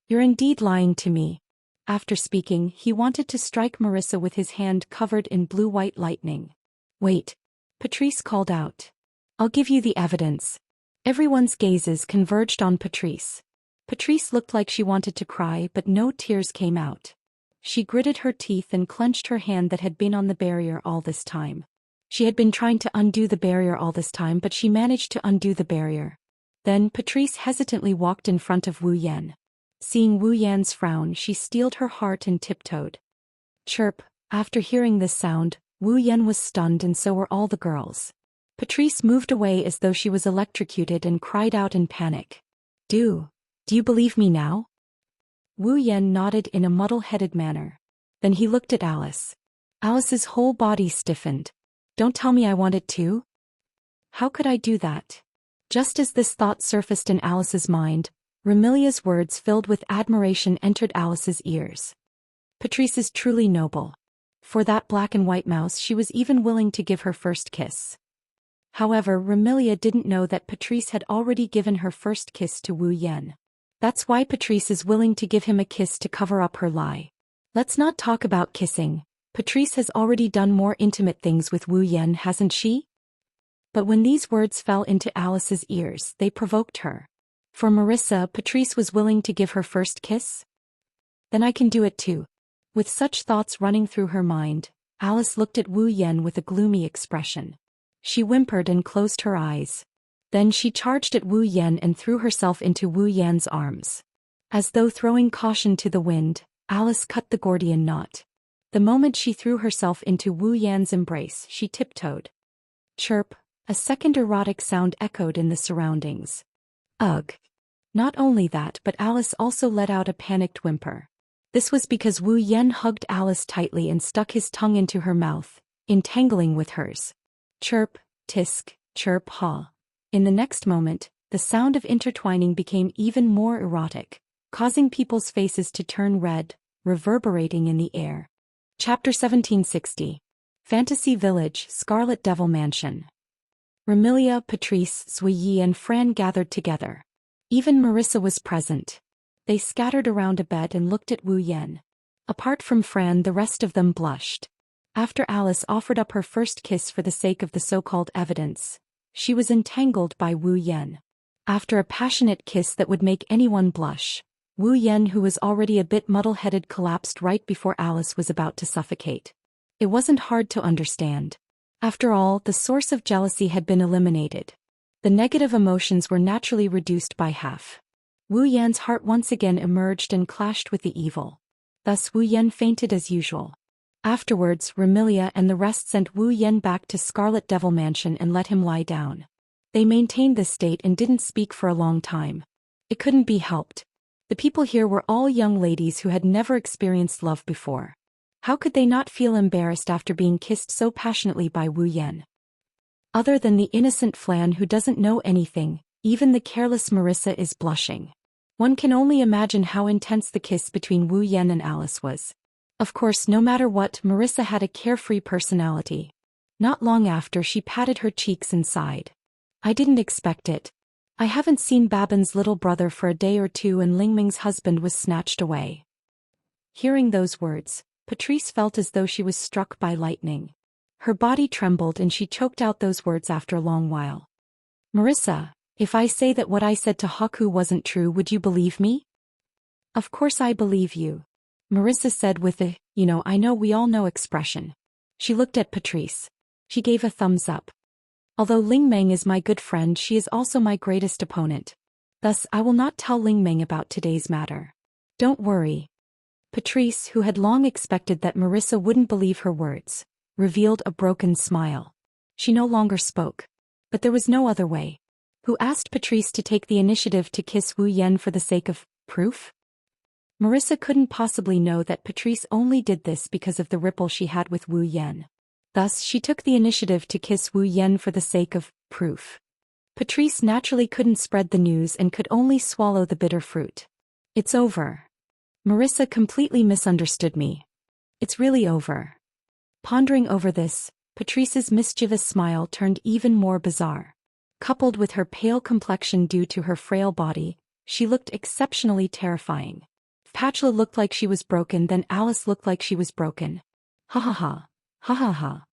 You're indeed lying to me. After speaking, he wanted to strike Marissa with his hand covered in blue-white lightning. Wait. Patrice called out. I'll give you the evidence. Everyone's gazes converged on Patrice. Patrice looked like she wanted to cry, but no tears came out. She gritted her teeth and clenched her hand that had been on the barrier all this time. She had been trying to undo the barrier all this time, but she managed to undo the barrier. Then Patrice hesitantly walked in front of Wu Yan. Seeing Wu Yan's frown, she steeled her heart and tiptoed. Chirp. After hearing this sound, Wu Yan was stunned, and so were all the girls. Patrice moved away as though she was electrocuted and cried out in panic. Do you believe me now? Wu Yan nodded in a muddle-headed manner. Then he looked at Alice. Alice's whole body stiffened. Don't tell me I want it too? How could I do that? Just as this thought surfaced in Alice's mind, Remilia's words filled with admiration entered Alice's ears. Patrice is truly noble. For that black and white mouse, she was even willing to give her first kiss. However, Remilia didn't know that Patrice had already given her first kiss to Wu Yan. That's why Patrice is willing to give him a kiss to cover up her lie. Let's not talk about kissing. Patrice has already done more intimate things with Wu Yan, hasn't she? But when these words fell into Alice's ears, they provoked her. For Marissa, Patrice was willing to give her first kiss? Then I can do it too. With such thoughts running through her mind, Alice looked at Wu Yan with a gloomy expression. She whimpered and closed her eyes. Then she charged at Wu Yan and threw herself into Wu Yan's arms. As though throwing caution to the wind, Alice cut the Gordian knot. The moment she threw herself into Wu Yan's embrace, she tiptoed. Chirp, a second erotic sound echoed in the surroundings. Ugh. Not only that, but Alice also let out a panicked whimper. This was because Wu Yan hugged Alice tightly and stuck his tongue into her mouth, entangling with hers. Chirp, tisk, chirp, ha. In the next moment, the sound of intertwining became even more erotic, causing people's faces to turn red, reverberating in the air. Chapter 1760. Fantasy Village, Scarlet Devil Mansion. Remilia, Patrice, Zui and Fran gathered together. Even Marissa was present. They scattered around a bed and looked at Wu Yan. Apart from Fran, the rest of them blushed. After Alice offered up her first kiss for the sake of the so-called evidence, she was entangled by Wu Yan. After a passionate kiss that would make anyone blush, Wu Yan, who was already a bit muddle-headed, collapsed right before Alice was about to suffocate. It wasn't hard to understand. After all, the source of jealousy had been eliminated. The negative emotions were naturally reduced by half. Wu Yan's heart once again emerged and clashed with the evil. Thus Wu Yan fainted as usual. Afterwards, Remilia and the rest sent Wu Yan back to Scarlet Devil Mansion and let him lie down. They maintained this state and didn't speak for a long time. It couldn't be helped. The people here were all young ladies who had never experienced love before. How could they not feel embarrassed after being kissed so passionately by Wu Yan? Other than the innocent Flan who doesn't know anything, even the careless Marissa is blushing. One can only imagine how intense the kiss between Wu Yan and Alice was. Of course, no matter what, Marissa had a carefree personality. Not long after, she patted her cheeks and sighed. I didn't expect it. I haven't seen Babin's little brother for a day or two and Lingming's husband was snatched away. Hearing those words, Patrice felt as though she was struck by lightning. Her body trembled and she choked out those words after a long while. Marissa, if I say that what I said to Haku wasn't true, would you believe me? Of course I believe you. Marissa said with a, I know we all know expression. She looked at Patrice. She gave a thumbs up. Although Ling Meng is my good friend, she is also my greatest opponent. Thus, I will not tell Ling Meng about today's matter. Don't worry. Patrice, who had long expected that Marissa wouldn't believe her words, revealed a broken smile. She no longer spoke. But there was no other way. Who asked Patrice to take the initiative to kiss Wu Yan for the sake of proof? Marissa couldn't possibly know that Patrice only did this because of the ripple she had with Wu Yan. Thus, she took the initiative to kiss Wu Yan for the sake of proof. Patrice naturally couldn't spread the news and could only swallow the bitter fruit. It's over. Marissa completely misunderstood me. It's really over. Pondering over this, Patrice's mischievous smile turned even more bizarre. Coupled with her pale complexion due to her frail body, she looked exceptionally terrifying. Patchla looked like she was broken, then Alice looked like she was broken. Ha ha ha. Ha ha ha.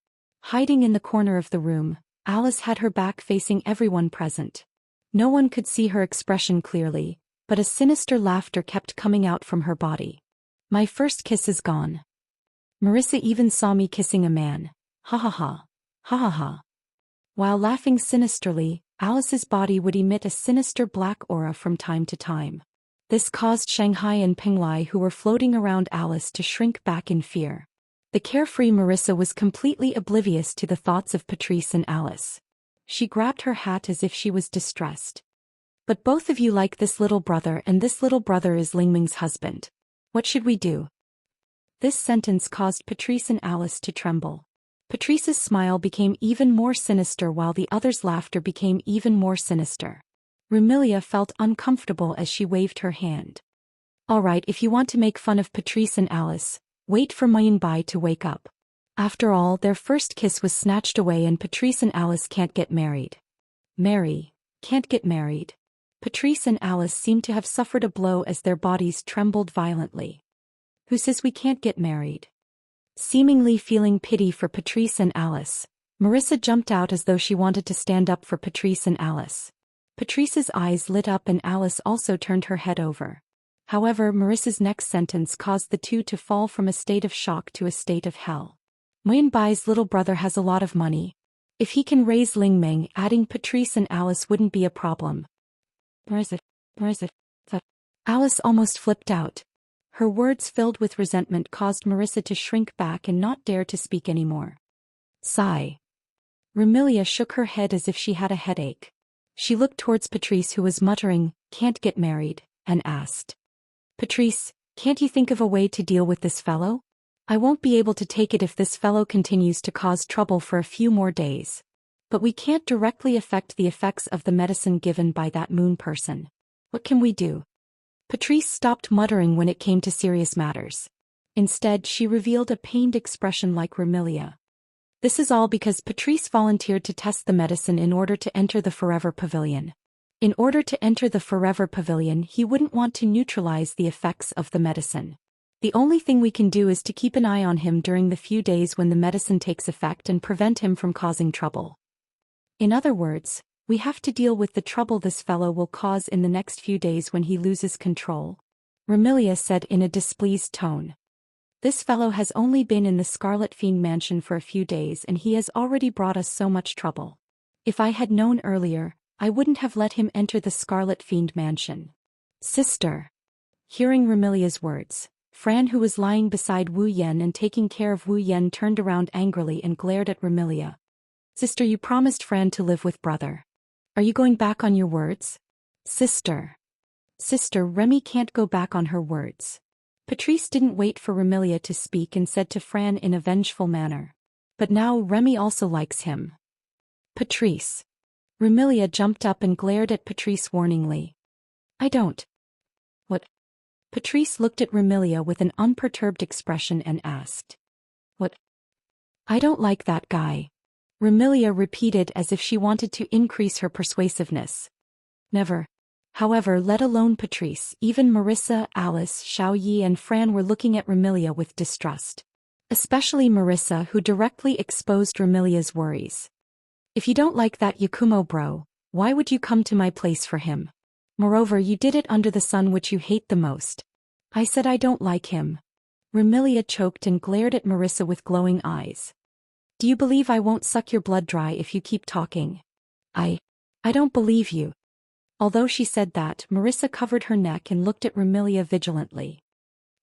Hiding in the corner of the room, Alice had her back facing everyone present. No one could see her expression clearly, but a sinister laughter kept coming out from her body. My first kiss is gone. Marissa even saw me kissing a man. Ha ha ha. Ha ha ha. While laughing sinisterly, Alice's body would emit a sinister black aura from time to time. This caused Shanghai and Penglai, who were floating around Alice, to shrink back in fear. The carefree Marissa was completely oblivious to the thoughts of Patrice and Alice. She grabbed her hat as if she was distressed. But both of you like this little brother, and this little brother is Lingming's husband. What should we do? This sentence caused Patrice and Alice to tremble. Patrice's smile became even more sinister while the others' laughter became even more sinister. Remilia felt uncomfortable as she waved her hand. All right, if you want to make fun of Patrice and Alice, wait for Mayunbai to wake up. After all, their first kiss was snatched away and Patrice and Alice can't get married. Can't get married. Patrice and Alice seemed to have suffered a blow as their bodies trembled violently. Who says we can't get married? Seemingly feeling pity for Patrice and Alice, Marissa jumped out as though she wanted to stand up for Patrice and Alice. Patrice's eyes lit up and Alice also turned her head over. However, Marissa's next sentence caused the two to fall from a state of shock to a state of hell. Mayunbai's little brother has a lot of money. If he can raise Lingming, adding Patrice and Alice wouldn't be a problem. Marissa. Alice almost flipped out. Her words filled with resentment caused Marissa to shrink back and not dare to speak anymore. Sigh. Remilia shook her head as if she had a headache. She looked towards Patrice, who was muttering, "Can't get married," and asked, "Patrice, can't you think of a way to deal with this fellow? I won't be able to take it if this fellow continues to cause trouble for a few more days. But we can't directly affect the effects of the medicine given by that moon person. What can we do?" Patrice stopped muttering when it came to serious matters. Instead, she revealed a pained expression like Remilia. This is all because Patrice volunteered to test the medicine in order to enter the Forever Pavilion. In order to enter the Forever Pavilion, he wouldn't want to neutralize the effects of the medicine. The only thing we can do is to keep an eye on him during the few days when the medicine takes effect and prevent him from causing trouble. In other words, we have to deal with the trouble this fellow will cause in the next few days when he loses control, Remilia said in a displeased tone. This fellow has only been in the Scarlet Fiend mansion for a few days and he has already brought us so much trouble. If I had known earlier, I wouldn't have let him enter the Scarlet Fiend mansion. Sister. Hearing Remilia's words, Fran, who was lying beside Wu Yan and taking care of Wu Yan, turned around angrily and glared at Remilia. Sister, you promised Fran to live with brother. Are you going back on your words? Sister. Sister, Remy can't go back on her words. Patrice didn't wait for Remilia to speak and said to Fran in a vengeful manner. But now Remy also likes him. Patrice. Remilia jumped up and glared at Patrice warningly. I don't. What? Patrice looked at Remilia with an unperturbed expression and asked. What? I don't like that guy. Remilia repeated as if she wanted to increase her persuasiveness. Never. However, let alone Patrice, even Marissa, Alice, Xiaoyi and Fran were looking at Remilia with distrust. Especially Marissa, who directly exposed Remilia's worries. If you don't like that Yakumo bro, why would you come to my place for him? Moreover, you did it under the sun which you hate the most. I said I don't like him. Remilia choked and glared at Marissa with glowing eyes. Do you believe I won't suck your blood dry if you keep talking? I don't believe you. Although she said that, Marissa covered her neck and looked at Remilia vigilantly.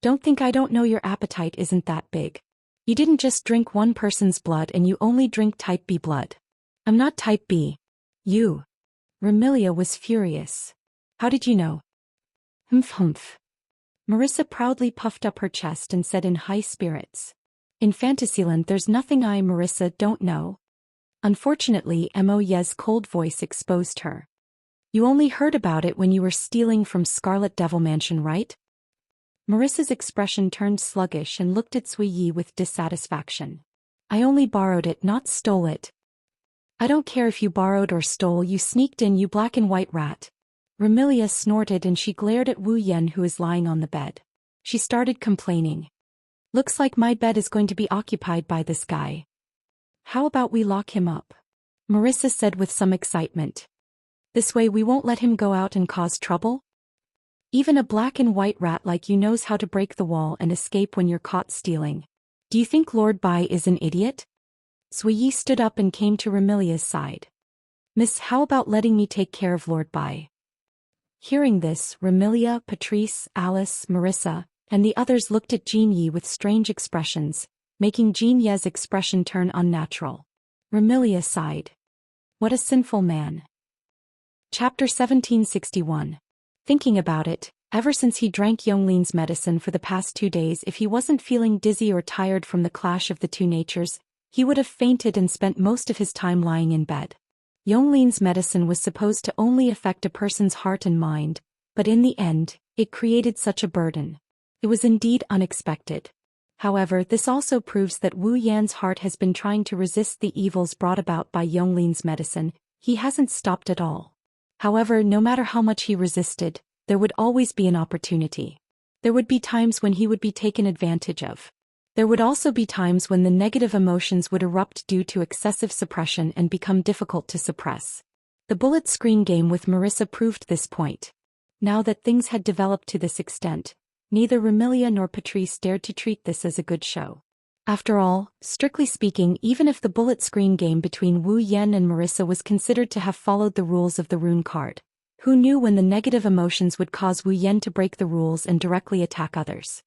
Don't think I don't know your appetite isn't that big. You didn't just drink one person's blood and you only drink type B blood. I'm not type B. You. Remilia was furious. How did you know? Humph. Marissa proudly puffed up her chest and said in high spirits. In Fantasyland there's nothing I, Marissa, don't know. Unfortunately, Moye's cold voice exposed her. You only heard about it when you were stealing from Scarlet Devil Mansion, right? Marissa's expression turned sluggish and looked at Sui Yi with dissatisfaction. I only borrowed it, not stole it. I don't care if you borrowed or stole, you sneaked in, you black and white rat. Remilia snorted and she glared at Wu Yan, who is lying on the bed. She started complaining. Looks like my bed is going to be occupied by this guy. How about we lock him up? Marissa said with some excitement. This way we won't let him go out and cause trouble? Even a black and white rat like you knows how to break the wall and escape when you're caught stealing. Do you think Lord Bai is an idiot? Sui Yi stood up and came to Remilia's side. Miss, how about letting me take care of Lord Bai? Hearing this, Remilia, Patrice, Alice, Marissa, and the others looked at Jean Yi with strange expressions, making Jean Ye's expression turn unnatural. Remilia sighed. What a sinful man. Chapter 1761. Thinking about it, ever since he drank Yongling's medicine for the past 2 days, if he wasn't feeling dizzy or tired from the clash of the two natures, he would have fainted and spent most of his time lying in bed. Yongling's medicine was supposed to only affect a person's heart and mind, but in the end, it created such a burden. It was indeed unexpected. However, this also proves that Wu Yan's heart has been trying to resist the evils brought about by Yongling's medicine. He hasn't stopped at all. However, no matter how much he resisted, there would always be an opportunity. There would be times when he would be taken advantage of. There would also be times when the negative emotions would erupt due to excessive suppression and become difficult to suppress. The bullet screen game with Marissa proved this point. Now that things had developed to this extent, neither Remilia nor Patrice dared to treat this as a good show. After all, strictly speaking, even if the bullet screen game between Wu Yan and Marissa was considered to have followed the rules of the rune card, Who knew when the negative emotions would cause Wu Yen to break the rules and directly attack others?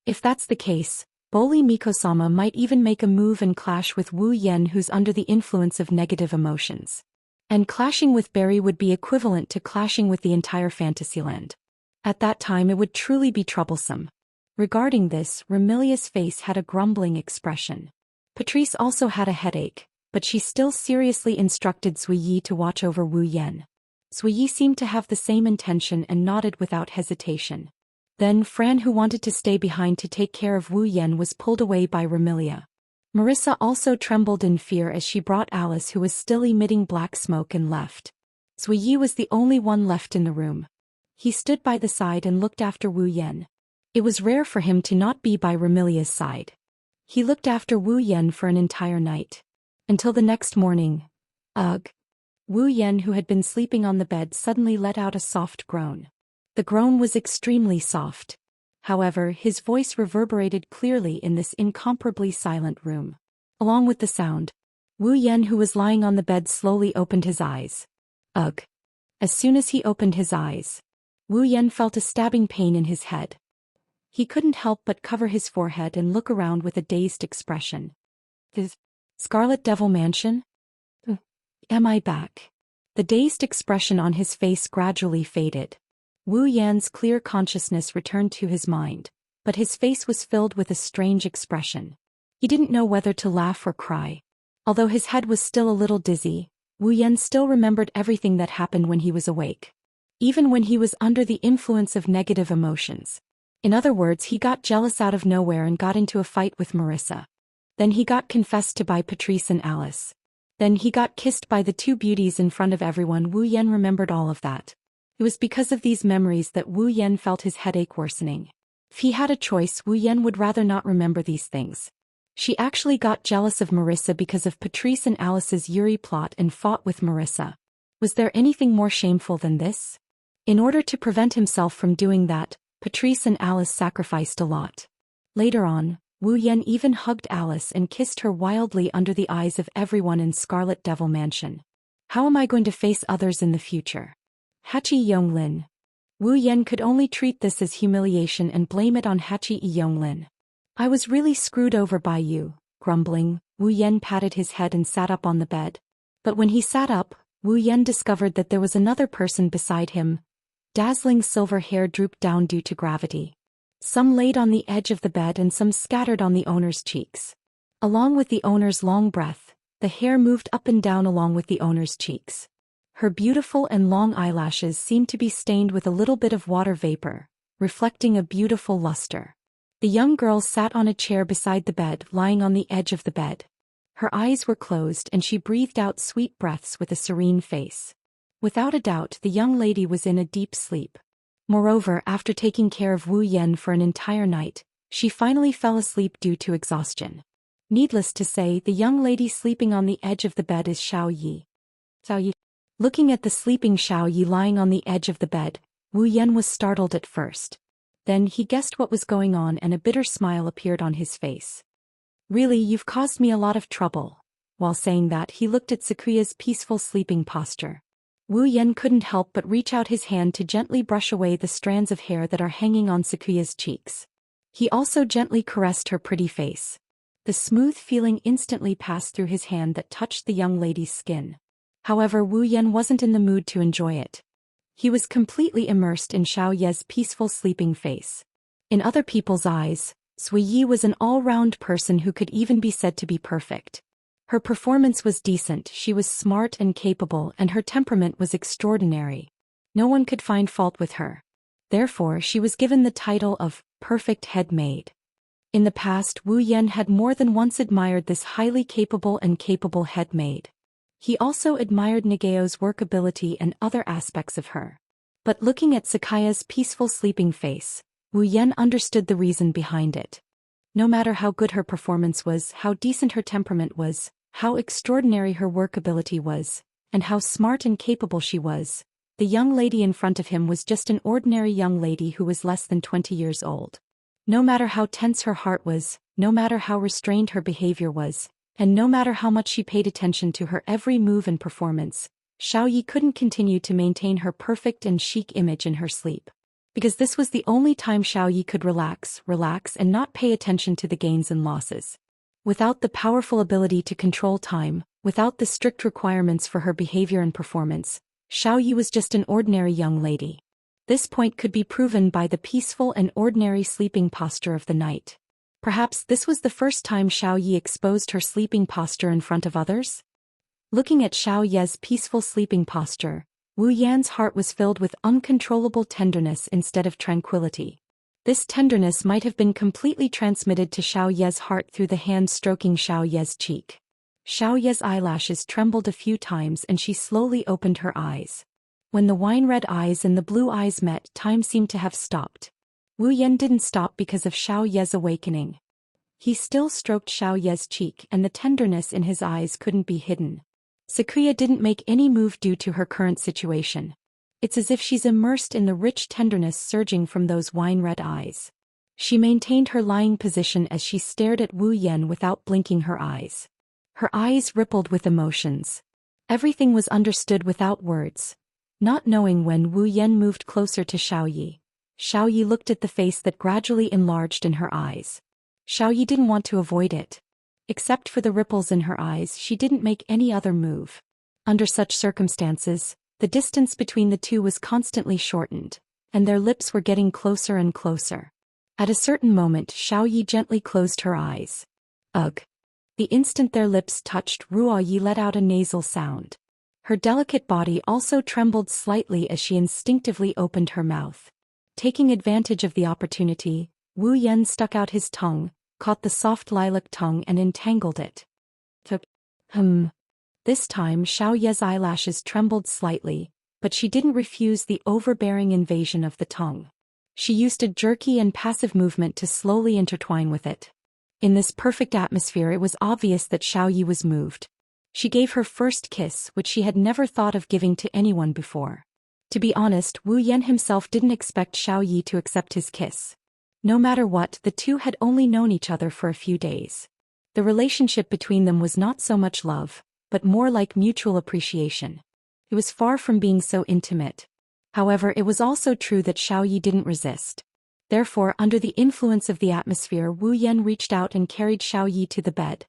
If that's the case, Boli Miko-sama might even make a move and clash with Wu Yen, who's under the influence of negative emotions. And clashing with Barry would be equivalent to clashing with the entire Fantasyland. At that time it would truly be troublesome. Regarding this, Remilia's face had a grumbling expression. Patrice also had a headache, but she still seriously instructed Zuiyi to watch over Wu Yen. Zuiyi seemed to have the same intention and nodded without hesitation. Then Fran, who wanted to stay behind to take care of Wu Yen, was pulled away by Remilia. Marissa also trembled in fear as she brought Alice, who was still emitting black smoke, and left. Zuiyi was the only one left in the room. He stood by the side and looked after Wu Yen. It was rare for him to not be by Remilia's side. He looked after Wu Yen for an entire night. Until the next morning. Ugh. Wu Yen, who had been sleeping on the bed, suddenly let out a soft groan. The groan was extremely soft. However, his voice reverberated clearly in this incomparably silent room. Along with the sound, Wu Yen, who was lying on the bed, slowly opened his eyes. Ugh. As soon as he opened his eyes, Wu Yen felt a stabbing pain in his head. He couldn't help but cover his forehead and look around with a dazed expression. The Scarlet Devil Mansion? Am I back? The dazed expression on his face gradually faded. Wu Yan's clear consciousness returned to his mind, but his face was filled with a strange expression. He didn't know whether to laugh or cry. Although his head was still a little dizzy, Wu Yan still remembered everything that happened when he was awake. Even when he was under the influence of negative emotions. In other words, he got jealous out of nowhere and got into a fight with Marissa. Then he got confessed to by Patrice and Alice. Then he got kissed by the two beauties in front of everyone. Wu Yan remembered all of that. It was because of these memories that Wu Yan felt his headache worsening. If he had a choice, Wu Yan would rather not remember these things. She actually got jealous of Marissa because of Patrice and Alice's Yuri plot and fought with Marissa. Was there anything more shameful than this? In order to prevent himself from doing that, Patrice and Alice sacrificed a lot. Later on, Wu Yan even hugged Alice and kissed her wildly under the eyes of everyone in Scarlet Devil Mansion. How am I going to face others in the future? Hachi Yonglin. Wu Yan could only treat this as humiliation and blame it on Hachi Yonglin. I was really screwed over by you. Grumbling, Wu Yan patted his head and sat up on the bed. But when he sat up, Wu Yan discovered that there was another person beside him. Dazzling silver hair drooped down due to gravity. Some laid on the edge of the bed and some scattered on the owner's cheeks. Along with the owner's long breath, the hair moved up and down along with the owner's cheeks. Her beautiful and long eyelashes seemed to be stained with a little bit of water vapor, reflecting a beautiful luster. The young girl sat on a chair beside the bed, lying on the edge of the bed. Her eyes were closed and she breathed out sweet breaths with a serene face. Without a doubt, the young lady was in a deep sleep. Moreover, after taking care of Wu Yan for an entire night, she finally fell asleep due to exhaustion. Needless to say, the young lady sleeping on the edge of the bed is Xiao Yi. Xiao Yi. Looking at the sleeping Xiao Yi lying on the edge of the bed, Wu Yan was startled at first. Then he guessed what was going on and a bitter smile appeared on his face. Really, you've caused me a lot of trouble. While saying that, he looked at Sakuya's peaceful sleeping posture. Wu Yan couldn't help but reach out his hand to gently brush away the strands of hair that are hanging on Sakuya's cheeks. He also gently caressed her pretty face. The smooth feeling instantly passed through his hand that touched the young lady's skin. However, Wu Yan wasn't in the mood to enjoy it. He was completely immersed in Xiao Ye's peaceful sleeping face. In other people's eyes, Sui Yi was an all-round person who could even be said to be perfect. Her performance was decent, she was smart and capable, and her temperament was extraordinary. No one could find fault with her. Therefore, she was given the title of perfect head maid. In the past, Wu Yan had more than once admired this highly capable and capable head maid. He also admired Nageo's workability and other aspects of her. But looking at Sakaya's peaceful sleeping face, Wu Yan understood the reason behind it. No matter how good her performance was, how decent her temperament was, how extraordinary her workability was, and how smart and capable she was, the young lady in front of him was just an ordinary young lady who was less than 20 years old. No matter how tense her heart was, no matter how restrained her behavior was, and no matter how much she paid attention to her every move and performance, Xiao Yi couldn't continue to maintain her perfect and chic image in her sleep. Because this was the only time Xiao Yi could relax and not pay attention to the gains and losses. Without the powerful ability to control time, without the strict requirements for her behavior and performance, Xiao Yi was just an ordinary young lady. This point could be proven by the peaceful and ordinary sleeping posture of the night. Perhaps this was the first time Xiao Yi exposed her sleeping posture in front of others? Looking at Xiao Ye's peaceful sleeping posture, Wu Yan's heart was filled with uncontrollable tenderness instead of tranquility. This tenderness might have been completely transmitted to Xiao Ye's heart through the hand stroking Xiao Ye's cheek. Xiao Ye's eyelashes trembled a few times and she slowly opened her eyes. When the wine-red eyes and the blue eyes met, time seemed to have stopped. Wu Yan didn't stop because of Xiao Ye's awakening. He still stroked Xiao Ye's cheek and the tenderness in his eyes couldn't be hidden. Sakuya didn't make any move due to her current situation. It's as if she's immersed in the rich tenderness surging from those wine-red eyes. She maintained her lying position as she stared at Wu Yan without blinking her eyes. Her eyes rippled with emotions. Everything was understood without words. Not knowing when Wu Yan moved closer to Xiao Yi looked at the face that gradually enlarged in her eyes. Xiao Yi didn't want to avoid it. Except for the ripples in her eyes, she didn't make any other move. Under such circumstances, the distance between the two was constantly shortened, and their lips were getting closer and closer. At a certain moment, Xiao Yi gently closed her eyes. Ugh. The instant their lips touched, Ruo Yi let out a nasal sound. Her delicate body also trembled slightly as she instinctively opened her mouth. Taking advantage of the opportunity, Wu Yan stuck out his tongue, caught the soft lilac tongue and entangled it. This time Xiao Ye's eyelashes trembled slightly, but she didn't refuse the overbearing invasion of the tongue. She used a jerky and passive movement to slowly intertwine with it. In this perfect atmosphere, it was obvious that Xiao Yi was moved. She gave her first kiss, which she had never thought of giving to anyone before. To be honest, Wu Yan himself didn't expect Xiao Yi to accept his kiss. No matter what, the two had only known each other for a few days. The relationship between them was not so much love, but more like mutual appreciation. It was far from being so intimate. However, it was also true that Xiao Yi didn't resist. Therefore, under the influence of the atmosphere, Wu Yan reached out and carried Xiao Yi to the bed.